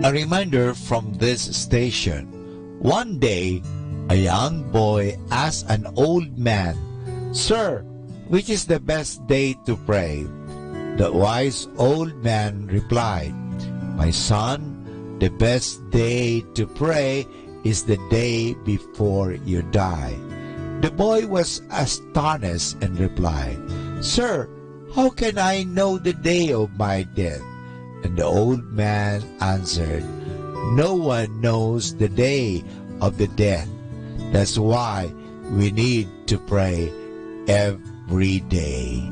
A reminder from this station. One day, a young boy asked an old man, "Sir, which is the best day to pray?" The wise old man replied, "My son, the best day to pray is the day before you die." The boy was astonished and replied, "Sir, how can I know the day of my death?" And the old man answered, "No one knows the day of the death. That's why we need to pray every day."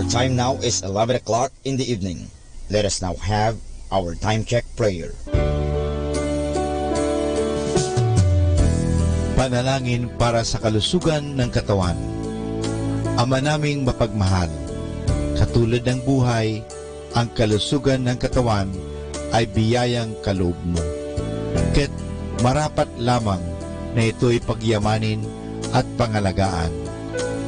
Our time now is 11 o'clock in the evening. Let us now have our time check prayer. Panalangin para sa kalusugan ng katawan. Ama naming mapagmahal, katulad ng buhay, ang kalusugan ng katawan ay biyayang kaloob mo. Kaya't marapat lamang na ito'y pagyamanin at pangalagaan.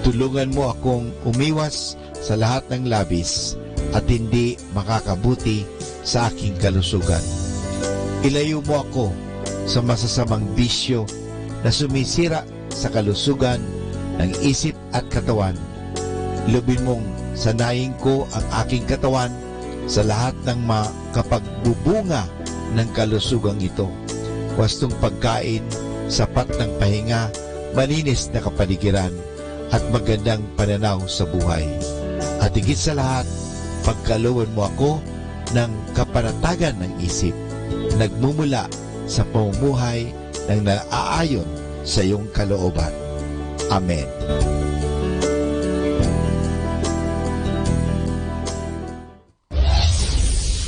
Tulungan mo akong umiwas sa lahat ng labis at hindi makakabuti sa aking kalusugan. Ilayo mo ako sa masasamang bisyo na sumisira sa kalusugan ng isip at katawan. Lubin mong sanayin ko ang aking katawan sa lahat ng makapagbubunga ng kalusugang ito. Wastong pagkain, sapat ng pahinga, malinis na kapaligiran, at magandang pananaw sa buhay. At higit sa lahat, pagkalooban mo ako ng kapanatagan ng isip, nagmumula sa pamumuhay ng naaayon sa iyong kalooban. Amen.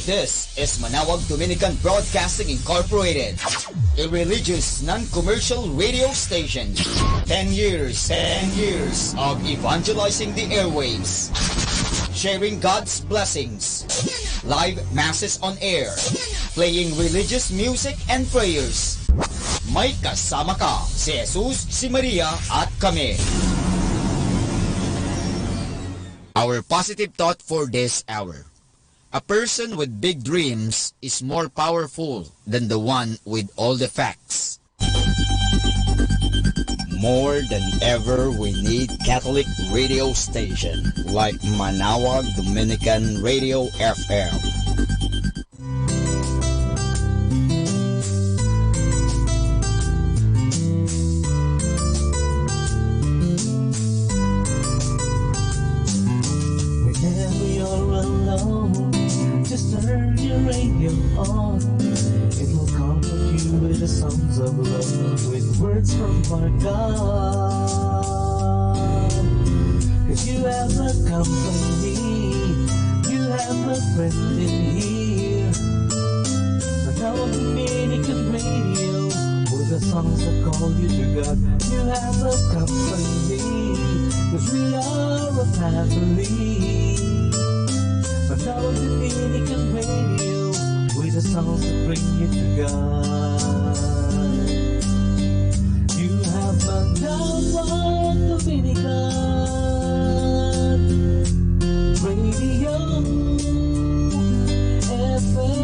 This is Manawag Dominican Broadcasting Incorporated, a religious, non-commercial radio station. 10 years of evangelizing the airwaves, sharing God's blessings, live masses on air, playing religious music and prayers. May kasama ka, si Jesus, si Maria, at kami. Our positive thought for this hour. A person with big dreams is more powerful than the one with all the facts. More than ever, we need Catholic radio station like Manawag Dominican Radio FM. Whenever you're alone, just turn your radio on. It will comfort you with the songs of love, with words from our God. 'Cause you have a company, you have a friend in here. Manawag Dominican Radio, with the songs that call you to God. You have a company, 'cause we are a family. Manawag Dominican Radio, with the songs that bring you to God. You have Manawag Dominican Radio FM.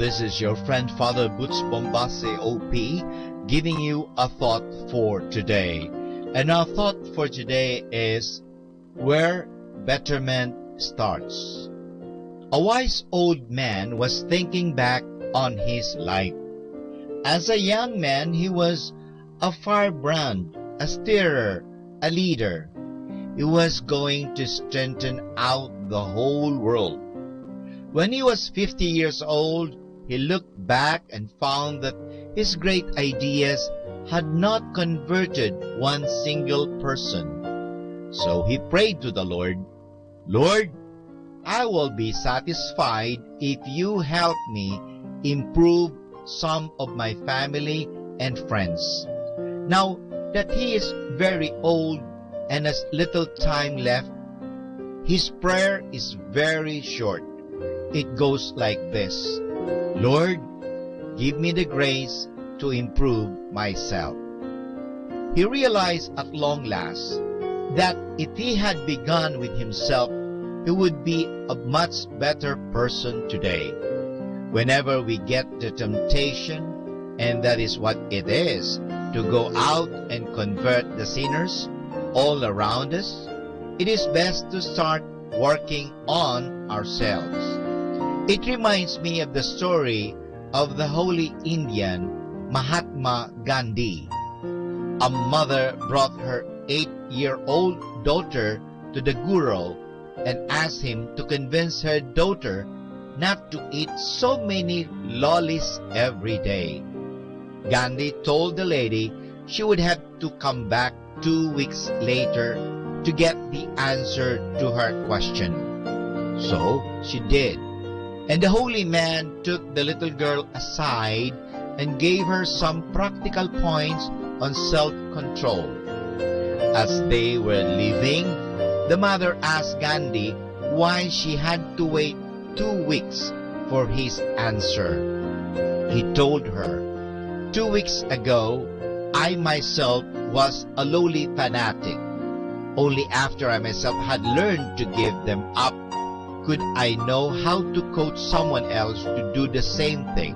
this is your friend Father Butch Bombase OP giving you a thought for today. And our thought for today is where betterment starts. A wise old man was thinking back on his life. As a young man, he was a firebrand, a steerer, a leader. He was going to straighten out the whole world. When he was 50 years old, he looked back and found that his great ideas had not converted one single person. So he prayed to the Lord, Lord, I will be satisfied if you help me improve some of my family and friends. Now that he is very old and has little time left, his prayer is very short. It goes like this, Lord, give me the grace to improve myself. He realized at long last that if he had begun with himself, he would be a much better person today. Whenever we get the temptation, and that is what it is, to go out and convert the sinners all around us, it is best to start working on ourselves. It reminds me of the story of the holy Indian Mahatma Gandhi. A mother brought her 8-year-old daughter to the Guru and asked him to convince her daughter not to eat so many lollies every day. Gandhi told the lady she would have to come back 2 weeks later to get the answer to her question. So she did. And the holy man took the little girl aside and gave her some practical points on self-control. As they were leaving, the mother asked Gandhi why she had to wait 2 weeks for his answer. He told her, 2 weeks ago, I myself was a lowly fanatic. Only after I myself had learned to give them up could I know how to coach someone else to do the same thing.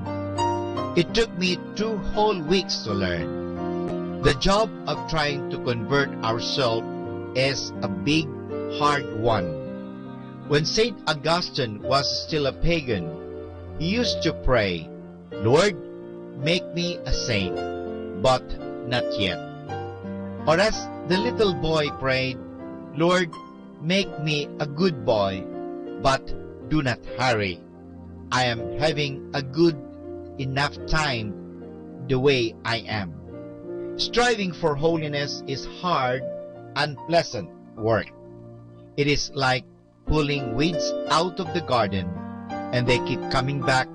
It took me 2 whole weeks to learn. The job of trying to convert ourselves is a big, hard one. When St. Augustine was still a pagan, he used to pray, Lord, make me a saint, but not yet. Or as the little boy prayed, Lord, make me a good boy, but do not hurry. I am having a good enough time the way I am. Striving for holiness is hard, unpleasant work. It is like pulling weeds out of the garden, and they keep coming back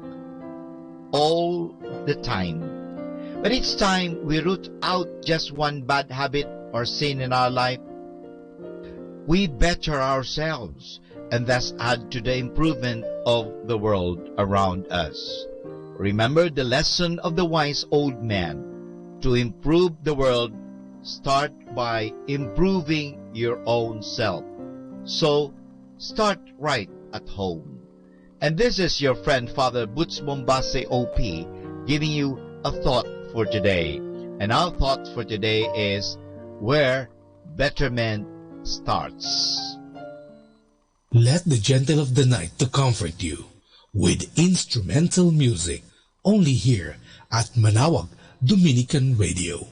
all the time. But each time we root out just one bad habit or sin in our life, we better ourselves and thus add to the improvement of the world around us. Remember the lesson of the wise old man. To improve the world, start by improving your own self. So, start right at home. And this is your friend Father Butch Bombase OP giving you a thought for today. And our thought for today is where betterment starts. Let the gentle of the night to comfort you with instrumental music only here at Manawag Dominican Radio.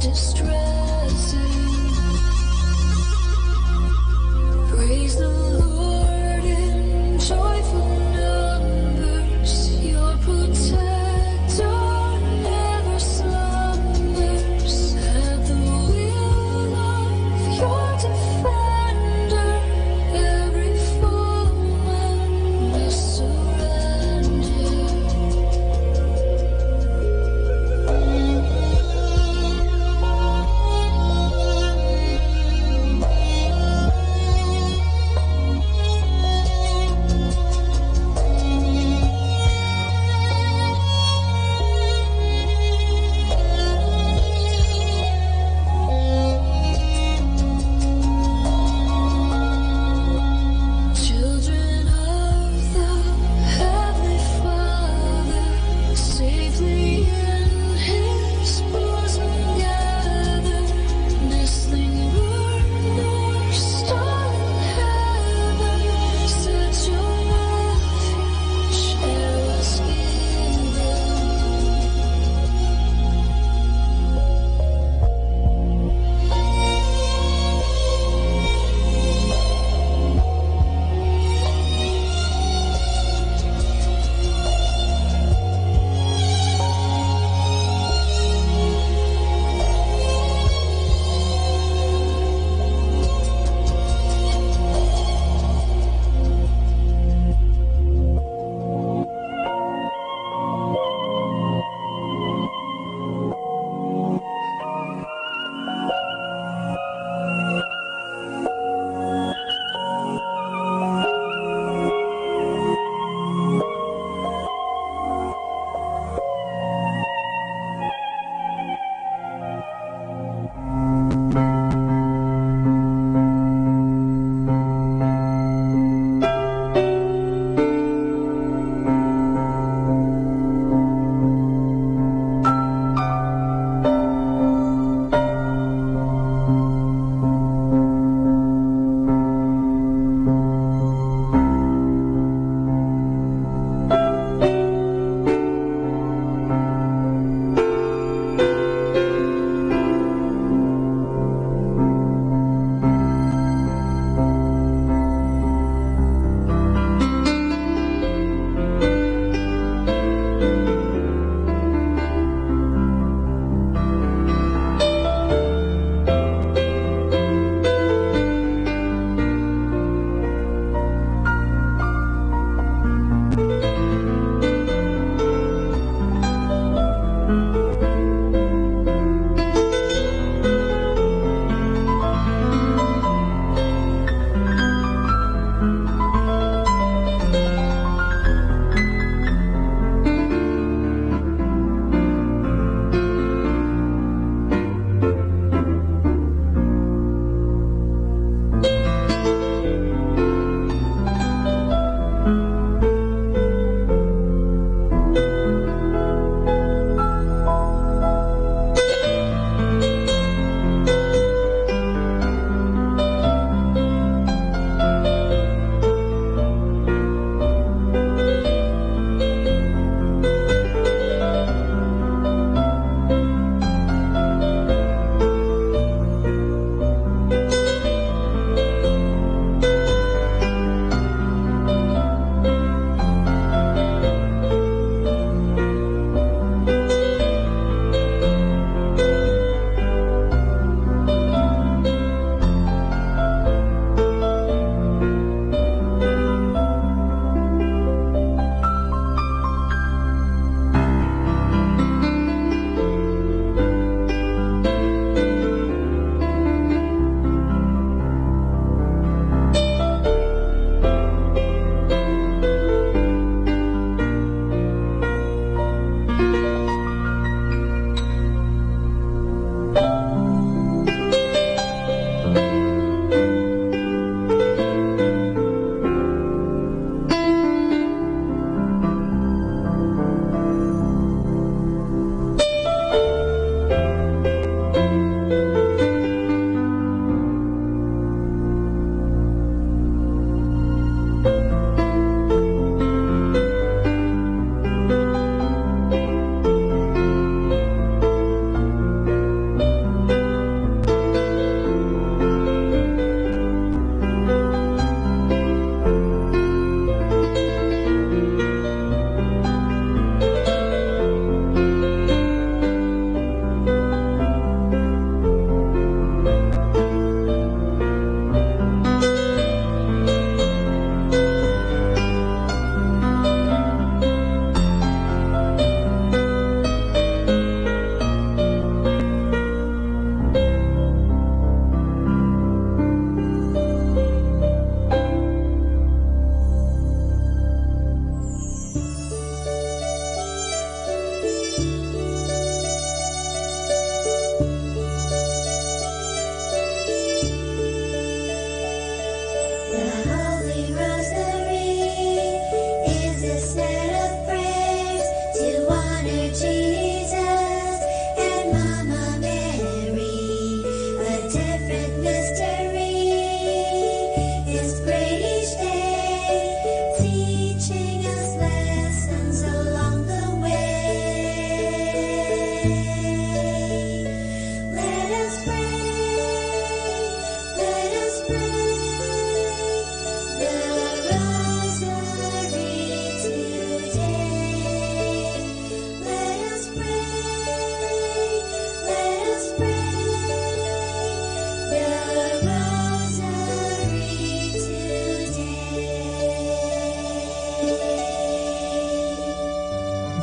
distressing. Praise the Lord in joyful numbers. Your protector never slumbers. At the will of your defender, every foeman must surrender.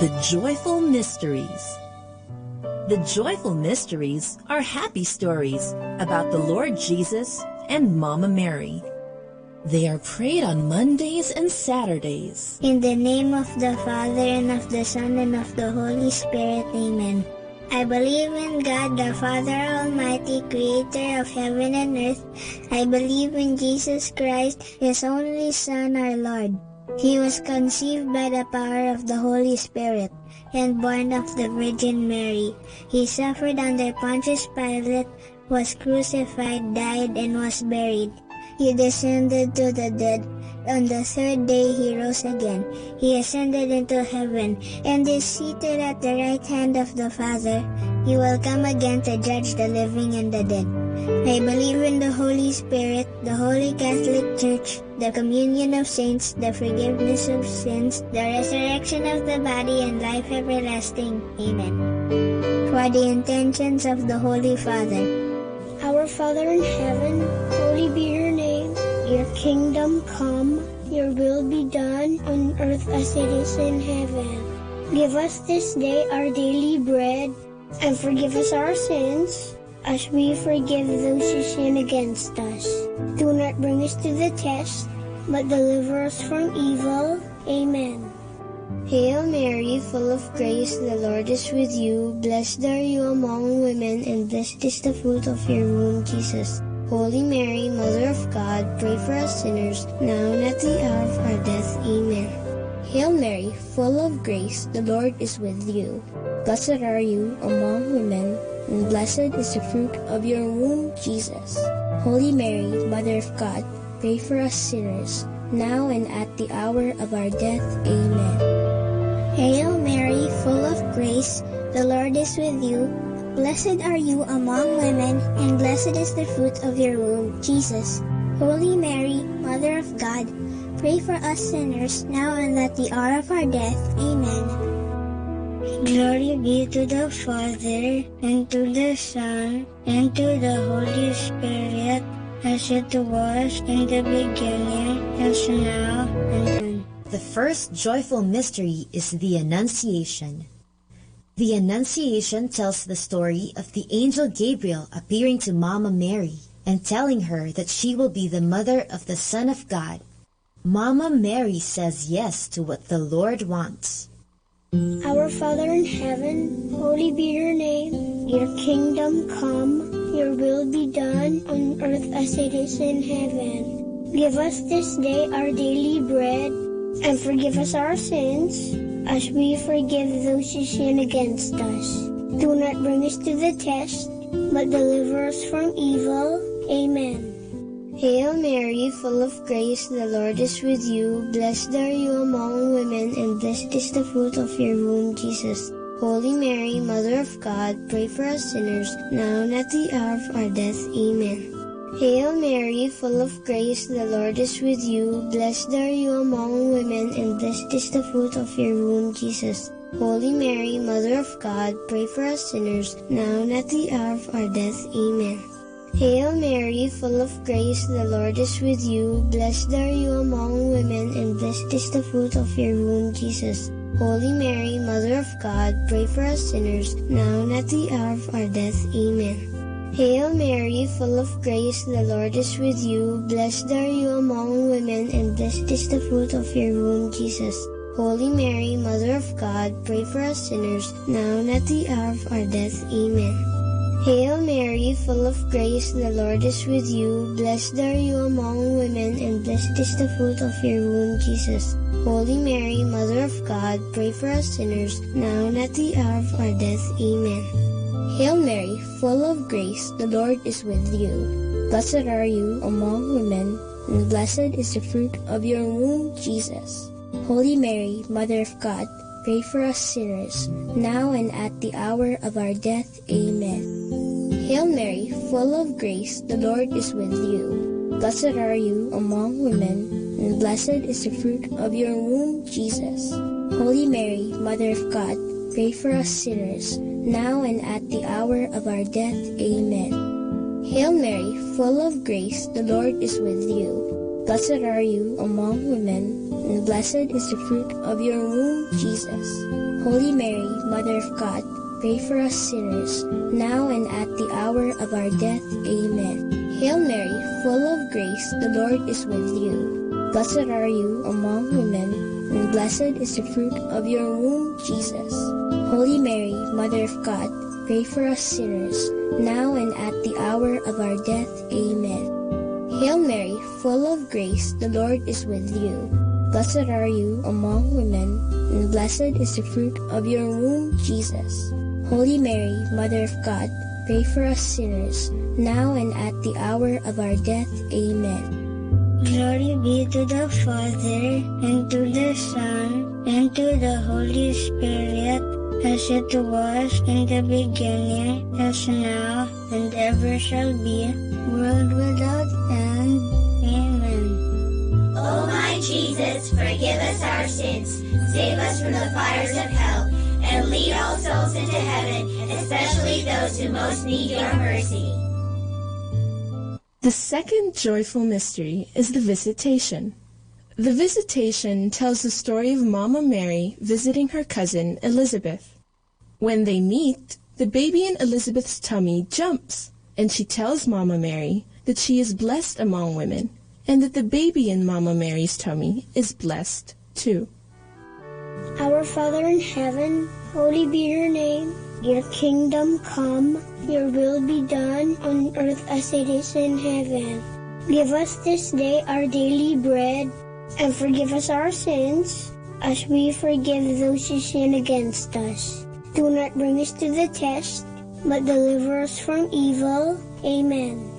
The Joyful Mysteries. The joyful mysteries are happy stories about the Lord Jesus and Mama Mary. They are prayed on Mondays and Saturdays. In the name of the Father, and of the Son, and of the Holy Spirit, amen. I believe in God, the Father Almighty, creator of heaven and earth. I believe in Jesus Christ, His only Son, our Lord. He was conceived by the power of the Holy Spirit and born of the Virgin Mary. He suffered under Pontius Pilate, was crucified, died, and was buried. He descended to the dead. On the third day he rose again. He ascended into heaven and is seated at the right hand of the Father. He will come again to judge the living and the dead. I believe in the Holy Spirit, the Holy Catholic Church, the communion of saints, the forgiveness of sins, the resurrection of the body, and life everlasting. Amen. For the intentions of the Holy Father. Our Father in heaven, holy be your name. Your kingdom come, your will be done on earth as it is in heaven. Give us this day our daily bread, and forgive us our sins, as we forgive those who sin against us. Do not bring us to the test, but deliver us from evil. Amen. Hail Mary, full of grace, the Lord is with you. Blessed are you among women, and blessed is the fruit of your womb, Jesus. Holy Mary, Mother of God, pray for us sinners, now and at the hour of our death. Amen. Hail Mary, full of grace, the Lord is with you. Blessed are you among women, and blessed is the fruit of your womb, Jesus. Holy Mary, Mother of God, pray for us sinners, now and at the hour of our death. Amen. Hail Mary, full of grace, the Lord is with you. Blessed are you among women, and blessed is the fruit of your womb, Jesus. Holy Mary, Mother of God, pray for us sinners, now and at the hour of our death. Amen. Glory be to the Father, and to the Son, and to the Holy Spirit, as it was in the beginning, as now, and then. The first joyful mystery is the Annunciation. The Annunciation tells the story of the angel Gabriel appearing to Mama Mary and telling her that she will be the mother of the Son of God. Mama Mary says yes to what the Lord wants. Our Father in heaven, holy be your name. Your kingdom come, your will be done on earth as it is in heaven. Give us this day our daily bread, and forgive us our sins, as we forgive those who sin against us. Do not bring us to the test, but deliver us from evil. Amen. Hail Mary, full of grace, the Lord is with you. Blessed are you among women, and blessed is the fruit of your womb, Jesus. Holy Mary, Mother of God, pray for us sinners, now and at the hour of our death. Amen. Hail Mary, full of grace, the Lord is with you. Blessed are you among women, and blessed is the fruit of your womb, Jesus. Holy Mary, Mother of God, pray for us sinners, now and at the hour of our death. Amen. Hail Mary, full of grace, the Lord is with you. Blessed are you among women, and blessed is the fruit of your womb, Jesus. Holy Mary, Mother of God, pray for us sinners, now and at the hour of our death. Amen. Hail Mary, full of grace, the Lord is with you. Blessed are you among women, and blessed is the fruit of your womb, Jesus. Holy Mary, Mother of God, pray for us sinners, now and at the hour of our death. Amen. Hail Mary, full of grace, the Lord is with you. Blessed are you among women, and blessed is the fruit of your womb, Jesus. Holy Mary, Mother of God, pray for us sinners, now and at the hour of our death. Amen. Hail Mary, full of grace, the Lord is with you. Blessed are you among women, and blessed is the fruit of your womb, Jesus. Holy Mary, Mother of God, pray for us sinners, now and at the hour of our death. Amen. Hail Mary, full of grace, the Lord is with you. Blessed are you among women, and blessed is the fruit of your womb, Jesus. Holy Mary, Mother of God, pray for us sinners, now and at the hour of our death. Amen. Hail Mary, full of grace, the Lord is with you. Blessed are you among women, and blessed is the fruit of your womb, Jesus. Holy Mary, Mother of God, pray for us sinners, now and at the hour of our death. Amen. Hail Mary, full of grace, the Lord is with you. Blessed are you among women, and blessed is the fruit of your womb, Jesus. Holy Mary, Mother of God, pray for us sinners, now and at the hour of our death. Amen. Hail Mary, full of grace, the Lord is with you. Blessed are you among women, and blessed is the fruit of your womb, Jesus. Holy Mary, Mother of God, pray for us sinners, now and at the hour of our death. Amen. Glory be to the Father, and to the Son, and to the Holy Spirit, as it was in the beginning, as now, and ever shall be, world without end. Amen. O my Jesus, forgive us our sins, save us from the fires of hell, and lead all souls into heaven, especially those who most need your mercy. The second joyful mystery is the Visitation. The Visitation tells the story of Mama Mary visiting her cousin Elizabeth. When they meet, the baby in Elizabeth's tummy jumps, and she tells Mama Mary that she is blessed among women, and that the baby in Mama Mary's tummy is blessed too. Our Father in heaven, holy be your name. Your kingdom come, your will be done on earth as it is in heaven. Give us this day our daily bread, and forgive us our sins, as we forgive those who sin against us. Do not bring us to the test, but deliver us from evil. Amen.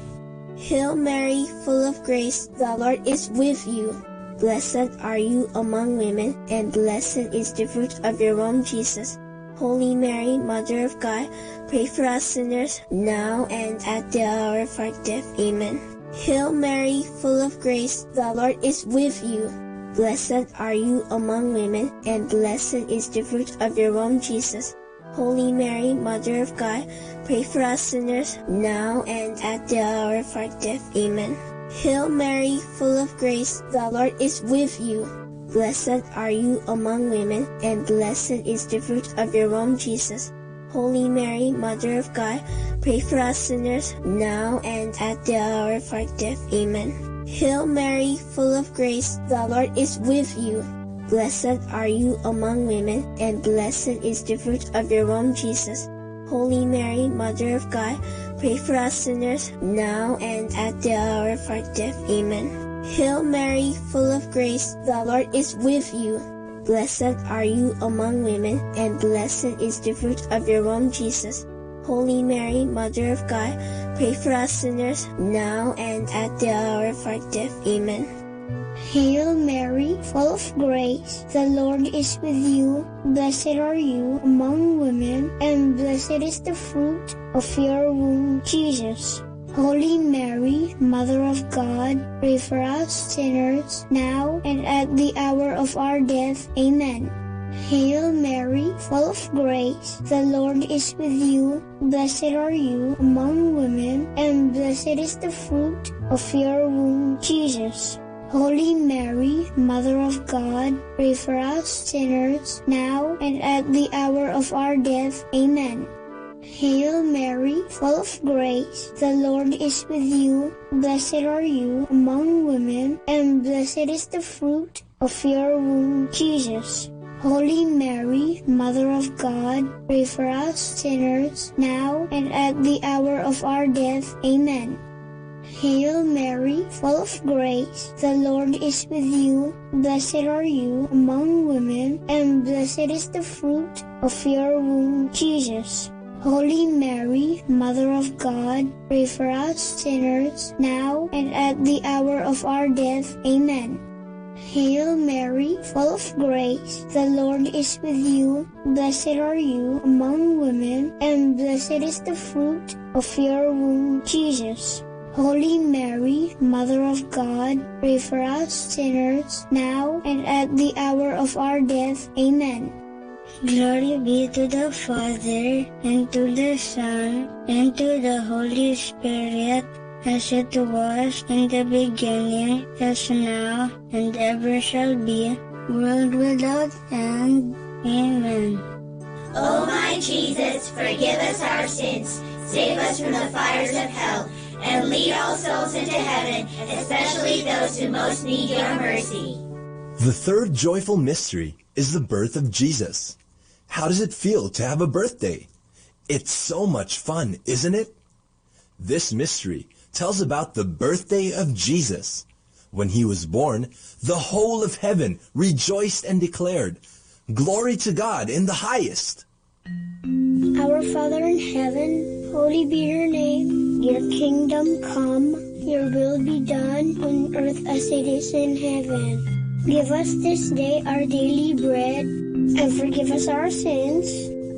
Hail Mary, full of grace, the Lord is with you. Blessed are you among women, and blessed is the fruit of your womb, Jesus. Holy Mary, Mother of God, pray for us sinners, now and at the hour of our death. Amen. Hail Mary, full of grace, the Lord is with you. Blessed are you among women, and blessed is the fruit of your womb, Jesus. Holy Mary, Mother of God, pray for us sinners, now and at the hour of our death. Amen. Hail Mary, full of grace, the Lord is with you. Blessed are you among women, and blessed is the fruit of your womb, Jesus. Holy Mary, Mother of God, pray for us sinners, now and at the hour of our death. Amen. Hail Mary, full of grace, the Lord is with you. Blessed are you among women, and blessed is the fruit of your womb, Jesus. Holy Mary, Mother of God, pray for us sinners, now and at the hour of our death. Amen. Hail Mary, full of grace, the Lord is with you. Blessed are you among women, and blessed is the fruit of your womb, Jesus. Holy Mary, Mother of God, pray for us sinners, now and at the hour of our death. Amen. Hail Mary, full of grace, the Lord is with you. Blessed are you among women, and blessed is the fruit of your womb, Jesus. Holy Mary, Mother of God, pray for us sinners, now and at the hour of our death. Amen. Hail Mary, full of grace, the Lord is with you. Blessed are you among women, and blessed is the fruit of your womb, Jesus. Holy Mary, Mother of God, pray for us sinners, now and at the hour of our death. Amen. Hail Mary, full of grace, the Lord is with you. Blessed are you among women, and blessed is the fruit of your womb, Jesus. Holy Mary, Mother of God, pray for us sinners, now and at the hour of our death. Amen. Hail Mary, full of grace, the Lord is with you. Blessed are you among women, and blessed is the fruit of your womb, Jesus. Holy Mary, Mother of God, pray for us sinners, now and at the hour of our death. Amen. Hail Mary, full of grace, the Lord is with you. Blessed are you among women, and blessed is the fruit of your womb, Jesus. Holy Mary, Mother of God, pray for us sinners, now and at the hour of our death. Amen. Glory be to the Father, and to the Son, and to the Holy Spirit, as it was in the beginning, as now, and ever shall be, world without end. Amen. O my Jesus, forgive us our sins, save us from the fires of hell, and lead all souls into heaven, especially those who most need your mercy. The third joyful mystery is the birth of Jesus. How does it feel to have a birthday? It's so much fun, isn't it? This mystery tells about the birthday of Jesus. When he was born, the whole of heaven rejoiced and declared, "Glory to God in the highest." Our Father in heaven, holy be your name. Your kingdom come, your will be done on earth as it is in heaven. Give us this day our daily bread, and forgive us our sins,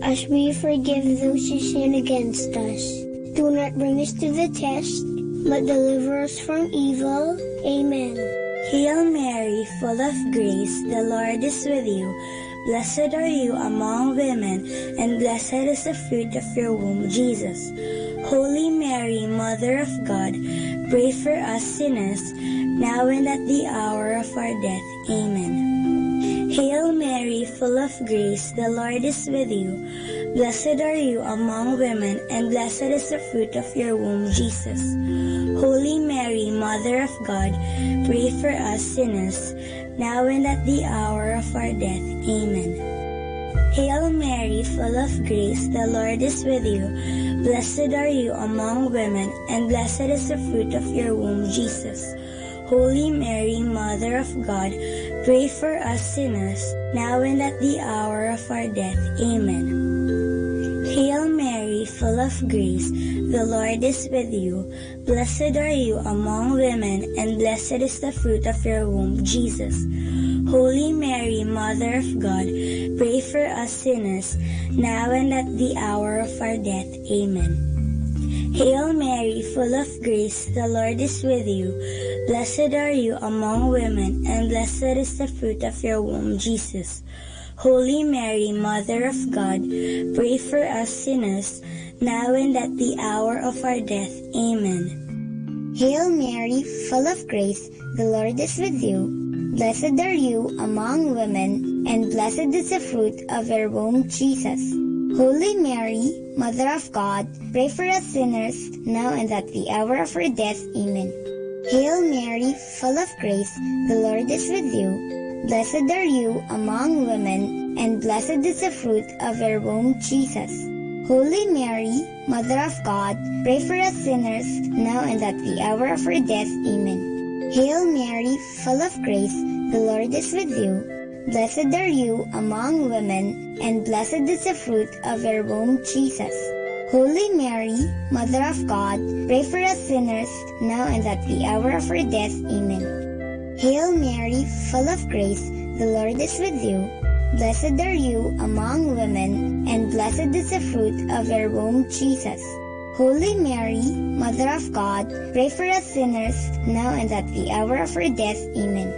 as we forgive those who sin against us. Do not bring us to the test, but deliver us from evil. Amen. Hail Mary, full of grace, the Lord is with you. Blessed are you among women, and blessed is the fruit of your womb, Jesus. Holy Mary, Mother of God, pray for us sinners, now and at the hour of our death. Amen. Hail Mary, full of grace, the Lord is with you. Blessed are you among women, and blessed is the fruit of your womb, Jesus. Holy Mary, Mother of God, pray for us sinners, now and at the hour of our death. Amen. Hail Mary, full of grace, the Lord is with you. Blessed are you among women, and blessed is the fruit of your womb, Jesus. Holy Mary, Mother of God, pray for us sinners, now and at the hour of our death. Amen. Hail Mary, full of grace, the Lord is with you. Blessed are you among women, and blessed is the fruit of your womb, Jesus. Holy Mary, Mother of God, pray for us sinners, now and at the hour of our death. Amen. Hail Mary, full of grace, the Lord is with you. Blessed are you among women, and blessed is the fruit of your womb, Jesus. Holy Mary, Mother of God, pray for us sinners, now and at the hour of our death. Amen. Hail Mary, full of grace, the Lord is with you. Blessed are you among women, and blessed is the fruit of your womb, Jesus. Holy Mary, Mother of God, pray for us sinners, now and at the hour of our death. Amen. Hail Mary, full of grace, the Lord is with you. Blessed are you among women, and blessed is the fruit of your womb, Jesus. Holy Mary, Mother of God, pray for us sinners, now and at the hour of our death. Amen. Hail Mary, full of grace, the Lord is with you. Blessed are you among women, and blessed is the fruit of your womb, Jesus. Holy Mary, Mother of God, pray for us sinners, now and at the hour of our death. Amen. Hail Mary, full of grace, the Lord is with you. Blessed are you among women, and blessed is the fruit of your womb, Jesus. Holy Mary, Mother of God, pray for us sinners, now and at the hour of our death. Amen.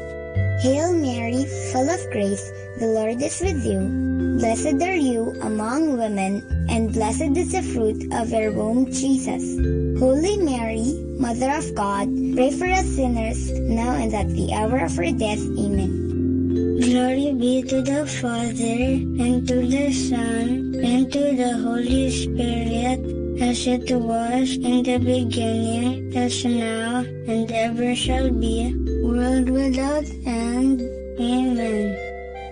Hail Mary, full of grace, the Lord is with you. Blessed are you among women, and blessed is the fruit of your womb, Jesus. Holy Mary, Mother of God, pray for us sinners, now and at the hour of our death. Amen. Glory be to the Father, and to the Son, and to the Holy Spirit, as it was in the beginning, as now, and ever shall be, world without end. Amen.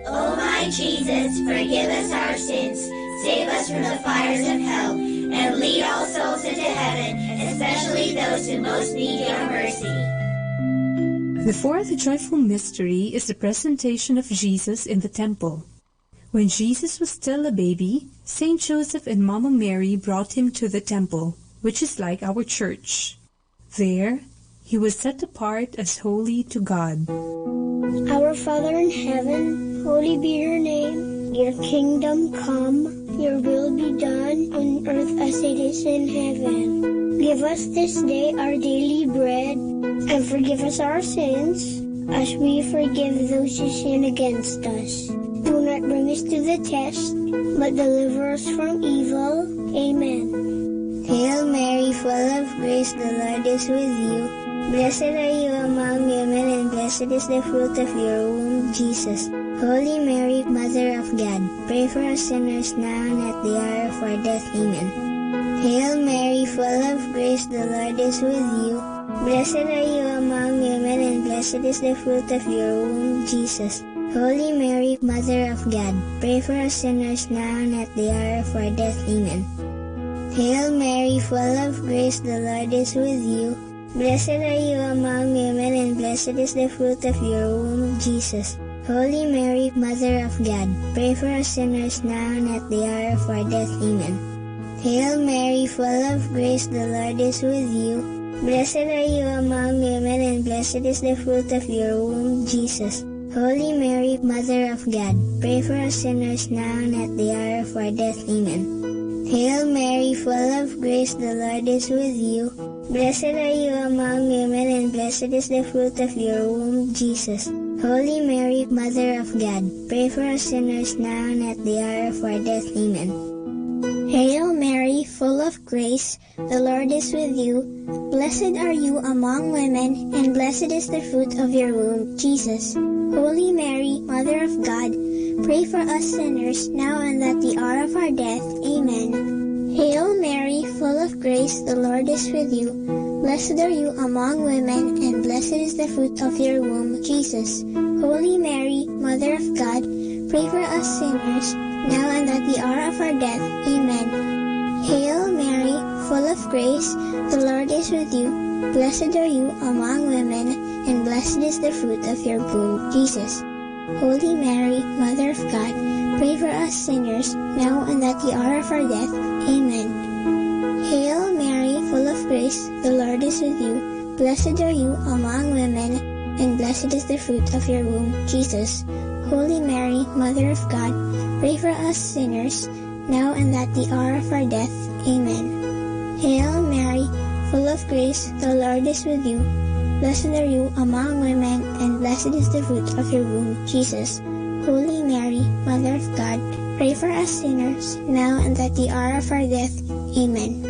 O my Jesus, forgive us our sins, save us from the fires of hell, and lead all souls into heaven, especially those who most need your mercy. The fourth joyful mystery is the presentation of Jesus in the temple. When Jesus was still a baby, Saint Joseph and Mama Mary brought him to the temple, which is like our church. There, he was set apart as holy to God. Our Father in heaven, holy be your name. Your kingdom come, your will be done on earth as it is in heaven. Give us this day our daily bread, and forgive us our sins, as we forgive those who sin against us. Do not bring us to the test, but deliver us from evil. Amen. Hail Mary, full of grace, the Lord is with you. Blessed are you among women, and blessed is the fruit of your womb, Jesus. Holy Mary, Mother of God, pray for us sinners now and at the hour of our death. Amen. Hail Mary, full of grace, the Lord is with you. Blessed are you among women, and blessed is the fruit of your womb, Jesus. Holy Mary, Mother of God, pray for us sinners now and at the hour of our death. Amen. Hail Mary, full of grace, the Lord is with you. Blessed are you among women, and blessed is the fruit of your womb, Jesus. Holy Mary, Mother of God, pray for us sinners now and at the hour of our death. Amen. Hail Mary, full of grace, the Lord is with you. Blessed are you among women, and blessed is the fruit of your womb, Jesus. Holy Mary, Mother of God, pray for us sinners now and at the hour of our death. Amen. Hail Mary, full of grace, the Lord is with you. Blessed are you among women, and blessed is the fruit of your womb, Jesus. Holy Mary, Mother of God, pray for us sinners now and at the hour of our death. Amen. Hail Mary, full of grace, the Lord is with you. Blessed are you among women, and blessed is the fruit of your womb, Jesus. Holy Mary, Mother of God, pray for us sinners, now and at the hour of our death. Amen. Hail Mary, full of grace, the Lord is with you. Blessed are you among women, and blessed is the fruit of your womb, Jesus. Holy Mary, Mother of God, pray for us sinners, now and at the hour of our death. Amen. Hail Mary, full of grace, the Lord is with you. Blessed are you among women, and blessed is the fruit of your womb, Jesus. Holy Mary, Mother of God, pray for us sinners, now and at the hour of our death. Amen. Hail Mary, full of grace, the Lord is with you. Blessed are you among women, and blessed is the fruit of your womb, Jesus. Holy Mary, Mother of God, pray for us sinners, now and at the hour of our death. Amen. Hail Mary, full of grace, the Lord is with you. Blessed are you among women, and blessed is the fruit of your womb, Jesus. Holy Mary, Mother of God, pray for us sinners, now and at the hour of our death. Amen.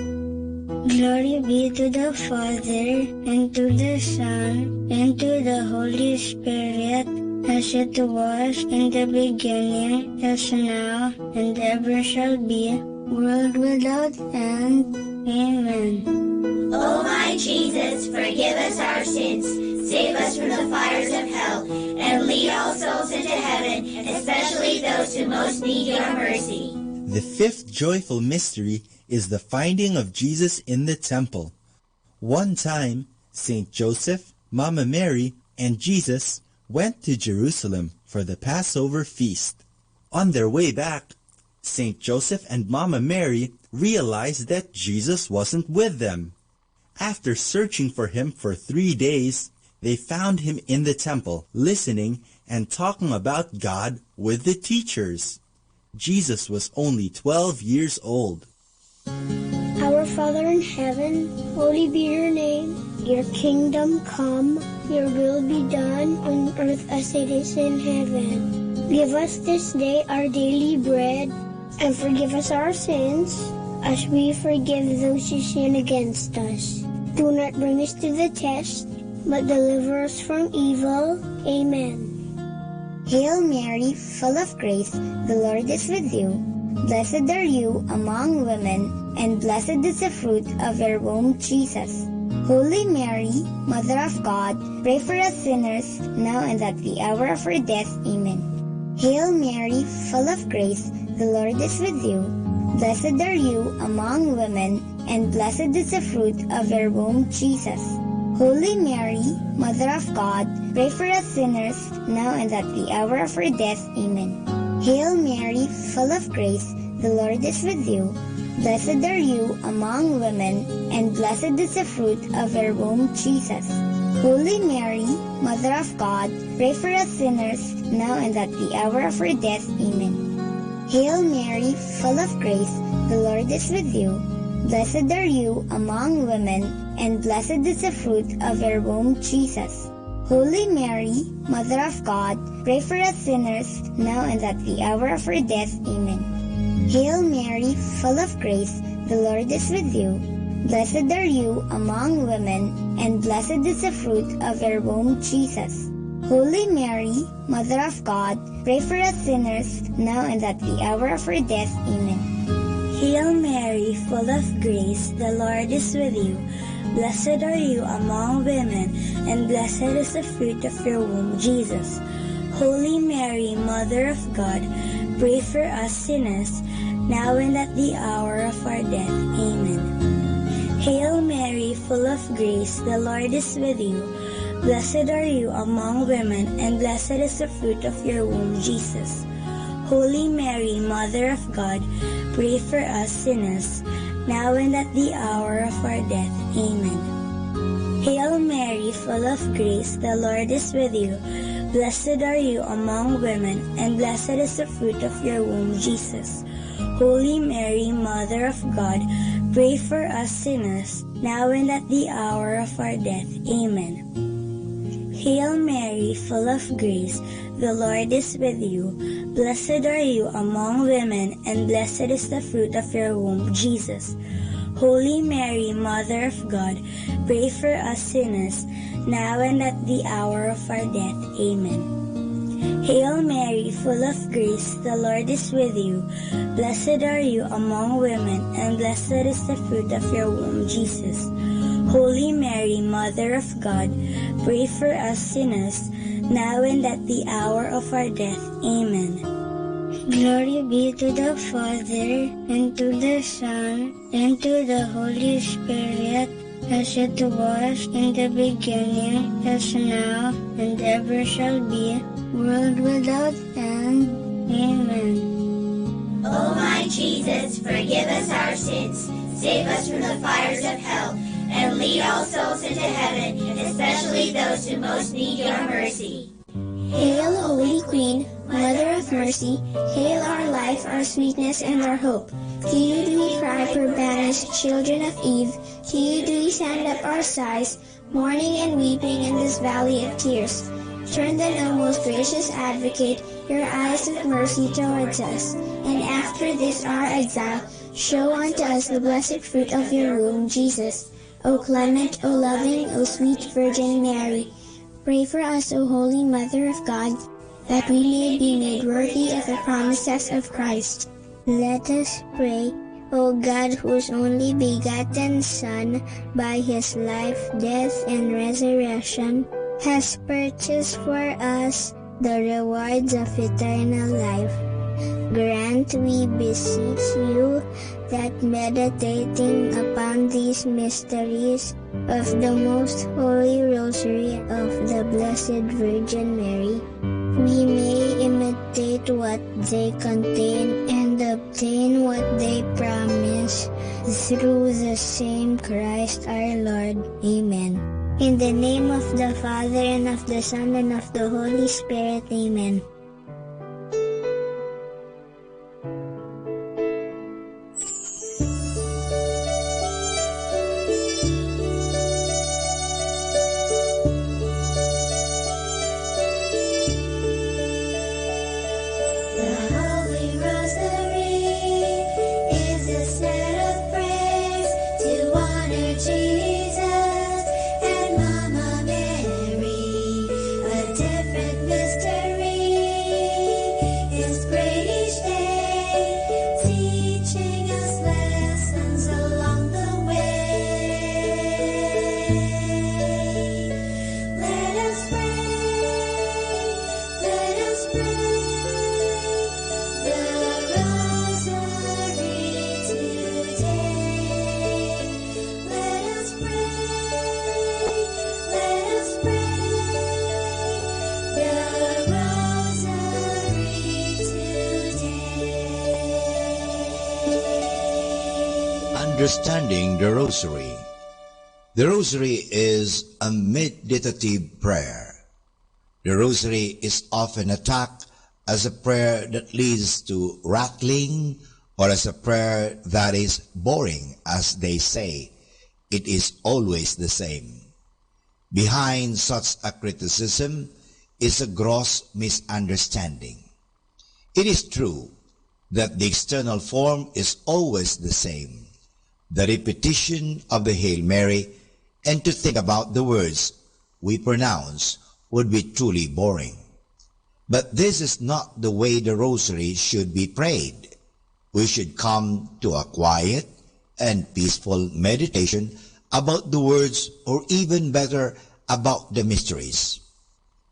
Glory be to the Father, and to the Son, and to the Holy Spirit, as it was in the beginning, is now, and ever shall be, world without end. Amen. O my Jesus, forgive us our sins, save us from the fires of hell, and lead all souls into heaven, especially those who most need your mercy. The fifth joyful mystery is the finding of Jesus in the temple. One time, Saint Joseph, Mama Mary, and Jesus went to Jerusalem for the Passover feast. On their way back, Saint Joseph and Mama Mary realized that Jesus wasn't with them. After searching for him for 3 days, they found him in the temple, listening and talking about God with the teachers. Jesus was only 12 years old. Our Father in heaven, holy be your name. Your kingdom come, your will be done on earth as it is in heaven. Give us this day our daily bread, and forgive us our sins, as we forgive those who sin against us. Do not bring us to the test, but deliver us from evil. Amen. Hail Mary, full of grace, the Lord is with you. Blessed are you among women, and blessed is the fruit of your womb, Jesus. Holy Mary, Mother of God, pray for us sinners, now and at the hour of our death. Amen. Hail Mary, full of grace, the Lord is with you. Blessed are you among women, and blessed is the fruit of your womb, Jesus. Holy Mary, Mother of God, pray for us sinners, now and at the hour of our death. Amen. Hail Mary, full of grace, the Lord is with you. Blessed are you among women, and blessed is the fruit of your womb, Jesus. Holy Mary, Mother of God, pray for us sinners, now and at the hour of our death. Amen. Hail Mary, full of grace, the Lord is with you. Blessed are you among women, and blessed is the fruit of your womb, Jesus. Holy Mary, Mother of God, pray for us sinners, now and at the hour of our death. Amen. Hail Mary, full of grace, the Lord is with you. Blessed are you among women, and blessed is the fruit of your womb, Jesus. Holy Mary, Mother of God, pray for us sinners, now and at the hour of our death. Amen. Hail Mary, full of grace, the Lord is with you. Blessed are you among women, and blessed is the fruit of your womb, Jesus. Holy Mary, Mother of God, pray for us sinners, now and at the hour of our death. Amen. Hail Mary, full of grace, the Lord is with you. Blessed are you among women, and blessed is the fruit of your womb, Jesus. Holy Mary, Mother of God, pray for us sinners, now and at the hour of our death. Amen. Hail Mary, full of grace, the Lord is with you. Blessed are you among women, and blessed is the fruit of your womb, Jesus. Holy Mary, Mother of God, pray for us sinners, now and at the hour of our death. Amen. Hail Mary, full of grace, the Lord is with you. Blessed are you among women, and blessed is the fruit of your womb, Jesus. Holy Mary, Mother of God, pray for us sinners, now and at the hour of our death. Amen. Hail Mary, full of grace, the Lord is with you. Blessed are you among women, and blessed is the fruit of your womb, Jesus. Holy Mary, Mother of God, pray for us sinners, now and at the hour of our death. Amen. Glory be to the Father, and to the Son, and to the Holy Spirit, as it was in the beginning, as now, and ever shall be, world without end. Amen. O my Jesus, forgive us our sins, save us from the fires of hell, and lead all souls into heaven, especially those who most need your mercy. Hail, Holy Queen, Mother of Mercy, hail our life, our sweetness, and our hope. To you do we cry, poor banished children of Eve. To you do we send up our sighs, mourning and weeping in this valley of tears. Turn then, O most gracious Advocate, your eyes of mercy towards us, and after this our exile, show unto us the blessed fruit of your womb, Jesus. O clement, O loving, O sweet Virgin Mary, pray for us, O Holy Mother of God, that we may be made worthy of the promises of Christ. Let us pray. O God, whose only begotten Son, by his life, death, and resurrection, has purchased for us the rewards of eternal life, grant, we beseech you, that meditating upon these mysteries of the most holy rosary of the Blessed Virgin Mary, we may imitate what they contain and obtain what they promise, through the same Christ our Lord. Amen. In the name of the Father, and of the Son, and of the Holy Spirit. Amen. Understanding the Rosary. The Rosary is a meditative prayer. The Rosary is often attacked as a prayer that leads to rattling, or as a prayer that is boring, as they say. It is always the same. Behind such a criticism is a gross misunderstanding. It is true that the external form is always the same, the repetition of the Hail Mary, and to think about the words we pronounce would be truly boring. But this is not the way the rosary should be prayed. We should come to a quiet and peaceful meditation about the words, or even better, about the mysteries.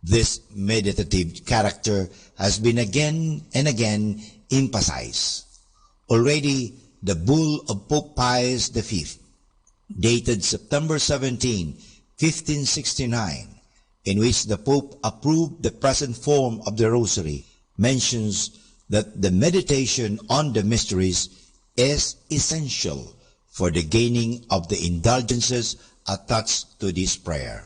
This meditative character has been again and again emphasized. Already, the bull of Pope Pius V, dated September 17, 1569, in which the Pope approved the present form of the Rosary, mentions that the meditation on the mysteries is essential for the gaining of the indulgences attached to this prayer.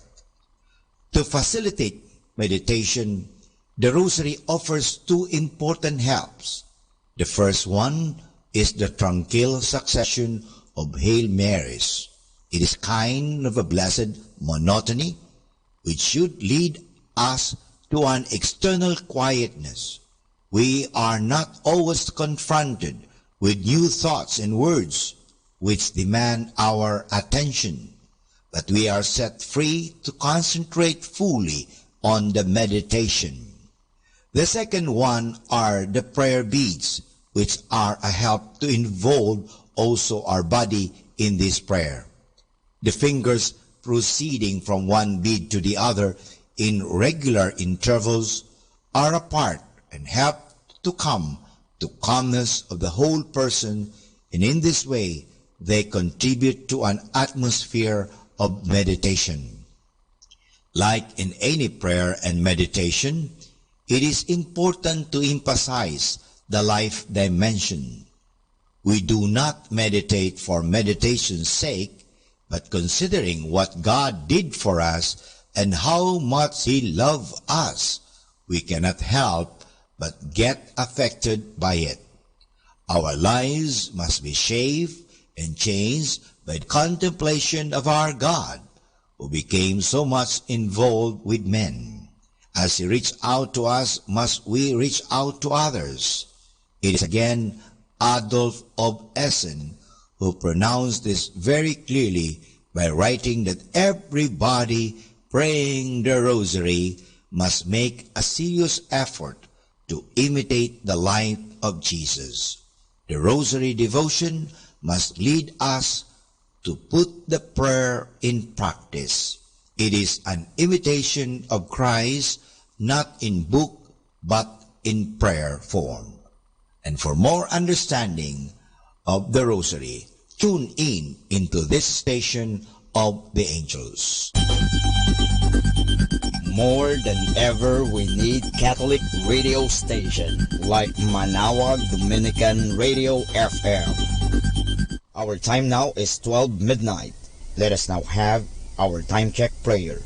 To facilitate meditation, the Rosary offers two important helps. The first one is the tranquil succession of Hail Marys. It is kind of a blessed monotony which should lead us to an external quietness. We are not always confronted with new thoughts and words which demand our attention, but we are set free to concentrate fully on the meditation. The second one are the prayer beads, which are a help to involve also our body in this prayer. The fingers proceeding from one bead to the other in regular intervals are apart and help to come to calmness of the whole person, and in this way they contribute to an atmosphere of meditation. Like in any prayer and meditation, it is important to emphasize the life dimension. We do not meditate for meditation's sake, but considering what God did for us and how much He loved us, we cannot help but get affected by it. Our lives must be shaped and changed by the contemplation of our God, who became so much involved with men. As He reached out to us, must we reach out to others. It is again Adolf of Essen who pronounced this very clearly by writing that everybody praying the Rosary must make a serious effort to imitate the life of Jesus. The Rosary devotion must lead us to put the prayer in practice. It is an imitation of Christ, not in book, but in prayer form. And for more understanding of the Rosary, tune in into this station of the angels. More than ever, we need Catholic radio station like Manaoag Dominican Radio FM. Our time now is 12 midnight. Let us now have our time check prayer.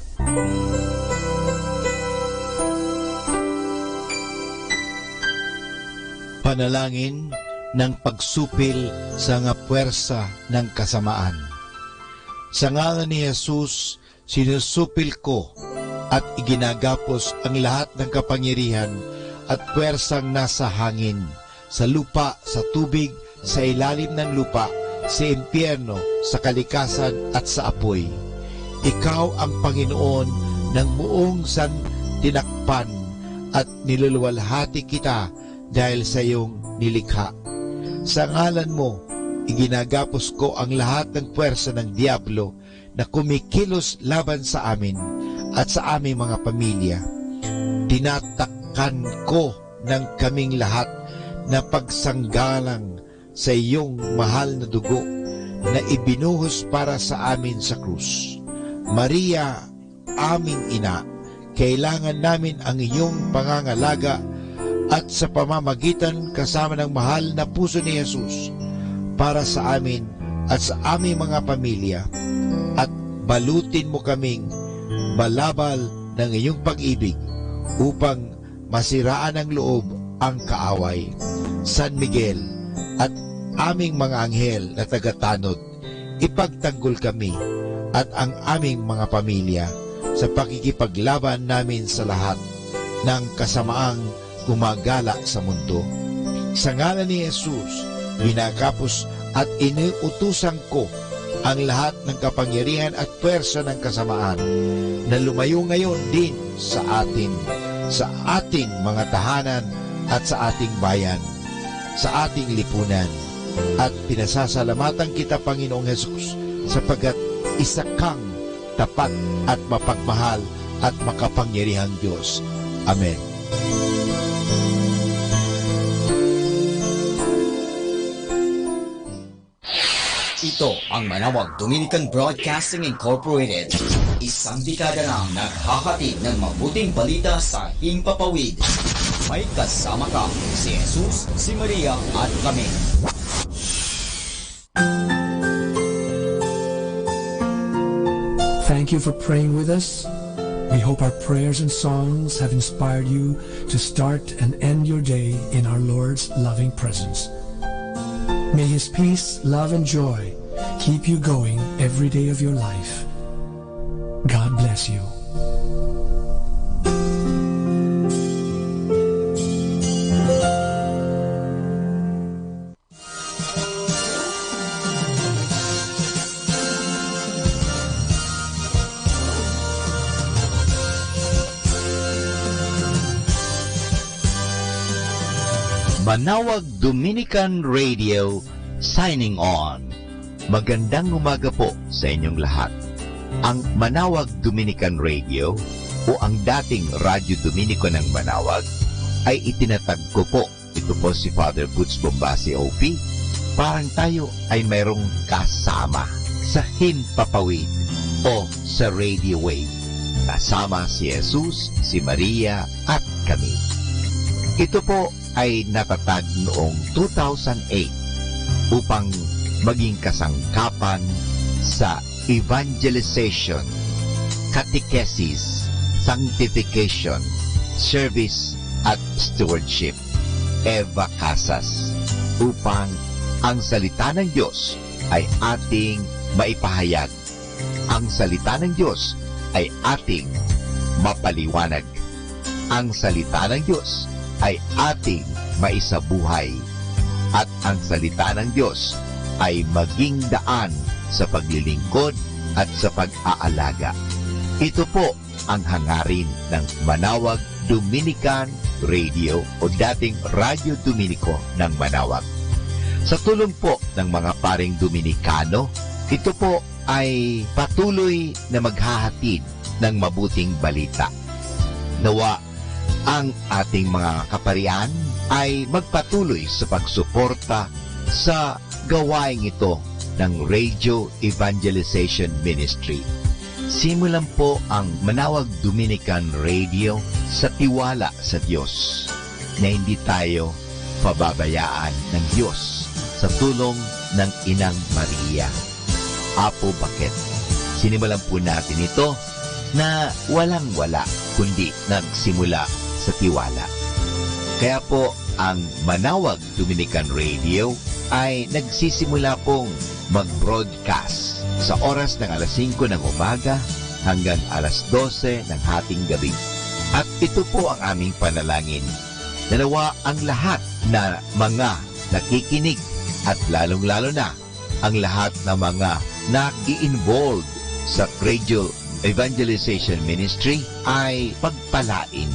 Panalangin ng pagsupil sa nga puwersa ng kasamaan. Sa ngalan ni Jesus, sinusupil ko at iginagapos ang lahat ng kapangyarihan at puwersang nasa hangin, sa lupa, sa tubig, sa ilalim ng lupa, sa impyerno, sa kalikasan at sa apoy. Ikaw ang Panginoon ng buong santinakpan at niluluwalhati kita dahil sa iyong nilikha. Sa ngalan mo, iginagapos ko ang lahat ng puwersa ng diablo na kumikilos laban sa amin at sa aming mga pamilya. Tinatakpan ko ng kaming lahat na pagsanggalang sa iyong mahal na dugo na ibinuhos para sa amin sa krus. Maria, aming ina, kailangan namin ang iyong pangangalaga at sa pamamagitan kasama ng mahal na puso ni Jesus para sa amin at sa aming mga pamilya, at balutin mo kaming balabal ng iyong pag-ibig upang masiraan ng loob ang kaaway. San Miguel at aming mga anghel na tagatanod, ipagtanggol kami at ang aming mga pamilya sa pakikipaglaban namin sa lahat ng kasamaang gumagala sa mundo. Sa ngalan ni Jesus, binakapos at iniutusan ko ang lahat ng kapangyarihan at pwersa ng kasamaan na lumayo ngayon din sa ating mga tahanan at sa ating bayan, sa ating lipunan. At pinasasalamatan kita, Panginoong Hesus, sapagkat isa kang tapat at mapagmahal at makapangyarihang Diyos. Amen. Ito ang Manawag Dominican Broadcasting Incorporated. Isang dekada nang naghahatid ng mabuting balita sa himpapawid. May kasama ka, si Jesus, si Maria at kami. Thank you for praying with us. We hope our prayers and songs have inspired you to start and end your day in our Lord's loving presence. May His peace, love, and joy keep you going every day of your life. God bless you. Manawag Dominican Radio signing on. Magandang umaga po sa inyong lahat. Ang Manawag Dominican Radio o ang dating Radyo Dominico ng Manawag ay itinatag ko po. Ito po si Father Butch Bombasi OP. Parang tayo ay mayroong kasama sa himpapawid o sa radio wave. Kasama si Jesus, si Maria at kami. Ito po ay natatag noong 2008 upang maging kasangkapan sa evangelization, catechesis, sanctification, service at stewardship, Eva Casas, upang ang salita ng Diyos ay ating maipahayag. Ang salita ng Diyos ay ating mapaliwanag. Ang salita ng Diyos ay ating maisabuhay, at ang salita ng Diyos ay maging daan sa paglilingkod at sa pag-aalaga. Ito po ang hangarin ng Manawag Dominican Radio o dating Radyo Dominico ng Manawag. Sa tulong po ng mga paring Dominikano, ito po ay patuloy na maghahatid ng mabuting balita. Nawa ang ating mga kaparian ay magpatuloy sa pagsuporta sa gawaing ito ng Radio Evangelization Ministry. Simulan po ang Manawag Dominican Radio sa tiwala sa Diyos na hindi tayo pababayaan ng Diyos sa tulong ng Inang Maria. Apo bakit? Sinimulan po natin ito na walang-wala kundi nagsimula sa tiwala. Kaya po ang Manawag Dominican Radio ay nagsisimula pong mag-broadcast sa oras ng alas 5 ng umaga hanggang alas 12 ng hating gabi. At ito po ang aming panalangin. Nawa ang lahat na mga nakikinig at lalong-lalo na ang lahat na mga nag-i-involved sa Radio Evangelization Ministry ay pagpalain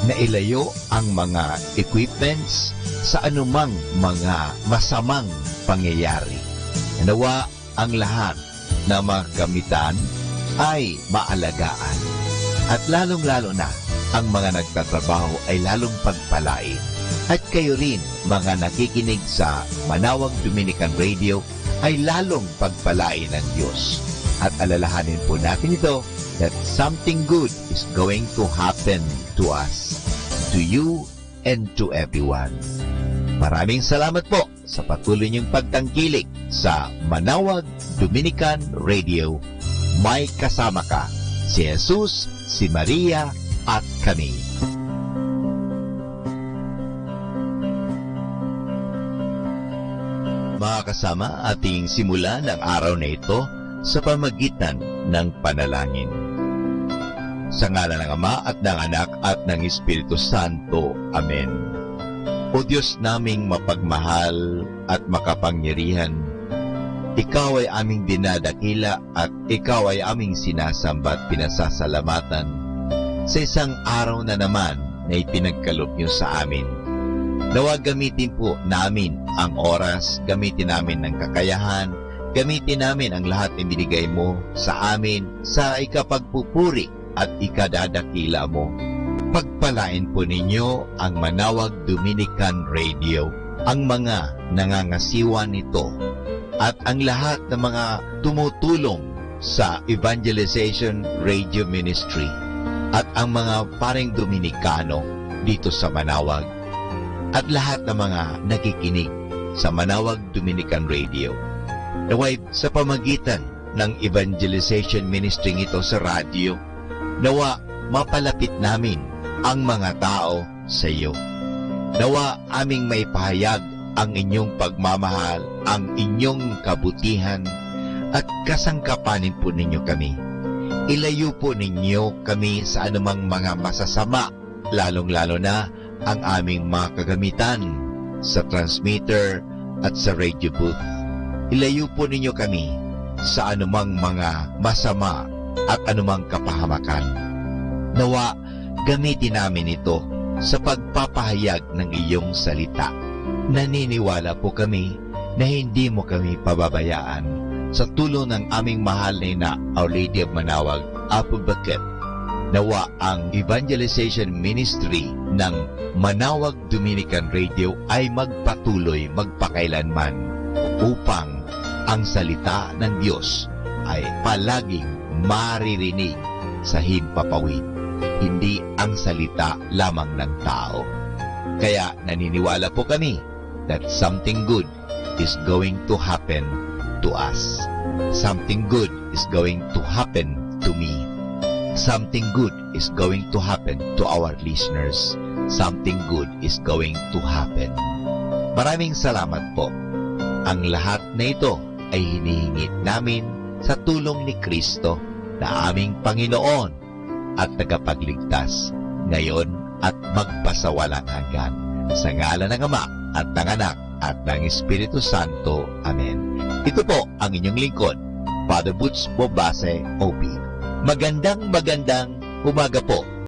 na ilayo ang mga equipments sa anumang mga masamang pangyayari. Nawa ang lahat na mga gamitan ay maalagaan. At lalong-lalo na ang mga nagtatrabaho ay lalong pagpalain. At kayo rin, mga nakikinig sa Manawag Dominican Radio, ay lalong pagpalain ng Diyos. At alalahanin po natin ito that something good is going to happen to us, to you, and to everyone. Maraming salamat po sa patuloy niyong pagtangkilik sa Manawag Dominican Radio. May kasama ka, si Jesus, si Maria, at kami. Mga kasama, ating simulan ang araw na ito sa pamagitan ng panalangin. Sa ngalan ng Ama at ng Anak at ng Espiritu Santo. Amen. O Diyos naming mapagmahal at makapangyarihan, Ikaw ay aming dinadakila at ikaw ay aming sinasamba at pinasasalamatan sa isang araw na naman na ipinagkaloob niyo sa amin. Nawa gamitin po namin ang oras, gamitin namin ang kakayahan, gamitin namin ang lahat na binigay mo sa amin sa ikapagpupuri at ikadadakila mo. Pagpalain po ninyo ang Manawag Dominican Radio, ang mga nangangasiwa nito, at ang lahat ng mga tumutulong sa Evangelization Radio Ministry at ang mga paring Dominikano dito sa Manawag at lahat ng mga nakikinig sa Manawag Dominican Radio. Naway sa pamagitan ng Evangelization Ministry ito sa radyo, nawa mapalapit namin ang mga tao sa iyo. Nawa aming may pahayag ang inyong pagmamahal, ang inyong kabutihan, at kasangkapanin po ninyo kami. Ilayo po ninyo kami sa anumang mga masasama, lalong-lalo na ang aming mga kagamitan sa transmitter at sa radio booth. Ilayo po ninyo kami sa anumang mga masama at anumang kapahamakan. Nawa gamitin namin ito sa pagpapahayag ng iyong salita. Naniniwala po kami na hindi mo kami pababayaan sa tulong ng aming mahal na ina, Our Lady of Manawag, Apo Bakit. Nawa ang Evangelization Ministry ng Manawag Dominican Radio ay magpatuloy magpakailanman upang ang salita ng Diyos ay palaging maririnig sa himpapawid, hindi ang salita lamang ng tao. Kaya naniniwala po kami that something good is going to happen to us. Something good is going to happen to me. Something good is going to happen to our listeners. Something good is going to happen. Maraming salamat po. Ang lahat na ito ay hinihingit namin sa tulong ni Kristo na aming Panginoon at tagapagligtas ngayon at magpasawalang hanggan. Sa ngalan ng Ama at ng Anak at ng Espiritu Santo. Amen. Ito po ang inyong lingkod, Father Butch Bobase, OB. Magandang umaga po